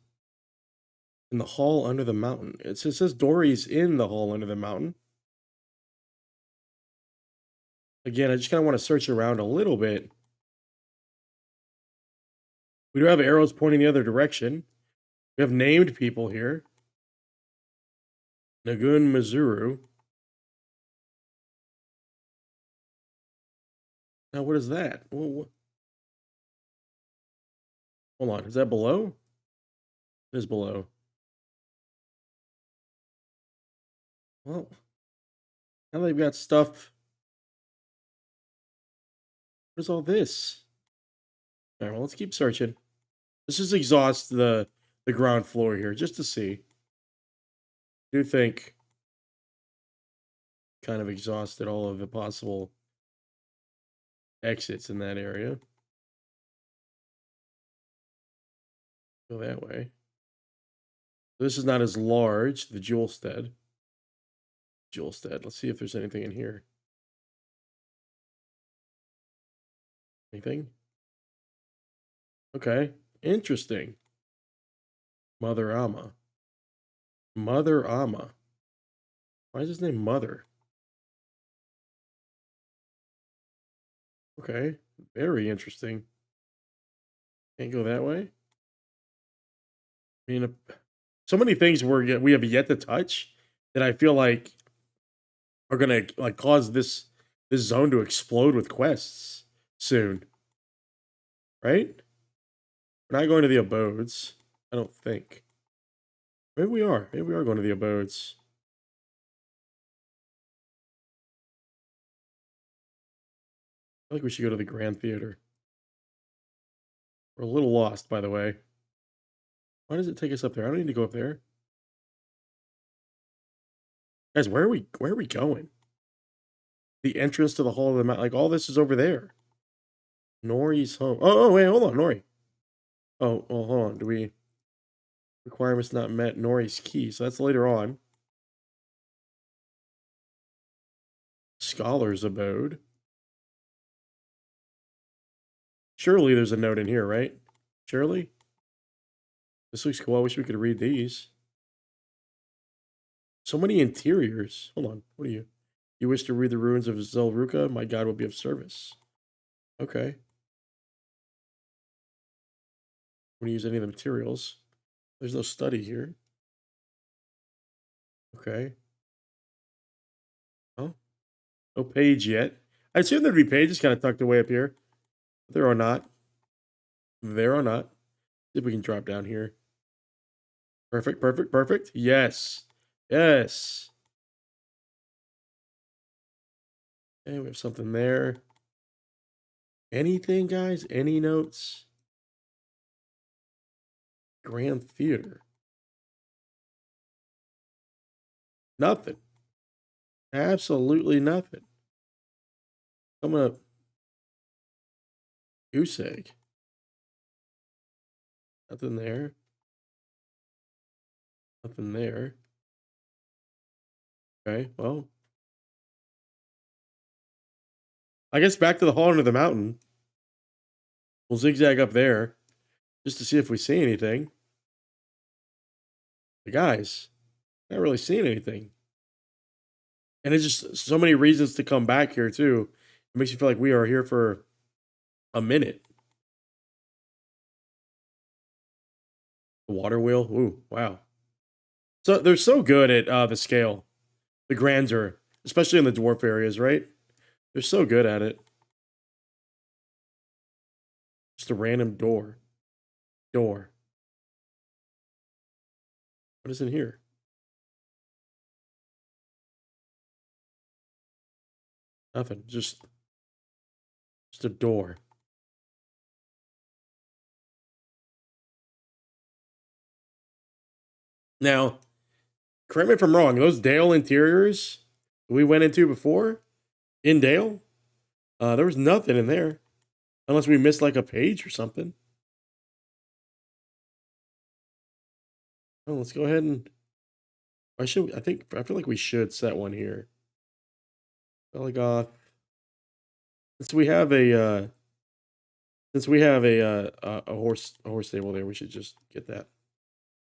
In the hall under the mountain. It says Dory's in the hall under the mountain. Again, I just kind of want to search around a little bit. We do have arrows pointing the other direction. We have named people here. Nagun Mizuru. Now, what is that? Hold on. Is that below? It is below. Well, now they've got stuff. What is all this? All right, well, let's keep searching. Let's just exhaust the ground floor here just to see. I do think kind of exhausted all of the possible exits in that area. Go that way. This is not as large, the Jewelstead. Let's see if there's anything in here. Anything? Okay, interesting. Mother Amma. Mother Amma. Why is his name Mother? Okay, very interesting. Can't go that way. I mean, so many things we have yet to touch that I feel like are gonna like cause this zone to explode with quests soon, right? We're not going to the abodes, I don't think. Maybe we are. Maybe we are going to the abodes. I think we should go to the Grand Theater. We're a little lost, by the way. Why does it take us up there? I don't need to go up there. Guys, where are we going? The entrance to the Hall of the Mountain. Like, all this is over there. Nori's home. Oh, wait, hold on, Nori. Oh, well, hold on. Do we... Requirements not met. Nori's key. So that's later on. Scholar's abode. Surely there's a note in here, right? Surely? This looks cool. I wish we could read these. So many interiors. Hold on. What are you? You wish to read the ruins of Zelruka? My guide will be of service. Okay. I'm going to use any of the materials. There's no study here. Okay. Oh, no page yet. I assume there'd be pages kind of tucked away up here. There are not. There are not. See if we can drop down here. Perfect, perfect, perfect. Yes. Yes. Okay, we have something there. Anything, guys? Any notes? Grand Theater. Nothing. Absolutely nothing. Coming up. Goose egg. Nothing there. Nothing there. Okay, well. I guess back to the hall under the mountain. We'll zigzag up there just to see if we see anything. But guys, not really seeing anything. And it's just so many reasons to come back here too. It makes you feel like we are here for a minute. The water wheel. Ooh, wow. So they're so good at the scale, the grandeur, especially in the dwarf areas, right? They're so good at it. Just a random door. Door. What is in here? Nothing. Just a door. Now, correct me if I'm wrong. Those Dale interiors we went into before in Dale, there was nothing in there, unless we missed like a page or something. Oh, let's go ahead and. I should. I feel like we should set one here. Belagoth. Since we have a horse stable there, we should just get that.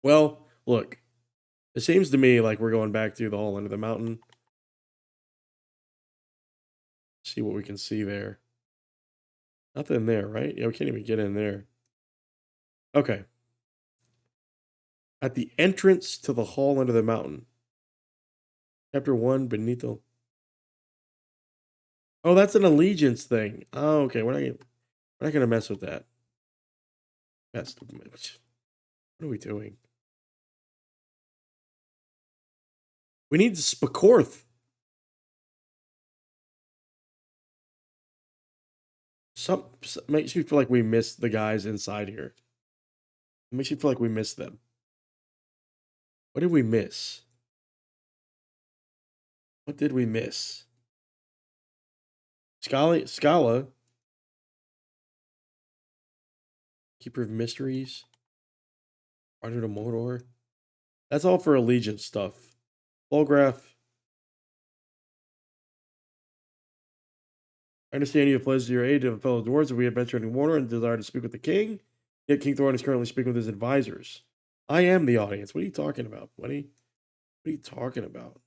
Well, look, it seems to me like we're going back to the hall under the mountain. See what we can see there. Nothing there, right? Yeah, we can't even get in there. Okay. At the entrance to the hall under the mountain. Chapter 1, Benito. Oh, that's an allegiance thing. Oh, okay. We're not gonna mess with that. What are we doing? We need Spakorth. Some makes me feel like we missed the guys inside here. It makes you feel like we missed them. What did we miss? What did we miss? Scala. Keeper of Mysteries. Rider to Mordor. That's all for allegiance stuff. Volgraph. I understand you have pledged your aid to fellow dwarves if we adventure in Mordor and desire to speak with the king. Yet King Thorin is currently speaking with his advisors. I am the audience. What are you talking about, buddy? What are you talking about?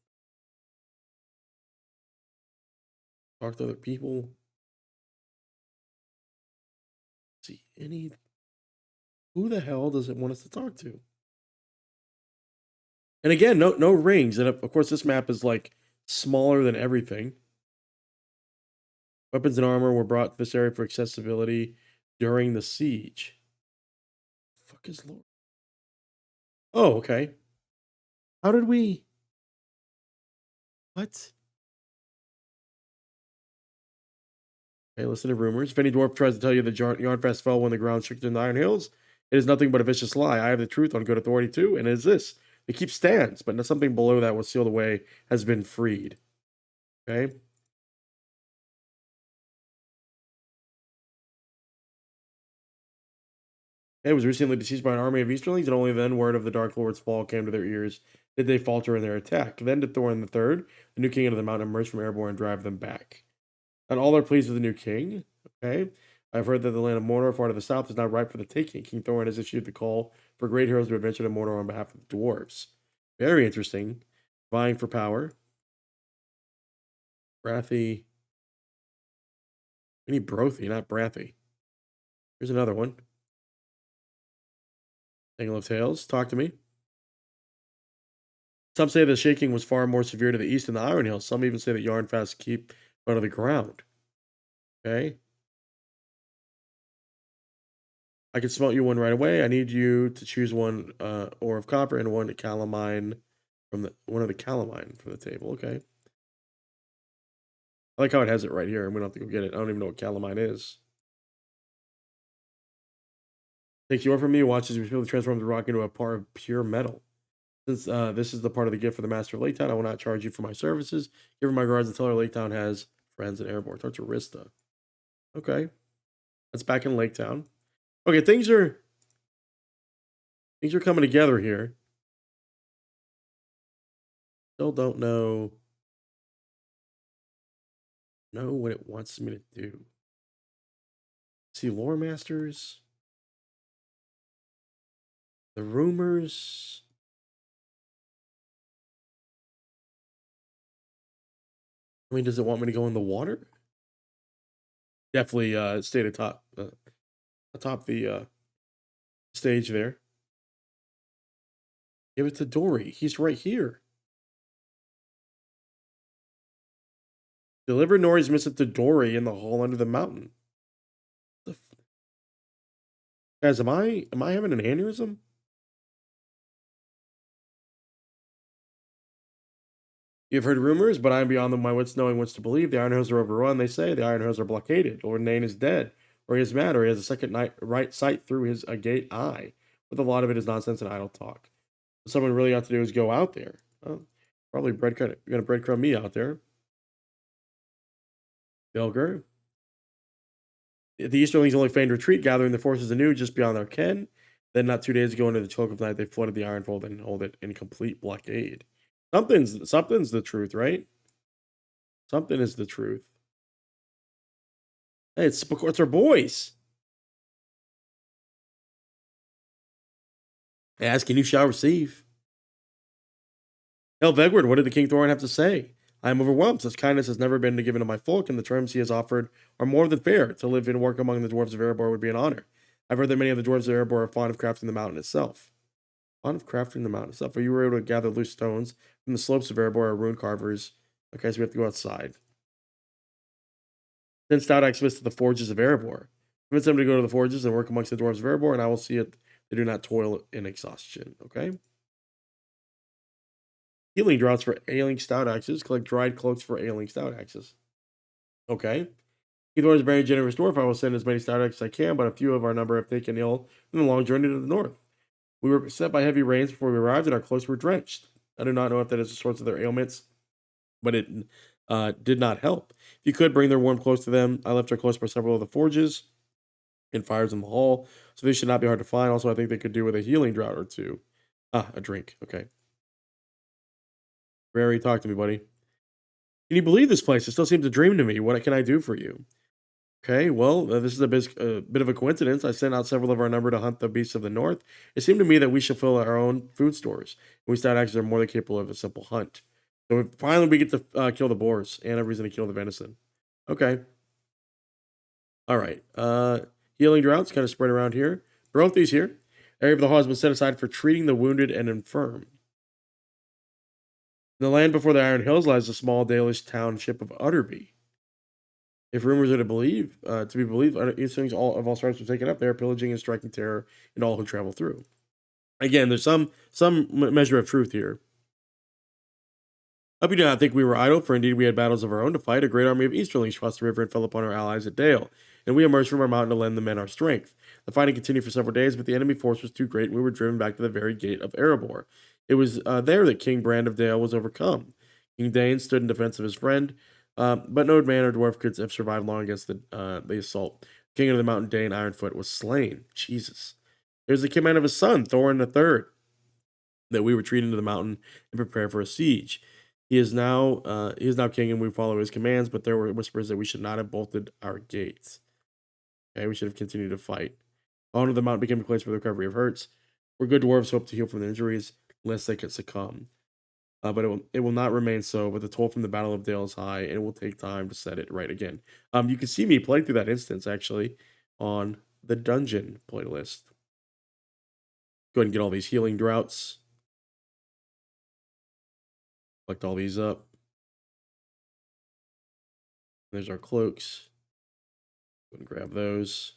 Talk to other people. See any. Who the hell does it want us to talk to? And again, no rings. And of course, this map is like smaller than everything. Weapons and armor were brought to this area for accessibility during the siege. Fuck is Lord? Oh, okay. How did we? What? Okay, listen to rumors. If any dwarf tries to tell you the Yarnfest fell when the ground shook in the Iron Hills, it is nothing but a vicious lie. I have the truth on good authority too, and it is this: it keeps stands, but something below that was sealed away has been freed. Okay. It was recently besieged by an army of Easterlings, and only then word of the Dark Lord's fall came to their ears. Did they falter in their attack? Then did Thorin III, the new king of the mountain, emerge from Erebor and drive them back. And all are pleased with the new king. Okay. I've heard that the land of Mordor, far to the south, is now ripe for the taking. King Thorin has issued the call for great heroes to adventure to Mordor on behalf of the dwarves. Very interesting. Vying for power. Brathy. We need Brothy, not Brathy. Here's another one. Tangle of Tales. Talk to me. Some say the shaking was far more severe to the east in the Iron Hills. Some even say that Yarnfast keep out of the ground. Okay. I can smelt you one right away. I need you to choose one ore of copper and one calamine from the one of the calamine from the table. Okay. I like how it has it right here, and we don't have to go get it. I don't even know what calamine is. Take your from me. Watch as we feel the transform the rock into a part of pure metal. Since this is the part of the gift for the master of Lake Town, I will not charge you for my services. Give her my regards and tell her Lake Town has friends in Erebor. Talk to Rista. Okay. That's back in Lake Town. Okay, things are coming together here. Still don't know what it wants me to do. See lore masters, the rumors. I mean, does it want me to go in the water? Definitely stay atop the stage there. Give it to Dory. He's right here. Deliver Nori's missive to Dory in the hall under the mountain. Guys, am I having an aneurysm? You've heard rumors, but I am beyond my wits knowing what's to believe. The Iron Hills are overrun, they say. The Iron Hills are blockaded. Lord Nain is dead, or he is mad, or he has a second right sight through his agate eye. But a lot of it is nonsense and idle talk. What someone really ought to do is go out there. Oh, probably gonna breadcrumb me out there. Bilger. The Easterlings only feigned retreat, gathering the forces anew just beyond their ken. Then, not 2 days ago, into the choke of night, they flooded the Ironfold and hold it in complete blockade. Something's the truth, right? Something is the truth. Hey, it's our boys. Ask and you shall receive. Tell Vegward, what did the King Thorin have to say? I am overwhelmed. Such kindness has never been given to my folk, and the terms he has offered are more than fair. To live and work among the dwarves of Erebor would be an honor. I've heard that many of the dwarves of Erebor are fond of crafting the mountain itself. Fond of crafting the mountain itself. If you were able to gather loose stones from the slopes of Erebor or rune carvers. Okay, so we have to go outside. Then stout axe smiths to the forges of Erebor. Convince them to go to the forges and work amongst the dwarves of Erebor, and I will see it they do not toil in exhaustion. Okay. Healing draughts for ailing stout axes. Collect dried cloaks for ailing stout axes. Okay. Keithor is a very generous dwarf. I will send as many stout axes as I can, but a few of our number have taken ill in the long journey to the north. We were beset by heavy rains before we arrived, and our clothes were drenched. I do not know if that is the source of their ailments, but it did not help. If you could bring their warm clothes to them, I left our clothes by several of the forges and fires in the hall, so they should not be hard to find. Also, I think they could do with a healing draught or two. Ah, a drink. Okay. Rary, talk to me, buddy. Can you believe this place? It still seems a dream to me. What can I do for you? Okay, well, this is a bit of a coincidence. I sent out several of our number to hunt the beasts of the north. It seemed to me that we should fill our own food stores. We start actually are more than capable of a simple hunt. So finally, we get to kill the boars and a reason to kill the venison. Okay, all right. Healing droughts kind of spread around here. Brothy's here. Area of the hall has been set aside for treating the wounded and infirm. In the land before the Iron Hills lies the small Dalish township of Utterby. If rumors are to be believed, these things of all sorts were taken up there, pillaging and striking terror in all who travel through. Again, there's some measure of truth here. Hope you do not think we were idle, for indeed we had battles of our own to fight. A great army of Easterlings crossed the river and fell upon our allies at Dale, and we emerged from our mountain to lend the men our strength. The fighting continued for several days, but the enemy force was too great, and we were driven back to the very gate of Erebor. It was there that King Brand of Dale was overcome. King Dane stood in defense of his friend, but no man or dwarf could have survived long against the assault. King of the Mountain, Dane Ironfoot, was slain. Jesus. It was the command of his son, Thorin III, that we retreat into the mountain and prepare for a siege. He is now king, and we follow his commands. But there were whispers that we should not have bolted our gates. Okay, we should have continued to fight. Honor the mountain became a place for the recovery of hurts, where good dwarves hope to heal from their injuries, lest they could succumb. But it will not remain so. But the toll from the Battle of Dale is high, and it will take time to set it right again. You can see me play through that instance actually on the dungeon playlist. Go ahead and get all these healing droughts. Collect all these up. There's our cloaks. Go and grab those.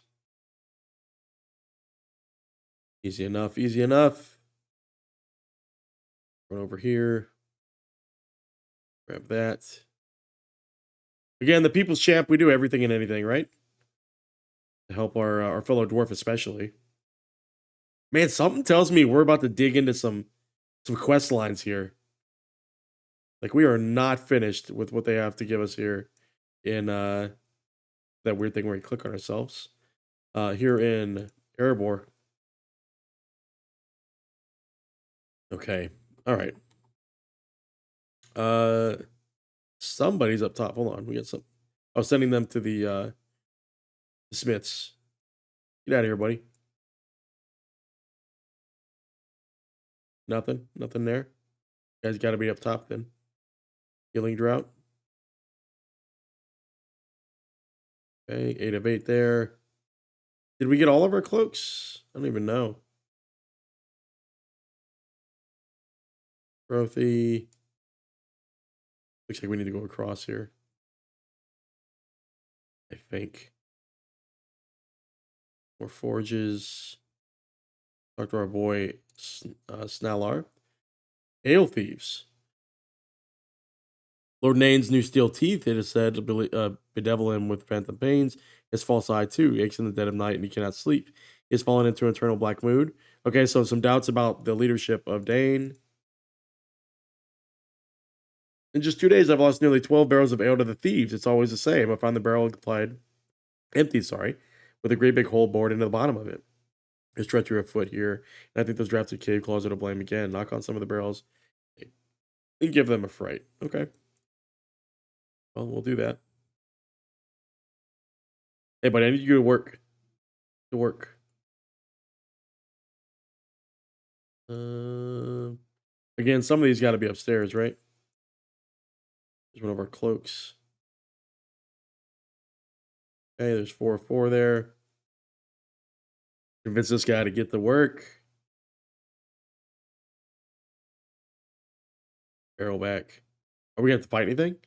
Easy enough. Easy enough. Run over here. Grab that. Again, the people's champ. We do everything and anything, right? To help our fellow dwarf, especially. Man, something tells me we're about to dig into some quest lines here. Like we are not finished with what they have to give us here in that weird thing where we click on ourselves. Here in Erebor. Okay. All right. Uh somebody's up top. Hold on. We got some. I was sending them to the Smiths. Get out of here, buddy. Nothing. Nothing there. You guys gotta be up top then. Healing drought. Okay, 8 of 8 there. Did we get all of our cloaks? I don't even know. Growthy. Looks like we need to go across here. I think. More forges. Talk to our boy Snallar. Ale thieves. Lord Nain's new steel teeth, it is said, to bedevil him with phantom pains. His false eye, too, aches in the dead of night and he cannot sleep. He has fallen into eternal black mood. Okay, so some doubts about the leadership of Dane. In just 2 days, I've lost nearly 12 barrels of ale to the thieves. It's always the same. I find the barrel empty, with a great big hole bored into the bottom of it. There's treachery afoot here, and I think those drafted cave claws are to blame again. Knock on some of the barrels and give them a fright. Okay. Well, we'll do that. Hey, buddy, I need you to work. To work. Again, some of these got to be upstairs, right? There's one of our cloaks. Okay, there's 4 there. Convince this guy to get to work. Barrel back. Are we going to have to fight anything?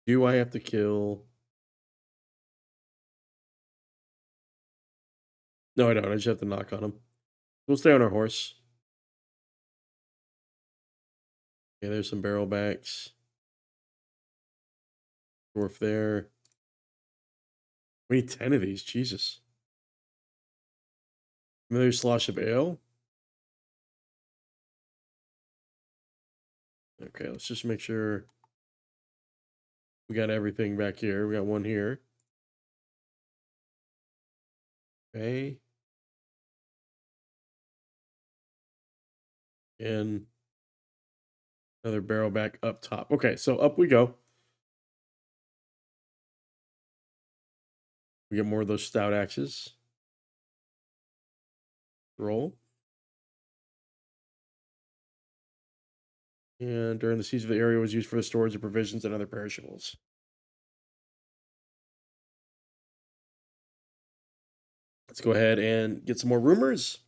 Do I have to kill? No, I don't. I just have to knock on him. We'll stay on our horse. Okay, there's some barrel backs. Dwarf there. We need 10 of these. Jesus. Another slosh of ale. Okay, let's just make sure we got everything back here. We got one here. Okay. And another barrel back up top. Okay, so up we go. We get more of those stout axes. Roll. And during the siege of the area was used for the storage of provisions and other perishables. Let's go ahead and get some more rumors.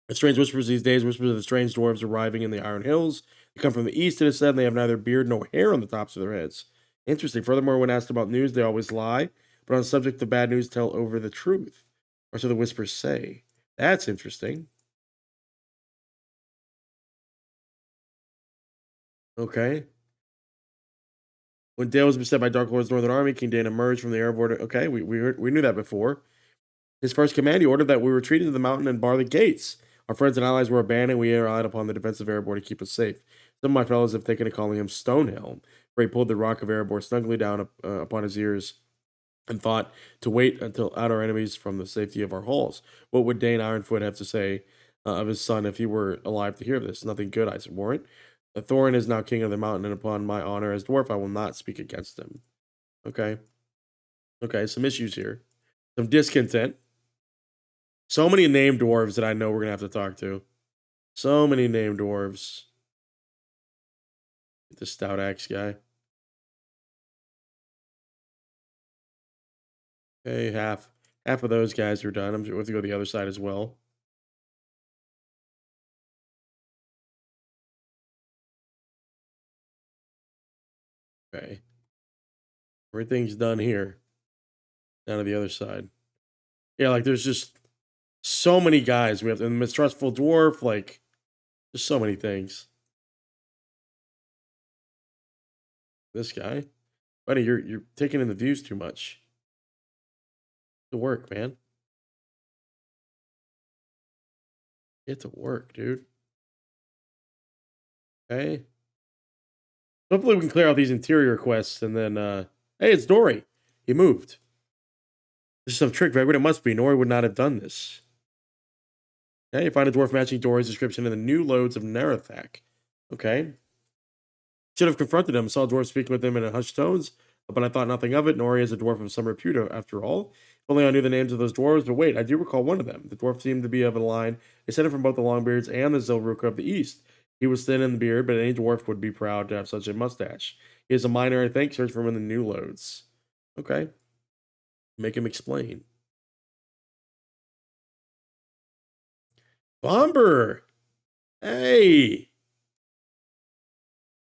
The strange whispers these days whispers of the strange dwarves arriving in the Iron Hills. They come from the east, it is said, and they have neither beard nor hair on the tops of their heads. Interesting. Furthermore, when asked about news, they always lie, but on the subject of bad news, tell over the truth. Or so the whispers say. That's interesting. Okay. When Dale was beset by Dark Lord's Northern Army, King Dane emerged from the Erebor. Okay, we knew that before. His first command, he ordered that we retreat into the mountain and bar the gates. Our friends and allies were abandoned. We relied upon the defense of Erebor to keep us safe. Some of my fellows have taken to calling him Stonehelm, for he pulled the rock of Erebor snugly down upon his ears and thought to wait until out our enemies from the safety of our halls. What would Dane Ironfoot have to say of his son if he were alive to hear this? Nothing good, I warrant. Thorin is now king of the mountain, and upon my honor as dwarf, I will not speak against him. Okay. Okay, some issues here. Some discontent. So many named dwarves that I know we're gonna have to talk to. So many named dwarves. The stout axe guy. Okay, half of those guys are done. I'm sure we have to go to the other side as well. Okay. Everything's done here. Down to the other side. Yeah, like there's just so many guys. We have the mistrustful dwarf, like just so many things. This guy. Buddy, you're taking in the views too much. To work, man. Get to work, dude. Okay. Hopefully we can clear out these interior quests and then hey, it's Dory. He moved. This is some trick, Vegward. It must be. Nori would not have done this. Okay, find a dwarf matching Dory's description in the new loads of Narathak. Okay. Should have confronted him. Saw a dwarf speaking with him in hushed tones, but I thought nothing of it. Nori is a dwarf of some repute, after all. If only I knew the names of those dwarves, but wait, I do recall one of them. The dwarf seemed to be of a line descended from both the Longbeards and the Zilruka of the East. He was thin in the beard, but any dwarf would be proud to have such a mustache. He is a miner, I think. Search for him in the new loads. Okay. Make him explain. Bomber! Hey!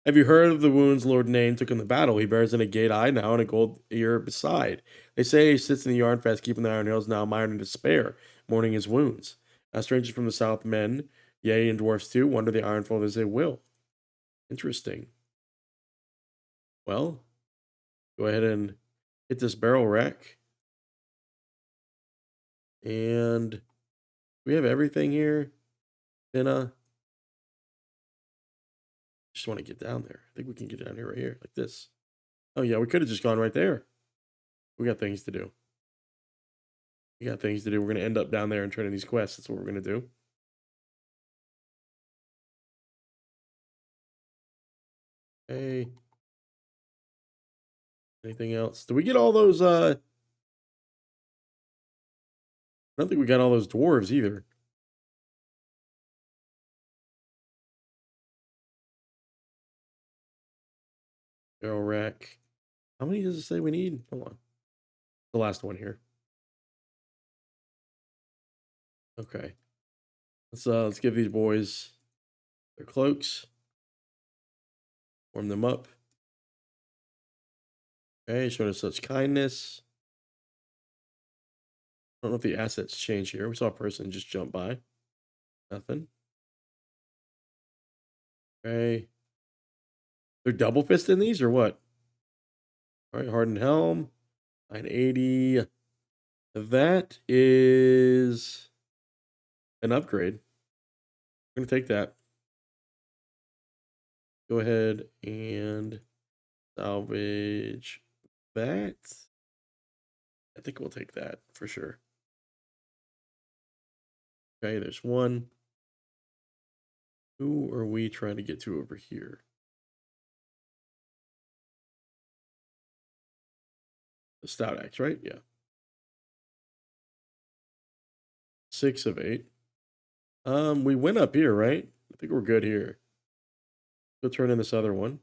Have you heard of the wounds Lord Nain took in the battle? He bears an agate eye now and a gold ear beside. They say he sits in the yarn fast, keeping the iron hills, now mired in despair, mourning his wounds. As strangers from the south, men, yea, and dwarfs too, wander the ironfold as they will. Interesting. Well, go ahead and hit this barrel rack. And we have everything here. Then just want to get down there. I think we can get down here right here, like this. Oh yeah, we could have just gone right there. We got things to do. We got things to do. We're gonna end up down there and turning these quests. That's what we're gonna do. Hey, anything else? Did we get all those? I don't think we got all those dwarves either. Barrel rack. How many does it say we need? Hold on. The last one here. Okay. Let's give these boys their cloaks. Warm them up. Okay, showing us such kindness. I don't know if the assets change here. We saw a person just jump by. Nothing. Okay. They're double fist in these or what? All right, hardened helm. 980. That is an upgrade. I'm gonna take that. Go ahead and salvage that. I think we'll take that for sure. Okay, there's one. Who are we trying to get to over here? The stout axe, right? Yeah. 6 of 8. We went up here, right? I think we're good here. Go turn in this other one.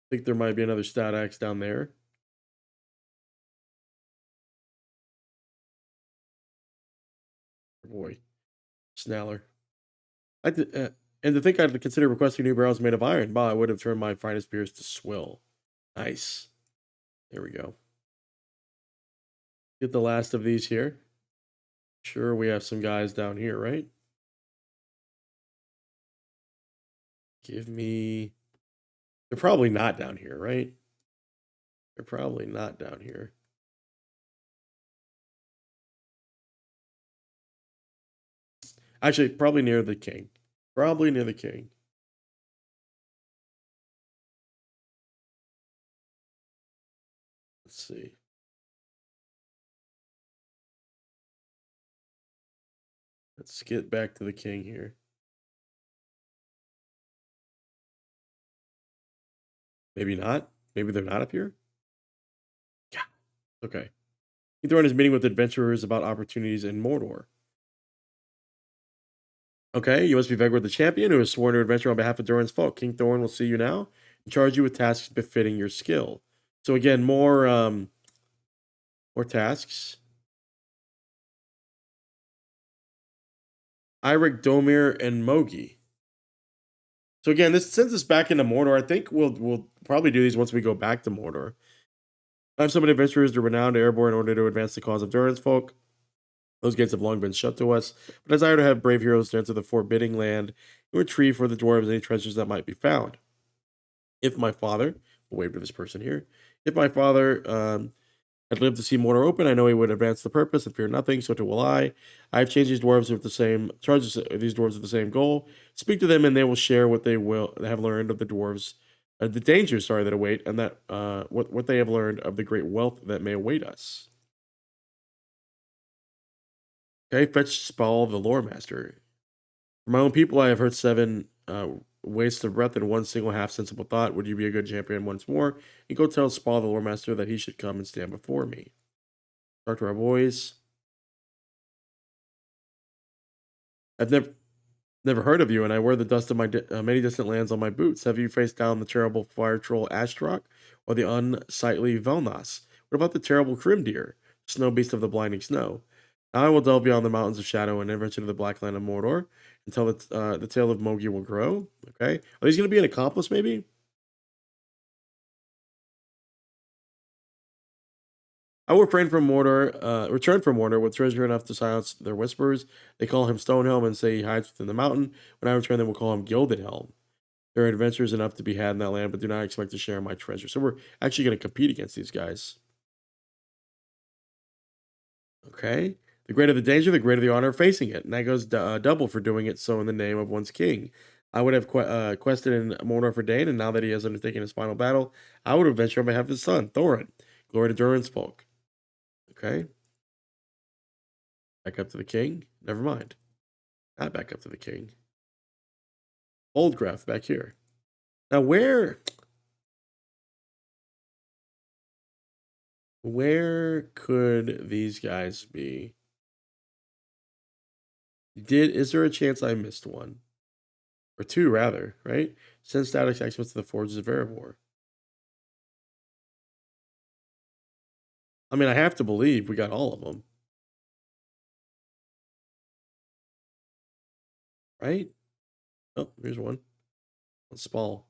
I think there might be another stout axe down there. Oh boy, Snaller. I did, and to think I'd consider requesting new barrels made of iron. Bah, I would have turned my finest beers to swill. Nice. There we go. Get the last of these here. Sure, we have some guys down here, right? Give me. They're probably not down here, right? They're probably not down here. Actually, probably near the king. Probably near the king. Let's see. Let's get back to the king here. Maybe not. Maybe they're not up here? Yeah. Okay. King Thorin is meeting with adventurers about opportunities in Mordor. Okay, you must be Vegward the champion who has sworn to adventure on behalf of Durin's folk. King Thorin will see you now and charge you with tasks befitting your skill. So again, more tasks. Eirik, Domir, and Mogi. So again, this sends us back into Mordor. I think we'll probably do these once we go back to Mordor. I have summoned adventurers to renowned Erebor in order to advance the cause of Durin's folk. Those gates have long been shut to us, but I desire to have brave heroes to enter the forbidding land and retrieve for the dwarves any treasures that might be found. If my father, we'll wave to this person here, if my father had lived to see Mordor open, I know he would advance the purpose and fear nothing, so too will I. I have changed these dwarves with the same charges these dwarves with the same goal. Speak to them and they will share what they will have learned of the dwarves, the dangers, sorry, that await, and that what they have learned of the great wealth that may await us. Okay, fetch Spall the lore master. For my own people, I have heard seven wastes of breath in one single half sensible thought. Would you be a good champion once more? And go tell Spall the lore master that he should come and stand before me. Talk to our boys. I've never heard of you, and I wear the dust of my many distant lands on my boots. Have you faced down the terrible fire troll Ashtrock or the unsightly Velnas? What about the terrible Crimdeer, snow beast of the blinding snow? Now I will delve beyond the mountains of shadow and enter into the black land of Mordor until the tale of Mogi will grow. Okay, are these going to be an accomplice? Maybe I will return from Mordor with treasure enough to silence their whispers. They call him Stonehelm and say he hides within the mountain. When I return, they will call him Gilded Helm. There are adventures enough to be had in that land, but do not expect to share my treasure. So we're actually going to compete against these guys. Okay. The greater the danger, the greater the honor of facing it. And that goes double for doing it so in the name of one's king. I would have quested in Mordor for Dane, and now that he has undertaken his final battle, I would adventure on behalf of his son, Thorin. Glory to Durin's folk. Okay. Back up to the king. Never mind. Not back up to the king. Oldcraft back here. Now where could these guys be? Is there a chance I missed one? Or two, rather, right? Send static experts to the forges of Erebor. I mean, I have to believe we got all of them, right? Oh, here's one. Spall.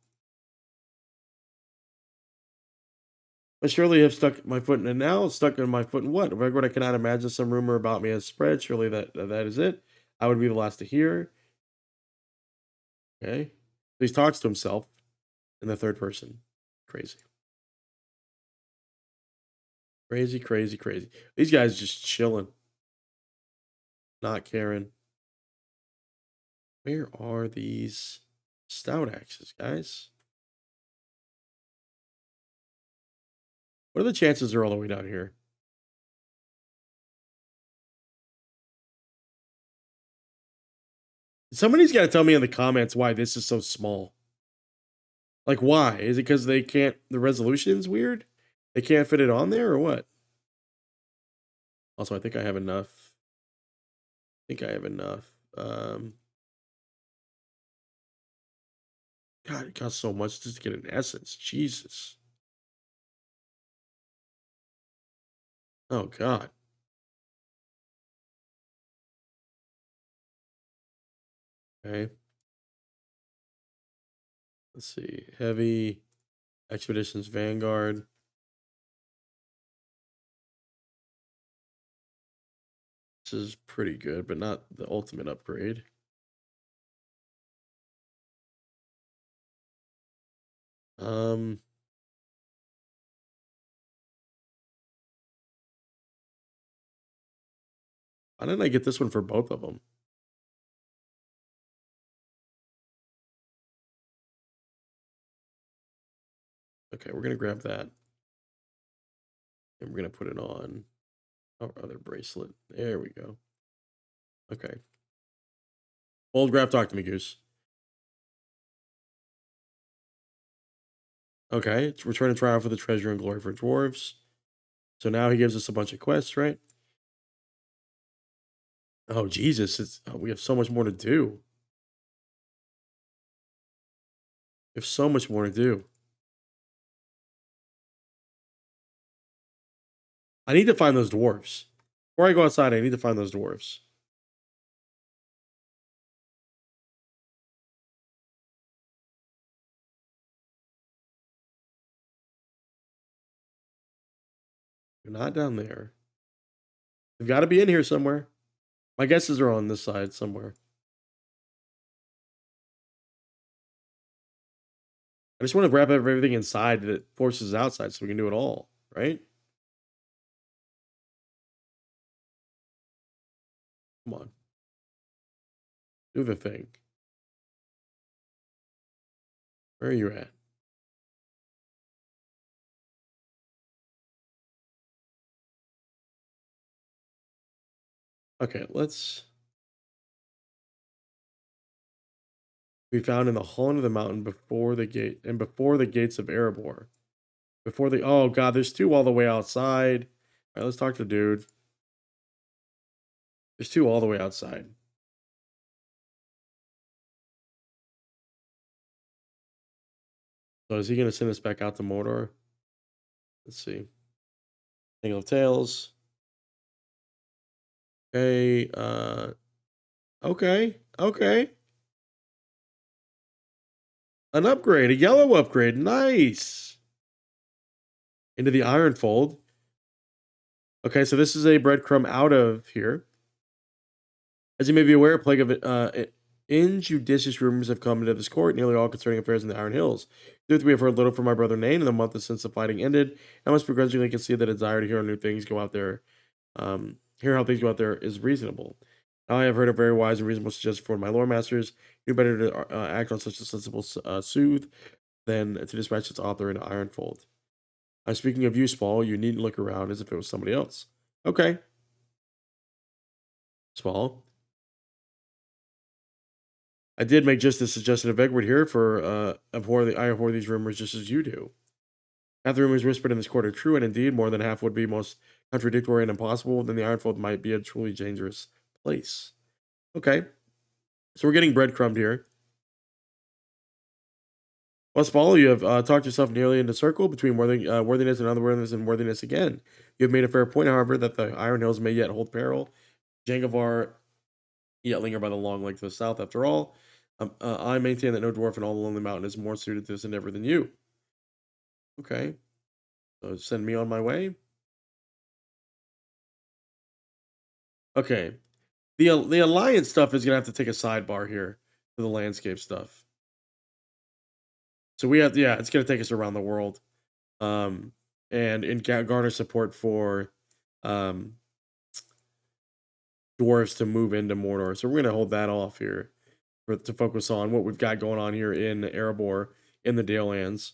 I surely have stuck my foot in it now. Stuck in my foot in what? Vegward, I cannot imagine some rumor about me has spread. Surely that is it. I would be the last to hear. Okay. He talks to himself in the third person. Crazy. Crazy, crazy, crazy. These guys just chilling, not caring. Where are these stout axes, guys? What are the chances they're all the way down here? Somebody's got to tell me in the comments why this is so small. Like, why? Is it because they can't, the resolution's weird? They can't fit it on there or what? Also, I think I have enough. I think I have enough. God, it costs so much just to get an essence. Jesus. Oh, God. Okay. Let's see. Heavy Expeditions Vanguard. This is pretty good, but not the ultimate upgrade. Um, why didn't I get this one for both of them? Okay, we're gonna grab that. And we're gonna put it on our other bracelet. There we go. Okay. Old graph, talk to me, Goose. Okay, it's return a trial for the treasure and glory for dwarves. So now he gives us a bunch of quests, right? Oh Jesus, we have so much more to do. We have so much more to do. I need to find those dwarves. Before I go outside, I need to find those dwarves. They're not down there. They've got to be in here somewhere. My guesses are on this side somewhere. I just want to wrap everything inside that forces outside so we can do it all, right? Come on, do the thing. Where are you at? Okay, let's be found in the hollow of the mountain before the gate and before the gates of Erebor. Before the oh god, there's two all the way outside. All right, let's talk to the dude. There's two all the way outside. So is he gonna send us back out to Mordor? Let's see. Tangle of Tales. Okay, okay, okay. An upgrade, a yellow upgrade. Nice. Into the Iron Fold. Okay, so this is a breadcrumb out of here. As you may be aware, a plague of injudicious rumors have come into this court, nearly all concerning affairs in the Iron Hills. Truth, we have heard little from my brother Nain in the month since the fighting ended. I must begrudgingly concede the desire to hear new things go out there. Hear how things go out there is reasonable. Now I have heard a very wise and reasonable suggestion from my lore masters. You better to act on such a sensible soothe than to dispatch its author into Ironfold. I'm speaking of you, Small. You needn't look around as if it was somebody else. Okay, Small. I did make just a suggestion of Vegward here for I abhor these rumors just as you do. Half the rumors whispered in this court are true, and indeed more than half would be most contradictory and impossible. Then the Ironfold might be a truly dangerous place. Okay, so we're getting breadcrumbed here. Let's follow. You have talked yourself nearly into circle between worthiness and unworthiness and worthiness again. You have made a fair point, however, that the Iron Hills may yet hold peril. Jangavar yet linger by the long length of the south. After all, I maintain that no dwarf in all the Lonely Mountain is more suited to this endeavor than you. Okay, so send me on my way. Okay, the alliance stuff is gonna have to take a sidebar here for the landscape stuff. So we have, yeah, it's gonna take us around the world, um, and garner support for um dwarves to move into Mordor. So we're gonna hold that off here to focus on what we've got going on here in Erebor in the Dale Lands.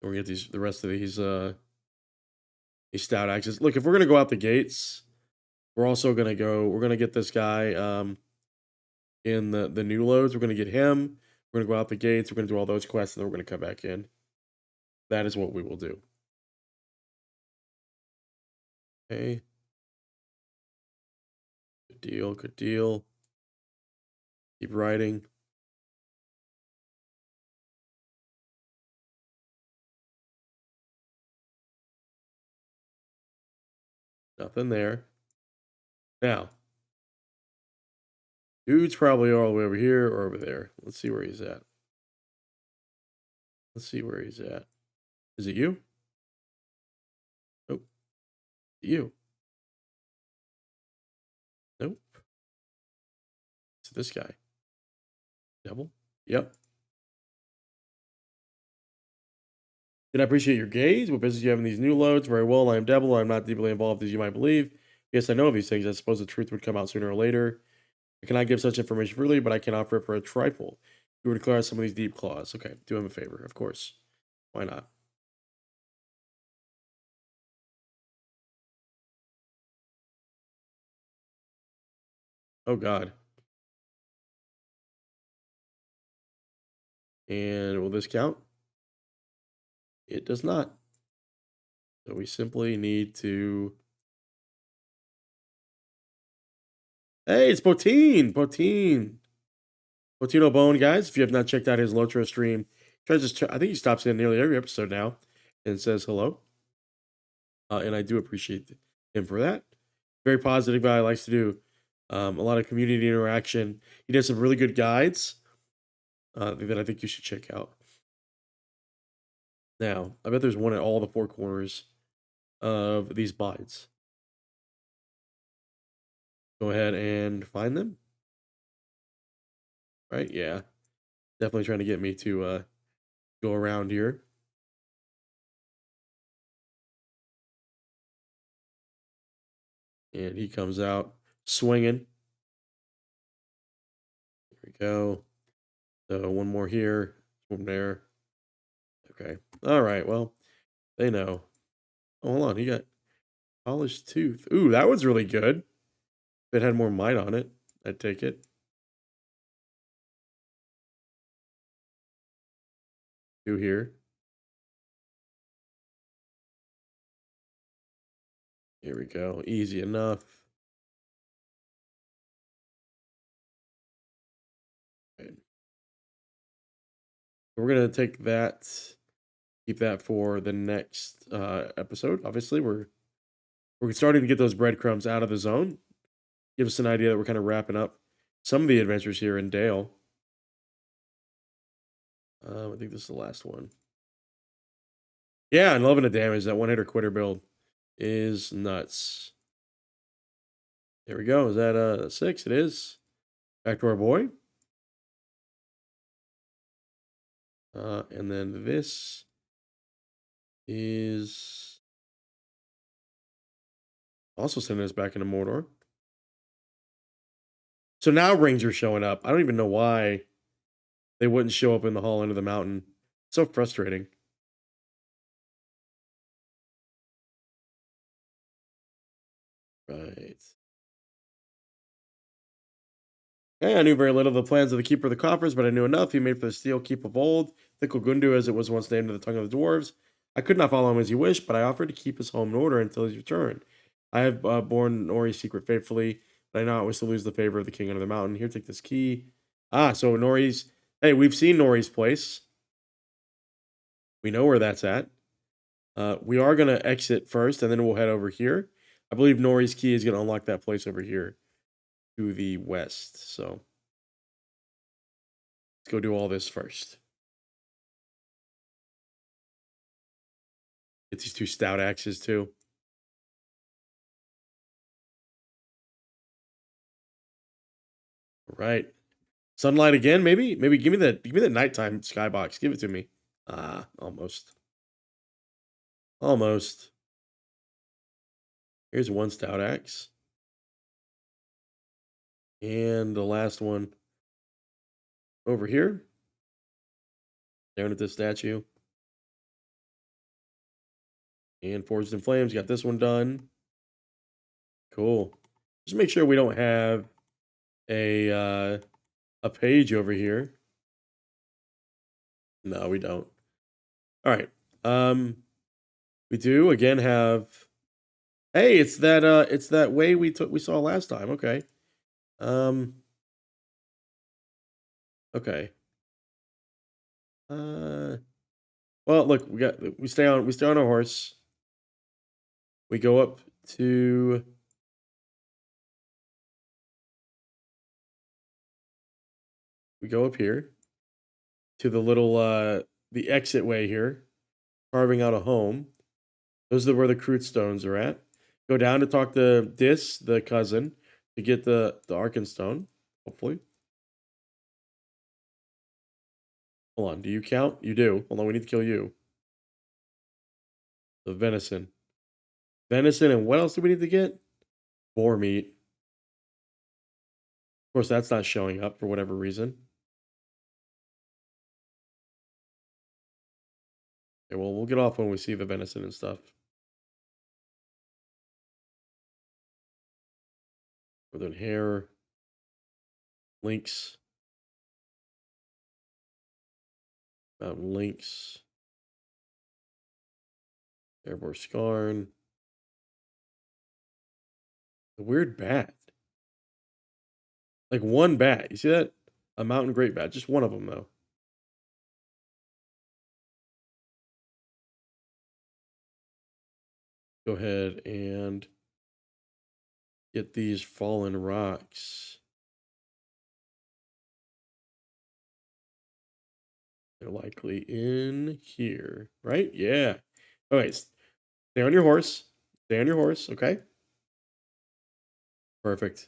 We get the rest of these stout axes. Look, if we're gonna go out the gates, we're gonna get this guy in the new loads. We're gonna get him. We're gonna go out the gates. We're gonna do all those quests, and then we're gonna come back in. That is what we will do. Okay. Good deal. Good deal. Keep writing. Nothing there. Now, dude's probably all the way over here or over there. Let's see where he's at. Let's see where he's at. Is it you? Nope. You. Nope. It's this guy. Devil. Yep. Did I appreciate your gaze? What business you have in these new loads? Very well. I am Devil. I'm not deeply involved as you might believe. Yes, I know of these things. I suppose the truth would come out sooner or later. I cannot give such information freely, but I can offer it for a trifle. You would declare some of these deep claws. Okay, do him a favor, of course. Why not? Oh God. And will this count? It does not. So we simply need to. Hey, it's Poteen! Poteen! Potino Bone, guys. If you have not checked out his LOTRO stream, I think he stops in nearly every episode now and says hello. And I do appreciate him for that. Very positive guy. Likes to do a lot of community interaction. He does some really good guides that I think you should check out. Now, I bet there's one at all the four corners of these bites. Go ahead and find them. Right? Yeah. Definitely trying to get me to go around here. And he comes out swinging. There we go. So one more here, one there. Okay. All right. Well, they know. Oh, hold on. He got polished tooth. Ooh, that one's really good. If it had more might on it, I'd take it. Two here. Here we go. Easy enough. Right. We're gonna take that, keep that for the next episode. Obviously, we're starting to get those breadcrumbs out of the zone. Give us an idea that we're kind of wrapping up some of the adventures here in Dale. I think this is the last one. Yeah, and loving the damage. That one hitter quitter build is nuts. There we go. Is that 6? It is. Back to our boy. And then this is also sending us back into Mordor. So now rings are showing up. I don't even know why they wouldn't show up in the hall under the mountain. So frustrating. Right. Yeah, I knew very little of the plans of the Keeper of the Coffers, but I knew enough. He made for the steel keep of old, Thickelgundu, as it was once named in the tongue of the dwarves. I could not follow him as he wished, but I offered to keep his home in order until his return. I have borne Nori's secret faithfully, but I know I was to lose the favor of the king under the mountain. Here, take this key. Ah, so Nori's. Hey, we've seen Nori's place. We know where that's at. We are going to exit first, and then we'll head over here. I believe Nori's key is going to unlock that place over here to the west. So let's go do all this first. Get these two stout axes too. All right. Sunlight again, maybe? Maybe give me that nighttime skybox. Give it to me. Ah, almost. Almost. Here's one stout axe. And the last one over here. Down at this statue. And Forged in Flames. Got this one done. Cool. Just make sure we don't have a page over here. No, we don't. All right. We do again have. Hey, it's that way we saw last time. Okay. Um. Okay. Uh. Well, look, we stay on a horse. We go up to. We go up here to the little the exit way here, carving out a home. Those are where the crude stones are at. Go down to talk to the cousin, to get the Arkenstone, hopefully. Hold on, do you count? You do. Hold on, we need to kill you. The venison. Venison, and what else do we need to get? Boar meat. Of course, that's not showing up for whatever reason. Okay, well, we'll get off when we see the venison and stuff. Northern hare. Lynx. Links. Erebor Skarn. The weird bat. Like one bat. You see that? A mountain great bat. Just one of them, though. Go ahead and get these fallen rocks. They're likely in here, right? Yeah. All right. Stay on your horse. Stay on your horse. Okay. Perfect.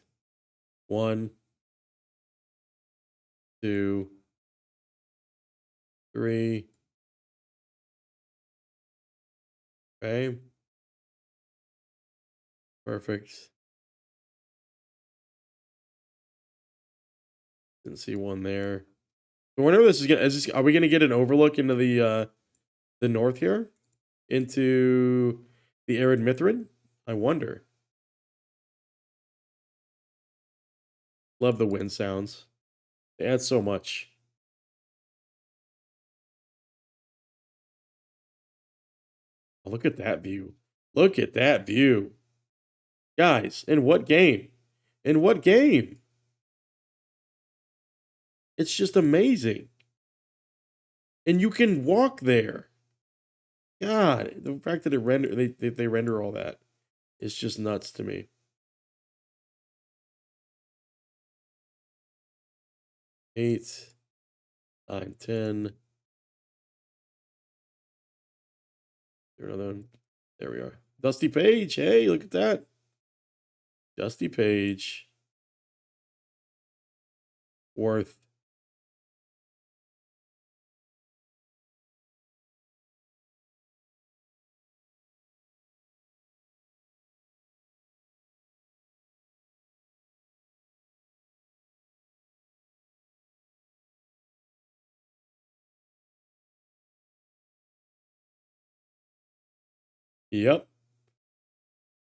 1, 2, 3. Okay. Perfect. Didn't see one there. So whenever this is gonna, are we gonna get an overlook into the north here, into the arid Mithrin? I wonder. Love the wind sounds. They add so much. Oh, look at that view. Look at that view, guys. In what game? In what game? It's just amazing, and you can walk there. God, the fact that they render all that is just nuts to me. 8, 9, 10. There another one. There we are. Dusty Page. Hey, look at that. Dusty Page. Worth. Yep.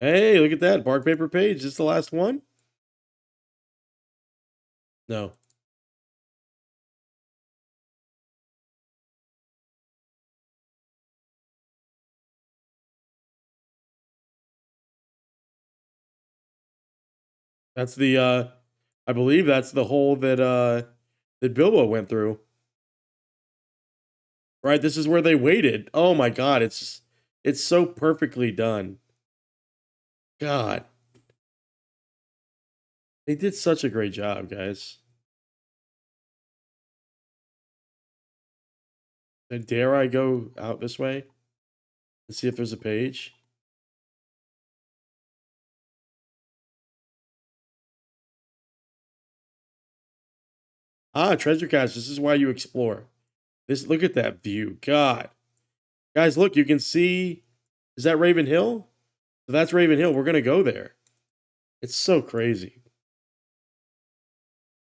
Hey, look at that. Bark paper page. Is this the last one? No. That's the I believe that's the hole that Bilbo went through. Right? This is where they waited. Oh my god, it's so perfectly done. God. They did such a great job, guys. And dare I go out this way and see if there's a page? Ah, treasure cache. This is why you explore. This look at that view. God. Guys, look, you can see is that Raven Hill? So that's Raven Hill. We're gonna go there. It's so crazy.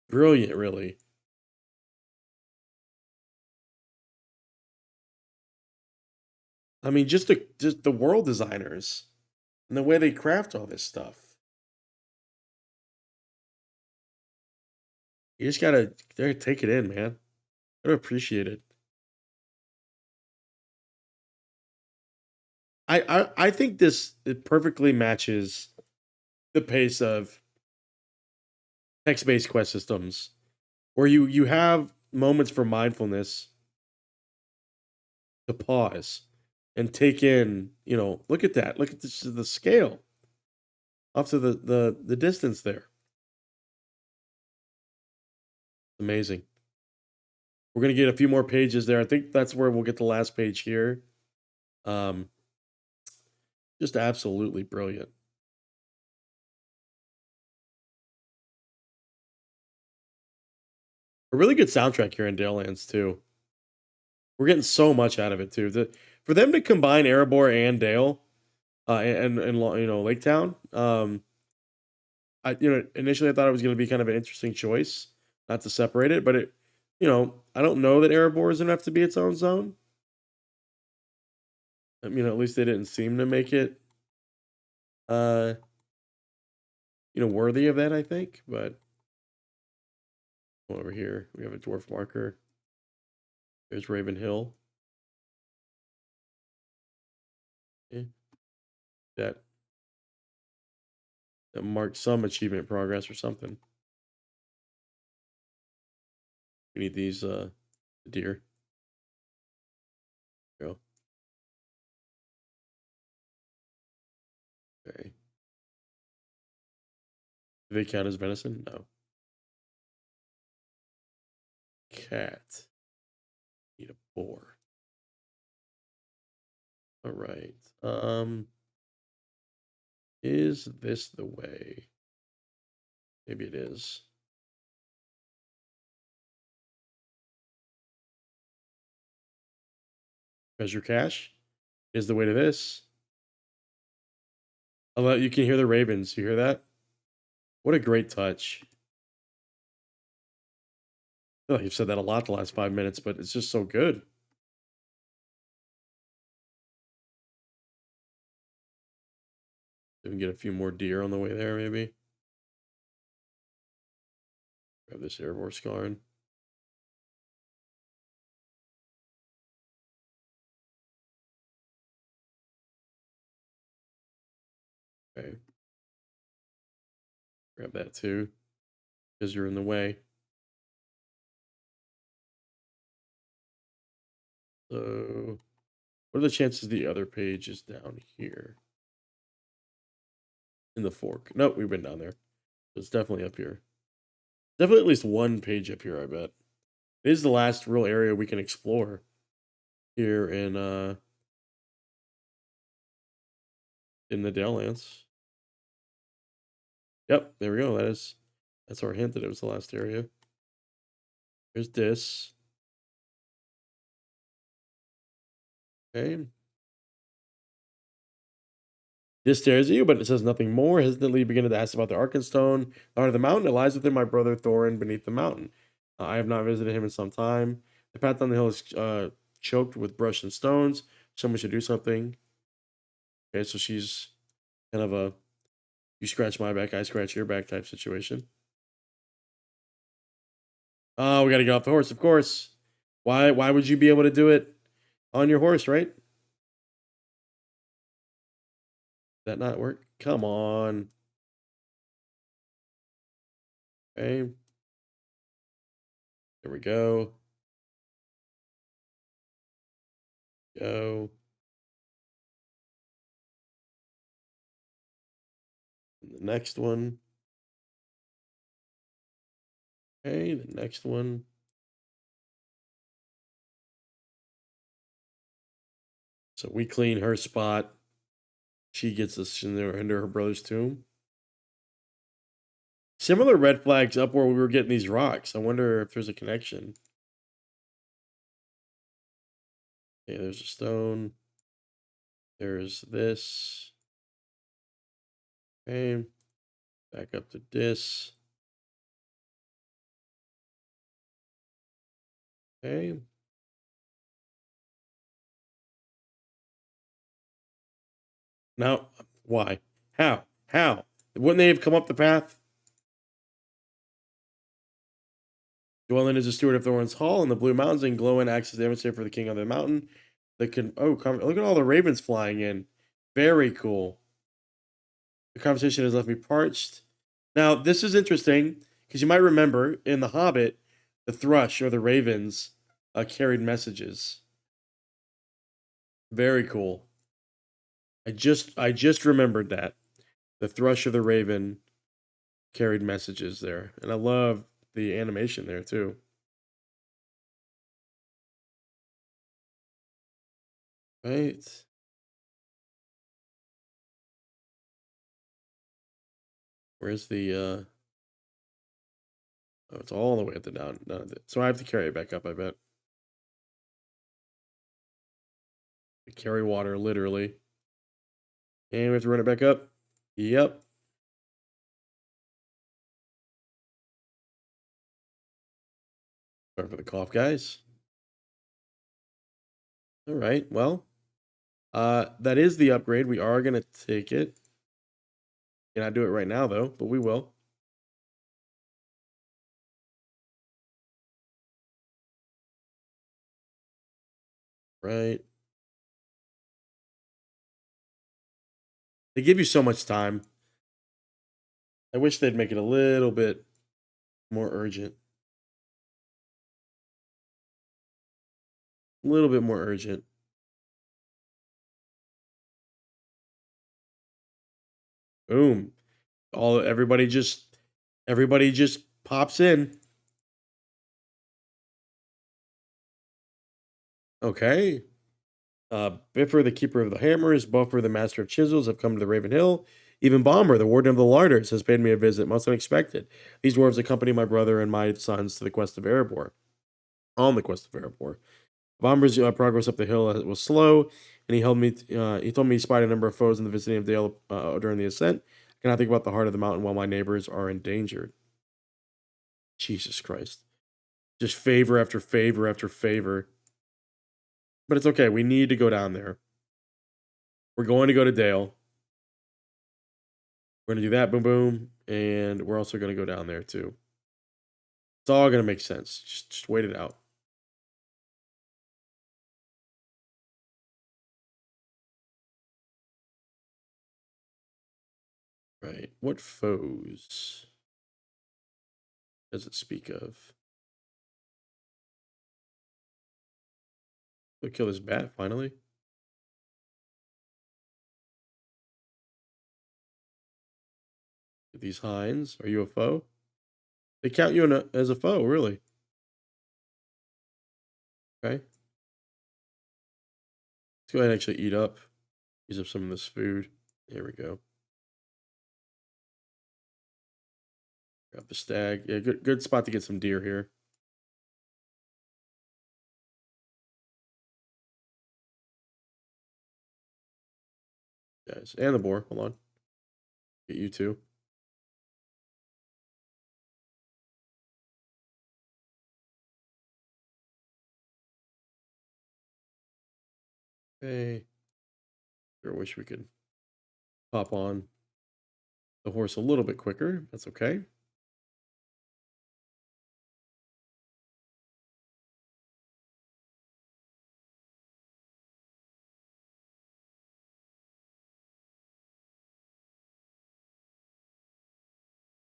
Brilliant, really. I mean, just the world designers and the way they craft all this stuff. You just gotta take it in, man. Gotta appreciate it. I think this it perfectly matches the pace of text-based quest systems where you have moments for mindfulness to pause and take in, look at that. Look at this the scale off to the distance there. Amazing. We're gonna get a few more pages there. I think that's where we'll get the last page here. Um, just absolutely brilliant. A really good soundtrack here in Dalelands too. We're getting so much out of it too. For them to combine Erebor and Dale, Lake Town. I initially I thought it was going to be kind of an interesting choice, not to separate it, but I don't know that Erebor is enough to be its own zone. At least they didn't seem to make it, uh, worthy of that. I think, but over here we have a dwarf marker. There's Raven Hill. Eh, that that marked some achievement progress or something. We need these deer. Go. Okay. Do they count as venison? No. Cat. Need a boar. All right. Is this the way? Maybe it is. Treasure cache is the way to this. Although you can hear the ravens. You hear that? What a great touch. I feel like you've said that a lot the last 5 minutes, but it's just so good. We can get a few more deer on the way there, maybe. Grab this Erebor scarn. Okay. Grab that too, because you're in the way. So, what are the chances the other page is down here? In the fork. Nope, we've been down there. It's definitely up here. Definitely at least one page up here, I bet. This is the last real area we can explore here in the Dalelands. Yep, there we go. That's our hint that it was the last area. There's this. Okay. This stares at you, but it says nothing more. Hesitantly, you begin to ask about the Arkenstone. The heart of the mountain. It lies within my brother Thorin beneath the mountain. I have not visited him in some time. The path down the hill is choked with brush and stones. Someone should do something. Okay, so she's kind of a you scratch my back, I scratch your back type situation. Oh, we got to get off the horse, of course. Why would you be able to do it on your horse, right? That not work? Come on. Okay. There we go. Go. And the next one. Okay, the next one. So we clean her spot. She gets us into her brother's tomb. Similar red flags up where we were getting these rocks. I wonder if there's a connection. Okay, there's a stone. There's this. Okay. Back up to this. Okay. Now, why? How? How? Wouldn't they have come up the path? Dwellin is a steward of Thorin's Hall in the Blue Mountains, and Glowin acts as the emissary for the king of the mountain. Look at all the ravens flying in. Very cool. The conversation has left me parched. Now, this is interesting because you might remember in The Hobbit, the thrush or the ravens carried messages. Very cool. I just remembered that the thrush or the raven carried messages there, and I love the animation there too. Right. Where's the oh, it's all the way at the down of it. So I have to carry it back up, I bet. Carry water, literally. And we have to run it back up. Yep. Sorry for the cough, guys. All right. Well, that is the upgrade. We are gonna take it. Cannot do it right now though, but we will. right? They give you so much time. I wish they'd make it a little bit more urgent. A little bit more urgent. Boom. All everybody just pops in. Okay. Biffer, the keeper of the hammers, Buffer, the master of chisels, have come to the Raven Hill. Even Bomber, the warden of the larders, has paid me a visit, most unexpected. These dwarves accompany my brother and my sons to the quest of Erebor. On the quest of Erebor. Bomber's progress up the hill was slow, and he told me he spied a number of foes in the vicinity of Dale during the ascent. I cannot think about the heart of the mountain while my neighbors are endangered. Jesus Christ. Just favor after favor after favor. But it's okay. We need to go down there. We're going to go to Dale. We're going to do that. Boom, boom. And we're also going to go down there too. It's all going to make sense. Just wait it out. Right. What foes does it speak of? We'll kill this bat finally. These hinds. Are you a foe? They count you as a foe, really. Okay. Let's go ahead and actually eat up. Use up some of this food. There we go. Grab the stag. Yeah, good spot to get some deer here. Guys. And the boar. Hold on. Get you too. Hey. Sure wish we could hop on the horse a little bit quicker. That's okay.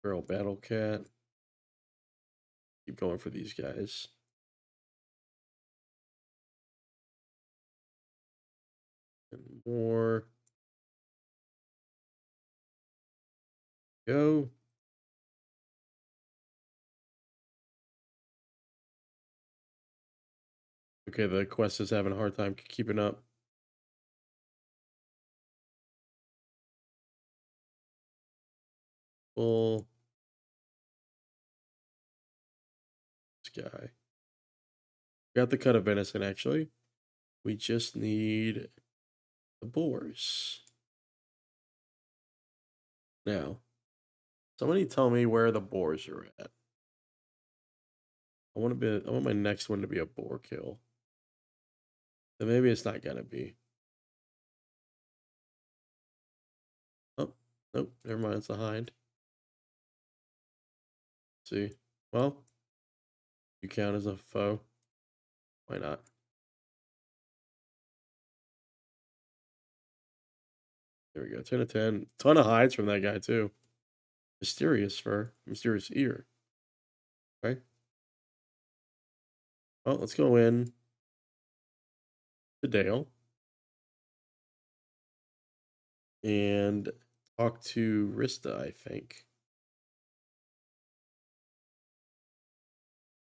Feral battle cat. Keep going for these guys. And more. Go. Okay, the quest is having a hard time keeping up. Full. This guy. Got the cut of venison, actually. We just need the boars. Now, somebody tell me where the boars are at. I want my next one to be a boar kill. Then maybe it's not gonna be. Oh, nope, never mind, it's a hind. See? Well, you count as a foe. Why not? There we go. 10 of 10. Ton of hides from that guy too. Mysterious fur. Mysterious ear. Okay. Well, let's go in to Dale and talk to Rista, I think.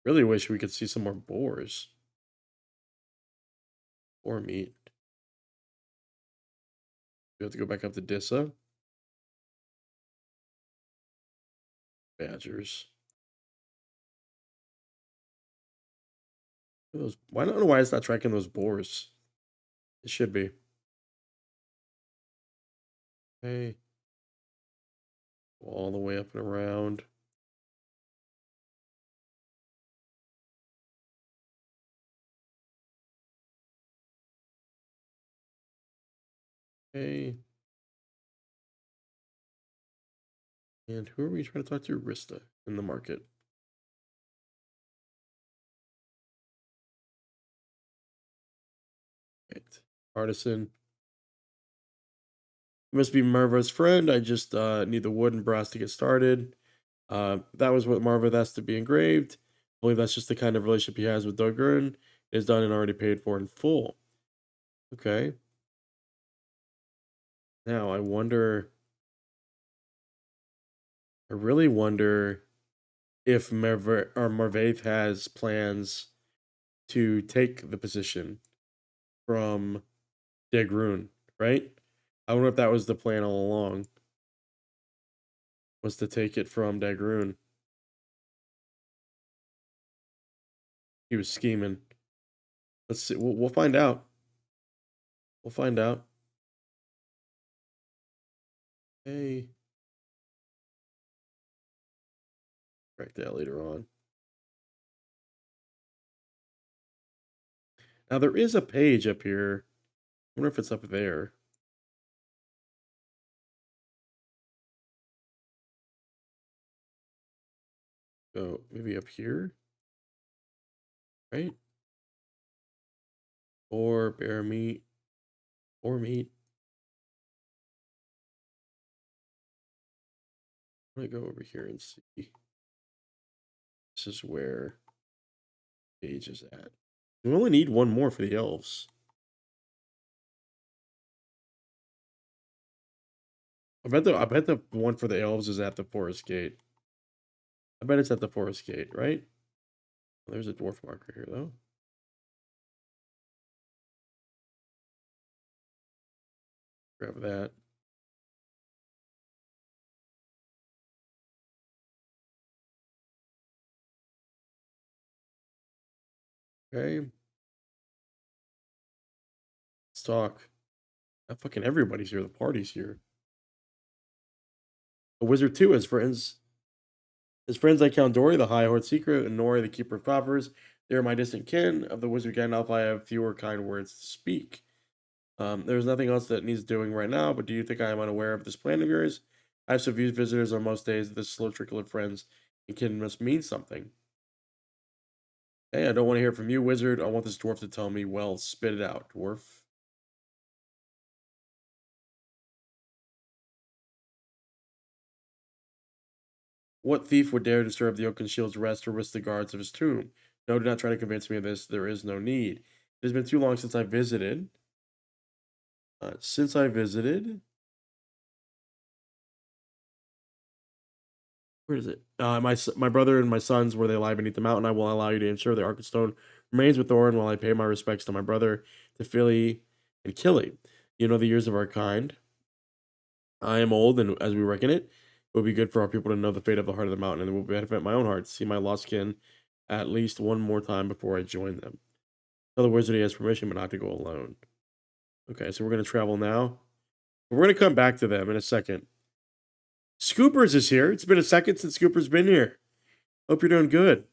Really wish we could see some more boars. Or meat. We have to go back up to Dissa. Badgers. Those, I don't know why it's not tracking those boars. It should be. Okay. All the way up and around. Okay. And who are we trying to talk to? Rista in the market. Artisan. You must be Mervárth's friend. I just need the wood and brass to get started. That was what Mervárth asked to be engraved. I believe that's just the kind of relationship he has with Dogrun. It is done and already paid for in full. Okay. Now I wonder. I really wonder if Mervárth has plans to take the position from Degrun, right? I wonder if that was the plan all along, was to take it from Degrun. He was scheming. Let's see. We'll find out. We'll find out. Hey, correct that later on. Now there is a page up here. I wonder if it's up there. Oh, maybe up here, right? Or bear meat, or meat. I'm gonna go over here and see. This is where page is at. We only need one more for the elves. I bet the one for the elves is at the forest gate. I bet it's at the forest gate, right? There's a dwarf marker here though. Grab that. Okay. Let's talk. Fucking everybody's here. The party's here. A wizard too, his friends. His friends I count Dory, the High Horde Secret, and Nori, the Keeper of Coppers. They are my distant kin. Of the wizard Gandalf, I have fewer kind words to speak. There's nothing else that needs doing right now, but do you think I am unaware of this plan of yours? I have so few visitors on most days that this slow trickle of friends and kin must mean something. Hey, I don't want to hear from you, wizard. I want this dwarf to tell me. Well, spit it out, dwarf. What thief would dare disturb the Oaken Shield's rest or risk the guards of his tomb? No, do not try to convince me of this. There is no need. It has been too long since I visited. Where is it? My brother and my sons, where they lie beneath the mountain. I will allow you to ensure the Arkenstone remains with Thorin while I pay my respects to my brother, to Philly and Killy. You know the years of our kind. I am old, and as we reckon it, it would be good for our people to know the fate of the heart of the mountain, and it will benefit my own heart to see my lost kin at least one more time before I join them. Tell the wizard he has permission, but not to go alone. Okay, so we're gonna travel now. We're gonna come back to them in a second. Scoopers is here. It's been a second since Scooper's been here. Hope you're doing good.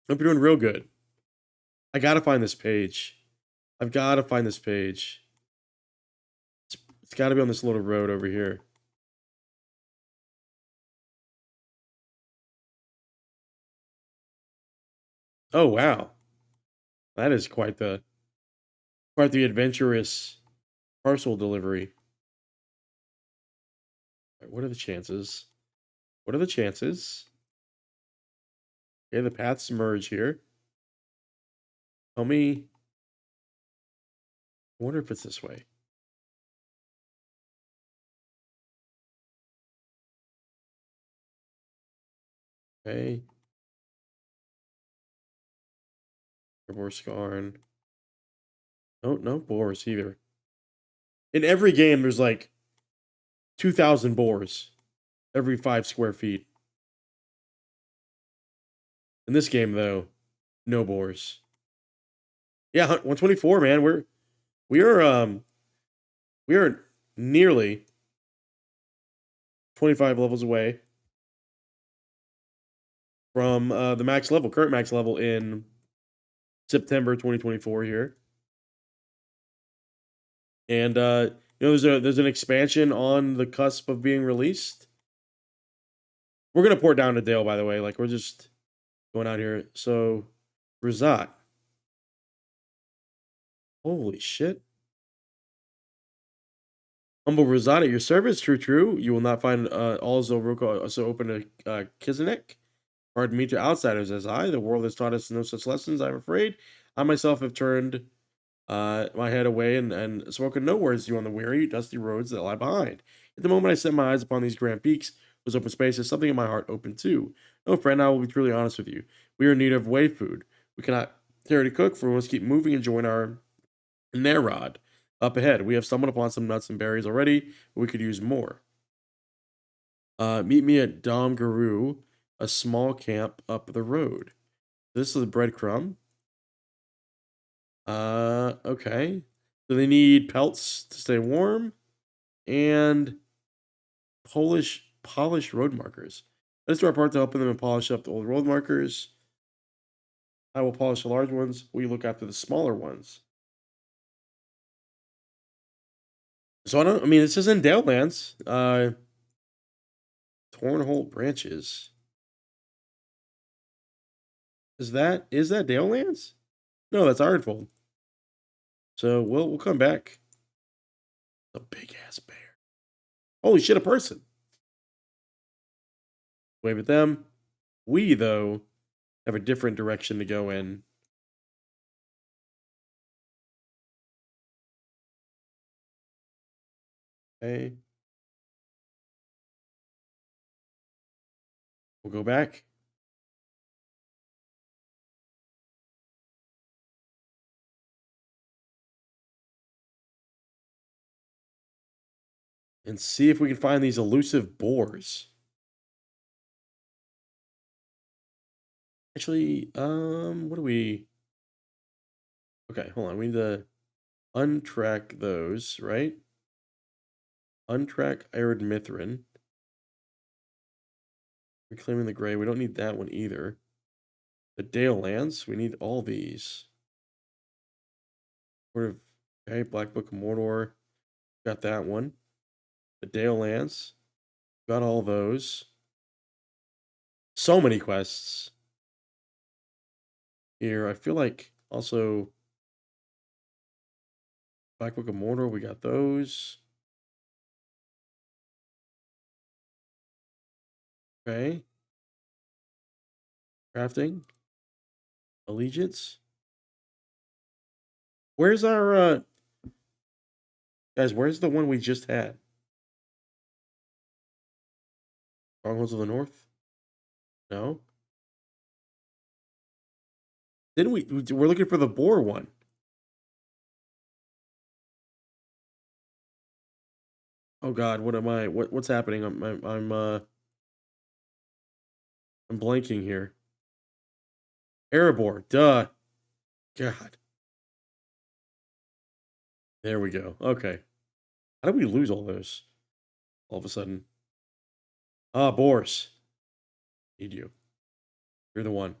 Hope you're doing real good. I gotta find this page. I've gotta find this page. It's gotta be on this little road over here. Oh wow. That is quite the adventurous parcel delivery. What are the chances? What are the chances? Okay, the paths merge here. Tell me. I wonder if it's this way. Okay. Erebor Scarn. No, no boars either. In every game, there's like 2,000 boars every 5 square feet. In this game, though, no boars. Yeah, 124, man. We are we are nearly 25 levels away from the max level, current max level in September 2024 here. And there's an expansion on the cusp of being released. We're gonna pour down to Dale, by the way. Like we're just going out here. So Razat. Holy shit. Humble reside at your service. True, true. You will not find all Zolruka so open to Kizinek. Pardon me to outsiders as I. The world has taught us no such lessons, I'm afraid. I myself have turned my head away and spoken no words to you on the weary, dusty roads that lie behind. At the moment I set my eyes upon these grand peaks, those open spaces, something in my heart opened too. No, friend, I will be truly honest with you. We are in need of way food. We cannot carry to cook, for we must keep moving and join our Nerod up ahead. We have stumbled upon some nuts and berries already, but we could use more. Meet me at Dom Guru, a small camp up the road. This is a breadcrumb. Okay. So they need pelts to stay warm and polished road markers. Let's do our part to help them and polish up the old road markers. I will polish the large ones. We look after the smaller ones. So I mean, this is in Dale Lands. Torn whole branches. Is that Dale Lands? No, that's Ironfold. So we'll come back. A big ass bear. Holy shit, a person. Wave at them. We though have a different direction to go in. Okay. We'll go back. And see if we can find these elusive boars. Actually, what do we? Okay, hold on. We need to untrack those, right? Untrack Arid Mithrin. Reclaiming the Gray. We don't need that one either. The Dale Lands. We need all these. Sort of. Okay, Black Book of Mordor. Got that one. The Dale Lands. Got all those. So many quests here. I feel like also Black Book of Mordor. We got those. Okay. Crafting. Allegiance. Where's our guys? Where's the one we just had? Strongholds of the North? No. Didn't we're looking for the boar one. Oh God, what am I? What's happening? I'm blanking here. Erebor, duh. God. There we go. Okay. How did we lose all those? All of a sudden. Ah, boars. Need you. You're the one.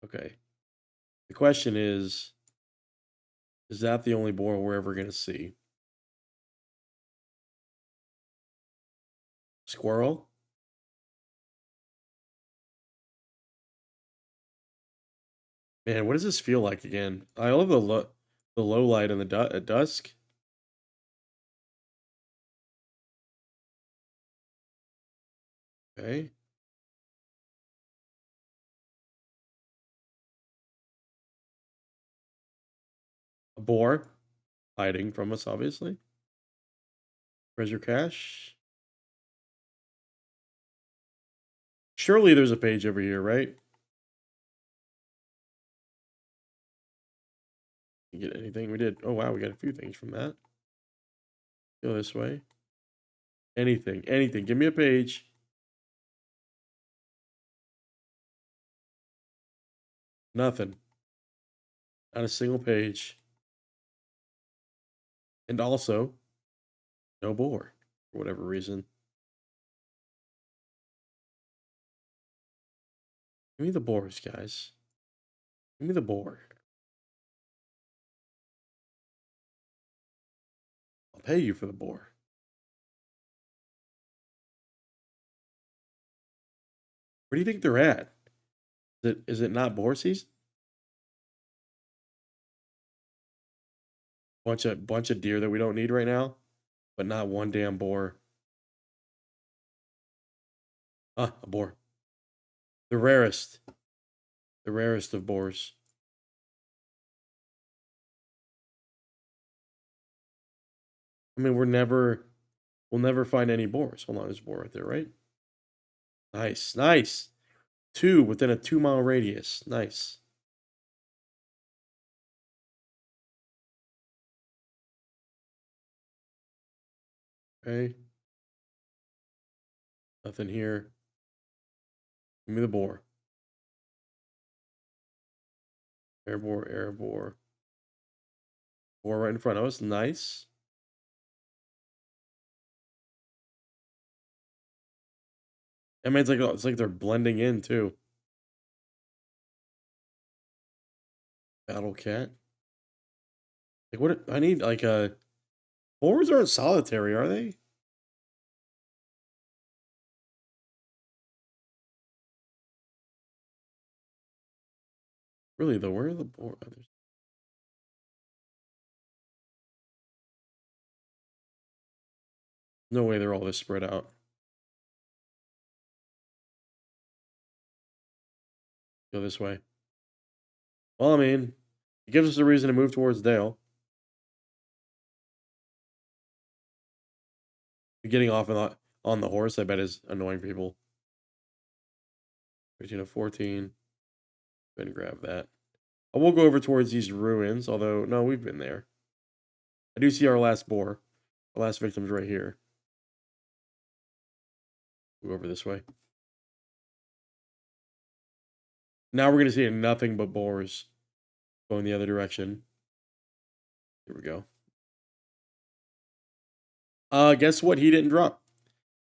Okay. The question is that the only boar we're ever gonna see? Squirrel? Man, what does this feel like again? I love the low light and the at dusk. Okay. A boar hiding from us, obviously. Treasure cache. Surely there's a page over here, right? You get anything? We did. Oh wow, we got a few things from that. Go this way. Anything, anything. Give me a page. Nothing. Not a single page. And also, no boar for whatever reason. Give me the boars, guys. Give me the boar. I'll pay you for the boar. Where do you think they're at? Is it not boar season? Bunch of deer that we don't need right now, but not one damn boar. Ah, a boar. The rarest. The rarest of boars. I mean, we'll never find any boars. Hold on, there's a boar right there, right? Nice, nice. Two within a 2 mile radius. Nice. Okay, nothing here. Give me the boar. Erebor, Erebor. Boar right in front of us. Nice. I mean, it's like they're blending in too. Battle cat. Like what? I need like a boars aren't solitary, are they? Really though, where are the boar? There's no way they're all this spread out. Go this way. Well, I mean, it gives us a reason to move towards Dale. Getting off on the horse, I bet, is annoying people. 13 of 14. Go ahead and grab that. I will go over towards these ruins, although, no, we've been there. I do see our last boar. Our last victim's right here. Go over this way. Now we're going to see nothing but boars going the other direction. Here we go. Guess what? He didn't drop.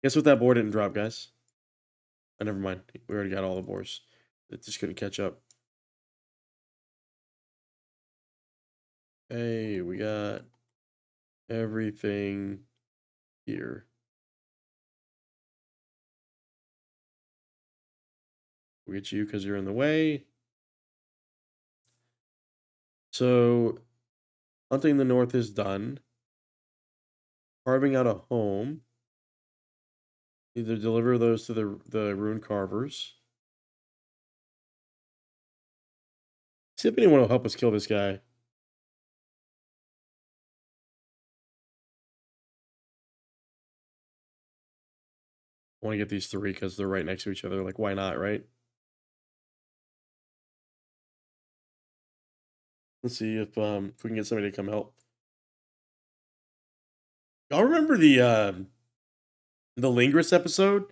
Guess what that boar didn't drop, guys? Oh, never mind. We already got all the boars. It just couldn't catch up. Hey, we got everything here. We'll get you because you're in the way. So, hunting the north is done. Carving out a home. Either deliver those to the rune carvers. See if anyone will help us kill this guy. I want to get these three because they're right next to each other. Like, why not, right? Let's see if we can get somebody to come help. Y'all remember the Lingrous episode?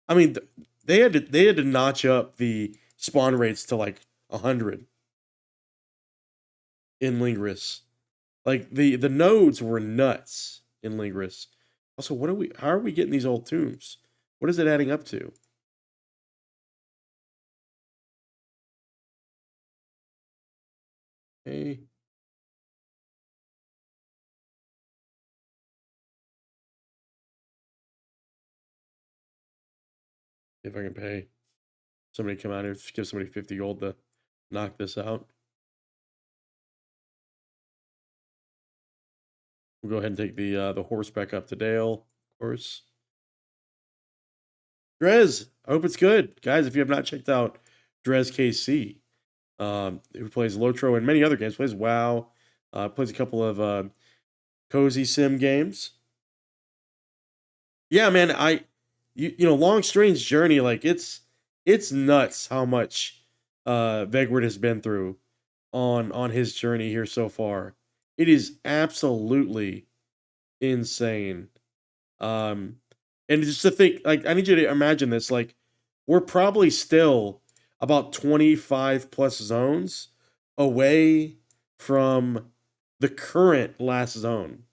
I mean, they had to notch up the spawn rates to like 100 in Lingrous. Like the nodes were nuts in Lingrous. Also, what are we? How are we getting these old tombs? What is it adding up to? Hey, if I can pay somebody to come out here, just give somebody 50 gold to knock this out. We'll go ahead and take the horse back up to Dale, of course. Drez, I hope it's good, guys. If you have not checked out Drez KC, who plays Lotro and many other games, plays WoW, plays a couple of cozy sim games. Yeah, man, you know, long strange journey. Like it's nuts how much Vegward has been through on his journey here so far. It is absolutely insane. Um, and just to think, like, I need you to imagine this. Like, we're probably still about 25 plus zones away from the current last zone.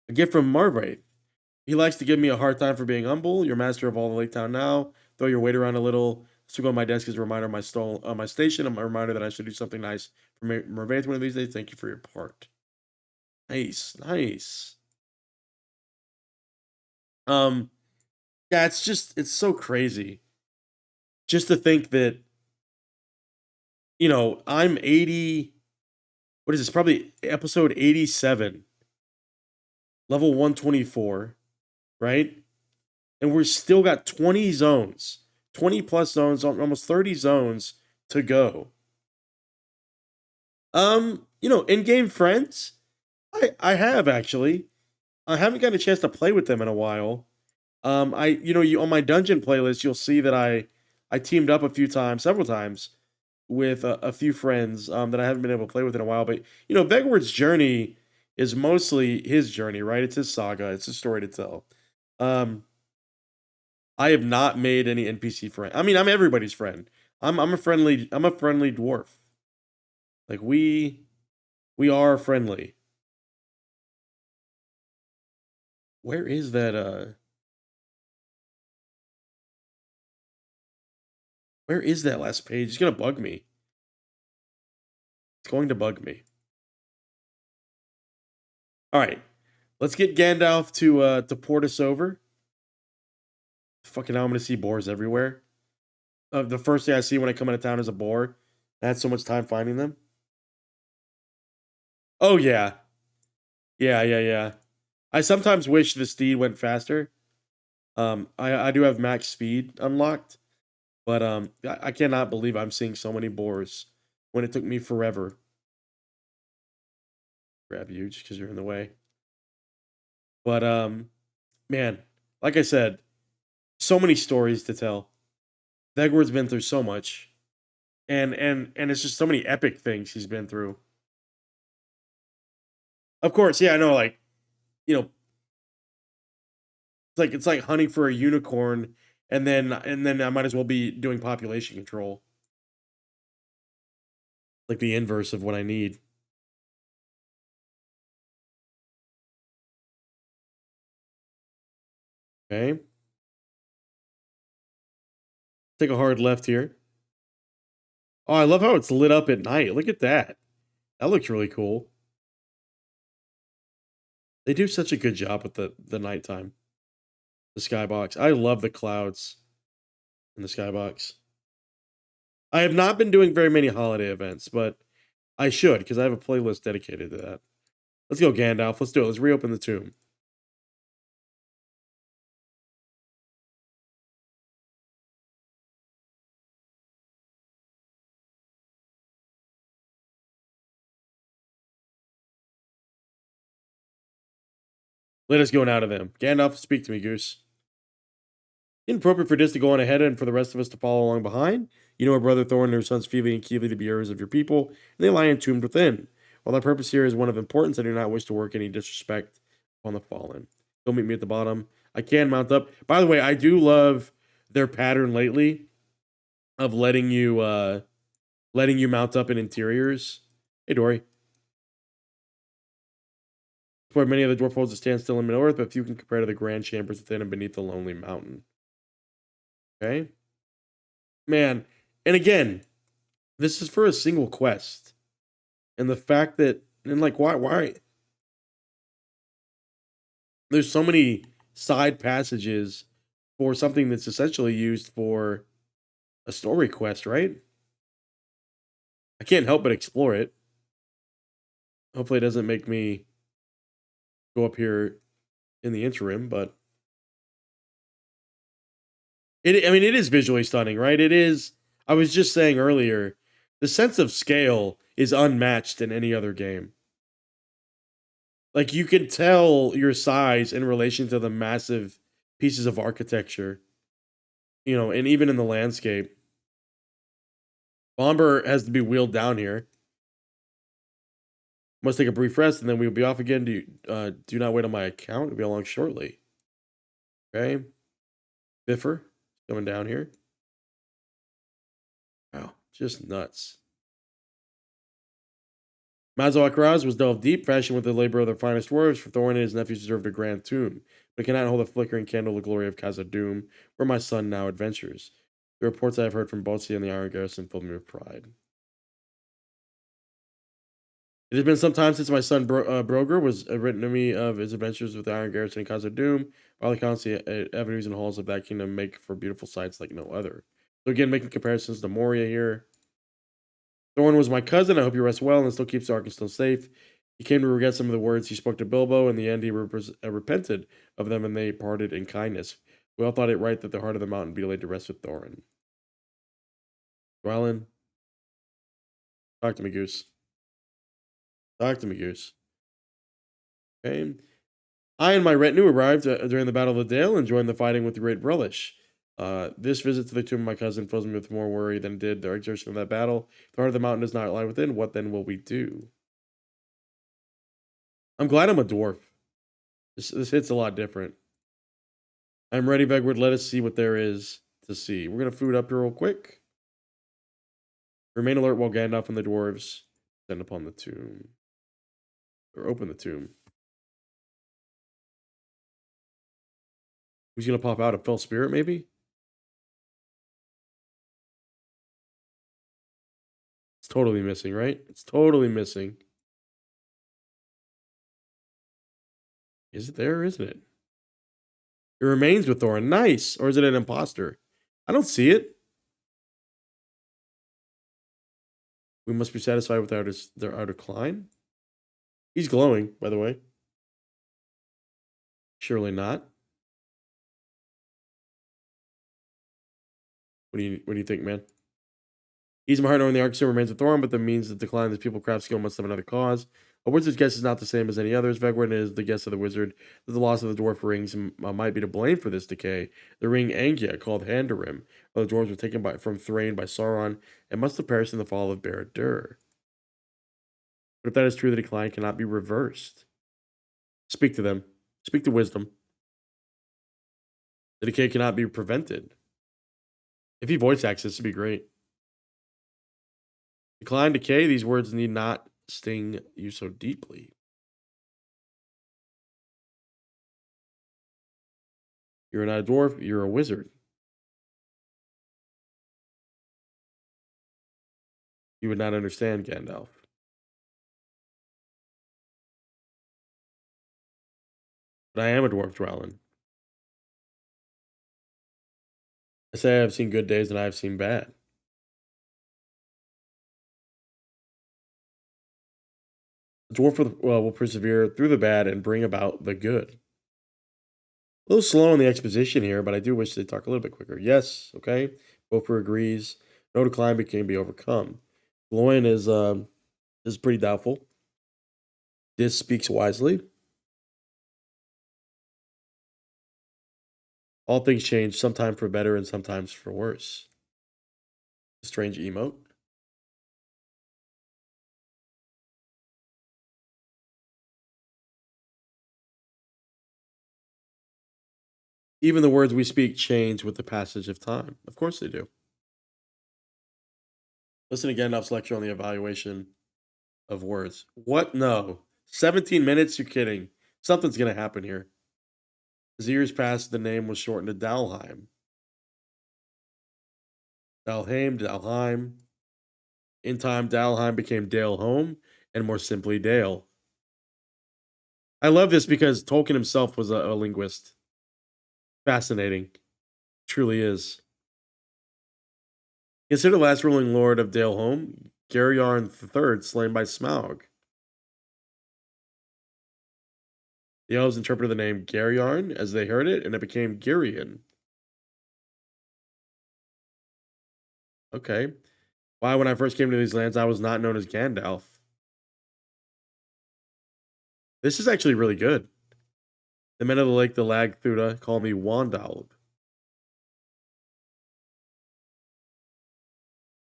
A gift from Mervárth. He likes to give me a hard time for being humble. You're master of all the Lake Town now. Throw your weight around a little. Stick on my desk as a reminder of my station. I'm a reminder that I should do something nice for Mervárth one of these days. Thank you for your part. Nice, nice. Um, yeah, it's so crazy. Just to think that, you know, I'm 80. what is this? Probably episode 87, level 124, right? And we're still got 20 zones, 20 plus zones, almost 30 zones to go. In-game friends, I have actually. I haven't gotten a chance to play with them in a while. You on my dungeon playlist, you'll see that I teamed up a few times, several times, with a few friends that I haven't been able to play with in a while. But Vegward's journey is mostly his journey, right? It's his saga. It's his story to tell. Um, I have not made any NPC friend. I mean, I'm everybody's friend. I'm a friendly dwarf. Like we are friendly. Where is that? Where is that last page? It's gonna bug me. It's going to bug me. All right, let's get Gandalf to port us over. Fucking now I'm gonna see boars everywhere. The first thing I see when I come into town is a boar. I had so much time finding them. Oh yeah, yeah. I sometimes wish the steed went faster. I do have max speed unlocked, but I cannot believe I'm seeing so many boars when it took me forever. Grab you just because you're in the way. But man, like I said, so many stories to tell. Vegward's been through so much, and it's just so many epic things he's been through. Of course, yeah, I know. Like you know, it's like hunting for a unicorn, and then I might as well be doing population control, like the inverse of what I need. Okay, take a hard left here. Oh, I love how it's lit up at night. Look at that. That looks really cool. They do such a good job with the nighttime. The skybox. I love the clouds in the skybox. I have not been doing very many holiday events, but I should because I have a playlist dedicated to that. Let's go, Gandalf. Let's do it. Let's reopen the tomb. Let us go now to them. Gandalf, speak to me, Goose. Inappropriate for this to go on ahead and for the rest of us to follow along behind. You know our brother Thorin and her sons Phoebe and Keely to be heirs of your people, and they lie entombed within. While our purpose here is one of importance, I do not wish to work any disrespect upon the fallen. Go meet me at the bottom. I can mount up. By the way, I do love their pattern lately of letting you mount up in interiors. Hey Dory. For many of the dwarf holds that stand still in Middle Earth, but few can compare to the grand chambers within and beneath the lonely mountain. Okay? Man, and again, this is for a single quest. And the fact that and like why there's so many side passages for something that's essentially used for a story quest, right? I can't help but explore it. Hopefully it doesn't make me go up here in the interim, but it is visually stunning, right? It is. I was just saying earlier, the sense of scale is unmatched in any other game. Like you can tell your size in relation to the massive pieces of architecture, and even in the landscape. Bomber has to be wheeled down here. Must take a brief rest, and then we'll be off again. Do not wait on my account. We'll be along shortly. Okay, Biffer coming down here. Wow, just nuts. Mazo Akraz was delved deep, fashioned with the labor of the finest dwarves, for Thorin and his nephews deserved a grand tomb, but cannot hold a flickering candle to the glory of Khazad-dûm, where my son now adventures. The reports I have heard from Botsy and the Iron Garrison filled me with pride. It has been some time since my son Broger was written to me of his adventures with the Iron Garrison and Khazad-dûm. While the constant avenues and halls of that kingdom make for beautiful sights like no other. So again, making comparisons to Moria here. Thorin was my cousin. I hope you rest well and still keeps Arkenstone safe. He came to regret some of the words he spoke to Bilbo. In the end, he repented of them, and they parted in kindness. We all thought it right that the heart of the mountain be laid to rest with Thorin. Dwellin, talk to me, Goose. Talk to me, Goose. Okay. I and my retinue arrived during the Battle of the Dale and joined the fighting with great relish. This visit to the tomb of my cousin fills me with more worry than did the exertion of that battle. The heart of the mountain does not lie within. What then will we do? I'm glad I'm a dwarf. This hits a lot different. I'm ready, Vegward. Let us see what there is to see. We're going to food up here real quick. Remain alert while Gandalf and the dwarves descend upon the tomb. Or open the tomb. Who's going to pop out? A fell spirit, maybe? It's totally missing, right? It's totally missing. Is it there or isn't it? It remains with Thorin. Nice. Or is it an imposter? I don't see it. We must be satisfied with our decline. He's glowing, by the way. Surely not. What do you think, man? Easy my heart knowing the Arkenstone remains with Thorin, but the means that decline this people craft skill must have another cause. A wizard's guess is not the same as any others. Vegward is the guess of the wizard that the loss of the dwarf rings might be to blame for this decay. The ring Angia, called Handarim, while the dwarves were taken from Thrain by Sauron, and must have perished in the fall of Barad-dûr. But if that is true, the decline cannot be reversed. Speak to them. Speak to wisdom. The decay cannot be prevented. If he voice acts, this would be great. Decline, decay, these words need not sting you so deeply. You're not a dwarf, you're a wizard. You would not understand, Gandalf. But I am a dwarf, Dwellin. I say I have seen good days and I have seen bad. The dwarf will persevere through the bad and bring about the good. A little slow on the exposition here, but I do wish they'd talk a little bit quicker. Yes, okay. Gopher agrees. No decline can be overcome. Gloin is pretty doubtful. This speaks wisely. All things change, sometimes for better and sometimes for worse. Strange emote. Even the words we speak change with the passage of time. Of course they do. Listen to Gandalf's lecture on the evaluation of words. What? No. 17 minutes? You're kidding. Something's going to happen here. As years passed, the name was shortened to Dalheim. Dalheim. In time, Dalheim became Daleholm, and more simply, Dale. I love this because Tolkien himself was a linguist. Fascinating. Truly is. Consider the last ruling lord of Daleholm, Garyon III, slain by Smaug. The elves interpreted the name Garyon as they heard it, and it became Girion. Okay. Why, when I first came to these lands, I was not known as Gandalf. This is actually really good. The men of the lake, the Lag Thuda, call me Wandalb.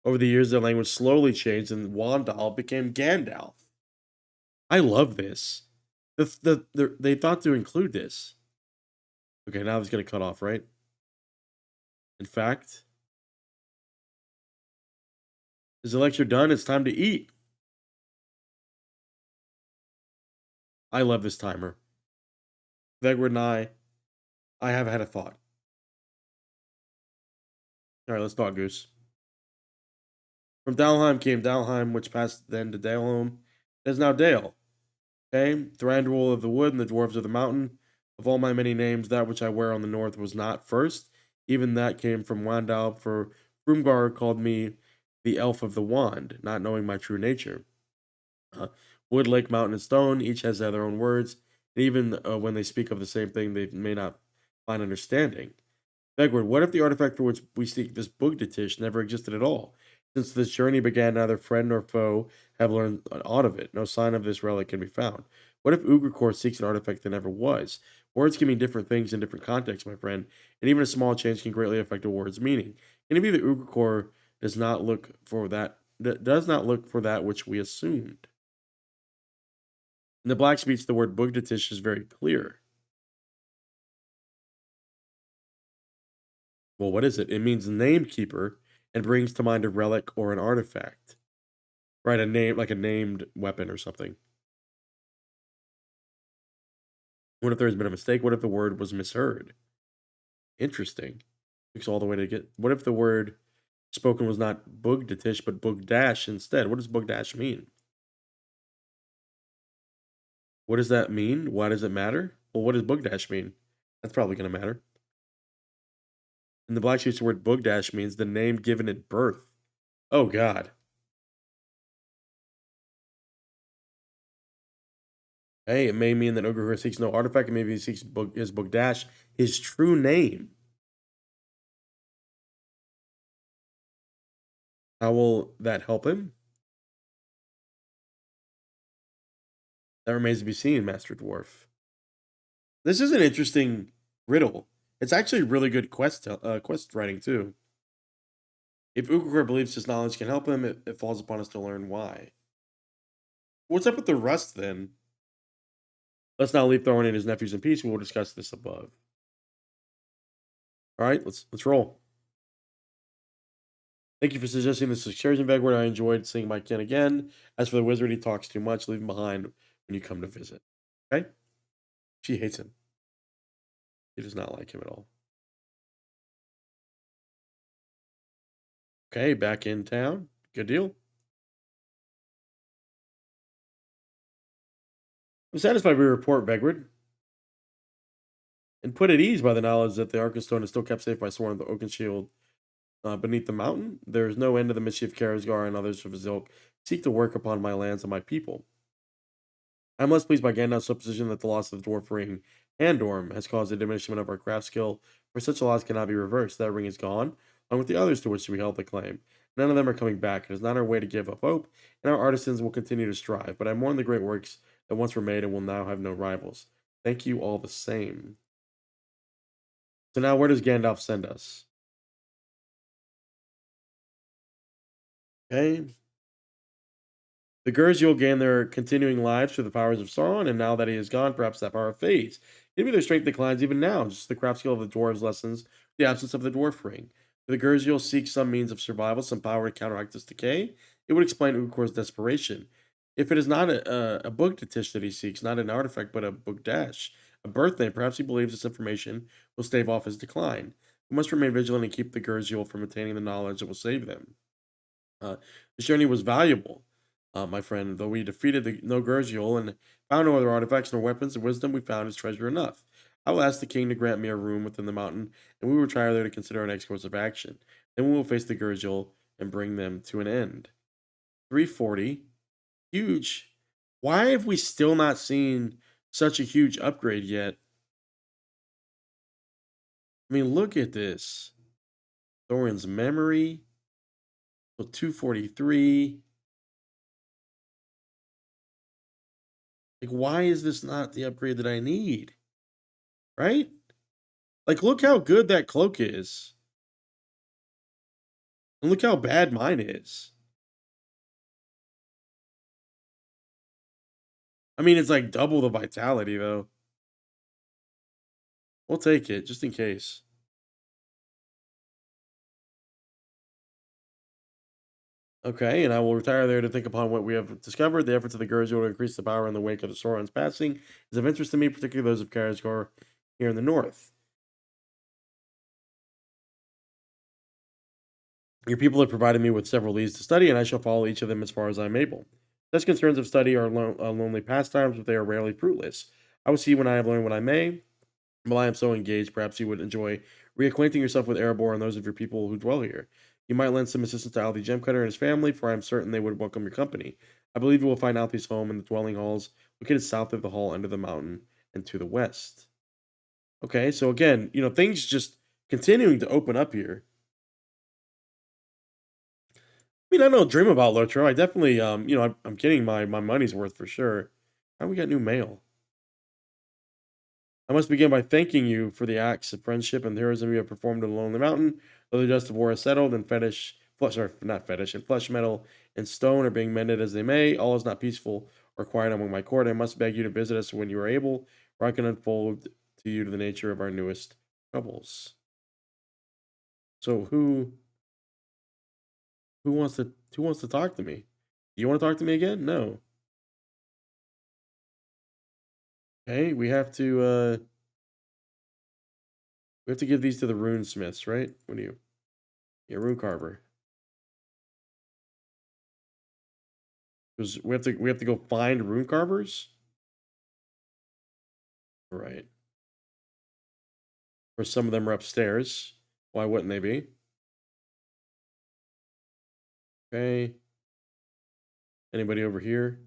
Over the years, their language slowly changed, and Wandalb became Gandalf. I love this. They thought to include this. Okay, now it's going to cut off, right? In fact, is the lecture done? It's time to eat. I love this timer. Vegward and I have had a thought. All right, let's talk, Goose. From Dalheim came Dalheim, which passed then to Daleholm. It is now Dale. Okay, Thranduil of the wood and the dwarves of the mountain. Of all my many names, that which I wear on the north was not first. Even that came from Wandalb, for Frumgar called me the elf of the wand, not knowing my true nature. Uh, Wood, lake, mountain, and stone each has their own words, and even when they speak of the same thing, they may not find understanding. Vegward, what if the artifact for which we seek this Bugdatish never existed at all? Since this journey began, neither friend nor foe have learned aught of it. No sign of this relic can be found. What if Ugrikor seeks an artifact that never was? Words can mean different things in different contexts, my friend, and even a small change can greatly affect a word's meaning. Can it be that Ugrikor does not look for that which we assumed? In the Black speech, the word Bugdatish is very clear. Well, what is it? It means name keeper and brings to mind a relic or an artifact. Right, a name like a named weapon or something. What if there's been a mistake? What if the word was misheard? Interesting. Takes all the way to get. What if the word spoken was not bugdatish but bugdash instead? What does bugdash mean? What does that mean? Why does it matter? Well, what does bugdash mean? That's probably going to matter. In the Black Sheets, the word bugdash means the name given at birth. Oh God. Hey, it may mean that Ogre seeks no artifact, and maybe he seeks his bugdash, his true name. How will that help him? That remains to be seen, Master Dwarf. This is an interesting riddle. It's actually really good quest writing too. If Ukukor believes his knowledge can help him, it falls upon us to learn why. What's up with the rust then? Let's not leave Thorin and his nephews in peace. We will discuss this above. All right, let's roll. Thank you for suggesting this excursion, Vegward. I enjoyed seeing my kin again. As for the wizard, he talks too much. Leave him behind when you come to visit. Okay? She hates him. She does not like him at all. Okay, back in town. Good deal. I'm satisfied with your report, Vegward, and put at ease by the knowledge that the Arkenstone is still kept safe by Sworn the Oaken Shield beneath the mountain. There is no end to the mischief Karazgar and others of his ilk seek to work upon my lands and my people. I'm less pleased by Gandalf's supposition that the loss of the dwarf ring Handorm has caused a diminishment of our craft skill, for such a loss cannot be reversed. That ring is gone, along with the others to which we held the claim. None of them are coming back. It is not our way to give up hope, and our artisans will continue to strive. But I mourn the great works that once were made and will now have no rivals. Thank you all the same. So now where does Gandalf send us? Okay. The Gurz gain their continuing lives through the powers of Sauron, and now that he is gone, perhaps that power fades. Maybe their strength declines even now, just the craft skill of the dwarves lessens the absence of the dwarf ring. The Gurz seek some means of survival, some power to counteract this decay. It would explain Ukor's desperation. If it is not a book to Tish that he seeks, not an artifact, but a book dash, a birthday, perhaps he believes this information will stave off his decline. We must remain vigilant and keep the Gurz from attaining the knowledge that will save them. Uh, this journey was valuable, my friend, though we defeated the no Gurgiel and found no other artifacts nor weapons, and wisdom we found is treasure enough. I will ask the king to grant me a room within the mountain, and we will retire there to consider our next course of action. Then we will face the Gurgiel and bring them to an end. 340. Huge. Why have we still not seen such a huge upgrade yet? I mean, look at this. Thorin's memory. So 243. Like, why is this not the upgrade that I need? Right? Like, look how good that cloak is. And look how bad mine is. I mean, it's like double the vitality, though. We'll take it, just in case. Okay, and I will retire there to think upon what we have discovered. The efforts of the Gurju to increase the power in the wake of the Sauron's passing is of interest to me, particularly those of Karazgor here in the north. Your people have provided me with several leads to study, and I shall follow each of them as far as I am able. Such concerns of study are lonely pastimes, but they are rarely fruitless. I will see when I have learned what I may. While I am so engaged, perhaps you would enjoy reacquainting yourself with Erebor and those of your people who dwell here. You might lend some assistance to Aldi Gemcutter and his family, for I am certain they would welcome your company. I believe you will find Alfie's home in the dwelling halls located south of the hall under the mountain and to the west. Okay, so again, things just continuing to open up here. I mean, I don't dream about LOTRO. I definitely, I'm getting my money's worth for sure. How we got new mail? I must begin by thanking you for the acts of friendship and heroism you have performed along the mountain. Though the dust of war is settled and not fetish, and flesh metal and stone are being mended as they may, all is not peaceful or quiet among my court. I must beg you to visit us when you are able, where I can unfold to you the nature of our newest troubles. So who wants to talk to me? Do you want to talk to me again? No. Hey, we have to give these to the rune smiths, right? What do you? Yeah, rune carver. Because we have to go find rune carvers, right? Or some of them are upstairs. Why wouldn't they be? Okay. Anybody over here?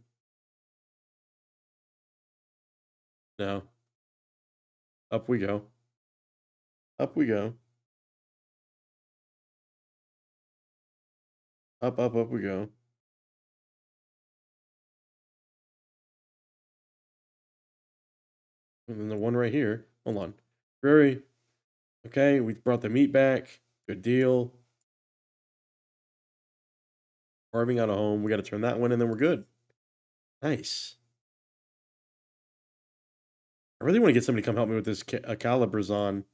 No. Up we go. Up we go. Up we go. And then the one right here. Hold on. Very okay. We brought the meat back. Good deal. Carving out a home. We got to turn that one, and then we're good. Nice. I really want to get somebody to come help me with this calibers on.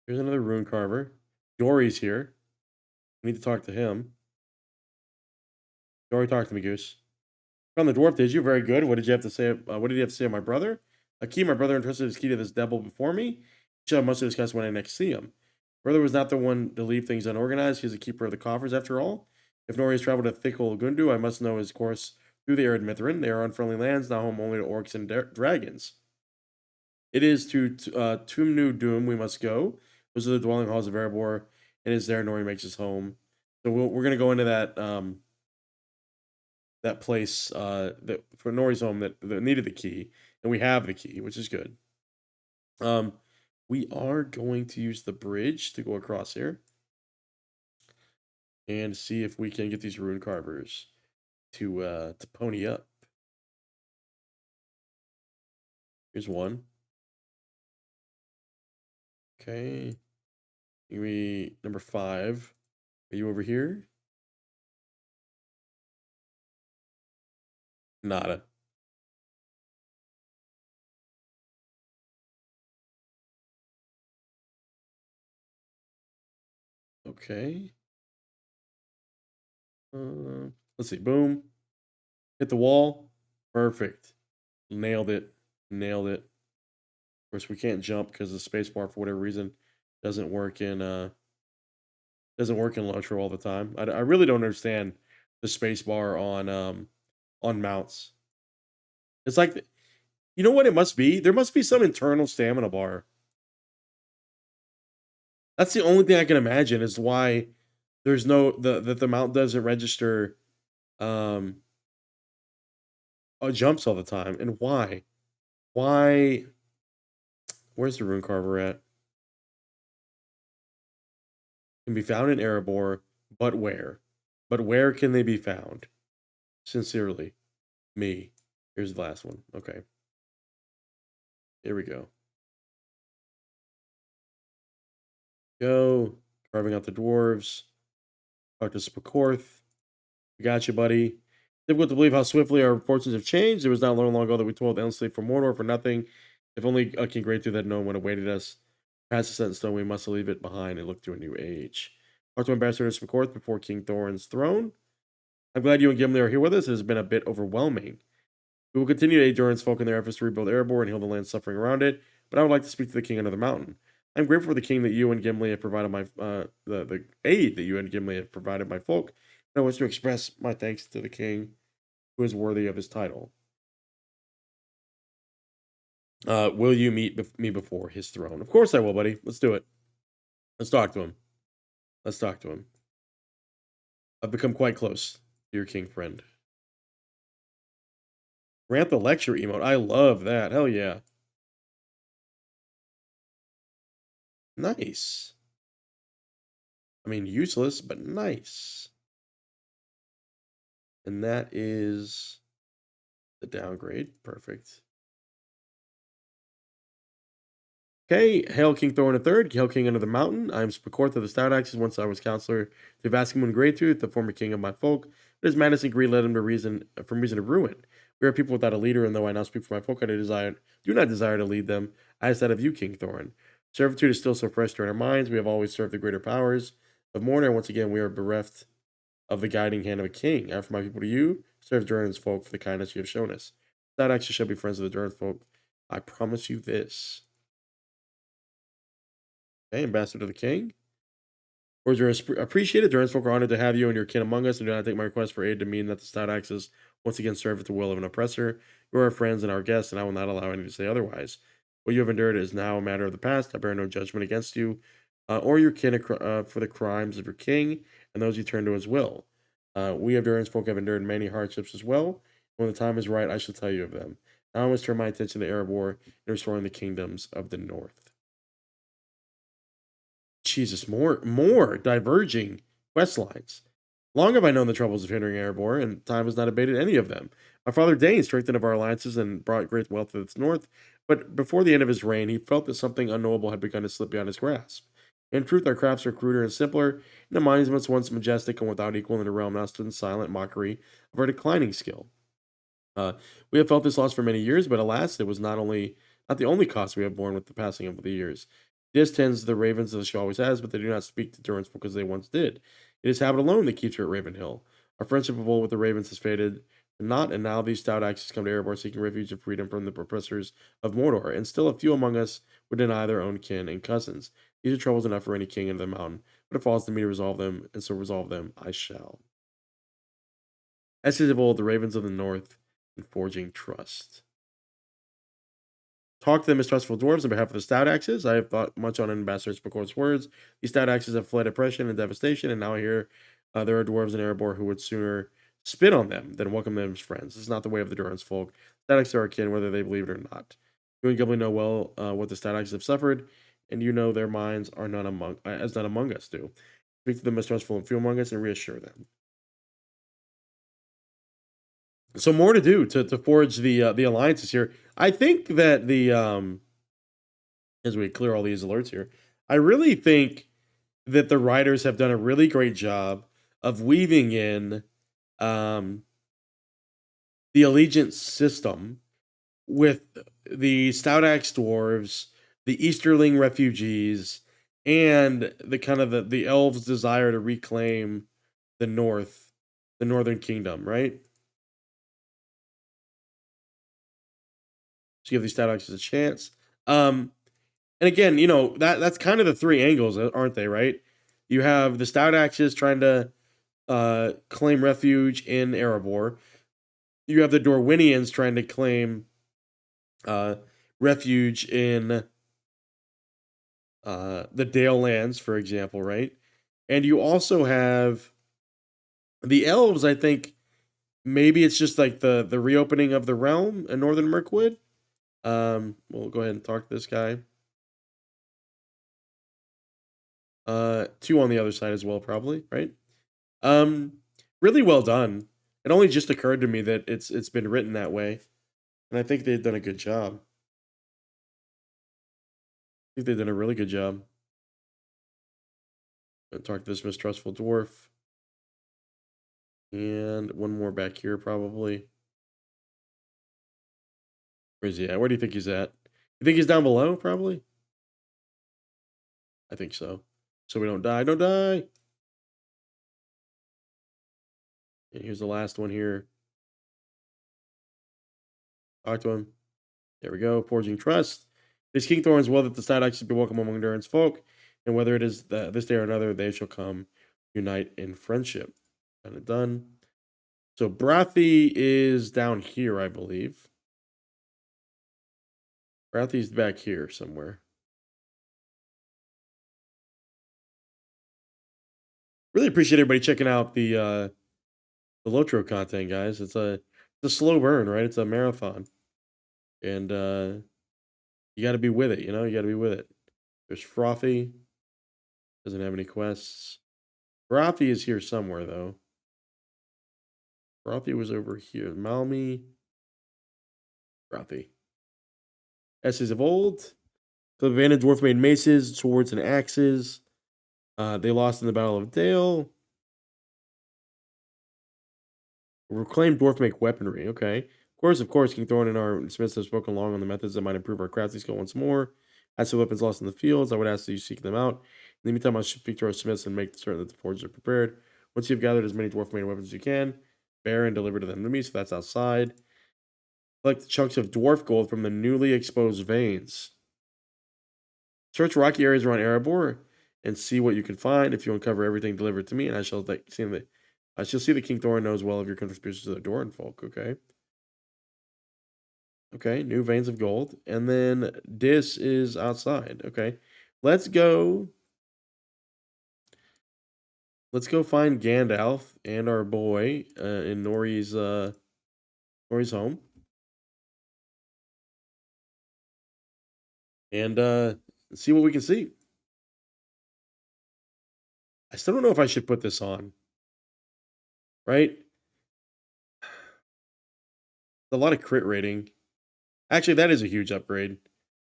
Here's another rune carver. Dory's here. We need to talk to him. Dory, talk to me, Goose. Found the dwarf, did you? Very good. What did you have to say? What did you have to say of my brother? A key, my brother entrusted his key to this devil before me. Shall have much to discuss when I next see him. Brother was not the one to leave things unorganized. He's the keeper of the coffers, after all. If Nori has traveled to Thickle Gundu, I must know his course through the arid Mithrin. They are unfriendly lands, now home only to orcs and dragons. It is to Tumnu Doom we must go. Those are the dwelling halls of Erebor, and it is there Nori makes his home. So we're gonna go into that place that for Nori's home that needed the key, and we have the key, which is good. We are going to use the bridge to go across here and see if we can get these rune carvers to pony up. Here's one. Okay. We number 5. Are you over here? Nada. Okay. Let's see. Boom. Hit the wall. Perfect. Nailed it. Nailed it. Of course, we can't jump because the spacebar, for whatever reason, doesn't work in LOTRO all the time. I really don't understand the spacebar on mounts. It's like you know what it must be? There must be some internal stamina bar. That's the only thing I can imagine is why there's no the mount doesn't register um jumps all the time. And why? Why where's the rune carver at? Can be found in Erebor, but where? But where can they be found? Sincerely, me. Here's the last one. Okay. Here we go. Go. Carving out the dwarves. Talk to Spakorth. We got you, buddy. Difficult to believe how swiftly our fortunes have changed. It was not long ago that we toiled endlessly for Mordor for nothing. If only King Great through that no one awaited us. Past the set in stone, we must leave it behind and look to a new age. Talk to Ambassador Spakorth before King Thorin's throne. I'm glad you and Gimli are here with us. It has been a bit overwhelming. We will continue to aid townsfolk in their efforts to rebuild Erebor and heal the land suffering around it, but I would like to speak to the king under the mountain. I'm grateful for the king that you and Gimli have provided my the aid that you and Gimli have provided my folk. And I wish to express my thanks to the king who is worthy of his title. Will you meet me before his throne? Of course I will, buddy. Let's do it. Let's talk to him. Let's talk to him. I've become quite close to your king friend. Grant the lecture emote. I love that. Hell yeah. Nice. I mean, useless, but nice. And that is the downgrade. Perfect. Okay, hail King Thorin III, hail King under the mountain. I am Spakorth of the Stout Axes. Once I was counselor to Vascamoon Greattooth, the former king of my folk. But his madness and greed led him to reason from reason of ruin. We are people without a leader, and though I now speak for my folk, do not desire to lead them. I ask that of you, King Thorin. Servitude is still so fresh to our minds. We have always served the greater powers of Mordor. Once again, we are bereft of the guiding hand of a king. I offer my people to you. Serve Durin's folk for the kindness you have shown us. Stout Axes shall be friends of the Durin folk. I promise you this. Okay, ambassador to the king. Words are appreciated. Durance folk are honored to have you and your kin among us, and do not take my request for aid to mean that the stout axes once again serve at the will of an oppressor. You are our friends and our guests, and I will not allow any to say otherwise. What you have endured is now a matter of the past. I bear no judgment against you or your kin for the crimes of your king and those you turn to his will. We of Durance folk have endured many hardships as well. When the time is right, I shall tell you of them. Now I must turn my attention to Erebor and restoring the kingdoms of the north. Jesus, more diverging quest lines. Long have I known the troubles of hindering Erebor, and time has not abated any of them. My father Dane strengthened of our alliances and brought great wealth to its north, but before the end of his reign, he felt that something unknowable had begun to slip beyond his grasp. In truth, our crafts are cruder and simpler, and the monuments once majestic and without equal in the realm now stood in silent mockery of our declining skill. Uh, we have felt this loss for many years, but alas, it was not the only cost we have borne with the passing of the years. This tends the ravens as she always has, but they do not speak to Durance because they once did. It is habit alone that keeps her at Ravenhill. Our friendship of old with the ravens has faded not, and now these stout axes come to Erebor seeking refuge and freedom from the oppressors of Mordor, and still a few among us would deny their own kin and cousins. These are troubles enough for any king in the mountain, but it falls to me to resolve them, and so resolve them I shall. As is of old, the ravens of the north, and forging trust. Talk to the mistrustful dwarves on behalf of the stout axes. I have thought much on Ambassador Spakor's words. These stout axes have fled oppression and devastation, and now I hear there are dwarves in Erebor who would sooner spit on them than welcome them as friends. This is not the way of the Durance folk. Stout axes are our kin, whether they believe it or not. You and Gimli know well what the stout axes have suffered, and you know their minds are none among as none among us do. Speak to the mistrustful and few among us, and reassure them. So more to do to forge the alliances here. I think that the as we clear all these alerts here, I really think that the writers have done a really great job of weaving in um, the allegiance system with the Stout Axe dwarves, the Easterling refugees, and the kind of the elves' desire to reclaim the North, the Northern Kingdom, right? To give these Stout Axes a chance. Um, And again, that's kind of the three angles, aren't they? Right? You have the stout axes trying to claim refuge in Erebor. You have the Dorwinians trying to claim uh, refuge in the Dale lands, for example, right? And you also have the elves. I think maybe it's just like the reopening of the realm in Northern Mirkwood. We'll go ahead and talk to this guy. Two on the other side as well, probably, right? Um, really well done. It only just occurred to me that it's been written that way, and I think they've done a good job. I think they've done a really good job. Talk to this mistrustful dwarf, and one more back here probably. Where is he at? Where do you think he's at? You think he's down below? Probably. I think so. So we don't die. Don't die. And here's the last one here. Talk to him. There we go. Forging trust. This King Thorin's will that the side actually be welcome among Durin's folk, and whether it is this day or another, they shall come unite in friendship. Kind of done. So Brathy is down here, I believe. Brathy's back here somewhere. Really appreciate everybody checking out the LOTRO content, guys. It's a slow burn, right? It's a marathon, and you got to be with it. You got to be with it. There's Frothy, doesn't have any quests. Frothy is here somewhere though. Frothy was over here. Malmy, Frothy. Essays of old. The Vanna dwarf made maces, swords, and axes. They lost in the Battle of Dale. Reclaimed dwarf make weaponry. Okay. Of course, King Thorin and our smiths have spoken long on the methods that might improve our crafting skill once more. As for weapons lost in the fields, I would ask that you seek them out. In the meantime, I'll speak to our smiths and make certain that the forges are prepared. Once you've gathered as many dwarf made weapons as you can, bear and deliver to the enemy, so that's outside. Collect chunks of dwarf gold from the newly exposed veins. Search rocky areas around Erebor and see what you can find. If you uncover everything, deliver it to me, and I shall see that King Thorin knows well of your contributions to the townsfolk. Okay. Okay, new veins of gold. And then this is outside. Okay. Let's go. Let's go find Gandalf and our boy in Nori's home. And see what we can see. I still don't know if I should put this on. Right? A lot of crit rating. Actually, that is a huge upgrade.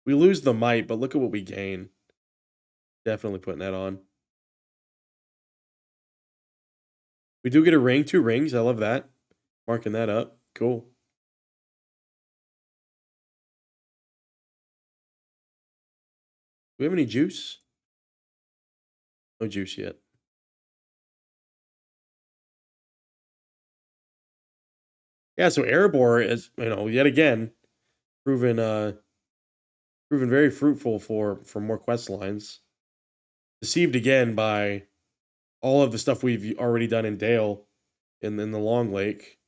We lose the might, but look at what we gain. Definitely putting that on. We do get a ring, 2 rings. I love that. Marking that up. Cool. Do we have any juice? No juice yet. Yeah, so Erebor is, yet again, proven proven very fruitful for more quest lines. Deceived again by all of the stuff we've already done in Dale in the Long Lake.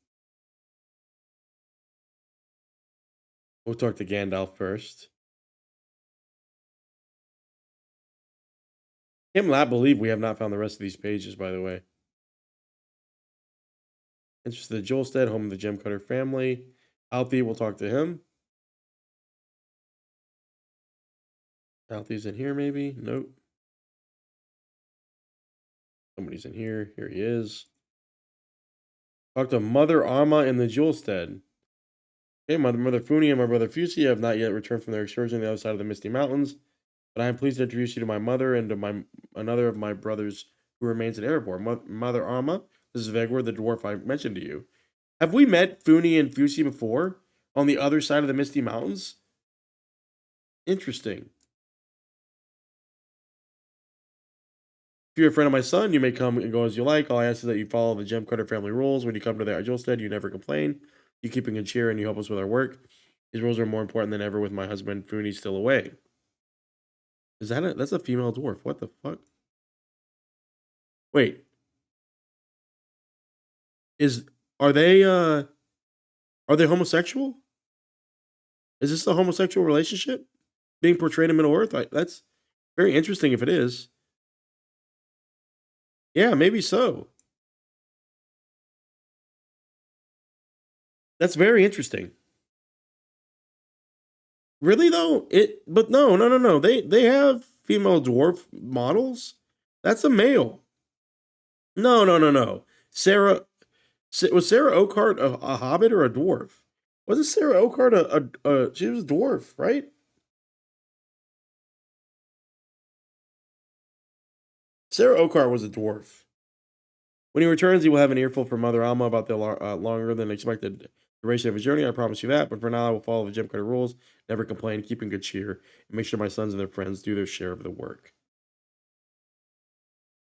We'll talk to Gandalf first. Can't not believe we have not found the rest of these pages, by the way. Interested in Jolstead, home of the Gem Cutter family. Althea, we'll talk to him. Althea's in here, maybe? Nope. Somebody's in here. Here he is. Talk to Mother Arma in the Jewelstead. Okay, Mother Funi and my brother Fusi have not yet returned from their excursion on the other side of the Misty Mountains, but I am pleased to introduce you to my mother and to another of my brothers who remains in Erebor. Mother Arma, this is Vegward, the dwarf I mentioned to you. Have we met Funi and Fusi before on the other side of the Misty Mountains? Interesting. If you're a friend of my son, you may come and go as you like. All I ask is that you follow the Gem Cutter family rules. When you come to the Arjolstead, you never complain. You keep in good cheer and you help us with our work. These rules are more important than ever with my husband Funi still away. That's a female dwarf? What the fuck? Wait, is are they homosexual? Is this a homosexual relationship being portrayed in Middle Earth? That's very interesting if it is. Yeah, maybe so. That's very interesting. Really though? But no. They have female dwarf models. That's a male. No. Sarah was Sarah Oakhart a hobbit or a dwarf? Wasn't Sarah Oakhart she was a dwarf, right? Sarah Oakhart was a dwarf. When he returns, he will have an earful from Mother Alma about the longer than expected duration of his journey. I promise you that. But for now, I will follow the Gem Cutter rules, never complain, keep in good cheer, and make sure my sons and their friends do their share of the work.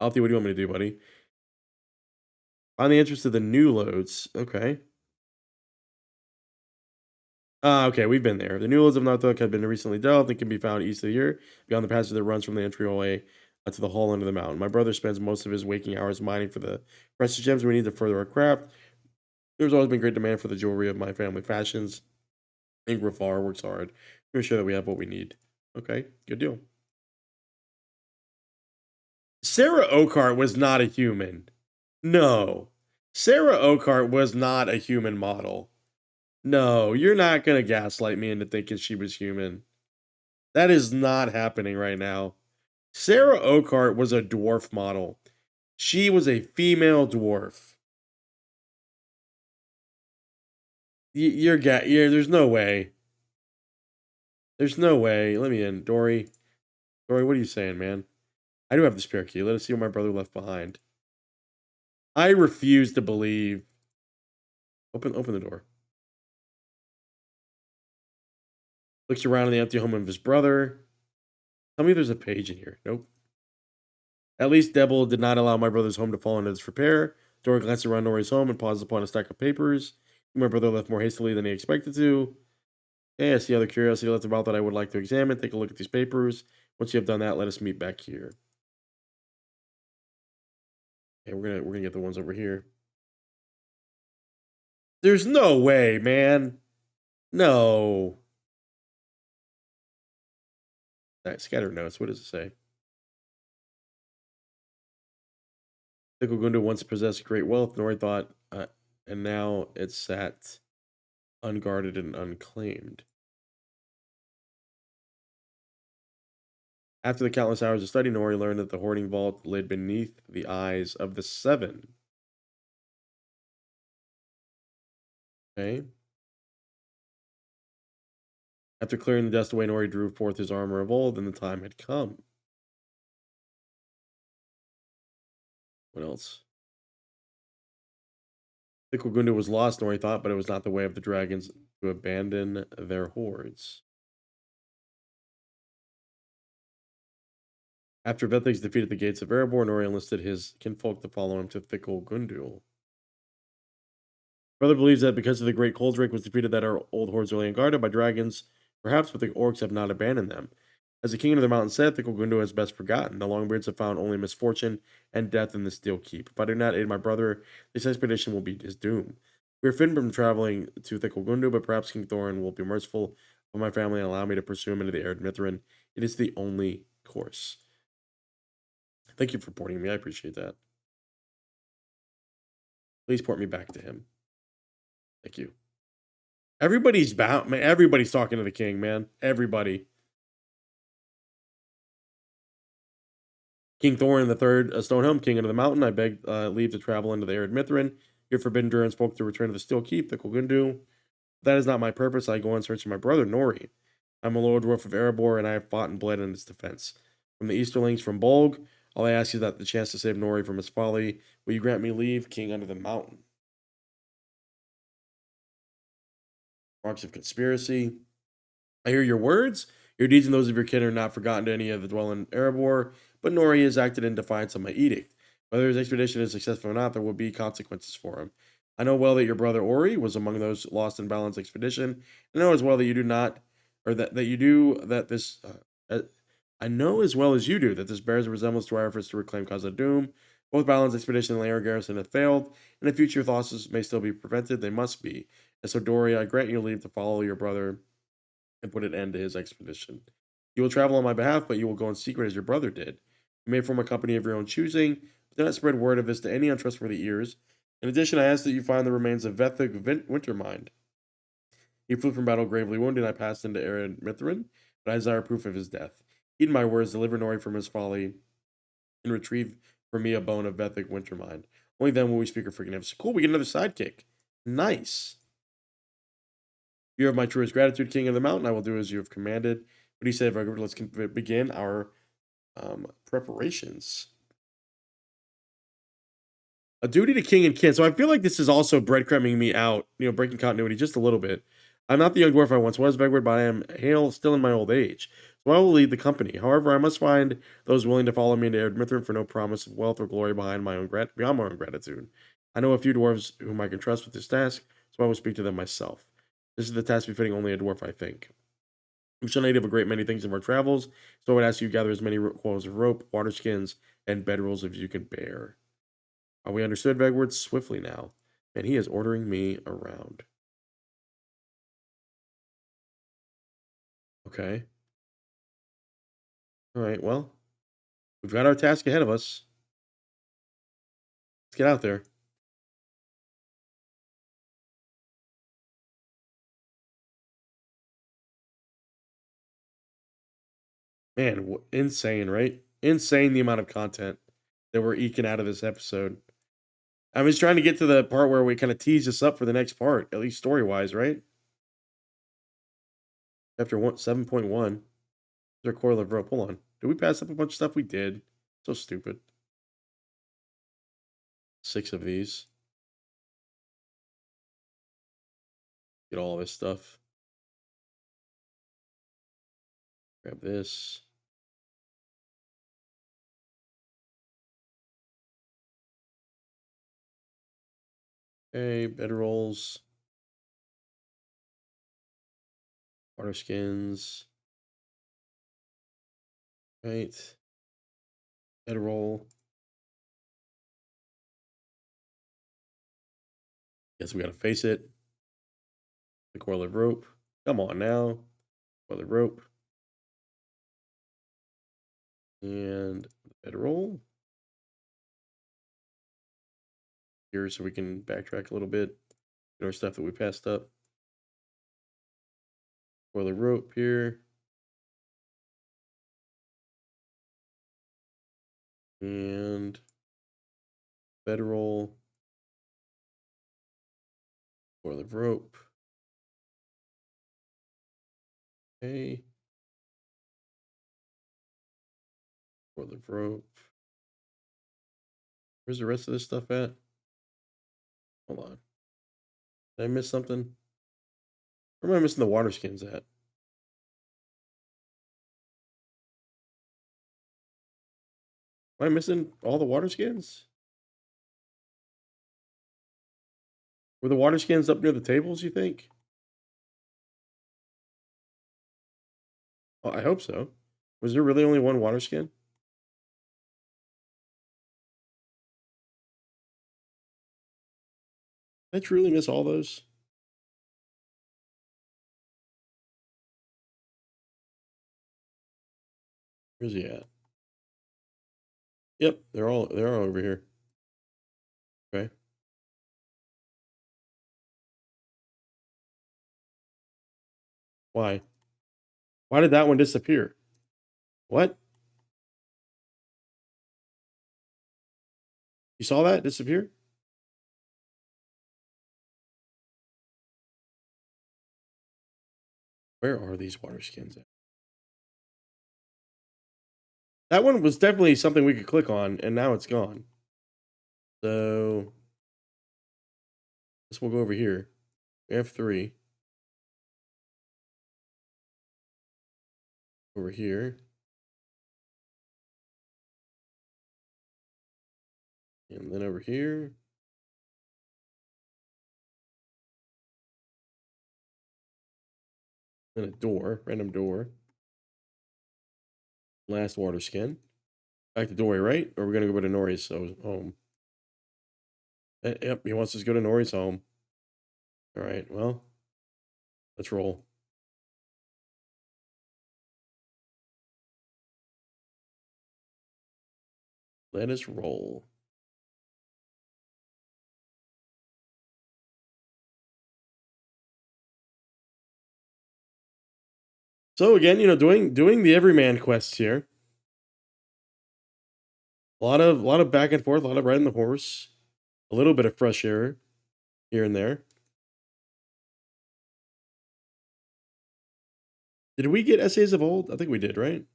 Alfie, what do you want me to do, buddy? Find the entrance to the new loads. Okay. Okay, we've been there. The new loads of Narthok have been recently delved and can be found east of here, beyond the passage that runs from the entryway to the hall under the mountain. My brother spends most of his waking hours mining for the precious gems we need to further our craft. There's always been great demand for the jewelry of my family fashions. And Grafar works hard to ensure that we have what we need. Okay, good deal. Sarah Oakart was not a human. No. Sarah Oakart was not a human model. No, you're not gonna gaslight me into thinking she was human. That is not happening right now. Sarah Oakart was a dwarf model. She was a female dwarf. There's no way. There's no way. Let me in, Dory. Dory, what are you saying, man? I do have the spare key. Let us see what my brother left behind. I refuse to believe. Open the door. Looks around in the empty home of his brother. Tell me there's a page in here. Nope. At least Devil did not allow my brother's home to fall into disrepair. Dora glanced around Nori's home and paused upon a stack of papers. My brother left more hastily than he expected to. Okay, I see other curiosity left about that I would like to examine. Take a look at these papers. Once you have done that, let us meet back here. Okay, we're gonna get the ones over here. There's no way, man. No. All right, scattered notes. What does it say? Gunda once possessed great wealth, Nori thought, and now it's sat unguarded and unclaimed. After the countless hours of study, Nori learned that the hoarding vault lay beneath the eyes of the seven. Okay. After clearing the dust away, Nori drew forth his armor of old, and the time had come. What else? The Gunda was lost, Nori thought, but it was not the way of the dragons to abandon their hordes. After Vethix defeated the gates of Erebor, Nori enlisted his kinfolk to follow him to Thickle Gundul. Brother believes that because of the great cold drake was defeated, that our old hordes are laying guarded by dragons, perhaps, but the orcs have not abandoned them. As the king of the mountain said, Thickle Gundul has best forgotten. The Longbeards have found only misfortune and death in the Steel Keep. If I do not aid my brother, this expedition will be his doom. We are forbidden from traveling to Thickle Gundul, but perhaps King Thorin will be merciful of my family and allow me to pursue him into the arid Mithrin. It is the only course. Thank you for porting me. I appreciate that. Please port me back to him. Thank you. Everybody's bound, man. Everybody's talking to the king, man. Everybody. King Thorin III, Stonehelm, king of the mountain. I beg leave to travel into the arid Mithrin. Your forbidden Durance folk to return to the Steel Keep, the Kulgundu. That is not my purpose. I go in search of my brother, Nori. I'm a lower dwarf of Erebor, and I have fought and bled in its defense. From the Easterlings, from Bolg, all I ask is that the chance to save Nori from his folly. Will you grant me leave, king under the mountain? Marks of conspiracy. I hear your words. Your deeds and those of your kin are not forgotten to any of the dwell in Erebor, but Nori has acted in defiance of my edict. Whether his expedition is successful or not, there will be consequences for him. I know well that your brother Ori was among those lost in Balin's expedition. I know as well that you do not, or that you do that this. I know as well as you do that this bears a resemblance to our efforts to reclaim Khazad Dûm. Both Balin's expedition and Lair Garrison have failed, and if future losses may still be prevented, they must be. And so, Dory, I grant you leave to follow your brother and put an end to his expedition. You will travel on my behalf, but you will go in secret as your brother did. You may form a company of your own choosing, but do not spread word of this to any untrustworthy ears. In addition, I ask that you find the remains of Vethig Wintermind. He flew from battle gravely wounded, and I passed into Erin Mithrin, but I desire proof of his death. Heed my words, deliver Nori from his folly, and retrieve for me a bone of Vethig Wintermind. Only then will we speak of forgiveness. Cool, we get another sidekick. Nice. You have my truest gratitude, King of the Mountain. I will do as you have commanded. What do you say, Vegward? Let's begin our preparations. A duty to king and kin. So I feel like this is also breadcrumbing me out, breaking continuity just a little bit. I'm not the young dwarf I once was, Vegward, but I am hale still in my old age. So I will lead the company. However, I must find those willing to follow me into Erd Mithrin for no promise of wealth or glory beyond my own gratitude. I know a few dwarves whom I can trust with this task, so I will speak to them myself. This is the task befitting only a dwarf, I think. We shall need of a great many things in our travels, so I would ask you to gather as many coils of rope, water skins, and bedrolls as you can bear. Are we understood, Vegward? Swiftly now. And he is ordering me around. Okay. All right, well. We've got our task ahead of us. Let's get out there. Man, insane, right? Insane the amount of content that we're eking out of this episode. I was trying to get to the part where we kind of tease us up for the next part, at least story wise, right? Chapter 7.1. Their coil of rope. Hold on. Did we pass up a bunch of stuff? We did. So stupid. 6 of these. Get all this stuff. Grab this. Okay, bedrolls. Water skins. Right. Bedroll. Guess we gotta face it. The coil of rope. Come on now. Coil of rope. And the bedroll. Here so we can backtrack a little bit. Get our stuff that we passed up. Coil of rope here. And bedroll. Coil of rope. Okay. Coil of rope. Where's the rest of this stuff at? Hold on. Did I miss something? Where am I missing the water skins at? Am I missing all the water skins? Were the water skins up near the tables, you think? Oh, I hope so. Was there really only one water skin? Did I truly miss all those? Where's he at? Yep, they're all over here. Okay. Why? Why did that one disappear? What? You saw that disappear? Where are these water skins at? That one was definitely something we could click on, and now it's gone. So this will go over here. We have 3 over here, and then over here. Then a door, random door. Last water skin. Back to doorway, right? Or we're gonna go to Nori's home. Yep, he wants us to go to Nori's home. All right, well, let's roll. Let us roll. So again, doing the everyman quests here. A lot of back and forth, a lot of riding the horse, a little bit of fresh air here and there. Did we get essays of old? I think we did, right?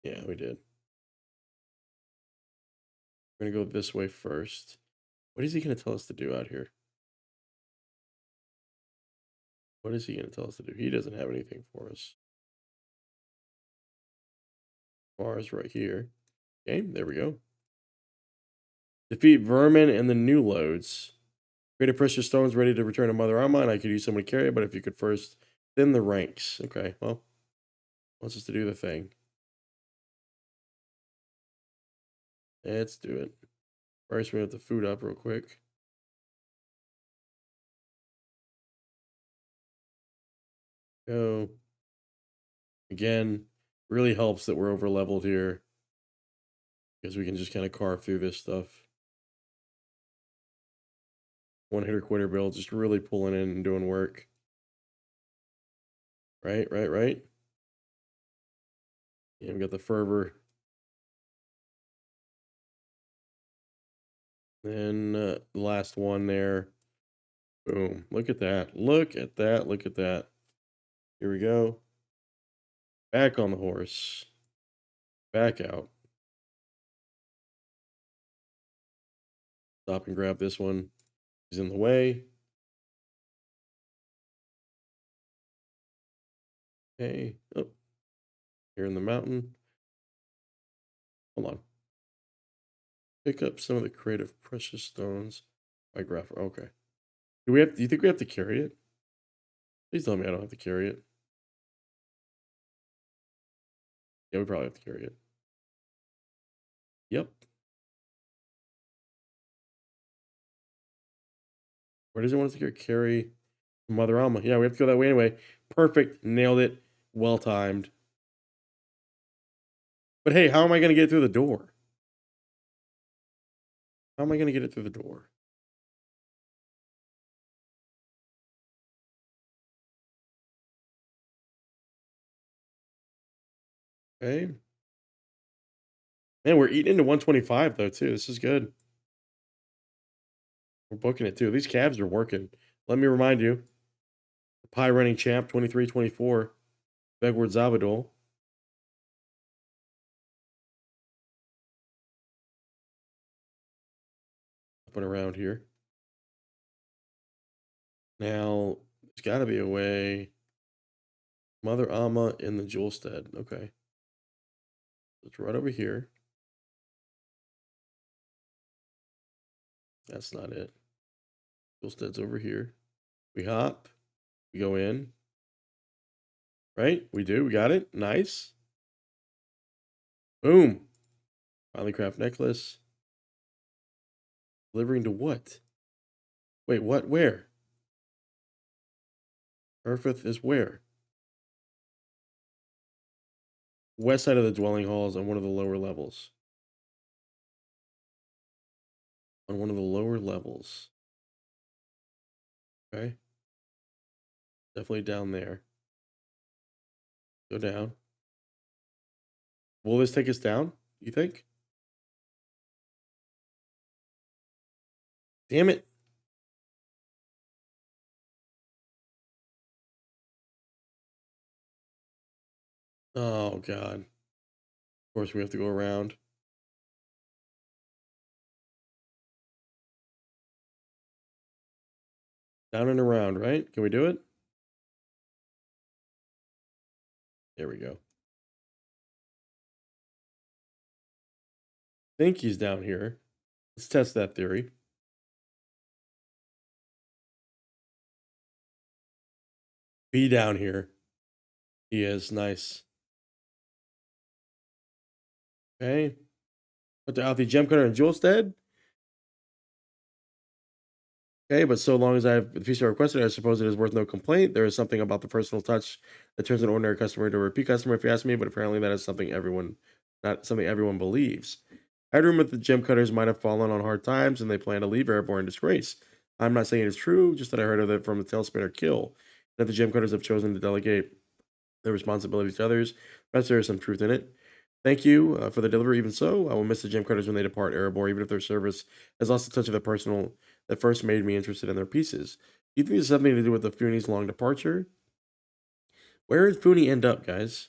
Yeah, we did. We're gonna go this way first. What is he gonna tell us to do out here? What is he gonna tell us to do? He doesn't have anything for us. Bars right here. Okay, there we go. Defeat vermin and the new loads. Create a precious stones ready to return to Mother Armine. I could use someone to carry it, but if you could first thin the ranks. Okay, well, wants us to do the thing. Let's do it. First, we have the food up real quick. Go. Again, Really helps that we're over leveled here because we can just kind of carve through this stuff. One hitter quitter build, just really pulling in and doing work. Right, right, right. Yeah, we got the fervor. Then last one there. Boom. Look at that. Look at that. Look at that. Here we go. Back on the horse. Back out. Stop and grab this one. He's in the way. Okay. Oh, here in the mountain. Hold on. Pick up some of the creative precious stones. By graph. Okay. Do you think we have to carry it? Please tell me I don't have to carry it. Yeah, we probably have to carry it. Yep. Where does it want us to go? Carry Mother Alma. Yeah, we have to go that way anyway. Perfect. Nailed it. Well timed. But hey, how am I going to get through the door? How am I going to get it through the door? Okay. Man, we're eating into 125 though, too. This is good. We're booking it too. These cabs are working. Let me remind you, the pie running champ 23-24, Vegward Zabadol. Up and around here. Now, there's got to be a way. Mother Alma in the Jewelstead. Okay. It's right over here. That's not it. Jewelstead's over here. We hop. We go in. Right? We do. We got it. Nice. Boom. Finally craft necklace. Delivering to what? Wait, what? Where? Mervárth is where? West side of the dwelling halls on one of the lower levels. On one of the lower levels. Okay. Definitely down there. Go down. Will this take us down? You think? Damn it. Oh, God. Of course, we have to go around. Down and around, right? Can we do it? There we go. Think he's down here. Let's test that theory. Be down here. He is. Nice. Okay. Put out the gem cutter and Jewelstead. Okay, but so long as I have the feature requested, I suppose it is worth no complaint. There is something about the personal touch that turns an ordinary customer into a repeat customer, if you ask me, but apparently that is not something everyone believes. I had rumor that the gem cutters might have fallen on hard times and they plan to leave Erebor in disgrace. I'm not saying it is true, just that I heard of it from the tailspinner kill, that the gem cutters have chosen to delegate their responsibilities to others. Perhaps there is some truth in it. Thank you for the delivery. Even so, I will miss the gem cutters when they depart Erebor, even if their service has lost the touch of the personal that first made me interested in their pieces. Do you think this has something to do with the Foonies' long departure? Where did Fooney end up, guys?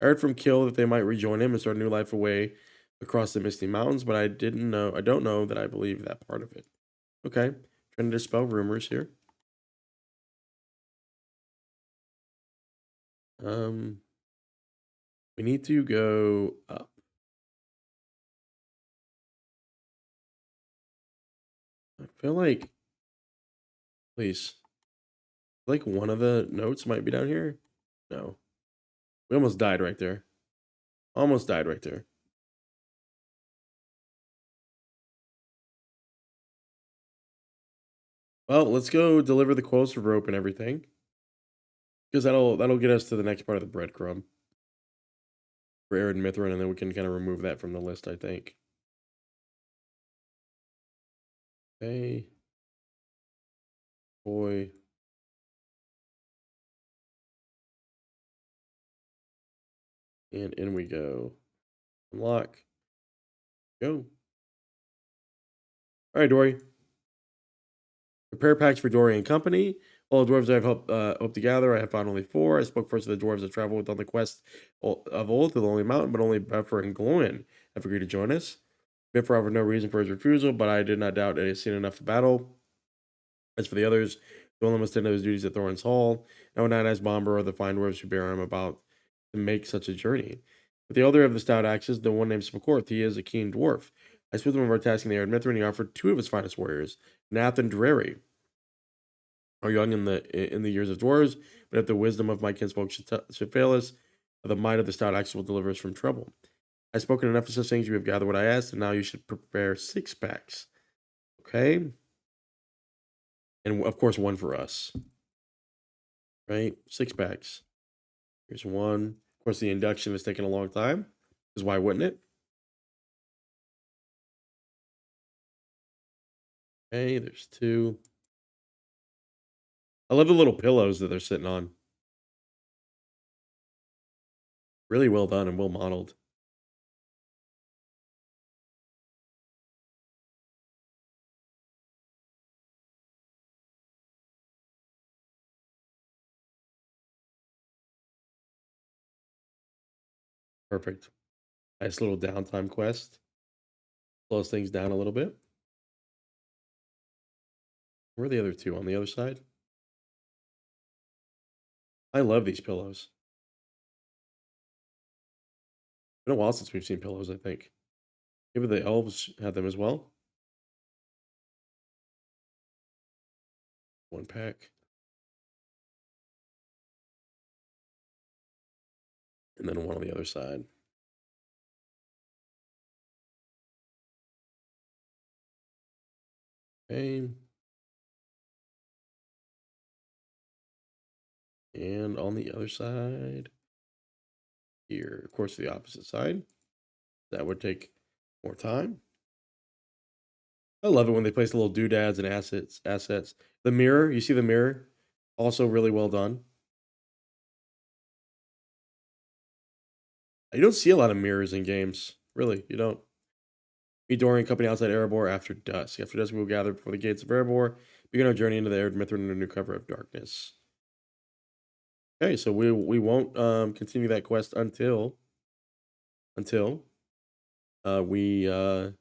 I heard from Kill that they might rejoin him and start a new life away across the Misty Mountains, but I don't know that I believe that part of it. Okay, trying to dispel rumors here. Um, we need to go up. I feel like, please, like one of the notes might be down here. No, we almost died right there. Almost died right there. Well, let's go deliver the quotes for rope and everything, because that'll get us to the next part of the breadcrumb. for Arid and Mithrin, and then we can kind of remove that from the list, I think. Okay, boy, and in we go. Unlock, go. All right, Dory. Prepare packs for Dory and company. All the dwarves I have hoped to gather, I have found only four. I spoke first to the dwarves that traveled with on the quest of old to the Lonely Mountain, but only Beffer and Gloin have agreed to join us. Biffer offered no reason for his refusal, but I did not doubt that he had seen enough of battle. As for the others, the one must tend to his duties at Thorin's Hall. I would not ask Bomber or the fine dwarves who bear him about to make such a journey. But the elder of the stout axes, the one named Smaug, he is a keen dwarf. I spoke to him of our task in the Arid Mithrin, and he offered two of his finest warriors, Nath and Dreri, are young in the years of dwarves, but if the wisdom of my kinsfolk should fail us, the might of the stout axes will deliver us from trouble. I've spoken enough of such things. You have gathered what I asked, and now you should prepare 6 packs. Okay, and of course one for us. Right, 6 packs. Here's one. Of course, the induction is taking a long time, because why wouldn't it? Okay, there's 2. I love the little pillows that they're sitting on. Really well done and well modeled. Perfect. Nice little downtime quest. Slows things down a little bit. Where are the other 2 on the other side? I love these pillows. Been a while since we've seen pillows, I think. Maybe the elves had them as well. 1 pack. And then one on the other side. Okay. And on the other side, here, of course, the opposite side. That would take more time. I love it when they place little doodads and assets. The mirror, you see the mirror? Also really well done. You don't see a lot of mirrors in games. Really, you don't. Meet Dorian Company outside Erebor after dusk. After dusk, we will gather before the gates of Erebor, begin our journey into the arid Mithrin under new cover of darkness. Okay, so we won't continue that quest until we're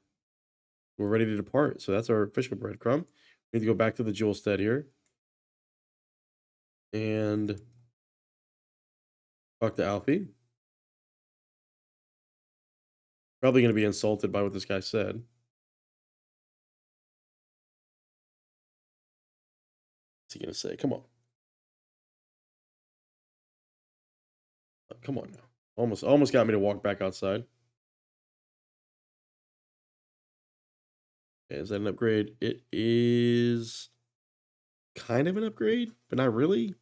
ready to depart. So that's our official breadcrumb. We need to go back to the jewel stead here and talk to Alfie. Probably going to be insulted by what this guy said. What's he going to say? Come on. Come on now. Almost got me to walk back outside. Okay, is that an upgrade? It is kind of an upgrade, but not really.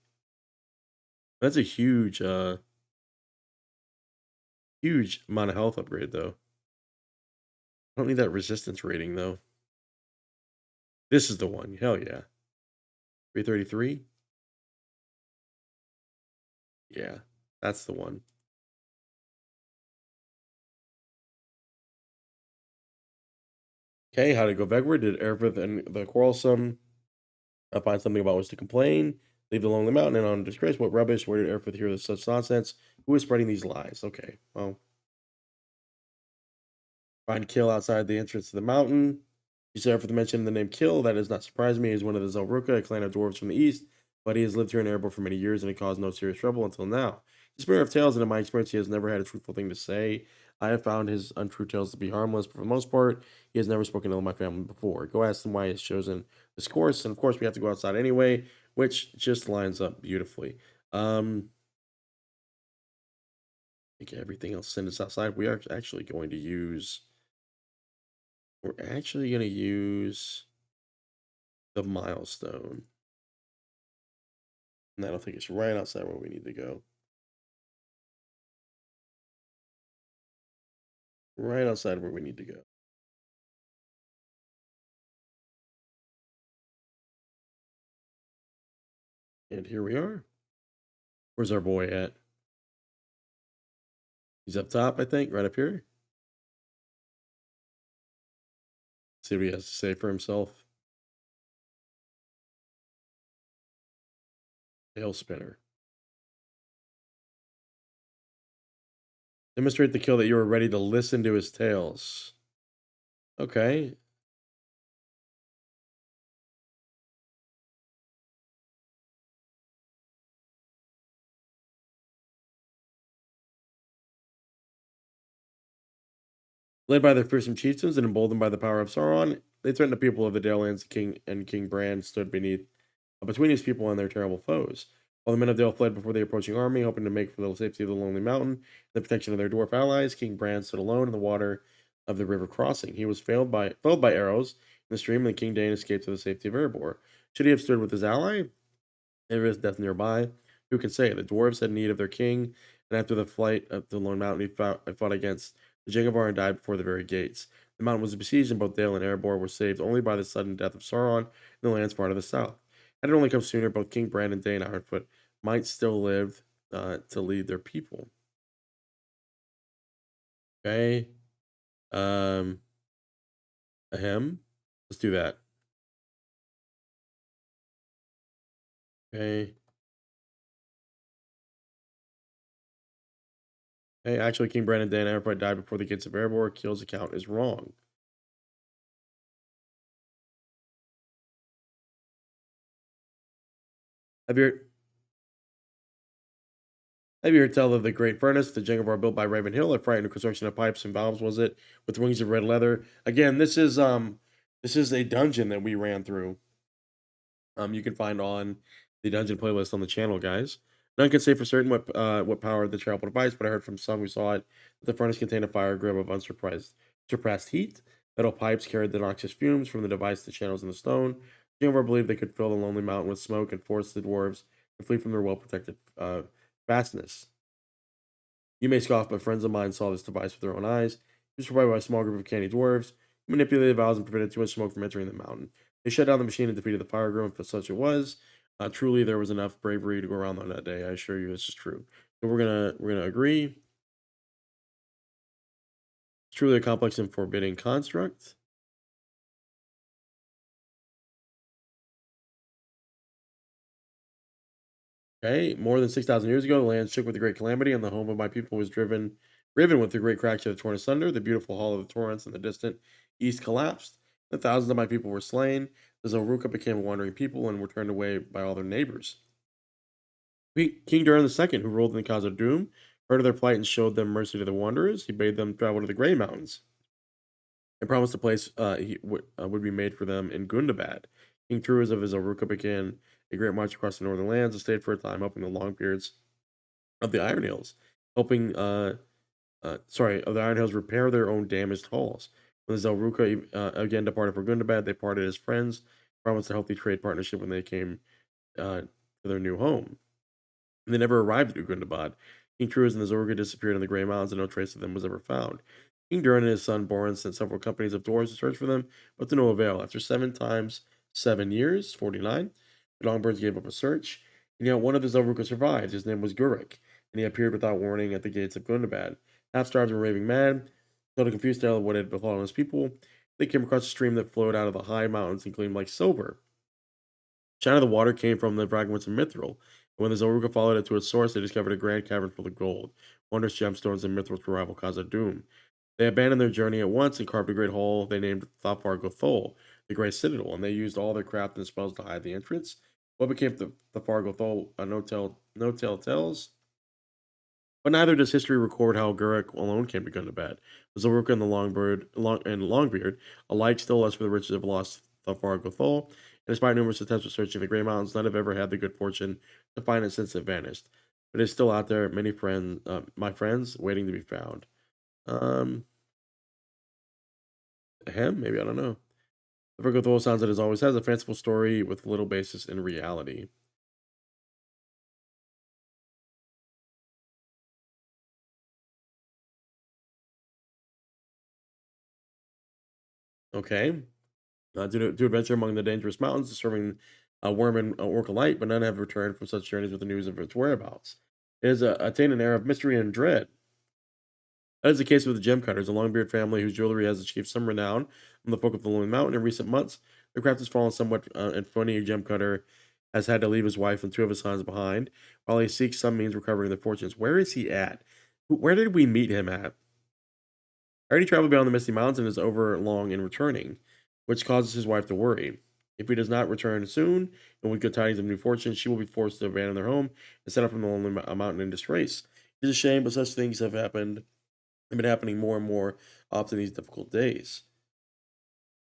That's a huge amount of health upgrade though. I don't need that resistance rating though. This is the one. Hell yeah. 333. Yeah, that's the one. Okay, how to go Vegward? Did Erebor and the quarrelsome find something about which to complain? Leave the lonely mountain and on disgrace. What rubbish? Where did Erebor hear such nonsense? Who is spreading these lies? Okay, well, find Kill outside the entrance to the mountain. You said for mention the name Kill. That does not surprise me. He's one of the Zelruka, a clan of dwarves from the east, but he has lived here in Erebor for many years and he caused no serious trouble until now. The spirit of tales, and in my experience, he has never had a truthful thing to say. I have found his untrue tales to be harmless, but for the most part, he has never spoken to my family before. Go ask him why he has chosen this course, and of course, we have to go outside anyway, which just lines up beautifully. I think everything else send us outside. We are actually going to use. We're actually going to use the milestone. And that'll take us right outside where we need to go. right outside where we need to go. And here we are. Where's our boy at? He's up top, I think, right up here. See what he has to say for himself. Tail spinner. Demonstrate the kill that you are ready to listen to his tales. Okay. Led by their fearsome chieftains and emboldened by the power of Sauron, they threatened the people of the Dalelands. King Bran stood between his people and their terrible foes. While the men of Dale fled before the approaching army, hoping to make for the safety of the lonely mountain and the protection of their dwarf allies, King Bran stood alone in the water of the river crossing. He was felled by arrows in the stream, and King Dane escaped to the safety of Erebor. Should he have stood with his ally, there is death nearby. Who can say? The dwarves had need of their king, and after the flight of the Lone Mountain, he fought against the Jengavar and died before the very gates. The mountain was besieged, and both Dale and Erebor were saved only by the sudden death of Sauron in the land's part of the south. Had it only come sooner, both King Bran and Dane Ironfoot might still live to lead their people. Okay. Um, ahem. Let's do that. Okay. Hey, actually, King Bran and Dane Ironfoot died before the gates of Erebor. Kill's account is wrong. Have you Have you heard tell of the Great Furnace, the Jengavar built by Raven Hill, a frightened construction of pipes and valves, was it? With wings of red leather. Again, this is a dungeon that we ran through. You can find on the dungeon playlist on the channel, guys. None can say for certain what powered the travel device, but I heard from some who saw it that the furnace contained a fire grip of surpassed heat. Metal pipes carried the noxious fumes from the device to channels in the stone. Jengavar believed they could fill the lonely mountain with smoke and force the dwarves to flee from their well-protected fastness. You may scoff, but friends of mine saw this device with their own eyes. It was provided by a small group of canny dwarves who manipulated valves and prevented too much smoke from entering the mountain. They shut down the machine and defeated the fire group, for such it was. Truly, there was enough bravery to go around on that day. I assure you, this is true. So we're gonna agree. It's truly a complex and forbidding construct. Okay, more than 6,000 years ago, the land shook with a great calamity, and the home of my people was riven with the great cracks that had torn asunder. The beautiful hall of the torrents in the distant east collapsed. And thousands of my people were slain. The Zoruka became a wandering people and were turned away by all their neighbors. King Durin II, who ruled in the cause of Doom, heard of their plight and showed them mercy to the wanderers. He bade them travel to the Grey Mountains and promised a place would be made for them in Gundabad. King Truas of his Zoruka began a great march across the northern lands and stayed for a time, helping the Longbeards of the Iron Hills, helping of the Iron Hills repair their own damaged halls. When the Zelruka again departed for Gundabad, they parted as friends, promised a healthy trade partnership when they came to their new home. And they never arrived at Gundabad. King Truas and the Zorga disappeared in the Grey Mountains, and no trace of them was ever found. King Durin and his son Borin sent several companies of dwarves to search for them, but to no avail. After 7 years, 49, the Longbirds gave up a search, and yet one of the Zelruka survived. His name was Gurik, and he appeared without warning at the gates of Gundabad. Half starved and raving mad, told a confused tale of what had befallen his people. They came across a stream that flowed out of the high mountains and gleamed like silver. Shine of the water came from the fragments of Mithril. When the Zoruga followed it to its source, they discovered a grand cavern full of gold, wondrous gemstones, and Mithril's rival cause of doom. They abandoned their journey at once and carved a great hole they named Thafar Gothol, the Great Citadel, and they used all their craft and spells to hide the entrance. What became the Thafar Gothol, no tale tells, but neither does history record how Guruk alone came to Gundabad. The Zoruka and Longbeard alike still less for the riches of lost Thafar Gothol, and despite numerous attempts at searching the Grey Mountains, none have ever had the good fortune to find it since it vanished. But it's still out there, my friends, waiting to be found. Um, maybe, I don't know. The Gothol sounds that it always has a fanciful story with little basis in reality. Okay. To adventure among the dangerous mountains, serving a worm and orc alike, but none have returned from such journeys with the news of its whereabouts. It has attained an air of mystery and dread. That is the case with the gem cutters, a Longbeard family whose jewelry has achieved some renown from the folk of the Lonely Mountain in recent months. Their craft has fallen somewhat, and funny a gem cutter has had to leave his wife and two of his sons behind while he seeks some means of recovering their fortunes. Where is he at? Where did we meet him at? I already traveled beyond the Misty Mountains and is over long in returning, which causes his wife to worry. If he does not return soon, and with good tidings of new fortune, she will be forced to abandon their home and set off from the lonely mountain in disgrace. It's a shame, but such things have been happening more and more often these difficult days.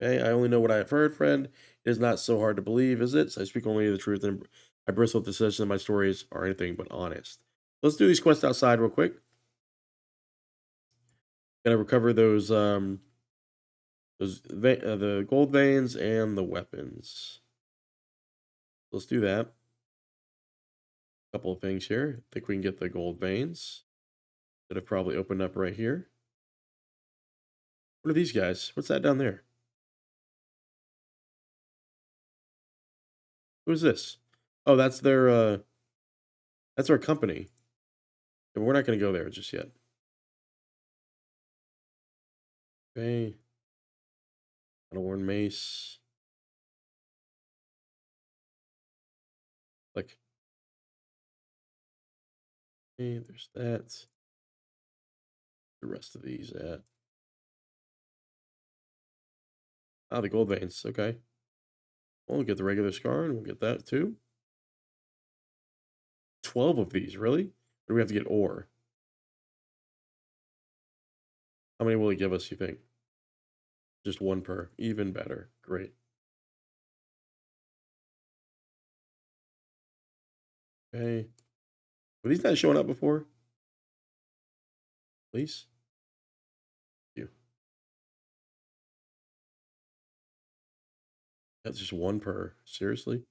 Okay, I only know what I have heard, friend. It is not so hard to believe, is it? So I speak only the truth, and I bristle with the suspicion that my stories are anything but honest. Let's do these quests outside real quick. Gotta recover the gold veins and the weapons. Let's do that. Couple of things here. I think we can get the gold veins that have probably opened up right here. What are these guys? What's that down there? Who is this? Oh, that's our company. And we're not gonna go there just yet. Okay. An worn mace. Like, okay, there's that. The rest of these at. Ah, the gold veins. Okay. Well, we'll get the regular scar and we'll get that too. 12 of these, really? Or do we have to get ore? How many will it give us, you think? Just one per. Even better. Great. Okay. Were these not showing up before? Please? You. That's just one per. Seriously?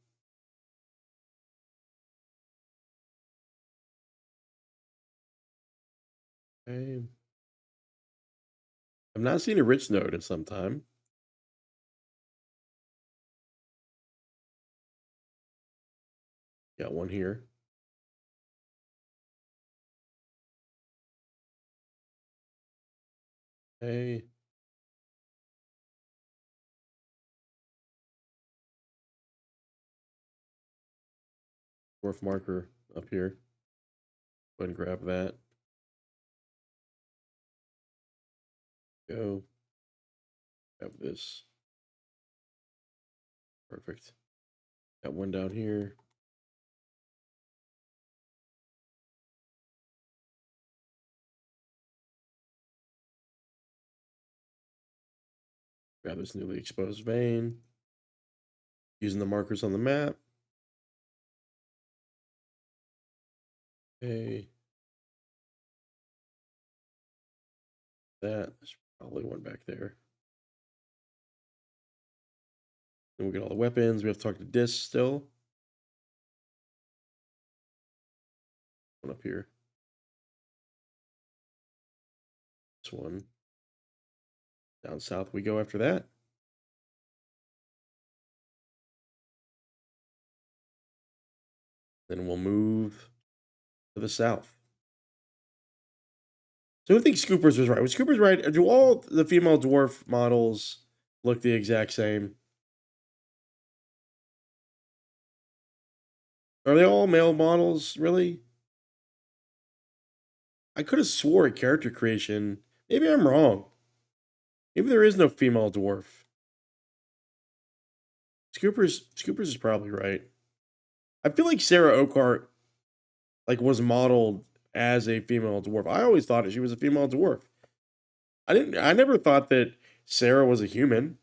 Okay. I've not seen a rich node in some time. Got one here. Hey, dwarf marker up here. Go ahead and grab that. Go. Grab this. Perfect. Got one down here. Grab this newly exposed vein. Using the markers on the map. Okay. There's probably one back there. Then we get all the weapons. We have to talk to Dis still. One up here. This one. Down south we go after that. Then we'll move to the south. So I think Scoopers was right. Was Scoopers right? Do all the female dwarf models look the exact same? Are they all male models, really? I could have swore at character creation. Maybe I'm wrong. Maybe there is no female dwarf. Scoopers is probably right. I feel like Sarah Oakart was modeled as a female dwarf. I always thought that she was a female dwarf. I never thought that Sarah was a human.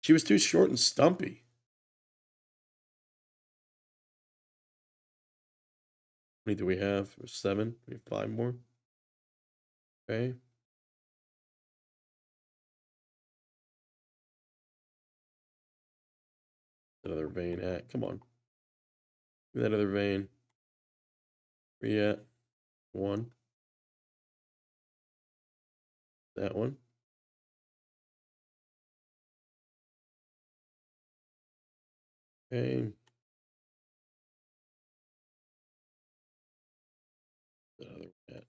She was too short and stumpy. How many do we have? There's 7. We have 5 more. Okay. Another vein hat. Come on. Give me that other vein. Where you at? 1. That one. Okay. Another one at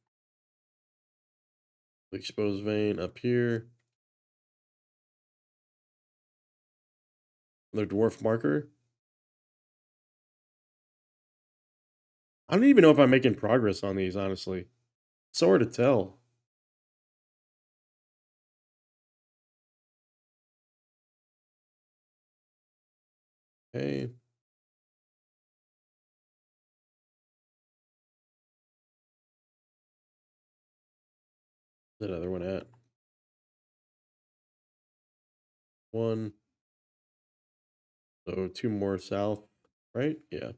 the exposed vein up here. Another dwarf marker. I don't even know if I'm making progress on these, honestly. It's so hard to tell. Okay. Another one at one. So two more south, right? Yeah.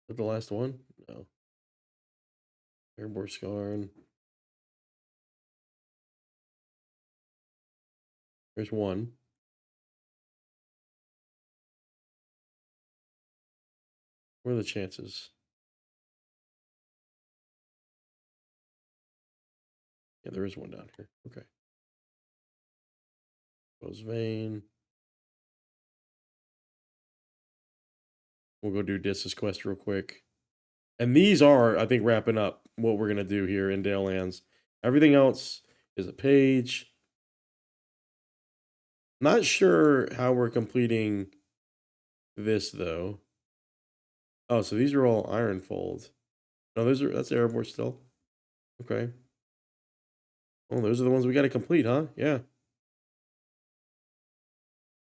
Is that the last one? No. Erebor scarn. There's one. What are the chances? Yeah, there is one down here. Okay. Exposed vein. We'll go do Dis's quest real quick. And these are, I think, wrapping up what we're gonna do here in Dale Lands. Everything else is a page. Not sure how we're completing this though. Oh, so these are all Ironfold. No, that's Erebor still. Okay. Oh, those are the ones we got to complete, huh? Yeah.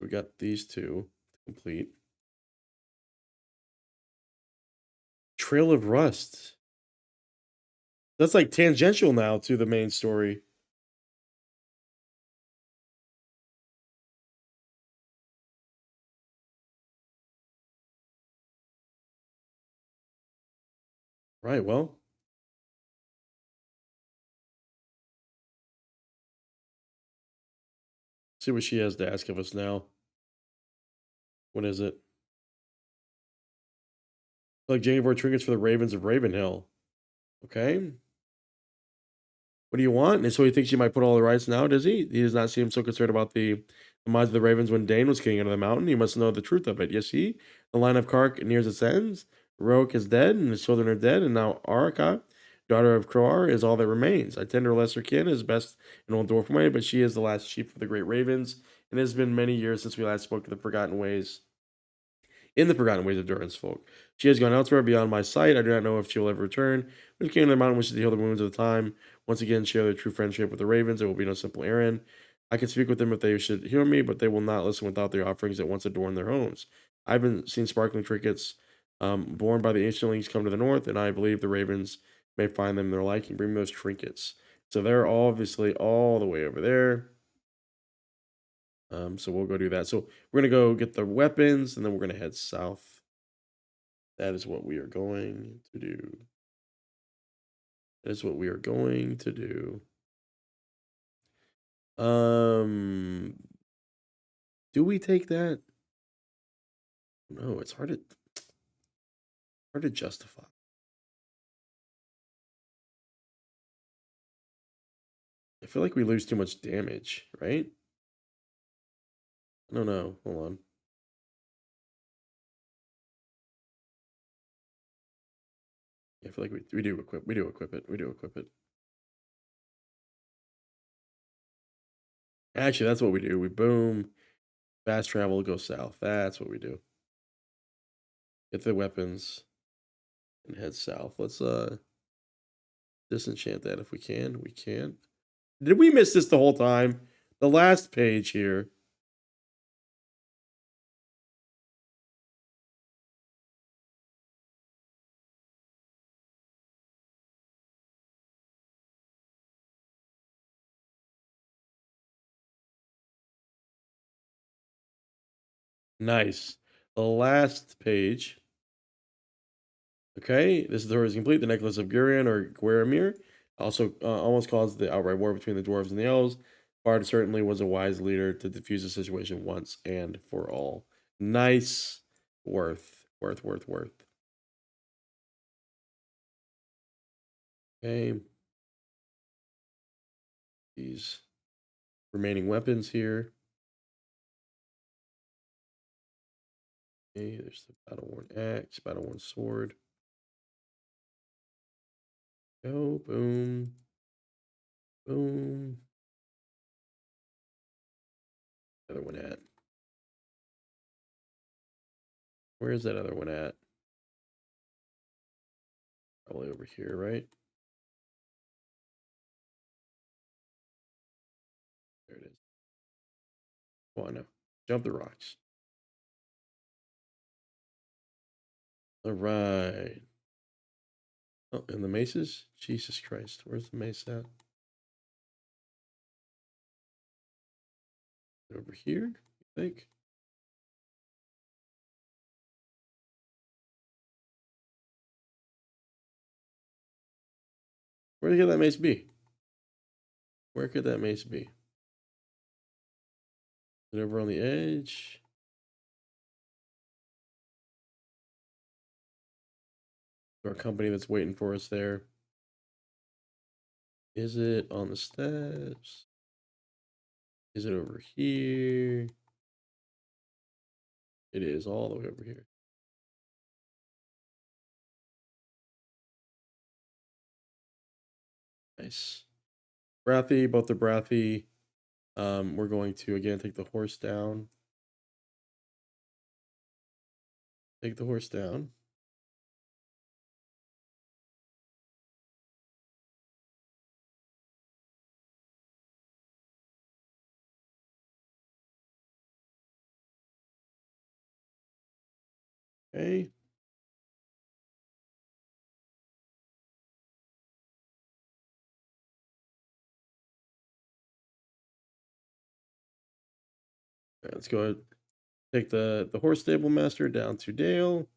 We got these two to complete. Trail of Rust. That's like tangential now to the main story. Right. Well, see what she has to ask of us now. What is it? Like Janivore trinkets for the Ravens of Ravenhill. Okay. What do you want? And so he thinks you might put all the rights now, does he? He does not seem so concerned about the demise of the Ravens when Dane was king under the mountain. He must know the truth of it. Yes, he. The line of Kark nears its ends. Roke is dead, and his children are dead, and now Araka, daughter of Croar, is all that remains. I tend her lesser kin is best in old dwarf way, but she is the last chief of the great ravens, and it has been many years since we last spoke to the forgotten ways in the forgotten ways of Durin's folk. She has gone elsewhere beyond my sight. I do not know if she will ever return. When the king of the mountain wishes to heal the wounds of the time, once again share their true friendship with the ravens, it will be no simple errand. I can speak with them if they should hear me, but they will not listen without the offerings that once adorned their homes. I haven't seen sparkling trinkets borne by the ancientlings come to the north, and I believe the ravens may find them their liking. Bring me those trinkets. So they're obviously all the way over there. So we'll go do that. So we're gonna go get the weapons, and then we're gonna head south. That is what we are going to do. That is what we are going to do. Um, do we take that? No, it's hard to justify. I feel like we lose too much damage, right? I don't know. Hold on. I feel like we do equip it. Actually, that's what we do. We boom, fast travel, go south. That's what we do. Get the weapons and head south. Let's disenchant that if we can. We can. Did we miss this the whole time? The last page here. Nice. The last page. Okay, this story is complete. The necklace of Gurion or Guaramir also almost caused the outright war between the dwarves and the elves. Bard certainly was a wise leader to defuse the situation once and for all. Nice. Worth. Okay. these remaining weapons here. Okay, there's the battle-worn axe, battle-worn sword. Go, boom, boom. Other one at? Where is that other one at? Probably over here, right? There it is. Oh, I know. Jump the rocks. All right. Oh, and the maces? Jesus Christ. Where's the mace at? Over here, I think. Where could that mace be? Where could that mace be? Is it over on the edge? Our company that's waiting for us there. Is it on the steps? Is it over here? It is all the way over here. Nice. Brathy, both the Brathy. We're going to again take the horse down. Take the horse down. Okay. Let's go ahead. Take the horse stable master down to Dale.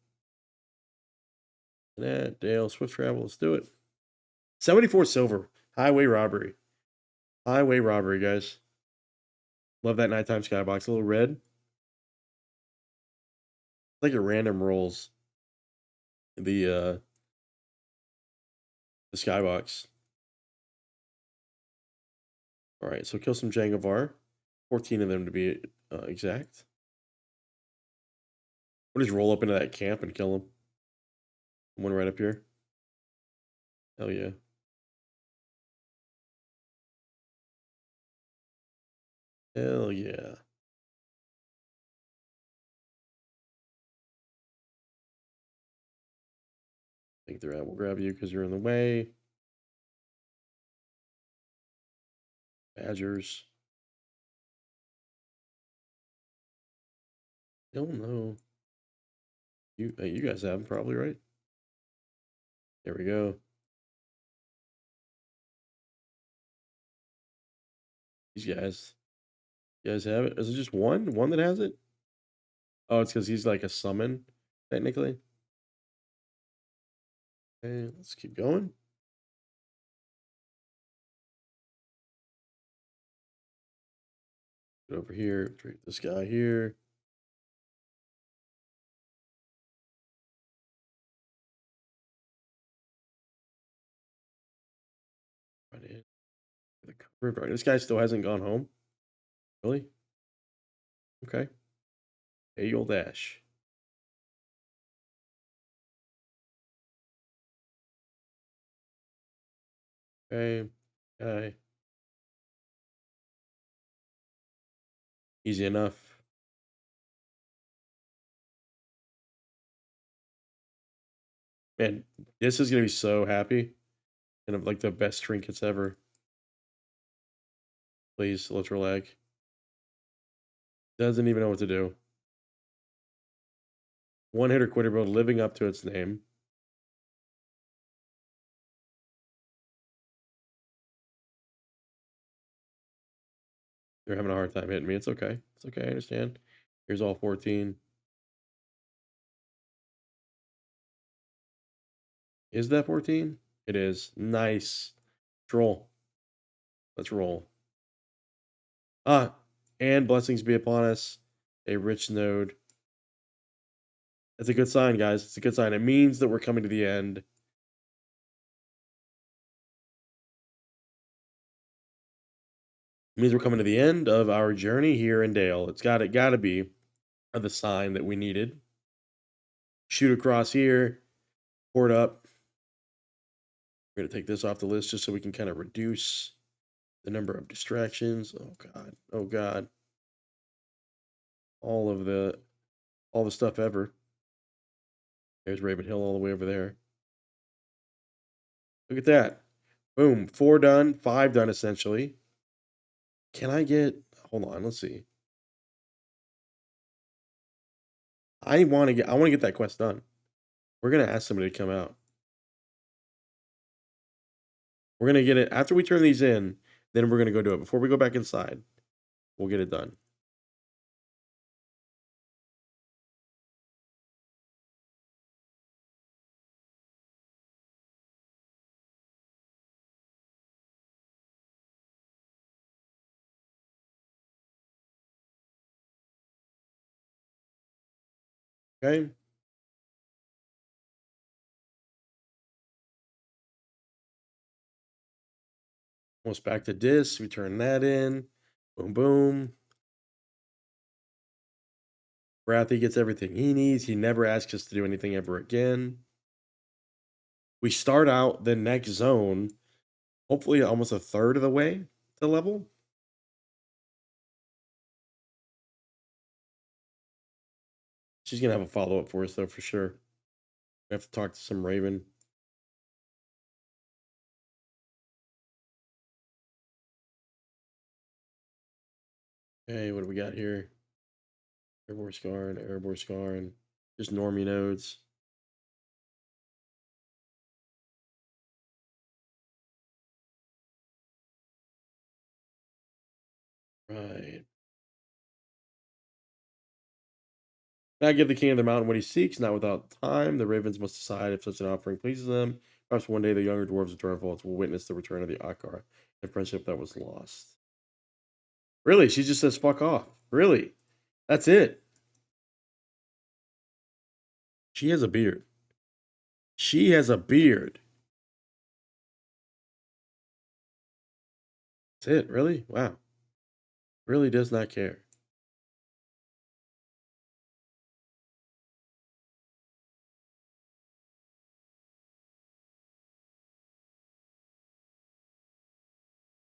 And that Dale, swift travel. Let's do it. 74 silver. Highway robbery. Highway robbery, guys. Love that nighttime skybox. A little red. Like a random rolls. The skybox. All right, so kill some Jangavar. 14 of them to be exact. We'll just roll up into that camp and kill them. One right up here. Hell yeah. Hell yeah. I think they're out. We'll grab you because you're in the way. Badgers. Hell no. You guys have them probably, right? There we go. These guys. You guys have it? Is it just one? One that has it? Oh, it's because he's like a summon, technically. Okay, let's keep going. Get over here. Treat this guy here. Right in. The cover. Right. This guy still hasn't gone home. Really? Okay. Hey, you'll dash. Okay. Okay. Easy enough. Man, this is gonna be so happy. And of like the best trinkets ever. Please, LOTRO lag. Doesn't even know what to do. One hitter quitter build living up to its name. They're having a hard time hitting me. It's okay. It's okay. I understand. Here's all 14. Is that 14? It is. Nice. Let's roll. Let's roll. Ah, and blessings be upon us. A rich node. That's a good sign, guys. It's a good sign. It means that we're coming to the end. Means we're coming to the end of our journey here in Dale. Gotta be the sign that we needed. Shoot across here, port up. We're gonna take this off the list just so we can kind of reduce the number of distractions. Oh god. Oh god. All of the all the stuff ever. There's Raven Hill all the way over there. Look at that. Boom. 4 done, 5 done essentially. Can I get hold on, let's see. I want to get that quest done. We're gonna ask somebody to come out. We're gonna get it after we turn these in, then we're gonna go do it. Before we go back inside, we'll get it done. Okay? Almost back to dis. We turn that in. Boom boom. Brathy gets everything he needs. He never asks us to do anything ever again. We start out the next zone, hopefully almost a third of the way to level. She's gonna have a follow-up for us though, for sure. We have to talk to some Raven. Okay, what do we got here? Erebor Scarn, Erebor Scarn. Just normie nodes. Right. Now give the king of the mountain what he seeks, not without time. The ravens must decide if such an offering pleases them. Perhaps one day the younger dwarves of Turnfolk will witness the return of the Akar and friendship that was lost. Really? She just says fuck off. Really? That's it. She has a beard. She has a beard. That's it. Really? Wow. Really does not care.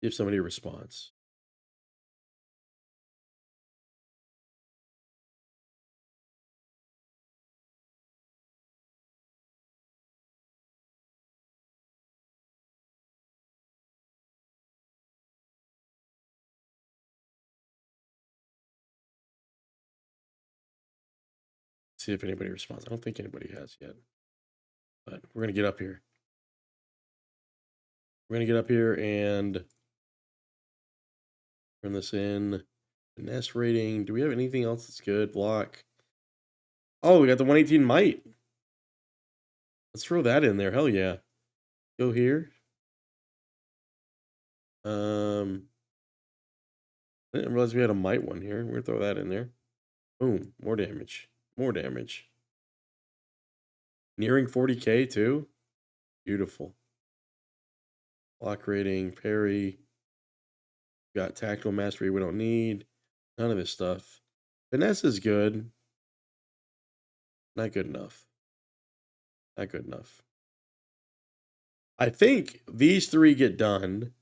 Give somebody a response. See if anybody responds. I don't think anybody has yet. But we're gonna get up here. We're gonna get up here and turn this in. Finesse rating. Do we have anything else that's good? Block. Oh, we got the 118 might. Let's throw that in there. Hell yeah. Go here. I didn't realize we had a might one here. We're gonna throw that in there. Boom. More damage. More damage. Nearing 40k too. Beautiful. Block rating, parry. Got tactical mastery we don't need. None of this stuff. Finesse is good. Not good enough. Not good enough. I think these 3 get done.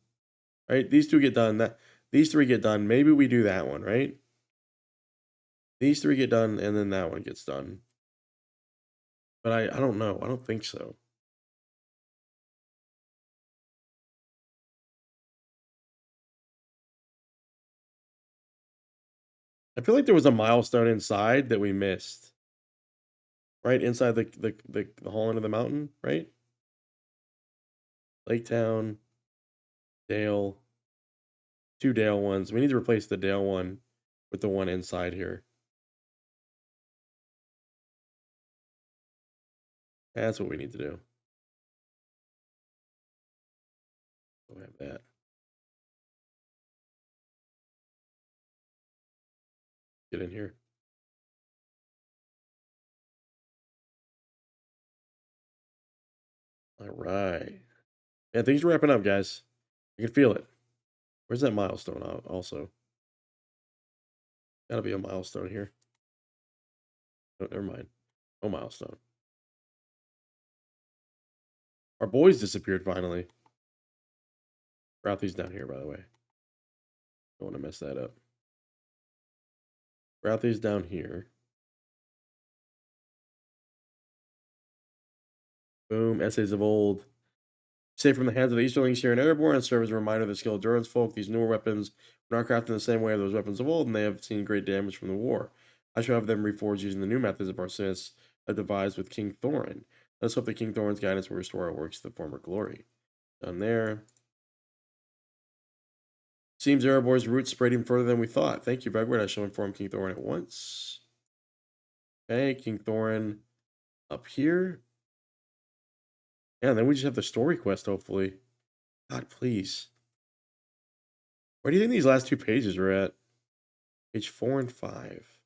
Right? These 2 get done. These 3 get done. Maybe we do that one, right? These 3 get done, and then that one gets done. But I don't know. I don't think so. I feel like there was a milestone inside that we missed. Right? Inside the hall into the mountain, right? Lake Town, Dale. 2 Dale ones. We need to replace the Dale one with the one inside here. That's what we need to do. We'll have that. Get in here. All right. Yeah, things are wrapping up, guys. I can feel it. Where's that milestone also? Gotta be a milestone here. Oh, never mind. No milestone. Our boys disappeared finally. Routhy's down here, by the way. Don't want to mess that up. Routhy's down here. Boom. Essays of old. Saved from the hands of the Easterlings here in Erebor and serve as a reminder of the skill of townsfolk. These newer weapons were not crafted in the same way as those weapons of old, and they have seen great damage from the war. I shall have them reforged using the new methods of arsonists I devised with King Thorin. Let's hope that King Thorin's guidance will restore our works to the former glory. Down there. Seems Erebor's roots spread even further than we thought. Thank you, Vegward. I shall inform King Thorin at once. Okay, King Thorin up here. Yeah, and then we just have the story quest, hopefully. God, please. Where do you think these last two pages are at? Page 4 and 5.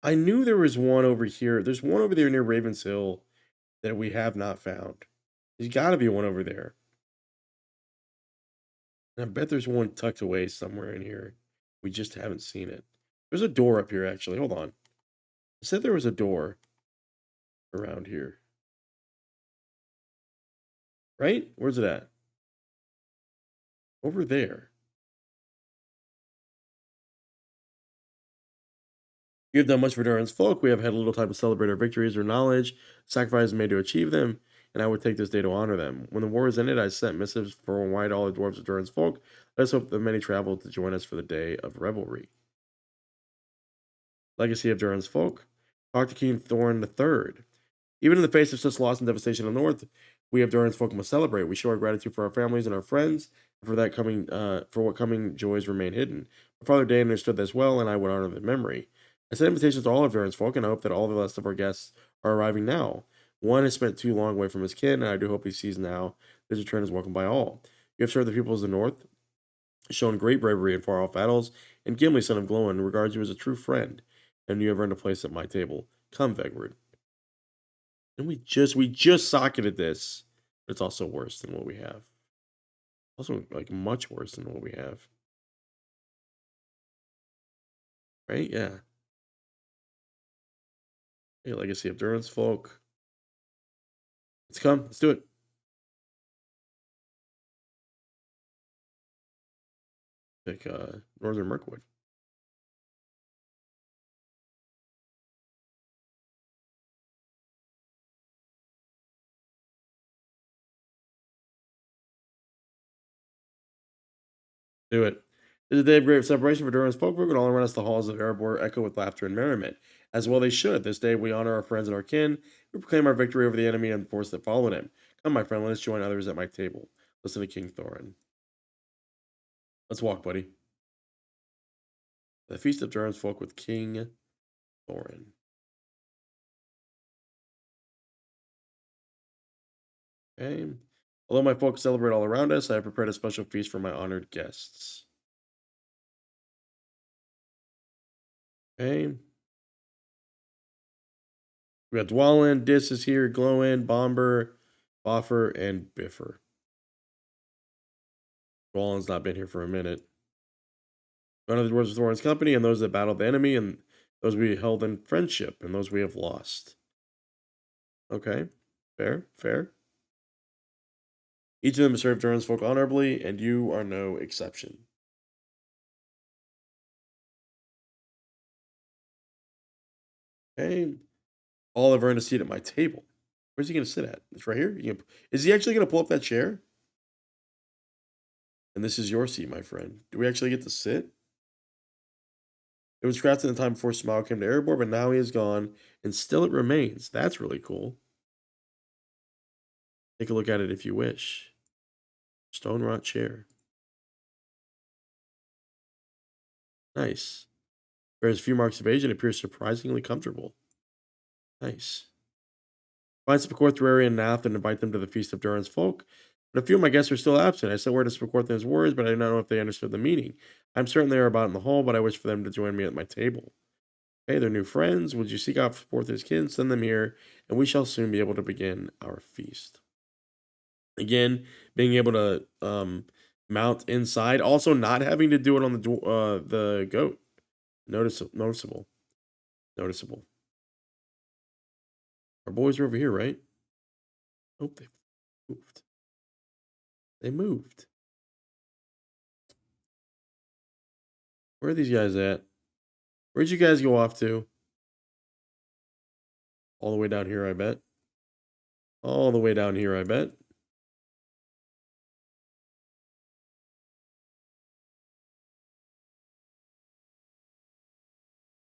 I knew there was one over here. There's one over there near Ravens Hill that we have not found. There's got to be one over there. And I bet there's one tucked away somewhere in here. We just haven't seen it. There's a door up here, actually. Hold on. I said there was a door around here. Right? Where's it at? Over there. We have done much for Durin's folk. We have had little time to celebrate our victories or knowledge, sacrifices made to achieve them, and I would take this day to honor them. When the war is ended, I sent missives for and wide all the dwarves of Durin's folk. Let us hope that many travel to join us for the day of revelry. Legacy of Durin's folk. Talk to King Thorin III. Even in the face of such loss and devastation in the north, we of Durin's folk must celebrate. We show our gratitude for our families and our friends, and for what coming joys remain hidden. My father Dan understood this well, and I would honor the memory. I sent invitations to all of Durin's folk, and I hope that all the rest of our guests are arriving now. One has spent too long away from his kin, and I do hope he sees now his return is welcomed by all. You have served the peoples of the north, shown great bravery in far-off battles, and Gimli, son of Glóin, regards you as a true friend, and you have earned a place at my table. Come, Vegward. And we just socketed this, but it's also worse than what we have. Also, like much worse than what we have. Right? Yeah. Hey, Legacy of Durin's folk. Let's come. Let's do it. Pick Northern Mirkwood. Do it. It is a day of great separation for Durin's folk. We're going to all around us the halls of Erebor echo with laughter and merriment. As well they should. This day we honor our friends and our kin. We proclaim our victory over the enemy and the force that followed him. Come, my friend, let us join others at my table. Listen to King Thorin. Let's walk, buddy. The Feast of Durin's folk with King Thorin. Okay. Although my folks celebrate all around us, I have prepared a special feast for my honored guests. Okay. We got Dwalin, Dis is here, Glowin, Bomber, Boffer, and Biffer. Dwalin's not been here for a minute. None of the dwarves of Thorin's company, and those that battled the enemy, and those we held in friendship, and those we have lost. Okay. Fair, fair. Each of them has served Durin's folk honorably, and you are no exception. Okay. All have earned a seat at my table. Where's he going to sit at? It's right here. Is he actually going to pull up that chair? And this is your seat, my friend. Do we actually get to sit? It was crafted in the time before Smaug came to Erebor, but now he is gone, and still it remains. That's really cool. Take a look at it if you wish. Stone wrought chair. Nice. Bears few marks of age and appears surprisingly comfortable. Nice. Find Spacor, Thurari, and Nath and invite them to the Feast of Durin's folk. But a few of my guests are still absent. I sent word to Spacor and his words, but I do not know if they understood the meaning. I'm certain they are about in the hall, but I wish for them to join me at my table. Hey, they're new friends. Would you seek out Spacor and his kin? Send them here, and we shall soon be able to begin our feast. Again, being able to mount inside. Also, not having to do it on the goat. Noticeable. Noticeable. Our boys are over here, right? Oh, they moved. They moved. Where are these guys at? Where'd you guys go off to? All the way down here, I bet. All the way down here, I bet.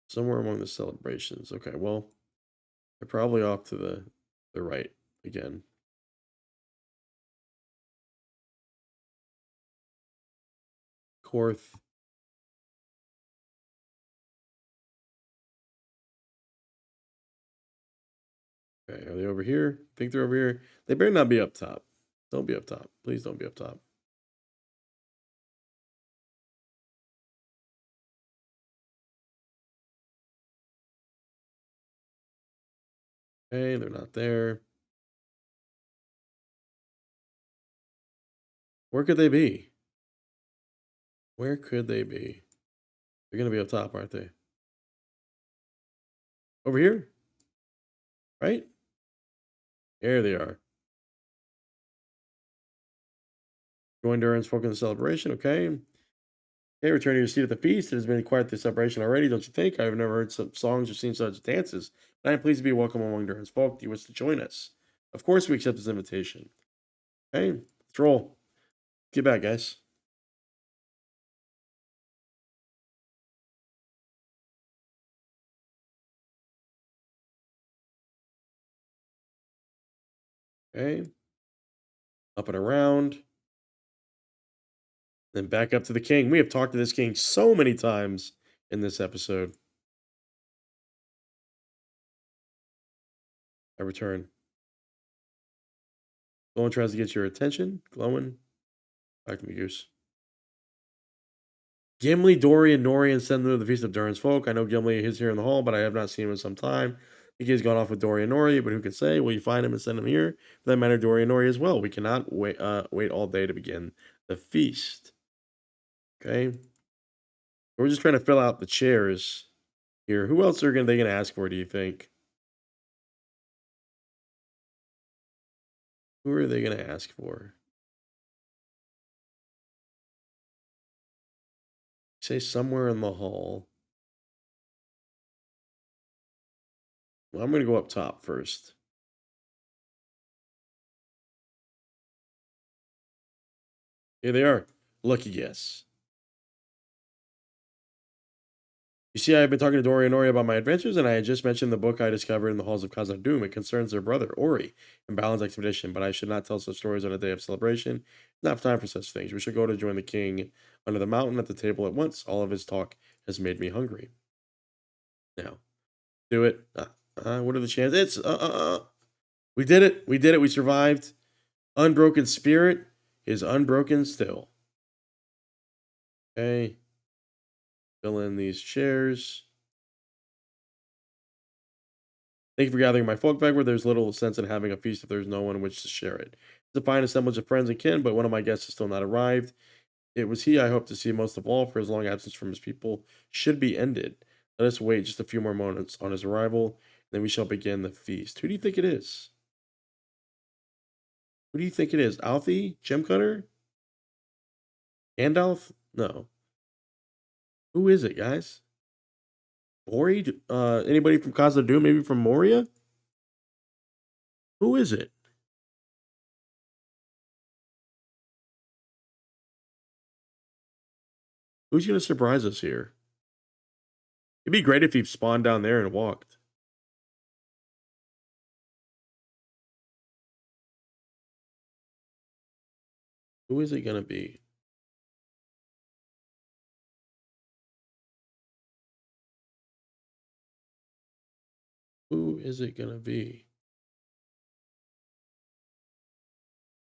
Somewhere among the celebrations. Okay, well, they're probably off to the right again. Korth. Okay, are they over here? Think they're over here? They better not be up top. Don't be up top. Please don't be up top. Okay, they're not there. Where could they be? Where could they be? They're gonna be up top, aren't they? Over here, right? There they are. Join Durin's folk in the celebration. Okay. Okay, return to your seat at the feast. It has been quite the celebration already, don't you think? I've never heard some songs or seen such dances, but I am pleased to be welcome among Durin's folk. Do you wish to join us? Of course, we accept this invitation. Okay, let's roll. Get back, guys. Okay, up and around. Then back up to the king. We have talked to this king so many times in this episode. I return. Glowin tries to get your attention. Glowin, back to me, goose. Gimli, Dory, and Norian send them to the Feast of Durin's Folk. I know Gimli is here in the hall, but I have not seen him in some time. I think he's gone off with Dory and Nori, but who can say? Will you find him and send him here? For that matter, Dory and Nori as well. We cannot wait all day to begin the feast. Okay. We're just trying to fill out the chairs here. Who else are they gonna ask for, do you think? Who are they gonna ask for? Say somewhere in the hall. Well, I'm gonna go up top first. Here they are. Lucky guess. You see, I have been talking to Dory and Ori about my adventures, and I had just mentioned the book I discovered in the halls of Khazad-dûm. It concerns their brother, Ori, and Balin's expedition, but I should not tell such stories on a day of celebration. Not time for such things. We should go to join the king under the mountain at the table at once. All of his talk has made me hungry. Now, do it. What are the chances? We did it. We did it. We survived. Unbroken spirit is unbroken still. Okay. Fill in these chairs. Thank you for gathering my folk Vegward. There's little sense in having a feast if there's no one in which to share it. It's a fine assemblage of friends and kin, but one of my guests has still not arrived. It was he I hope to see most of all, for his long absence from his people should be ended. Let us wait just a few more moments on his arrival, then we shall begin the feast. Who do you think it is? Who do you think it is? Alfie? Gem Cutter? Gandalf? No. Who is it, guys? Ori? Anybody from Casa Doom? Maybe from Moria? Who is it? Who's going to surprise us here? It'd be great if he spawned down there and walked. Who is it going to be? Who is it going to be?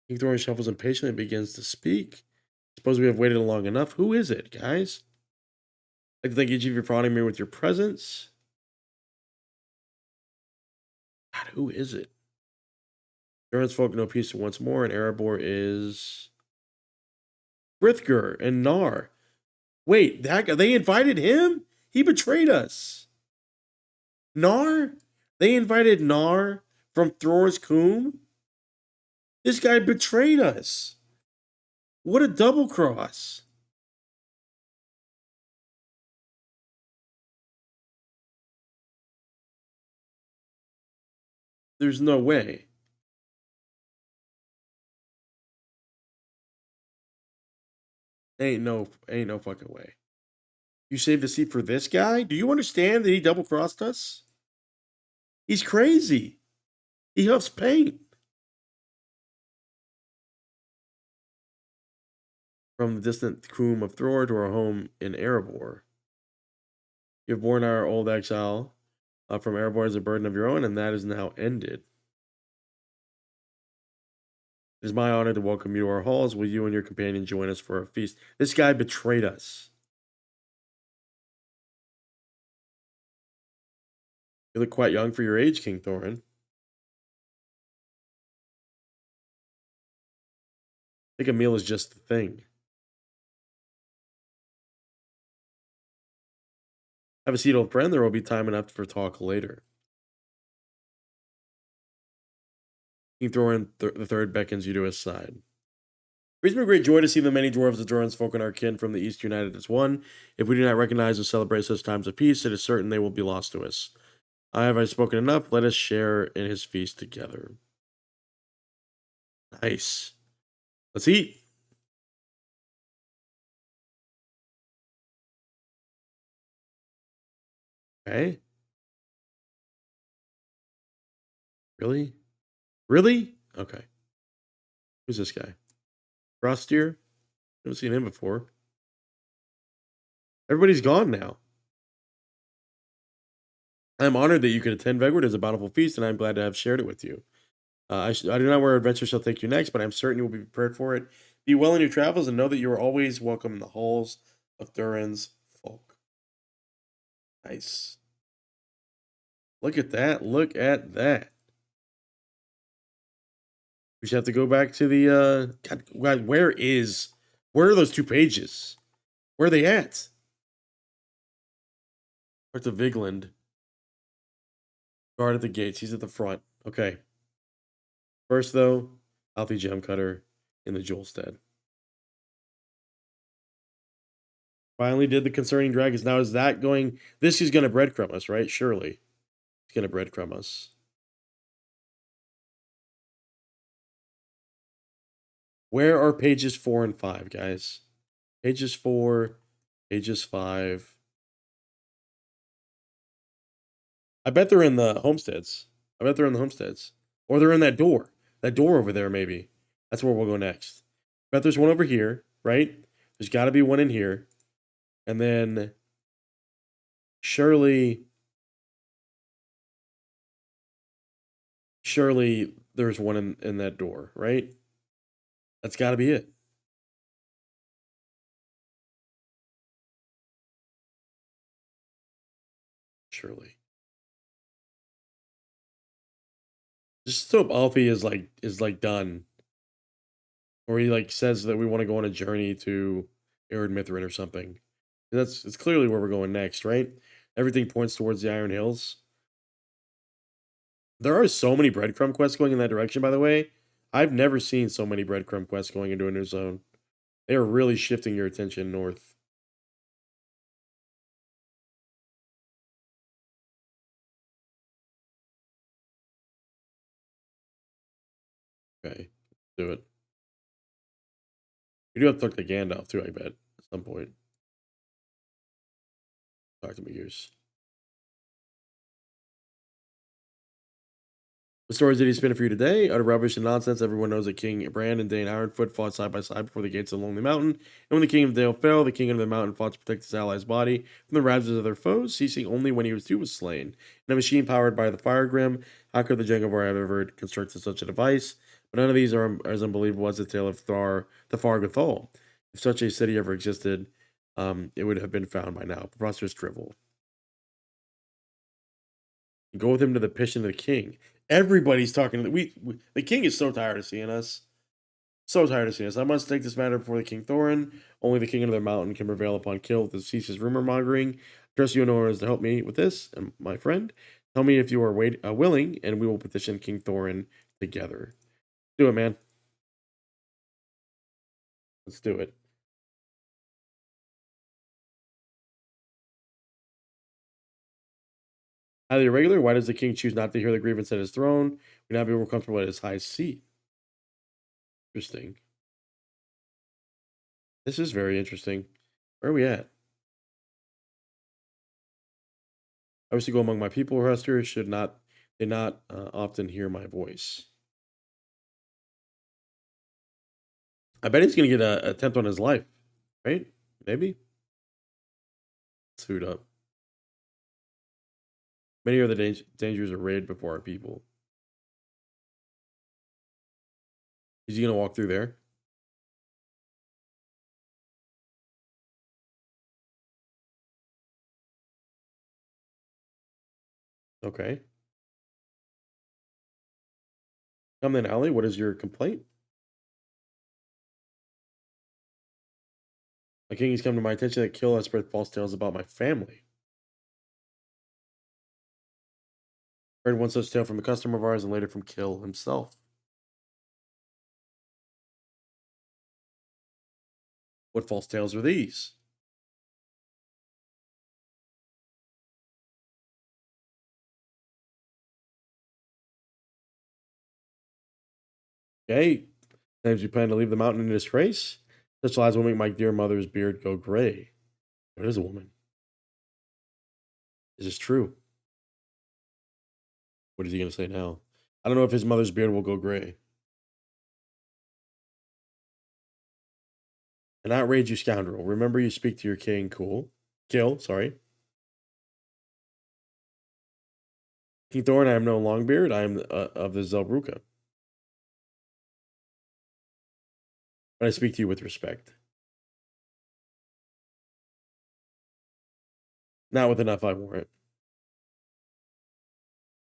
King Thorin shuffles impatiently and begins to speak. Suppose we have waited long enough. Who is it, guys? I'd like to thank each of you for honoring me with your presence. God, who is it? Durin's folk know peace once more, and Erebor is Frithger and Nar. Wait, that guy, they invited him? He betrayed us. Nar? They invited Nar from Thor's Coombe? This guy betrayed us. What a double cross. There's no way. Ain't no fucking way. You saved the seat for this guy? Do you understand that he double crossed us? He's crazy. He huffs paint. From the distant Coombe of Thor to our home in Erebor. You have borne our old exile from Erebor as a burden of your own, and that is now ended. It is my honor to welcome you to our halls. Will you and your companion join us for a feast? This guy betrayed us. You look quite young for your age, King Thorin. I think a meal is just the thing. Have a seat, old friend. There will be time enough for talk later. King Thorin the third beckons you to his side. It brings me great joy to see the many dwarves, the townsfolk, and our kin from the east united as one. If we do not recognize and celebrate such times of peace, it is certain they will be lost to us. Have I spoken enough? Let us share in his feast together. Nice. Let's eat. Okay. Really? Really? Okay. Who's this guy? Frostier? Haven't seen him before. Everybody's gone now. I'm honored that you could attend Vegward as a bountiful feast, and I'm glad to have shared it with you. I do not know where adventure shall take you next, but I'm certain you will be prepared for it. Be well in your travels, and know that you are always welcome in the halls of Durin's folk. Nice. Look at that. Look at that. We just have to go back to the God, where are those 2 pages? Where are they at? Parts of Vigland. Guard at the gates. He's at the front. Okay. First, though, Alfie Gem Cutter in the Jewel stead. Finally did the concerning dragons. Now, is that going... This is going to breadcrumb us, right? Surely. It's going to breadcrumb us. Where are pages 4 and 5, guys? Pages 4, pages 5. I bet they're in the homesteads. I bet they're in the homesteads. Or they're in that door. That door over there, maybe. That's where we'll go next. I bet there's one over here, right? There's got to be one in here. And then surely there's one in that door, right? That's got to be it. Surely. Just hope Alfie is like done. Or he like says that we want to go on a journey to Arid Mithrin or something. It's clearly where we're going next, right? Everything points towards the Iron Hills. There are so many breadcrumb quests going in that direction, by the way. I've never seen so many breadcrumb quests going into a new zone. They are really shifting your attention north. Okay, do it. You do have to talk to Gandalf too, I bet, at some point. Talk to me, yours. What stories did he spin for you today? Utter rubbish and nonsense. Everyone knows that King Brand and Dane Ironfoot fought side by side before the gates of the Lonely Mountain. And when the King of Dale fell, the King of the Mountain fought to protect his allies' body from the ravages of their foes, ceasing only when he too was slain. In a machine powered by the Fire Grim, how could the Jengavar have ever constructed such a device? But none of these are as unbelievable as the tale of the Fargathol. If such a city ever existed, it would have been found by now. Preposterous drivel. Go with him to the pitch of the king. Everybody's talking to the king is so tired of seeing us. So tired of seeing this. I must take this matter before the King Thorin. Only the king of the mountain can prevail upon kill to cease his rumor mongering. Trust you in orders to help me with this, and my friend. Tell me if you are willing, and we will petition King Thorin together. Do it, man. Let's do it. Highly irregular. Why does the king choose not to hear the grievance at his throne? We not be more comfortable at his high seat. Interesting. This is very interesting. Where are we at? I wish to go among my people, Rester. Should not they not often hear my voice? I bet he's gonna get a attempt on his life, right? Maybe. Suit up. Many are the dangers of raid before our people. Is he gonna walk through there? Okay. Come then, Alley. What is your complaint? My king has come to my attention that Kill has spread false tales about my family. Heard one such tale from a customer of ours and later from Kill himself. What false tales are these? Okay. Times you plan to leave the mountain in disgrace? Such lies will make my dear mother's beard go gray. It is a woman. Is this true? What is he gonna say now? I don't know if his mother's beard will go gray. An outrage, you scoundrel. Remember you speak to your king. Cool. Kill, sorry. King Thorin, I am no Longbeard. I am of the Zelruka. But I speak to you with respect. Not with enough, I warrant.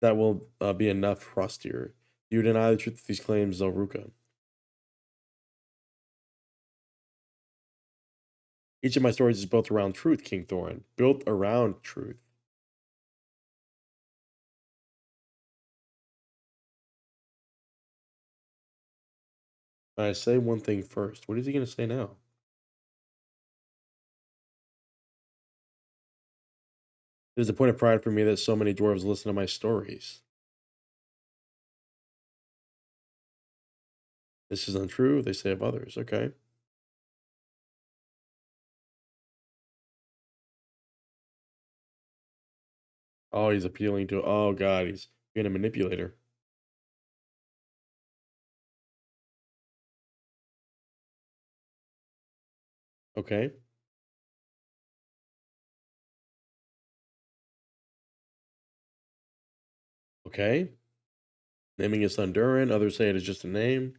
That will be enough, Frostier. You deny the truth of these claims, Zelruka. Each of my stories is built around truth, King Thorin. Built around truth. I say one thing first. What is he going to say now? It is a point of pride for me that so many dwarves listen to my stories. This is untrue, they say of others. Okay. Oh, he's appealing to. Oh, God. He's being a manipulator. Okay. Okay. Naming his son Durin. Others say it is just a name.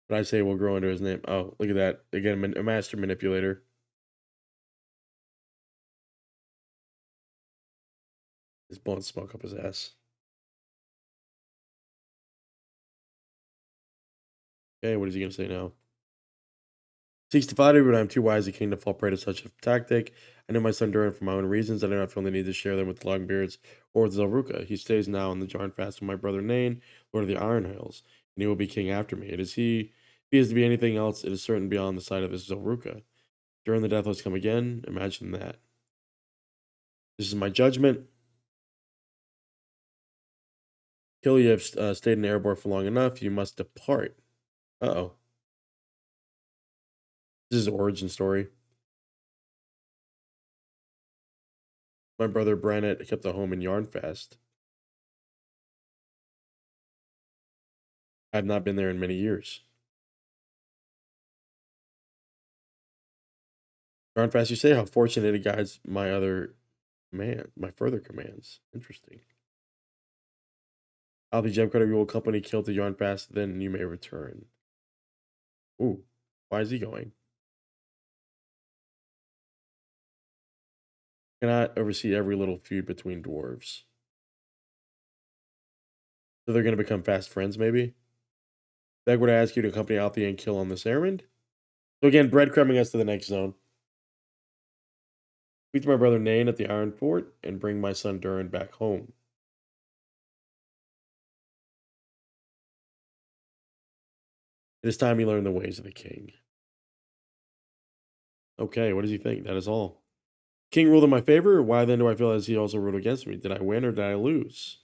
But I say we'll grow into his name. Oh, look at that. Again, a master manipulator. He's blowing smoke up his ass. Okay, what is he going to say now? Seeks to flatter, but I'm too wise a king to fall prey to such a tactic. I know my son Durin for my own reasons. I do not feel the need to share them with the Longbeards or with Zelruka. He stays now in the Jarn fast with my brother Nain, Lord of the Iron Hills, and he will be king after me. It is he. If he is to be anything else, it is certain beyond the sight of his Zelruka. During the deathless come again. Imagine that. This is my judgment. Kill, you have stayed in Erebor for long enough. You must depart. Uh-oh. This is his origin story. My brother Brannet kept a home in Yarnfast. I've not been there in many years. Yarnfast, you say how fortunate it guides my further commands. Interesting. I'll be gem cutter, you will company kill to Yarnfast, then you may return. Ooh, why is he going? Cannot oversee every little feud between dwarves. So they're gonna become fast friends, maybe? Vegward ask you to accompany Althea and kill on this errand. So again, breadcrumbing us to the next zone. Speak to my brother Nain at the Iron Fort and bring my son Durin back home. It is time you learn the ways of the king. Okay, what does he think? That is all. King ruled in my favor. Why then do I feel as he also ruled against me? Did I win or did I lose?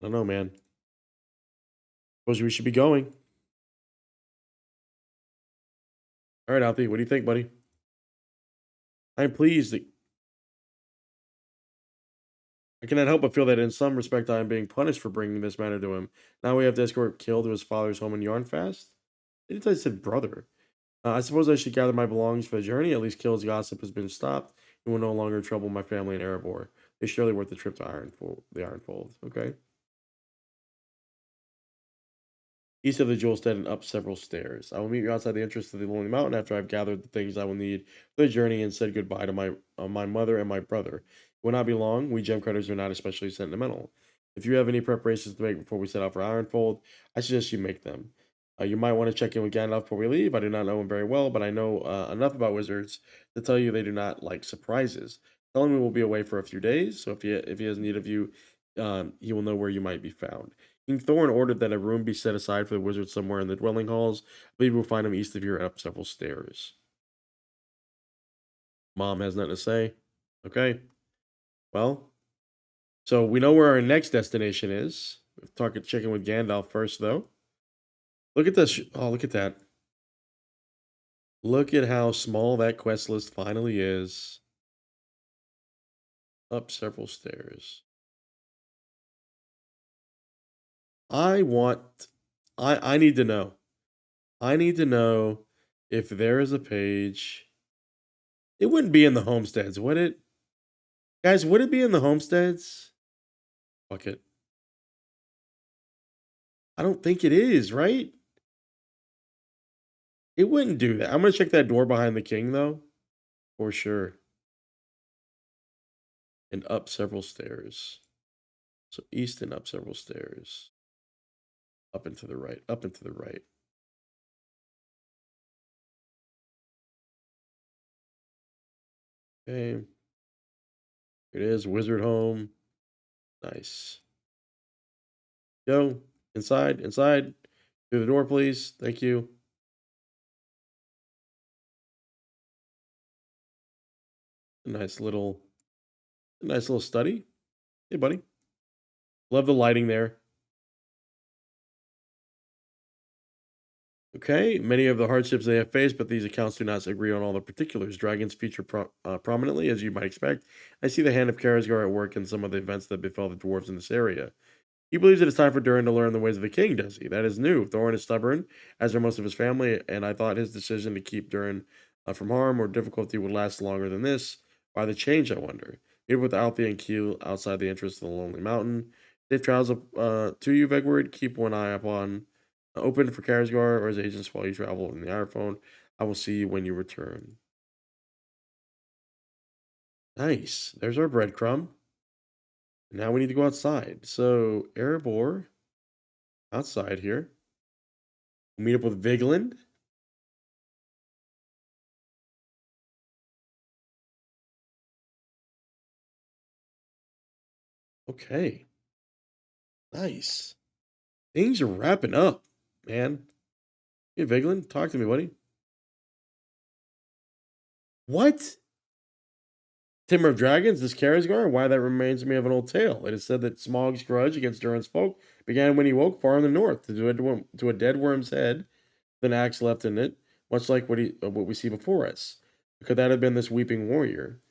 I don't know, man. Suppose we should be going. All right, Althea, what do you think, buddy? I am pleased that I cannot help but feel that in some respect I am being punished for bringing this matter to him. Now we have to escort Kill to his father's home in Yarnfast. Anytime I said brother. I suppose I should gather my belongings for the journey. At least Kill's gossip has been stopped and will no longer trouble my family in Erebor. It's surely worth the trip to the Ironfold. Okay. East of the Jewelstead and up several stairs. I will meet you outside the entrance of the Lonely Mountain after I've gathered the things I will need for the journey and said goodbye to my mother and my brother. It will not be long. We gem cutters are not especially sentimental. If you have any preparations to make before we set out for Ironfold, I suggest you make them. You might want to check in with Gandalf before we leave. I do not know him very well, but I know enough about wizards to tell you they do not like surprises. Tell him we will be away for a few days, so if he has need of you, he will know where you might be found. King Thorin ordered that a room be set aside for the wizard somewhere in the dwelling halls. I believe we'll find him east of here up several stairs. Mom has nothing to say. Okay. Well, so we know where our next destination is. We'll talk chicken with Gandalf first, though. Look at this. Oh, look at that. Look at how small that quest list finally is. Up several stairs. I want. I need to know. I need to know if there is a page. It wouldn't be in the homesteads, would it? Guys, would it be in the homesteads? Fuck it. I don't think it is, right? It wouldn't do that. I'm gonna check that door behind the king though, for sure. And up several stairs. So east and up several stairs. Up and to the right. Up and to the right. Okay. Here it is. Wizard home. Nice. Go. Inside. Inside. Through the door, please. Thank you. A nice little study. Hey, buddy. Love the lighting there. Okay, many of the hardships they have faced, but these accounts do not agree on all the particulars. Dragons feature prominently, as you might expect. I see the hand of Karazgar at work in some of the events that befell the dwarves in this area. He believes it is time for Durin to learn the ways of the king, does he? That is new. Thorin is stubborn, as are most of his family, and I thought his decision to keep Durin from harm or difficulty would last longer than this. Why the change, I wonder? Maybe with Althea and Keel outside the entrance of the Lonely Mountain. Safe travels to you, Vegward. Keep one eye upon open for Karsgar or his agents while you travel in the iPhone. I will see you when you return. Nice. There's our breadcrumb. Now we need to go outside. So Erebor outside here. Meet up with Vigland. Okay. Nice. Things are wrapping up, man. Hey, Vigland, talk to me, buddy. What? Timber of Dragons, this Karazgar? Why that reminds me of an old tale. It is said that Smaug's grudge against Durin's folk began when he woke far in the north to a dead worm's head, with an axe left in it, much like what we see before us. Could that have been this weeping warrior?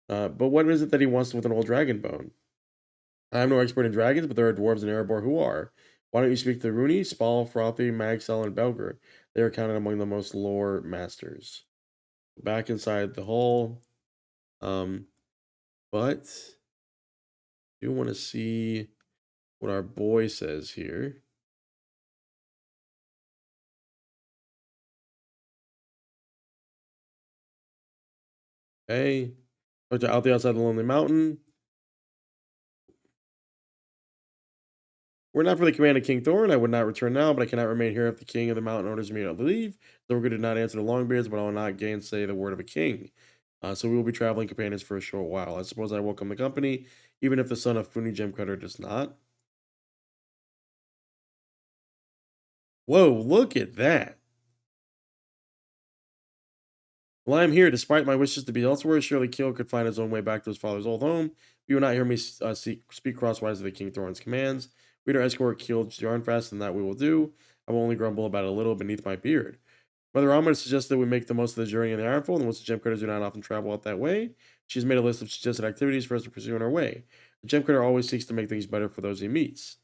But what is it that he wants with an old dragon bone? I'm no expert in dragons, but there are dwarves in Erebor who are. Why don't you speak to Rooney, Spall, Frothy, Magsell, and Belger? They are counted among the most lore masters. Back inside the hole. Um, but I do want to see what our boy says here. Okay. But out the outside the Lonely Mountain. We're not for the command of King Thorin. I would not return now, but I cannot remain here if the king of the mountain orders me to leave. The Vegward did not answer the Longbeards, but I will not gainsay the word of a king. So we will be traveling companions for a short while. I suppose I welcome the company, even if the son of Funi Gemcutter does not. Whoa, look at that. Well, I am here, despite my wishes to be elsewhere. Surely Keel could find his own way back to his father's old home. You will not hear me speak crosswise of the King Thorin's commands. Read our escort Keel to Yarnfast, and that we will do. I will only grumble about it a little beneath my beard. Mother Almond suggests that we make the most of the journey in the Ironfold, and once the gem critters do not often travel out that way, she's made a list of suggested activities for us to pursue on our way. The gem critter always seeks to make things better for those he meets.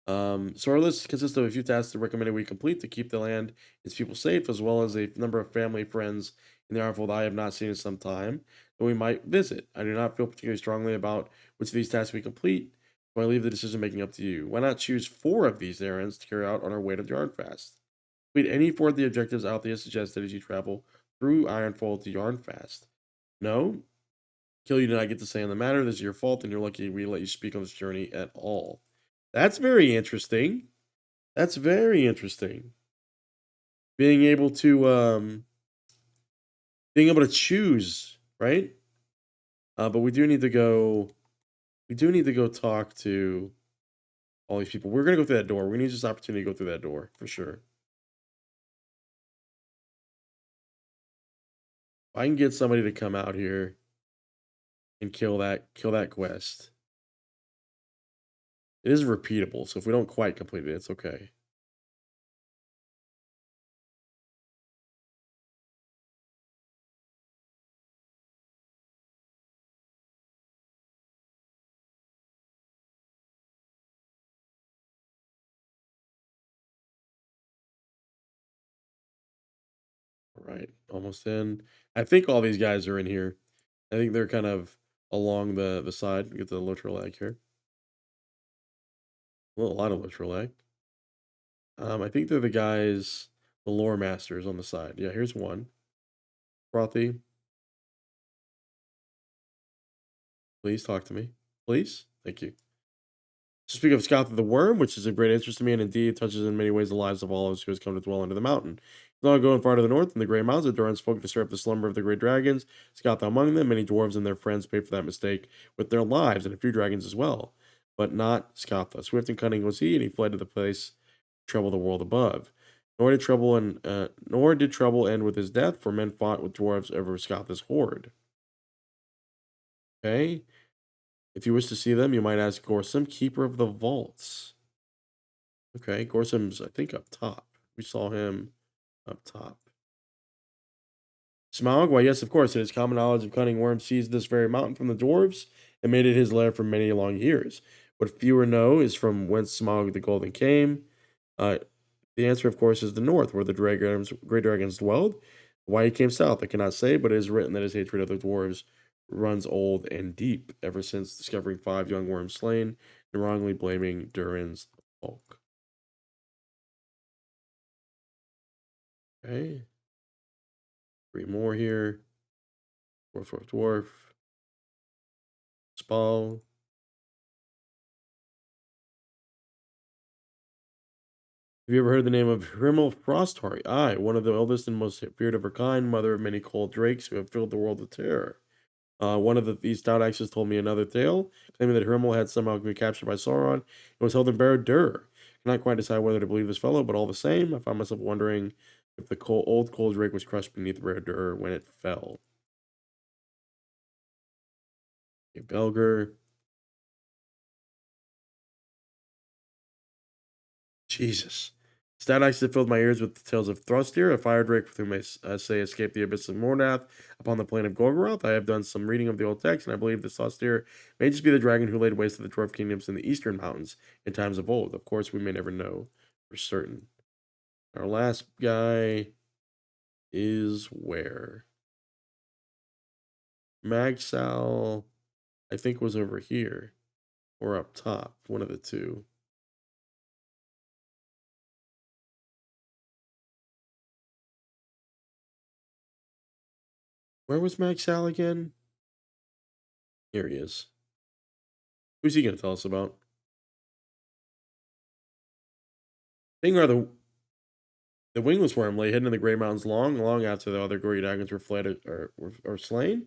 So our list consists of a few tasks that recommended we complete to keep the land and its people safe, as well as a number of family friends in the Ironfold I have not seen in some time that we might visit. I do not feel particularly strongly about which of these tasks we complete, so I leave the decision making up to you. Why not choose 4 of these errands to carry out on our way to Yarnfast? Complete any 4 of the objectives Althea suggested as you travel through Ironfold to Yarnfast. No? Kill, you did not get to say on the matter. This is your fault, and you're lucky we let you speak on this journey at all. That's very interesting. That's very interesting. Being able to choose, right? But we do need to go talk to all these people. We're gonna go through that door. We need this opportunity to go through that door for sure. If I can get somebody to come out here and kill that quest. It is repeatable, so if we don't quite complete it, it's okay. All right, almost in. I think all these guys are in here. I think they're kind of along the side. Get the LOTRO lag here. Well, a lot of LOTRO lag. I think they're the guys, the lore masters on the side. Yeah, here's one. Frothy, please talk to me. Please? Thank you. To speak of Scout the Worm, which is of great interest to me, and indeed touches in many ways the lives of all of us who has come to dwell under the mountain. Long ago and far to the north, in the Grey Mountains, the Durans spoke to disturb the slumber of the great dragons. Scout among them, many dwarves and their friends paid for that mistake with their lives, and a few dragons as well. But not Scatha. Swift and cunning was he, and he fled to the place to trouble the world above. Nor did trouble end with his death, for men fought with dwarves over Scatha's horde. Okay? If you wish to see them, you might ask Gorsum, keeper of the vaults. Okay, Gorsum's, I think, up top. We saw him up top. Smaug, why, yes, of course, it is common knowledge of cunning worm seized this very mountain from the dwarves and made it his lair for many long years. What fewer know is from whence Smaug the Golden came. Uh, the answer, of course, is the north, where the great dragons dwelled. Why he came south, I cannot say, but it is written that his hatred of the dwarves runs old and deep, ever since discovering 5 young worms slain and wrongly blaming Durin's folk. Okay, 3 more here. Dwarf. Spall. Have you ever heard the name of Hrimmel Frosthari? Aye, one of the eldest and most feared of her kind, mother of many cold drakes who have filled the world with terror. One of these stout axes told me another tale, claiming that Hrimmel had somehow been captured by Sauron and was held in Barad-dûr. Cannot quite decide whether to believe this fellow, but all the same, I found myself wondering if the old cold drake was crushed beneath Barad-dûr when it fell. Okay, Belger. Jesus. Stadax had filled my ears with the tales of Thrustir, a fire drake with whom say escaped the abyss of Mornath upon the plain of Gorgoroth. I have done some reading of the old text, and I believe that Thrustir may just be the dragon who laid waste to the dwarf kingdoms in the eastern mountains in times of old. Of course, we may never know for certain. Our last guy is where? Magsal, I think, was over here or up top, one of the two. Where was Magsal again? Here he is. Who's he going to tell us about? Ingvar the wingless worm lay hidden in the Grey Mountains long after the other gory dragons were fled or slain.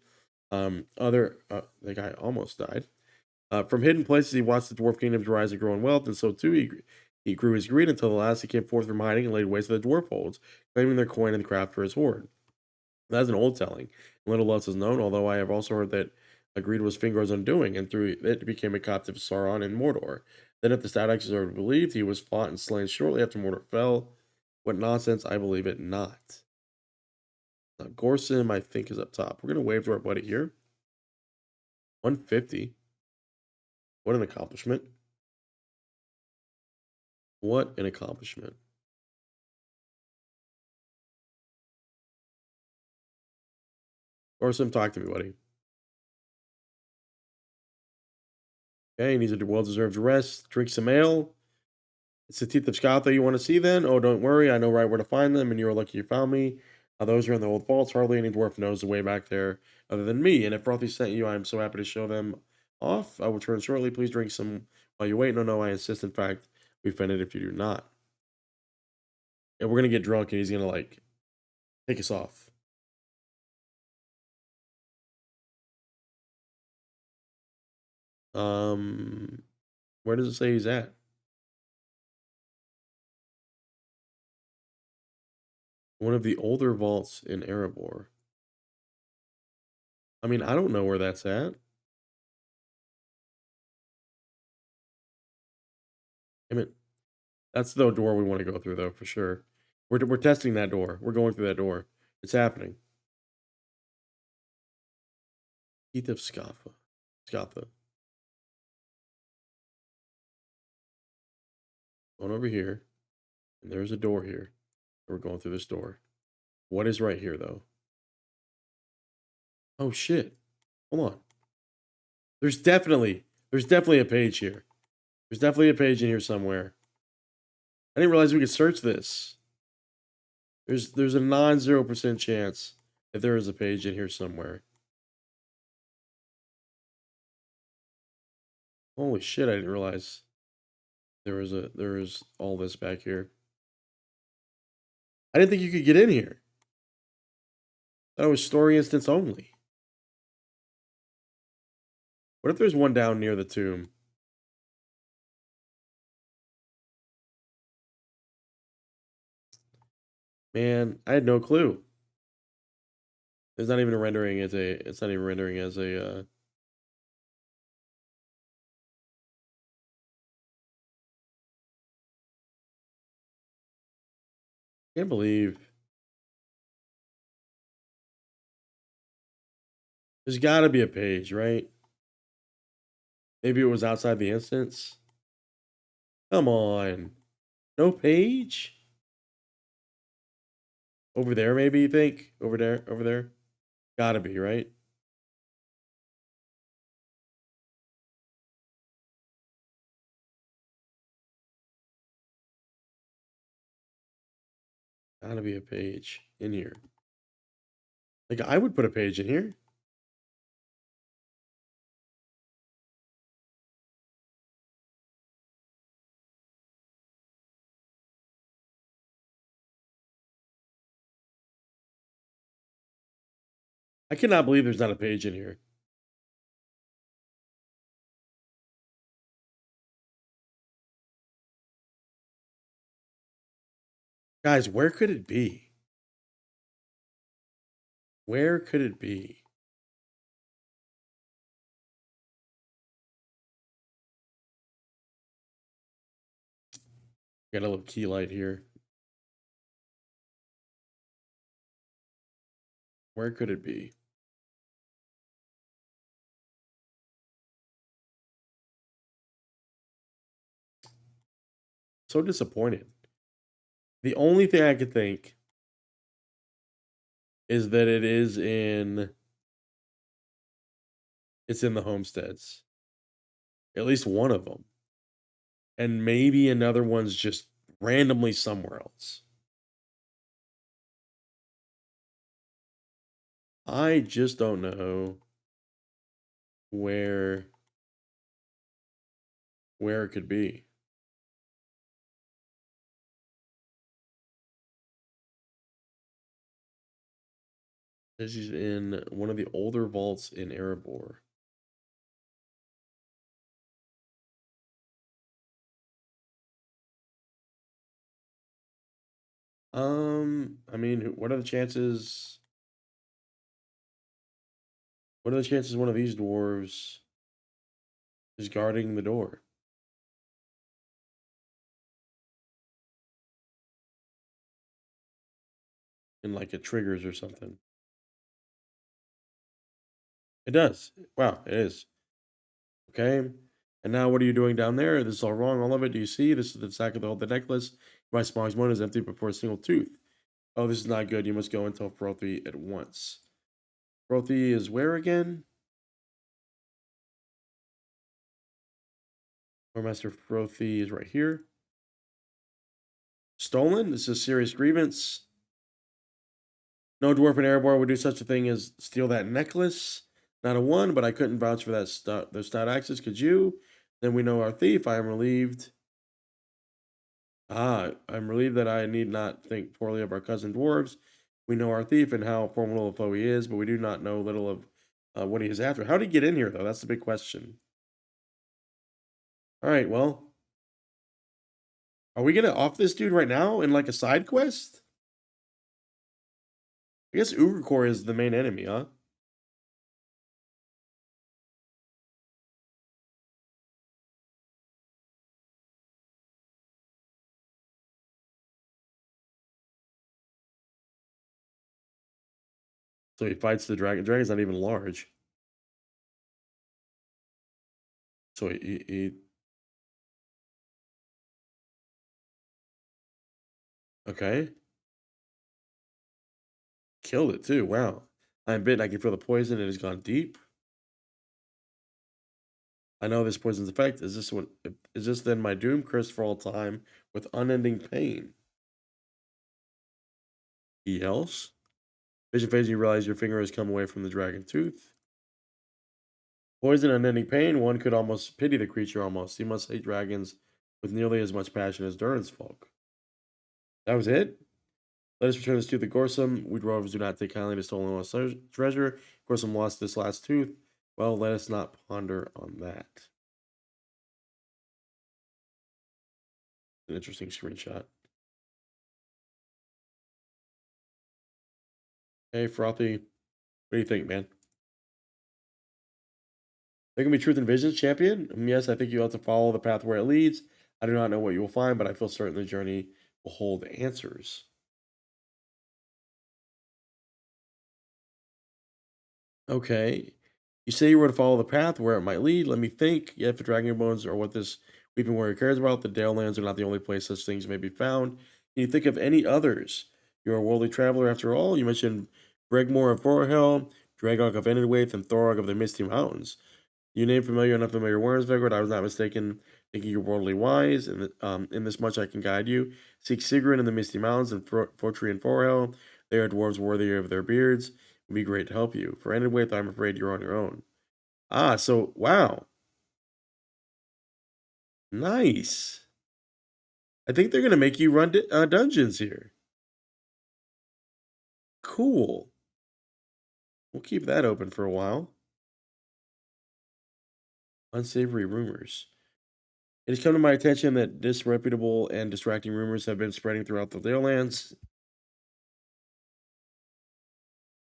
The guy almost died. From hidden places, he watched the dwarf kingdoms rise and grow in wealth, and so too he grew his greed until the last he came forth from hiding and laid waste to the dwarf holds, claiming their coin and craft for his hoard. That's an old telling. Little else is known, although I have also heard that greed was Fingar's undoing, and through it became a captive of Sauron in Mordor. Then, if the Statics are believed, he was fought and slain shortly after Mordor fell. What nonsense, I believe it not. Now, Gorsim, I think, is up top. We're going to wave to our buddy here. 150. What an accomplishment. What an accomplishment. Gorsim, talk to me, buddy. Okay, he needs a well-deserved rest. Drink some ale. It's the teeth of Scotha you want to see then? Oh, don't worry, I know right where to find them, and you are lucky you found me. Those are in the old vaults. Hardly any dwarf knows the way back there other than me, and if Frothy sent you, I am so happy to show them off. I will return shortly. Please drink some while you wait. No, I insist. In fact, we offended if you do not. And we're gonna get drunk, and he's gonna like take us off. Um, where does it say he's at? One of the older vaults in Erebor. I mean, I don't know where that's at. I mean, that's the door we want to go through, though, for sure. We're testing that door. We're going through that door. It's happening. Teeth of Scatha. Scatha. Going over here. And there's a door here. We're going through this door. What is right here, though? Oh, shit. Hold on. There's definitely a page here. There's definitely a page in here somewhere. I didn't realize we could search this. There's a non-0% chance that there is a page in here somewhere. Holy shit, I didn't realize there was all this back here. I didn't think you could get in here. That was story instance only. What if there's one down near the tomb? Man, I had no clue. It's not even rendering as a. It's not even rendering as a. Can't believe there's got to be a page, right? Maybe it was outside the instance. Come on, no page over there. Maybe you think over there, over there. Gotta be right. Gotta be a page in here. Like I would put a page in here. I cannot believe there's not a page in here. Guys, where could it be? Where could it be? Got a little key light here. Where could it be? So disappointed. The only thing I could think is that it's in the homesteads. At least one of them. And maybe another one's just randomly somewhere else. I just don't know where where it could be. Says he's in one of the older vaults in Erebor. I mean, what are the chances? What are the chances one of these dwarves is guarding the door and like it triggers or something? It does. Wow, it is. Okay. And now what are you doing down there? This is all wrong. All of it. Do you see? This is the sack of the necklace. My Smog's one is empty before a single tooth. Oh, this is not good. You must go and tell Frothy at once. Frothy is where again? Or Master Frothy is right here. Stolen? This is a serious grievance. No dwarf in Erebor would do such a thing as steal that necklace. Not a one, but I couldn't vouch for that those stout axes. Could you? Then we know our thief. I am relieved. Ah, I'm relieved that I need not think poorly of our cousin dwarves. We know our thief and how formidable a foe he is, but we do not know little of what he is after. How did he get in here, though? That's the big question. All right, well, are we gonna off this dude right now in like a side quest? I guess Ugrikor is the main enemy, huh? So he fights the dragon. Dragon's not even large. So okay, killed it too. Wow. I'm bitten. I can feel the poison. It has gone deep. I know this poison's effect. Is this then my doom cursed for all time with unending pain? He yells. Vision phase, you realize your finger has come away from the dragon tooth. Poison, unending pain. One could almost pity the creature. Almost, he must hate dragons with nearly as much passion as townsfolk. That was it. Let us return this tooth to Gorsum. We dwarves do not take kindly to stolen lost treasure. Gorsum lost this last tooth. Well, let us not ponder on that. An interesting screenshot. Hey, Frothy, what do you think, man? There can be truth in visions, champion. Yes, I think you have to follow the path where it leads. I do not know what you will find, but I feel certain the journey will hold answers. Okay. You say you were to follow the path where it might lead. Let me think. Yet, if the dragon bones are what this weeping warrior cares about, the Dale lands are not the only place such things may be found. Can you think of any others? You're a worldly traveler after all. You mentioned Bregmore of Vorhel, Dragog of Enidwaith, and Thorog of the Misty Mountains. You name familiar and unfamiliar words, Vegward. I was not mistaken, thinking you're worldly wise, and in this much I can guide you. Seek Sigrun in the Misty Mountains and Fortree and Forel. They are dwarves worthy of their beards. It would be great to help you. For Endedwaith, I'm afraid you're on your own. Ah, so wow, nice. I think they're gonna make you run dungeons here. Cool. We'll keep that open for a while. Unsavory rumors. It has come to my attention that disreputable and distracting rumors have been spreading throughout the Dalelands.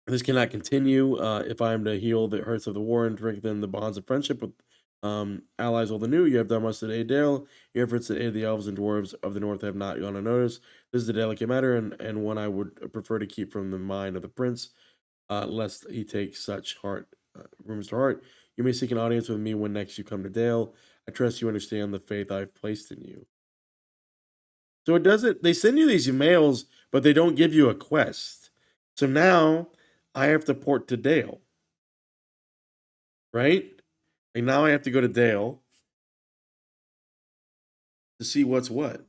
This cannot continue. If I am to heal the hurts of the war and strengthen the bonds of friendship with allies old and new, you have done much to aid Dale. Your efforts to aid the elves and dwarves of the north have not gone unnoticed. This is a delicate matter and one I would prefer to keep from the mind of the prince, lest he take such rumors to heart. You may seek an audience with me when next you come to Dale. I trust you understand the faith I've placed in you. So it doesn't, they send you these emails, but they don't give you a quest. So now I have to port to Dale, right? And now I have to go to Dale to see what's what.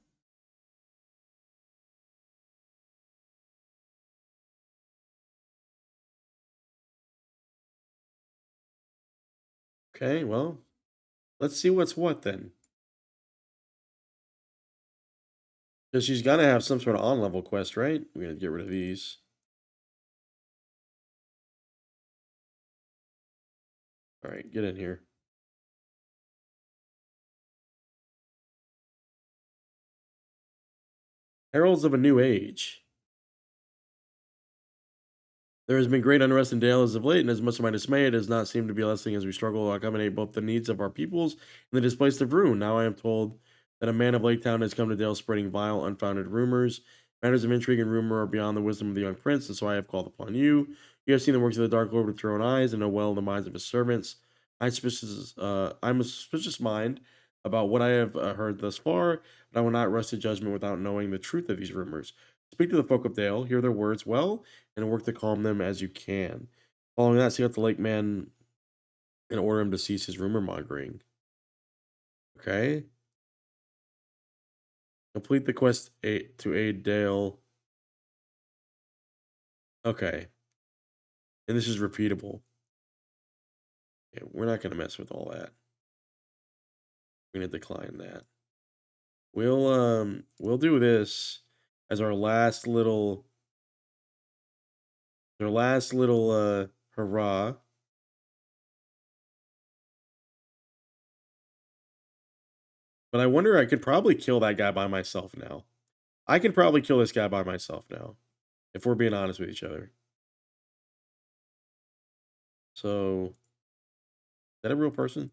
Okay, well, let's see what's what then. Because she's gonna have some sort of on level quest, right? We're gonna get rid of these. All right, get in here. Heralds of a New Age. There has been great unrest in Dale as of late, and as much to my dismay, it does not seem to be lessening as we struggle to accommodate both the needs of our peoples and the displaced of Rune. Now I am told that a man of Lake Town has come to Dale spreading vile, unfounded rumors. Matters of intrigue and rumor are beyond the wisdom of the young prince, and so I have called upon you. You have seen the works of the Dark Lord with your own eyes, and know well the minds of his servants. I'm a suspicious mind about what I have heard thus far, but I will not rest in judgment without knowing the truth of these rumors. Speak to the folk of Dale, hear their words well, and work to calm them as you can. Following that, seek out the lake man and order him to cease his rumor mongering. Okay. Complete the quest to aid Dale. Okay. And this is repeatable. Yeah, we're not going to mess with all that. We're going to decline that. We'll do this as our last little hurrah. But I wonder, I could probably kill that guy by myself now. I can probably kill this guy by myself now, if we're being honest with each other. So, is that a real person?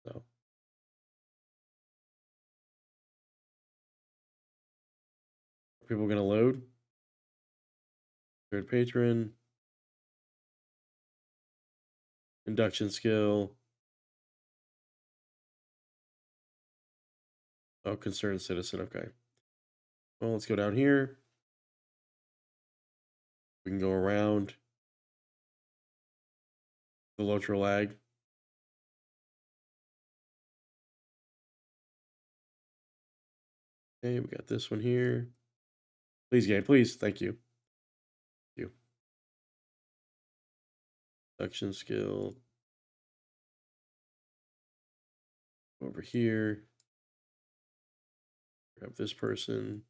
No. Are people gonna load? Third patron, induction skill. Oh, concerned citizen. Okay. Well, let's go down here. We can go around the LOTRO lag. Okay, we got this one here. Please, game, please. Thank you. Thank you. Induction skill. Over here. Grab this person.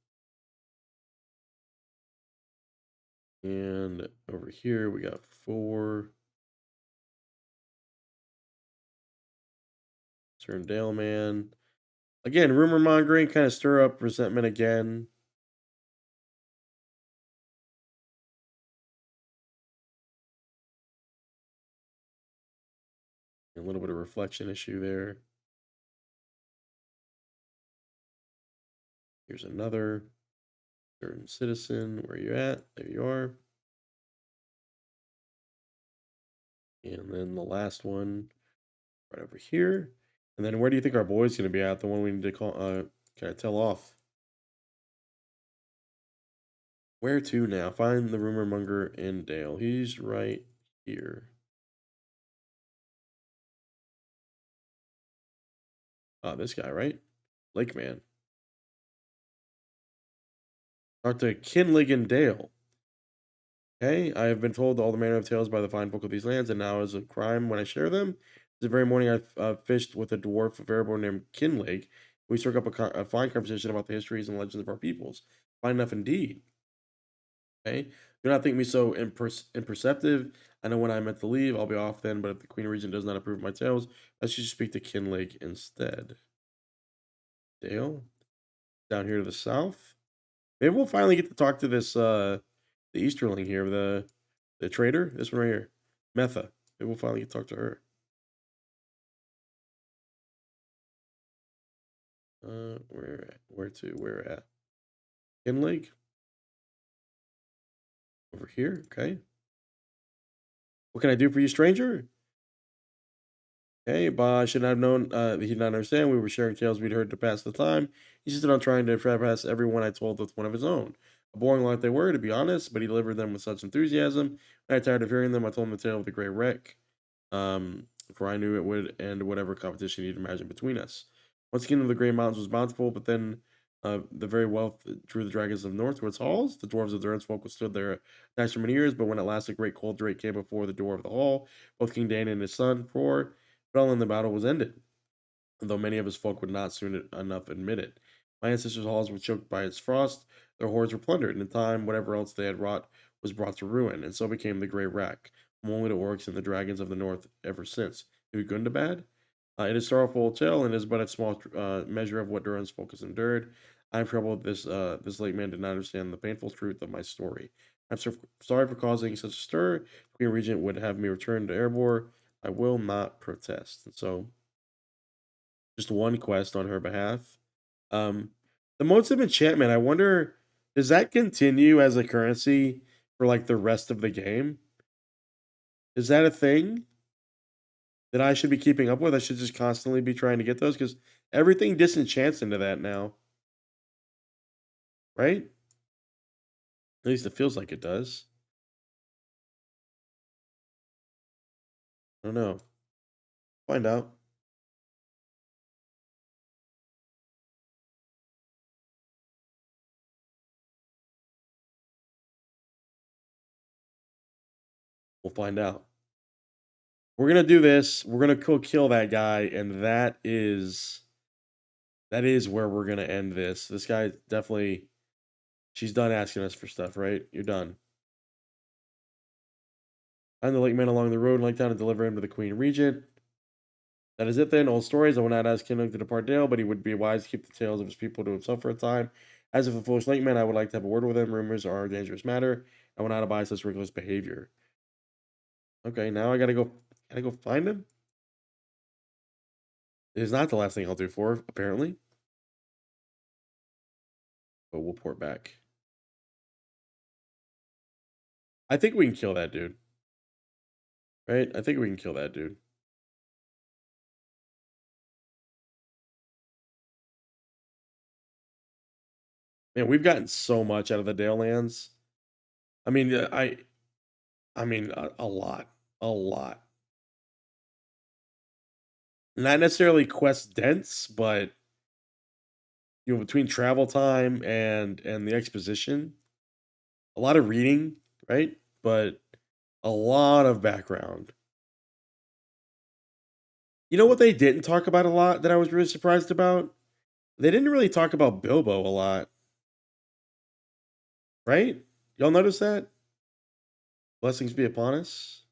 And over here, we got 4. Turn Dale man. Again, rumor mongering, kind of stir up resentment again. A little bit of reflection issue there. Here's another. Certain citizen, where you at? There you are. And then the last one right over here. And then where do you think our boy's going to be at? The one we need to call, kind of tell off. Where to now? Find the rumor monger in Dale. He's right here. This guy, right? Lake Man. Talk to Kinlig in Dale. Okay, I have been told all the manner of tales by the fine folk of these lands, and now is a crime when I share them. The very morning I fished with a dwarf of Erebor named Kinlig. We struck up a fine conversation about the histories and legends of our peoples. Fine enough indeed. Okay, do not think me so imperceptive. I know when I'm meant to leave, I'll be off then, but if the Queen of Region does not approve of my tales, I should speak to Kinlig instead. Dale, down here to the south. Maybe we'll finally get to talk to this, the Easterling here, the trader, this one right here, Metha. Maybe we'll finally get to talk to her. Where at? Kinlig? Over here, okay. What can I do for you, stranger? Okay, but I should have known he did not understand. We were sharing tales we'd heard to pass the time. He insisted on trying to pass everyone I told with one of his own. A boring lot they were, to be honest, but he delivered them with such enthusiasm. When I got tired of hearing them, I told him the tale of the great wreck. For I knew it would end whatever competition he'd imagined between us. Once the kingdom of the Grey Mountains was bountiful, but then the very wealth drew the dragons of north to its halls. The dwarves of the townsfolk stood there attached for many years, but when at last a great cold drake came before the door of the hall, both King Dan and his son, fell and the battle was ended, though many of his folk would not soon enough admit it. My ancestors' halls were choked by its frost, their hoards were plundered, and in time whatever else they had wrought was brought to ruin, and so became the Grey Wreck, home only to orcs and the dragons of the north ever since. to good and bad. It is sorrowful tale and is but a small measure of what Duran's folk has endured. I'm troubled this late man did not understand the painful truth of my story. Sorry for causing such a stir. The Queen Regent would have me return to Erebor. I will not protest. And so just one quest on her behalf. Um, the modes of enchantment, I wonder, does that continue as a currency for like the rest of the game? Is that a thing that I should be keeping up with? I should just constantly be trying to get those because everything disenchants into that now, right? At least it feels like it does. I don't know. Find out. We'll find out. We're gonna do this. We're gonna go kill that guy, and that is where we're gonna end this. This guy definitely. She's done asking us for stuff, right? You're done. I'm the late man along the road and like down to deliver him to the Queen Regent. That is it then. Old stories. I will not ask him to depart Dale, but he would be wise to keep the tales of his people to himself for a time. As if a foolish late man, I would like to have a word with him. Rumors are a dangerous matter. I will not abide such reckless behavior. Okay, now I gotta go find him. It is not the last thing I'll do for her, apparently. But we'll port back. I think we can kill that dude. Right? I think we can kill that dude. Man, we've gotten so much out of the Dale lands. I mean, I mean a lot. A lot. Not necessarily quest dense, but between travel time and the exposition, a lot of reading, right? But a lot of background. You know what they didn't talk about a lot that I was really surprised about? They didn't really talk about Bilbo a lot, right? Y'all notice that? Blessings be upon us.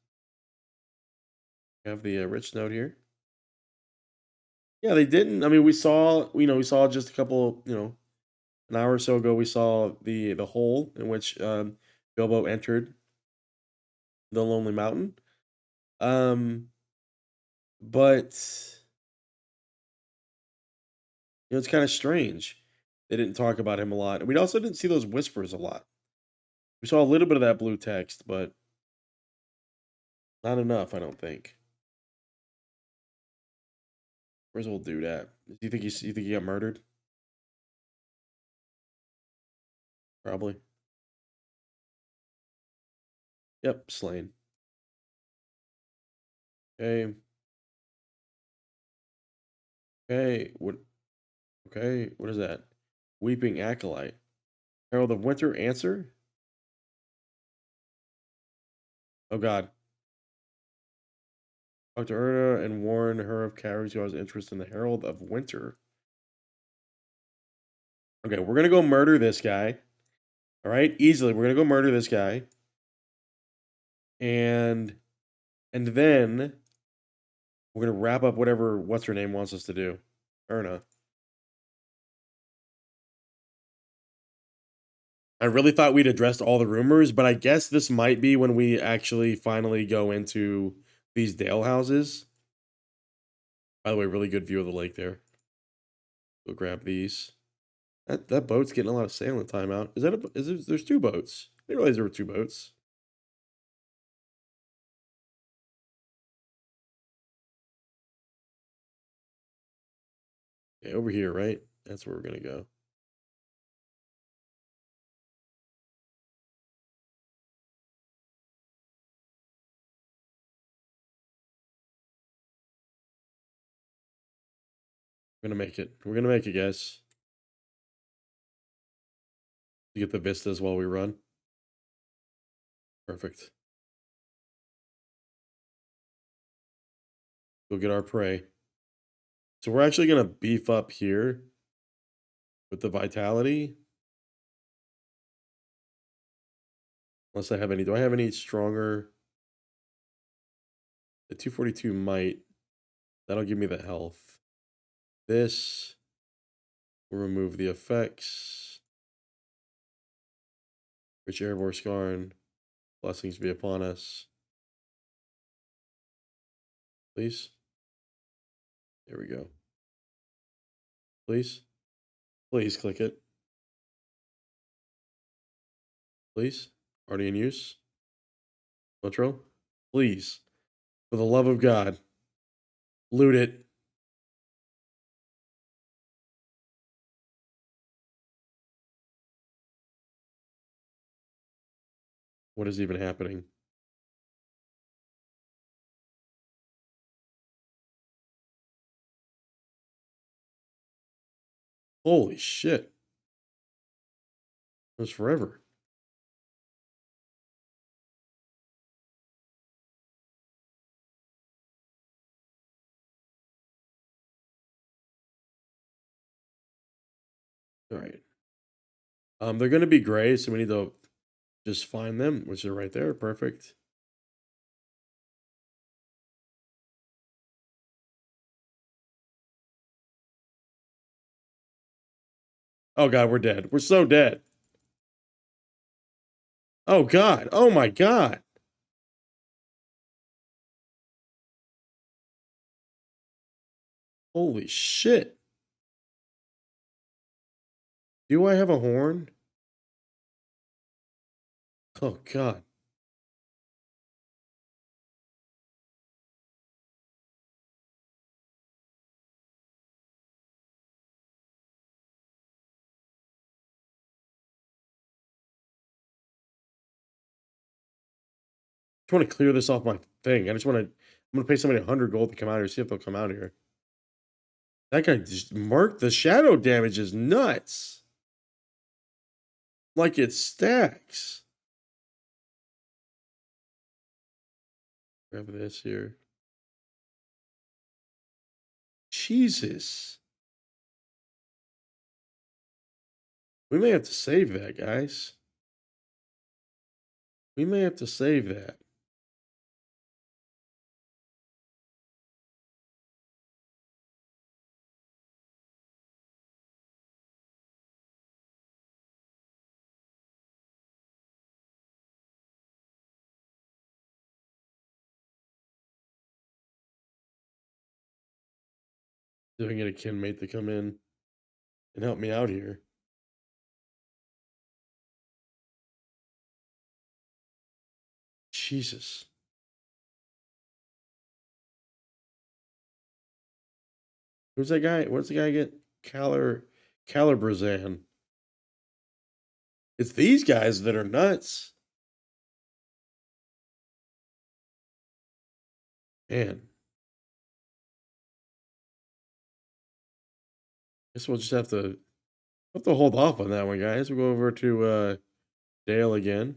We have the rich note here. Yeah, they didn't. I mean, we saw just a couple, an hour or so ago. We saw the hole in which Bilbo entered the Lonely Mountain. Um, but it's kind of strange. They didn't talk about him a lot. And we also didn't see those whispers a lot. We saw a little bit of that blue text, but not enough, I don't think. Where's old dude at? Do you think he got murdered? Probably. Yep, slain. Okay. Okay. What is that? Weeping acolyte. Herald of Winter answer? Oh god. Talk to Erna and warn her of Carries who has interest in the Herald of Winter. Okay, we're gonna go murder this guy. All right, easily. We're gonna go murder this guy, and then we're gonna wrap up whatever what's her name wants us to do. Erna. I really thought we'd addressed all the rumors, but I guess this might be when we actually finally go into these Dale houses. By the way, really good view of the lake there. Go grab these. That boat's getting a lot of sailing time out. Is that there's two boats? I didn't realize there were two boats. Okay, over here, right? That's where we're gonna go. We're gonna make it. We're gonna make it, guys. To get the vistas while we run. Perfect. Go get our prey. So we're actually gonna beef up here with the vitality. Unless I have any. Do I have any stronger? The 242 might. That'll give me the health. This will remove the effects. Rich Erebor Scarn. Blessings be upon us. Please. There we go. Please. Please click it. Please. Already in use. LOTRO. Please. For the love of God. Loot it. What is even happening? Holy shit. It was forever. All right. They're gonna be gray, so we need to just find them, which are right there. Perfect. Oh god, we're dead. We're so dead. Oh god. Oh my god. Holy shit. Do I have a horn? Oh god. I want to clear this off my thing. I just want to. I'm gonna pay somebody 100 gold to come out here. See if they'll come out here. That guy just marked the shadow damage is nuts. Like it stacks. Grab this here. Jesus. We may have to save that, guys. We may have to save that. See if I can get a kinmate to come in and help me out here. Jesus. Who's that guy? What's the guy get? Calibrazan. It's these guys that are nuts. Man. Guess we'll just have to hold off on that one, guys. We'll go over to Dale again.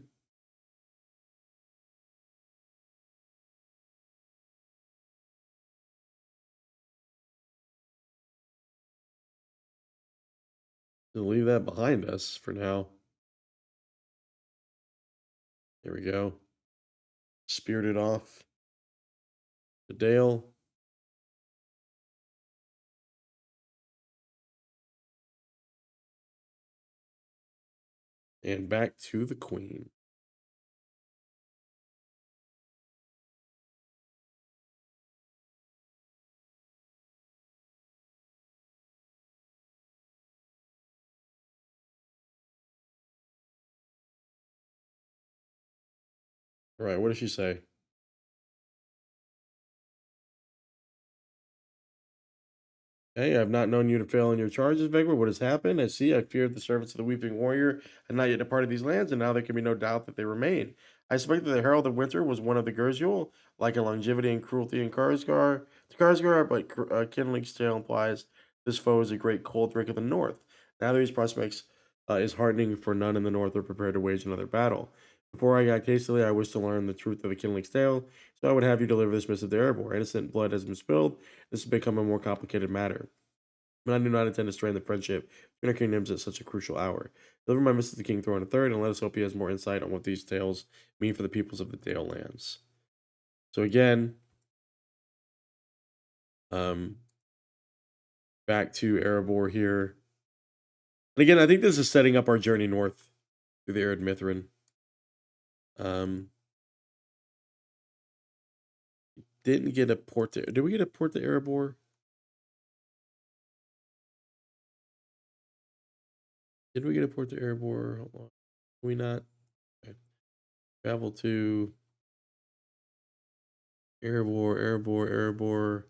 We'll leave that behind us for now. There we go. Spirited off to Dale. And back to the Queen. All right, what does she say? Hey, I've not known you to fail in your charges, Vegward. What has happened? I see. I feared the servants of the Weeping Warrior had not yet departed these lands, and now there can be no doubt that they remain. I suspect that the Herald of Winter was one of the Gurzuel, like in longevity and cruelty in Karsgar, but Kindling's tale implies this foe is a great cold drink of the north. Neither of these prospects is hardening, for none in the north are prepared to wage another battle. Before I got hastily, I wish to learn the truth of the Kindling's tale, so I would have you deliver this missive to Erebor. Innocent blood has been spilled. This has become a more complicated matter. But I do not intend to strain the friendship between our kingdoms at such a crucial hour. Deliver my message to King Thorin III, and let us hope he has more insight on what these tales mean for the peoples of the Dale lands. So again, Um, back to Erebor here. And again, I think this is setting up our journey north through the Arid Mithrin. Um, didn't get a port to. Did we get a port to Erebor? Did we get a port to Erebor? Hold on. We not? Okay. Travel to Erebor, Erebor, Erebor.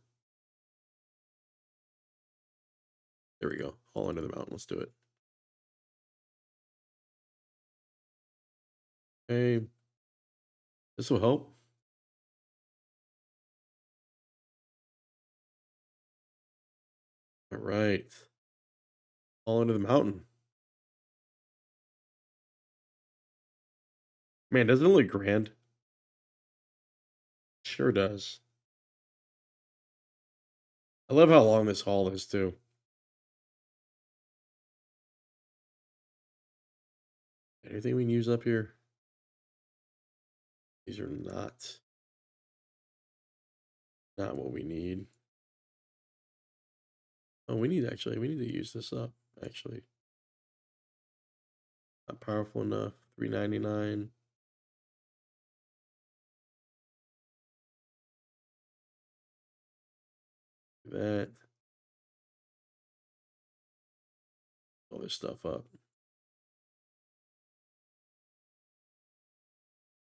There we go. All under the mountain. Let's do it. Okay. This will help. All right. All under the mountain. Man, doesn't it look grand? Sure does. I love how long this hall is too. Anything we can use up here? These are not what we need. Oh, we need to use this up, actually. Not powerful enough. 399. That. All this stuff up.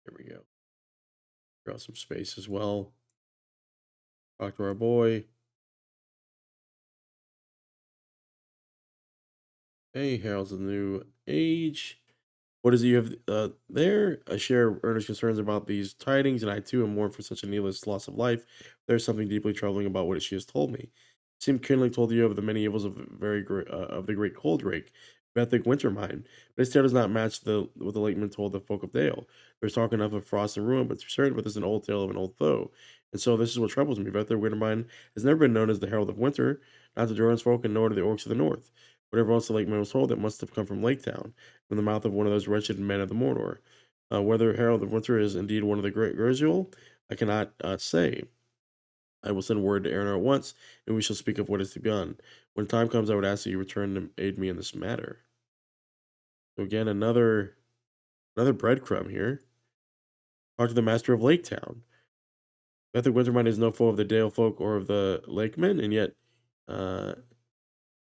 There we go. Draw some space as well. Talk to our boy. Hey, Harold's the new age. What does he have there? I share Ernest's concerns about these tidings, and I too am mourned for such a needless loss of life. There's something deeply troubling about what she has told me. Seemed kindly told you of the many evils of of the great cold drake, Bethic Wintermine. This tale does not match the what the late man told the folk of Dale. There's talk enough of frost and ruin, but it's certain, but this is an old tale of an old foe. And so this is what troubles me. Bethic Wintermine has never been known as the Herald of Winter, not to townsfolk and nor to the orcs of the north. Whatever else the lake man was told, it must have come from Lake Town from the mouth of one of those wretched men of the Mordor. Whether Harold of Winter is indeed one of the great Gurzuel, I cannot say. I will send word to Arnor at once, and we shall speak of what is to be done. When time comes, I would ask that you return to aid me in this matter. So again, another breadcrumb here. Talk to the master of Lake Town. Bethwick Wintermine is no foe of the Dale folk or of the Lakemen, and yet uh,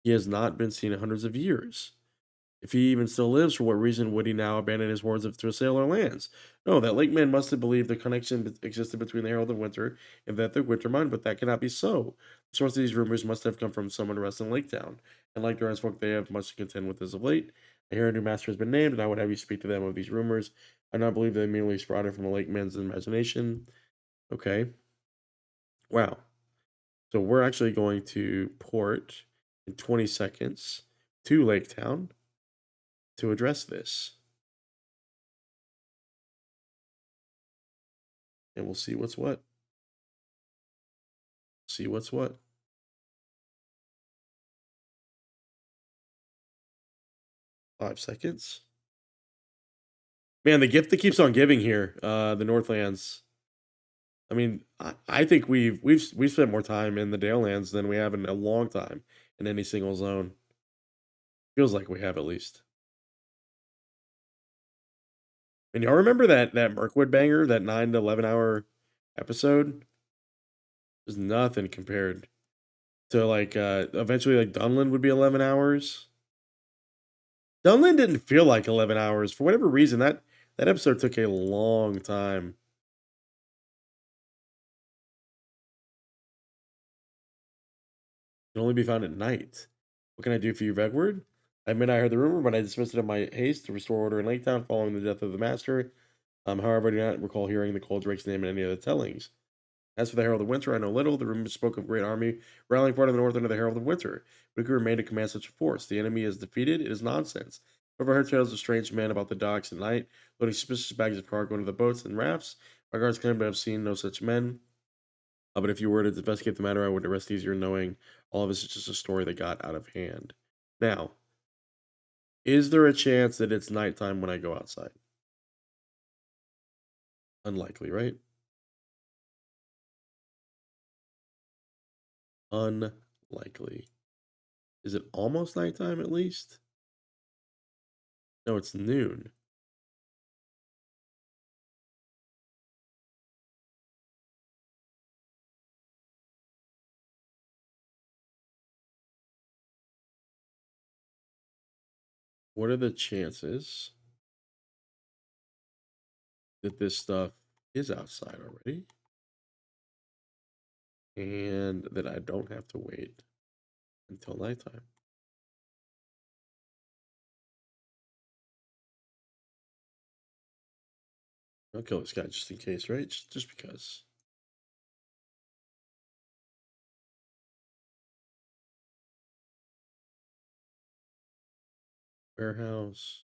he has not been seen in hundreds of years. If he even still lives, for what reason would he now abandon his hordes to assail our lands? No, that lake man must have believed the connection existed between the Herald of Winter and that the Wintermine, but that cannot be so. The source of these rumors must have come from someone resting in Lake Town, and like the folk, they have much to contend with as of late. I hear a new master has been named, and I would have you speak to them of these rumors. I do not believe they merely sprouted from a lake man's imagination. Okay. Wow. So we're actually going to port in 20 seconds to Lake Town to address this. And we'll see what's what. See what's what. 5 seconds. Man, the gift that keeps on giving here, the Northlands. I mean, I think we've spent more time in the Dalelands than we have in a long time in any single zone. Feels like we have at least. And y'all remember that Mirkwood banger, that 9 to 11 hour episode? There's nothing compared to like eventually like Dunland would be 11 hours. Dunland didn't feel like 11 hours for whatever reason. That episode took a long time. Can only be found at night. What can I do for you, Vegward? I admit I heard the rumor, but I dismissed it in my haste to restore order in Lake Town following the death of the master. However, I do not recall hearing the Cold Drake's name in any of the tellings. As for the Herald of Winter, I know little. The rumors spoke of great army rallying part of the north under the Herald of Winter. But who could remain to command such a force? The enemy is defeated. It is nonsense. However, I heard tales of strange men about the docks at night, loading suspicious bags of cargo into the boats and rafts. My guards claim to have seen no such men. But if you were to investigate the matter, I would rest easier knowing all of this is just a story that got out of hand. Now, is there a chance that it's nighttime when I go outside? Unlikely, right? Unlikely. Is it almost nighttime at least? No, it's noon. What are the chances that this stuff is outside already and that I don't have to wait until nighttime? I'll kill this guy just in case, right? Just because. Warehouse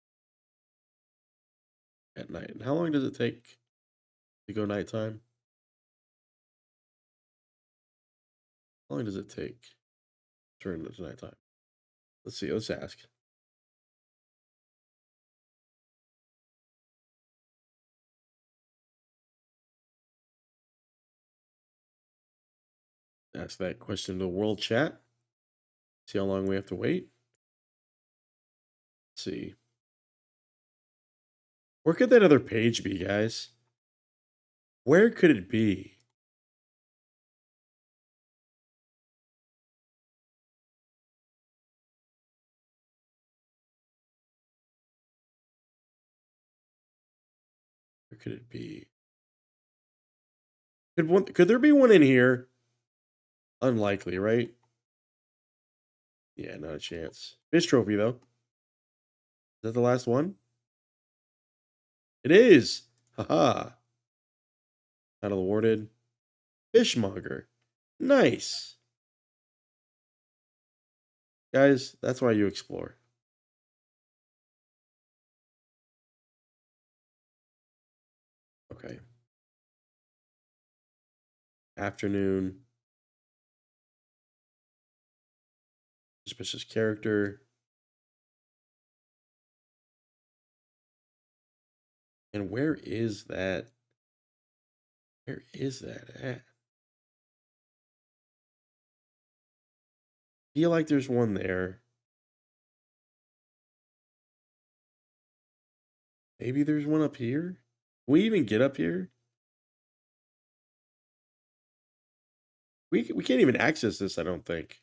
at night. And how long does it take to go nighttime? How long does it take to turn into nighttime? Let's see. Let's ask. Ask that question to the world chat. See how long we have to wait. Let's see. Where could that other page be, guys? Where could it be? Where could it be? Could there be one in here? Unlikely, right? Yeah, not a chance. Fish trophy though. Is that the last one? It is. Haha. Title awarded. Fishmonger. Nice. Guys, that's why you explore. Okay. Afternoon. Suspicious character. And where is that? Where is that at? Feel like there's one there. Maybe there's one up here. Can we even get up here? We can't even access this, I don't think.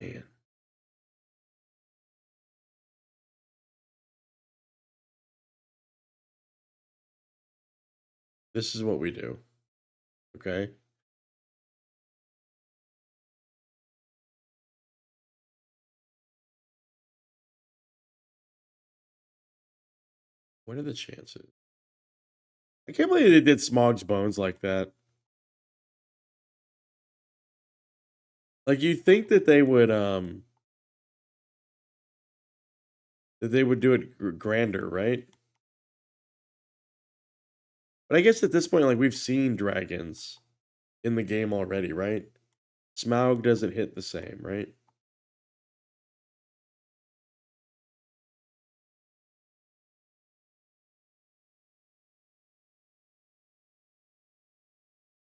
Man, this is what we do. Okay. What are the chances? I can't believe they did Smog's bones like that. Like you think that they would do it grander, right? But I guess at this point, like we've seen dragons in the game already, right? Smaug doesn't hit the same, right?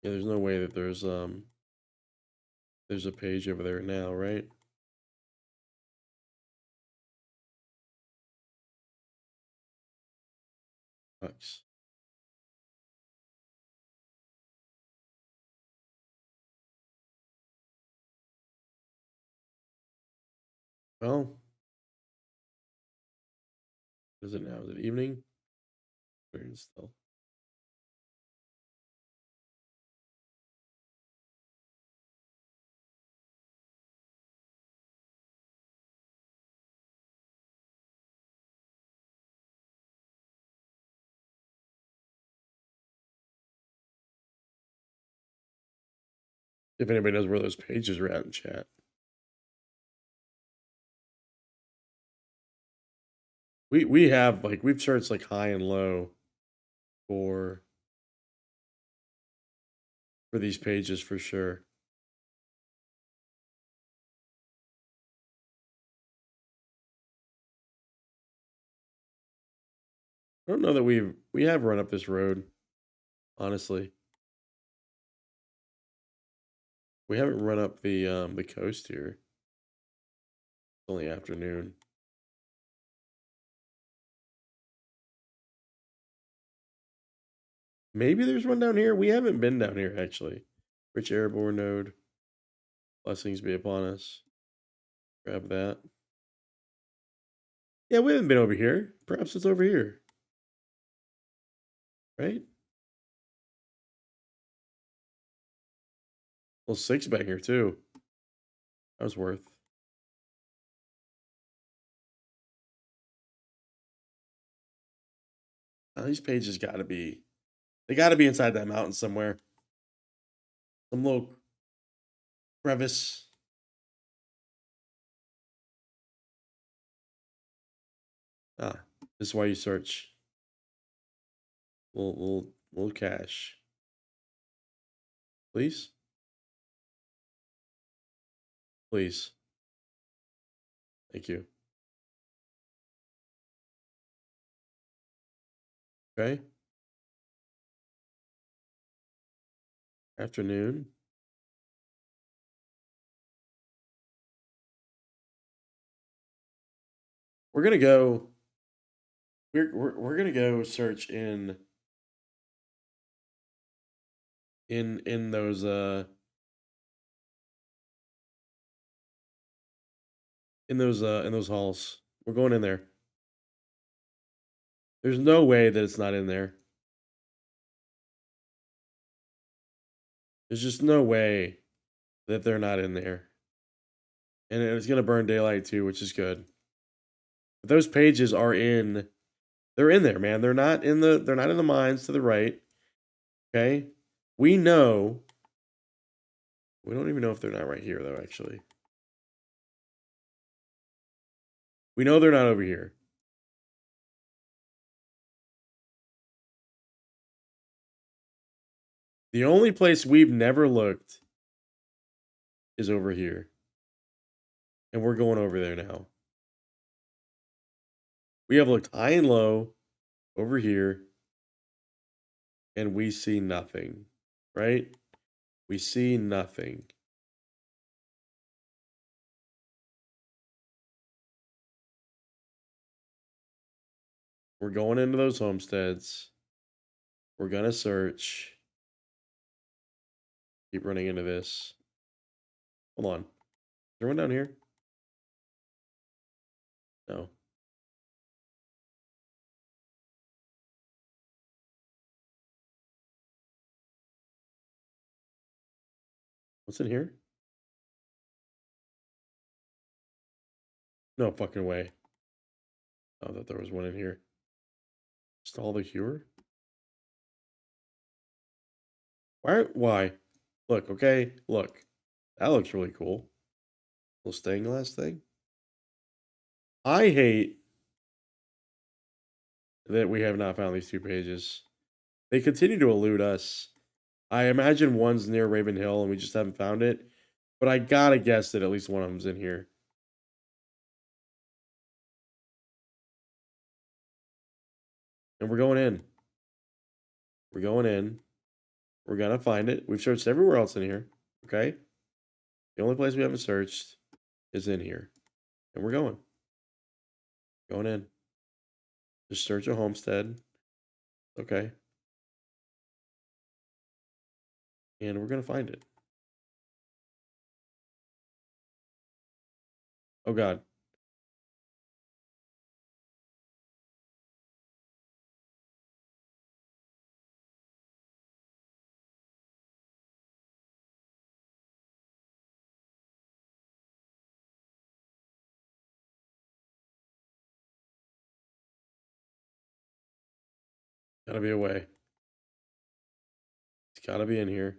Yeah, there's no way that there's a page over there now, right? Bucks. Well, what is it now? Is it evening? Still. If anybody knows where those pages are at in chat. We have like we've searched like high and low for these pages for sure. I don't know that we have run up this road, honestly. We haven't run up the coast here. It's only afternoon. Maybe there's one down here. We haven't been down here actually. Rich Erebor node. Blessings be upon us. Grab that. Yeah, we haven't been over here. Perhaps it's over here. Right? Well, six banger too. That was worth. Now, these pages gotta be, they gotta be inside that mountain somewhere. Some little crevice. Ah, this is why you search. Little cash. Please? Please. Thank you. Okay. Afternoon. We're gonna go. We're gonna go search in those in those halls. We're going in there. There's no way that it's not in there. There's just no way that they're not in there. And it's gonna burn daylight too, which is good. But those pages are in. They're in there, man. They're not in the mines to the right. Okay. We know. We don't even know if they're not right here though, actually. We know they're not over here. The only place we've never looked is over here. And we're going over there now. We have looked high and low over here, and we see nothing, right? We see nothing. We're going into those homesteads. We're going to search. Keep running into this. Hold on. Is there one down here? No. What's in here? No fucking way. Oh, I thought there was one in here. Stall the Hewer? Why? Why? Look, okay, look. That looks really cool. Little stained glass thing. I hate that we have not found these two pages. They continue to elude us. I imagine one's near Raven Hill and we just haven't found it. But I gotta guess that at least one of them's in here. And we're going in. We're going in. We're gonna find it. We've searched everywhere else in here. Okay? The only place we haven't searched is in here. And we're going. Going in. Just search a homestead. Okay. And we're gonna find it. Oh god. Gotta be a way. It's gotta be in here.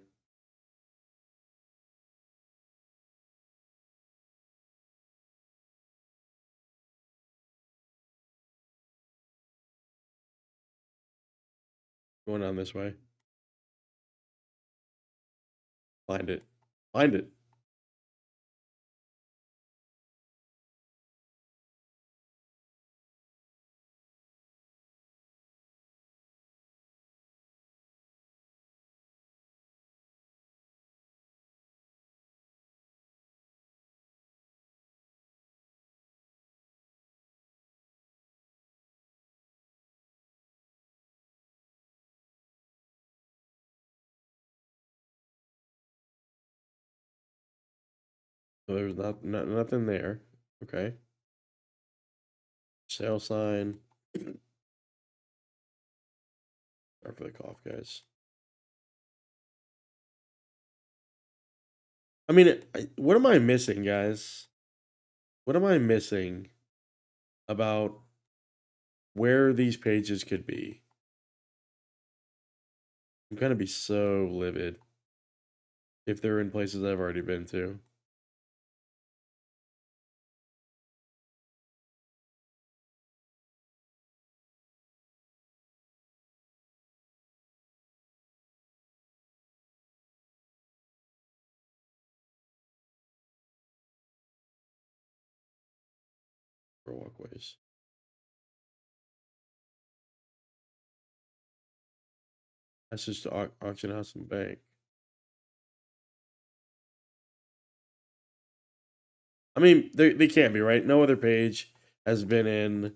Going on this way. Find it. Find it. So there's nothing there. Okay. Sale sign. Sorry for the cough, guys. I mean, what am I missing, guys? What am I missing about where these pages could be? I'm gonna be so livid if they're in places I've already been to. For walkways. That's just auction house and bank. I mean, they can't be right. No other page has been in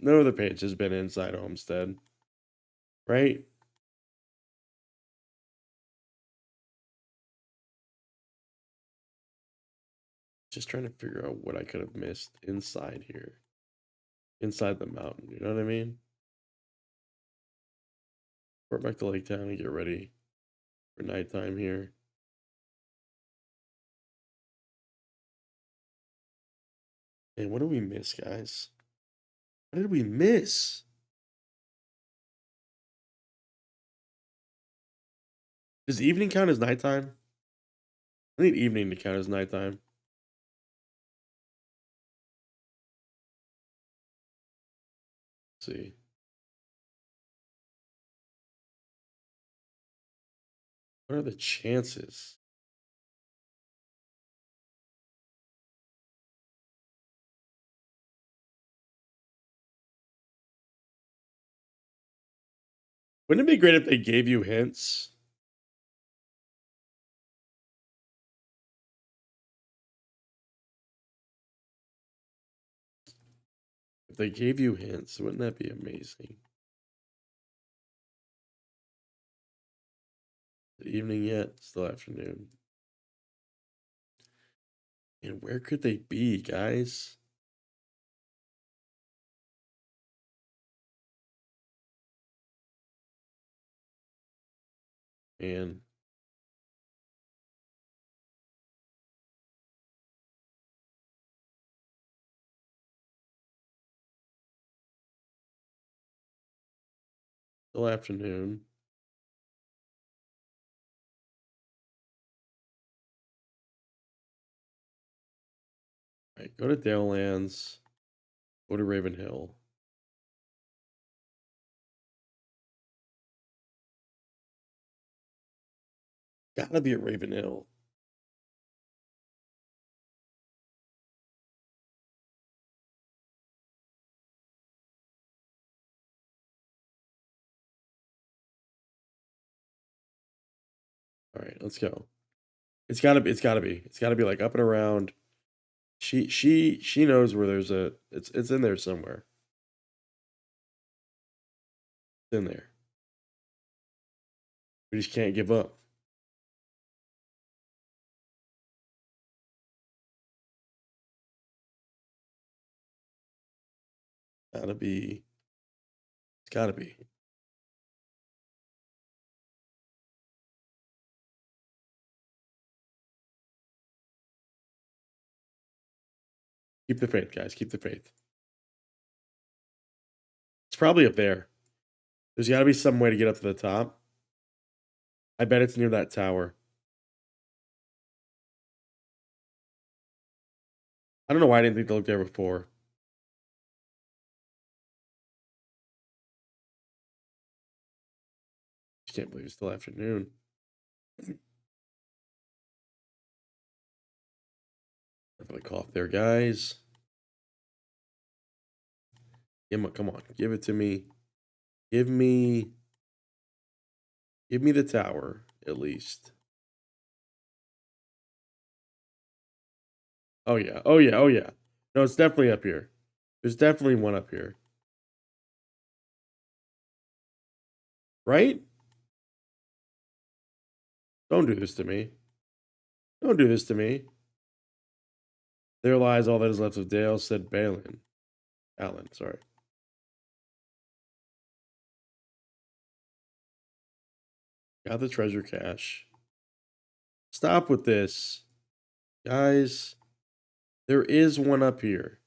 no other page has been inside Homestead, right? Just trying to figure out what I could have missed inside here, inside the mountain. You know what I mean? We're back to Lake Town and get ready for nighttime here. And what did we miss, guys? What did we miss? Does evening count as nighttime? I need evening to count as nighttime. Let's see. What are the chances? Wouldn't it be great if they gave you hints? If they gave you hints, wouldn't that be amazing? Evening yet? Still afternoon. And where could they be, guys? And still afternoon. All right, go to Dalelands. Go to Raven Hill. Gotta be at Raven Hill. All right, let's go. It's gotta be. It's gotta be. It's gotta be like up and around. She knows where there's a. It's in there somewhere. It's in there. We just can't give up. Gotta be. It's gotta be. Keep the faith, guys. Keep the faith. It's probably up there. There's gotta be some way to get up to the top. I bet it's near that tower. I don't know why I didn't think to look there before. I can't believe it's still afternoon. Definitely cough there, guys. Come on, give it to me. Give me the tower, at least. Oh yeah, oh yeah, oh yeah. No, it's definitely up here. There's definitely one up here. Right? Don't do this to me. Don't do this to me. There lies all that is left of Dale, said Balin. Alan, sorry. Got the treasure cache. Stop with this. Guys, there is one up here.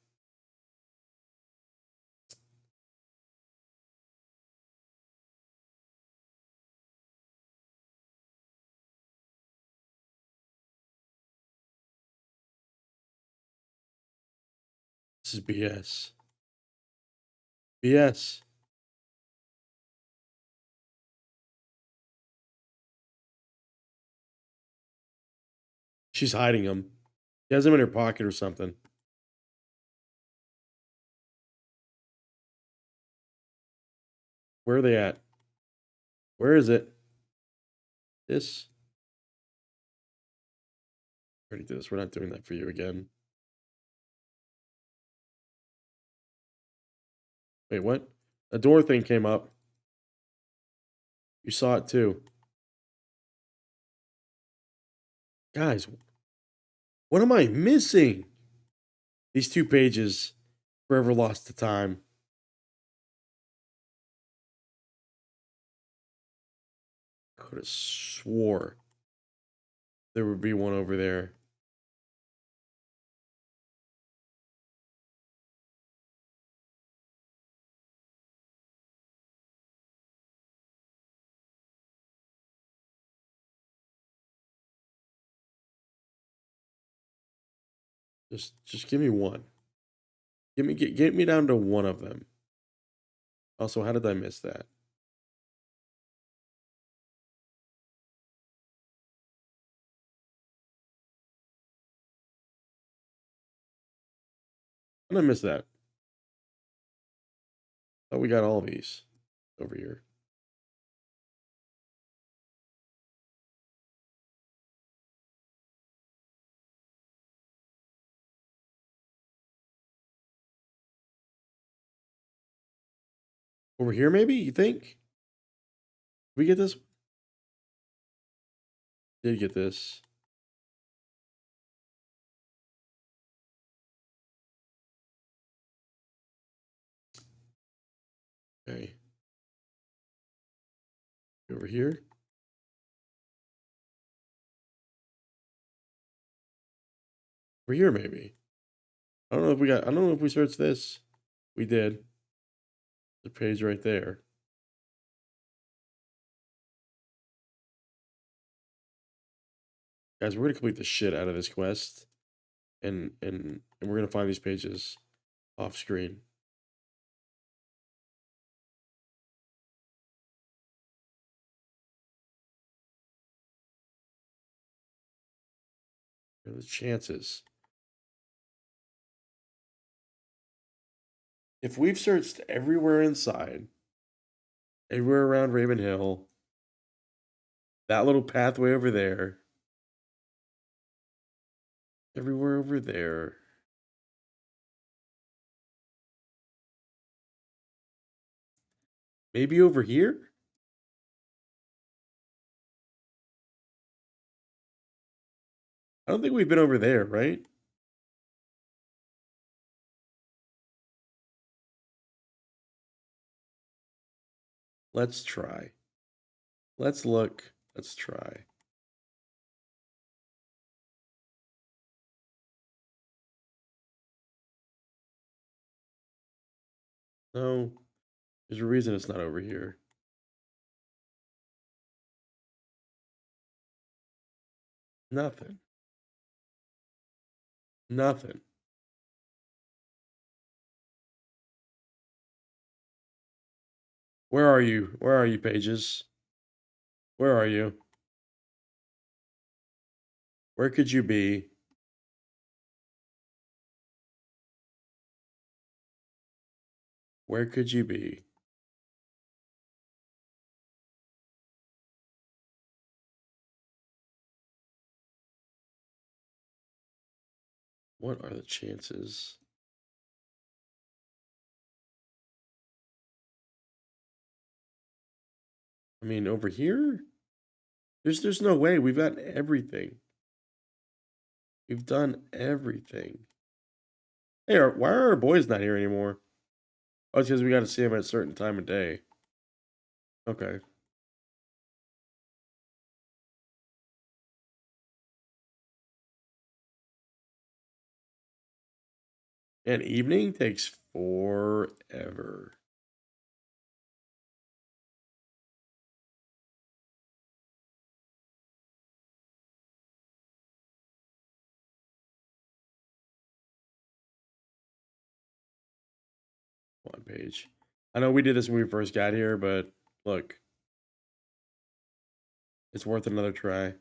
This is BS. BS. She's hiding them. She has them in her pocket or something. Where are they at? Where is it? This. Already did this. We're not doing that for you again. Wait, what? A door thing came up. You saw it too. Guys, what am I missing? These 2 pages. Forever lost to time. Could have swore there would be one over there. Just give me one. Get me down to one of them. Also, how did I miss that? How did I miss that? Oh, we got all these over here. Over here, maybe? You think? Did we get this? Did get this. Okay. Over here. Over here, maybe. I don't know if we got. I don't know if we searched this. We did. The page right there. Guys, we're gonna complete the shit out of this quest, and we're gonna find these pages off screen. What are the chances? If we've searched everywhere inside, everywhere around Raven Hill, that little pathway over there, everywhere over there. Maybe over here? I don't think we've been over there, right? Let's try. Let's look. Let's try. No, there's a reason it's not over here. Nothing. Nothing. Where are you? Where are you, pages? Where are you? Where could you be? Where could you be? What are the chances? I mean, over here? There's no way. We've got everything. We've done everything. Hey, why are our boys not here anymore? Oh, it's because we got to see them at a certain time of day. Okay. And evening takes forever. One page. I know we did this when we first got here, but look, it's worth another try.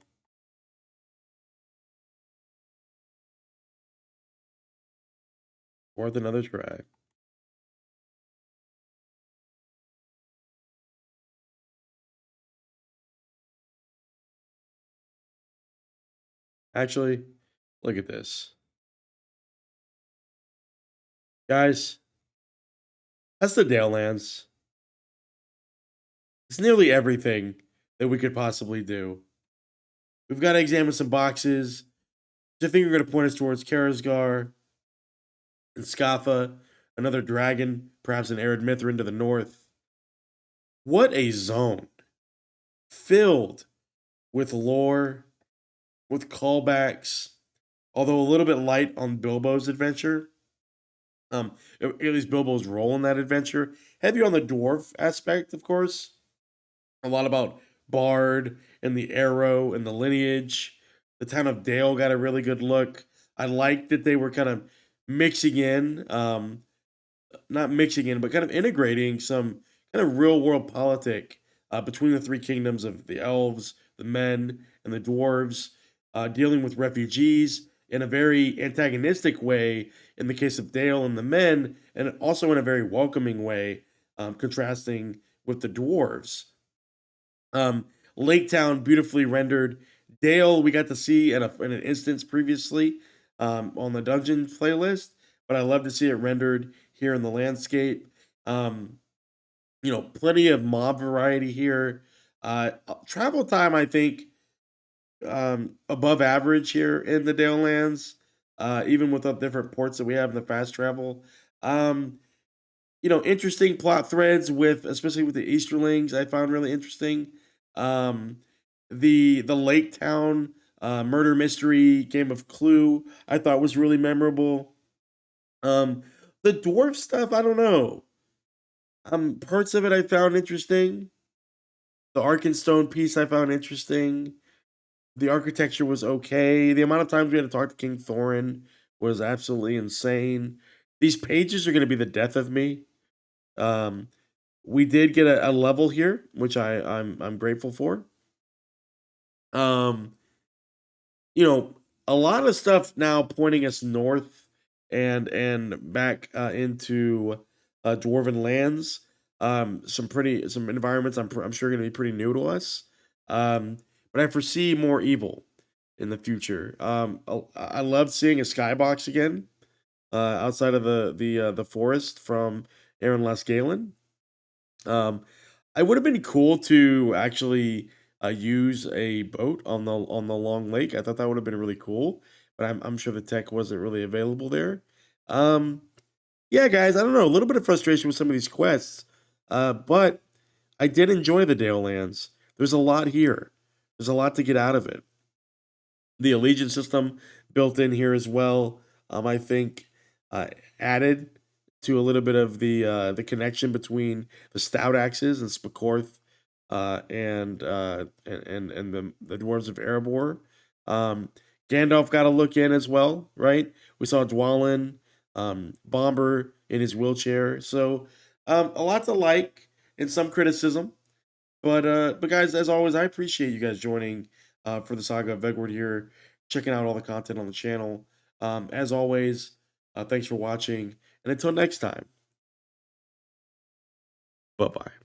Worth another try. Actually, look at this. Guys, that's the Dale lands. It's nearly everything that we could possibly do. We've got to examine some boxes. I think you're going to point us towards Karazgar and Scaffa, another dragon, perhaps an arid Mithrin to the north. What a zone filled with lore, with callbacks, although a little bit light on Bilbo's adventure. At least Bilbo's role in that adventure. Heavy on the dwarf aspect, of course. A lot about Bard and the arrow and the lineage. The town of Dale got a really good look. I liked that they were kind of mixing in, not mixing in, but kind of integrating some kind of real world politic between the three kingdoms of the elves, the men, and the dwarves, dealing with refugees in a very antagonistic way in the case of Dale and the men, and also in a very welcoming way, contrasting with the dwarves. Lake Town, beautifully rendered. Dale, we got to see in an instance previously on the dungeon playlist, but I love to see it rendered here in the landscape. Um, plenty of mob variety here. Travel time, I think, above average here in the Dale lands, even with the different ports that we have in the fast travel. Um, interesting plot threads with especially with the Easterlings, I found really interesting. Um, the Lake Town murder mystery game of Clue I thought was really memorable. Um, the dwarf stuff, I don't know. Parts of it I found interesting. The Arkenstone piece I found interesting. The architecture was okay. The amount of times we had to talk to King Thorin was absolutely insane. These pages are going to be the death of me. Um, we did get a level here, which I'm grateful for. Um, a lot of stuff now pointing us north and back into dwarven lands. Some environments I'm sure going to be pretty new to us. Um, but I foresee more evil in the future. I loved seeing a skybox again outside of the forest from Aaron Galen. Um, I would have been cool to actually use a boat on the long lake. I thought that would have been really cool, but I'm sure the tech wasn't really available there. Um, yeah, guys, I don't know, a little bit of frustration with some of these quests, but I did enjoy the Dale Lands. There's a lot here. There's a lot to get out of it. The allegiance system built in here as well, I think, uh, added to a little bit of the connection between the stout axes and Spakorth, and the dwarves of Erebor. Um, Gandalf got a look in as well, right? We saw Dwalin, Bomber in his wheelchair. So a lot to like and some criticism. But guys, as always, I appreciate you guys joining for the Saga of Vegward here, checking out all the content on the channel. As always, thanks for watching, and until next time, bye bye.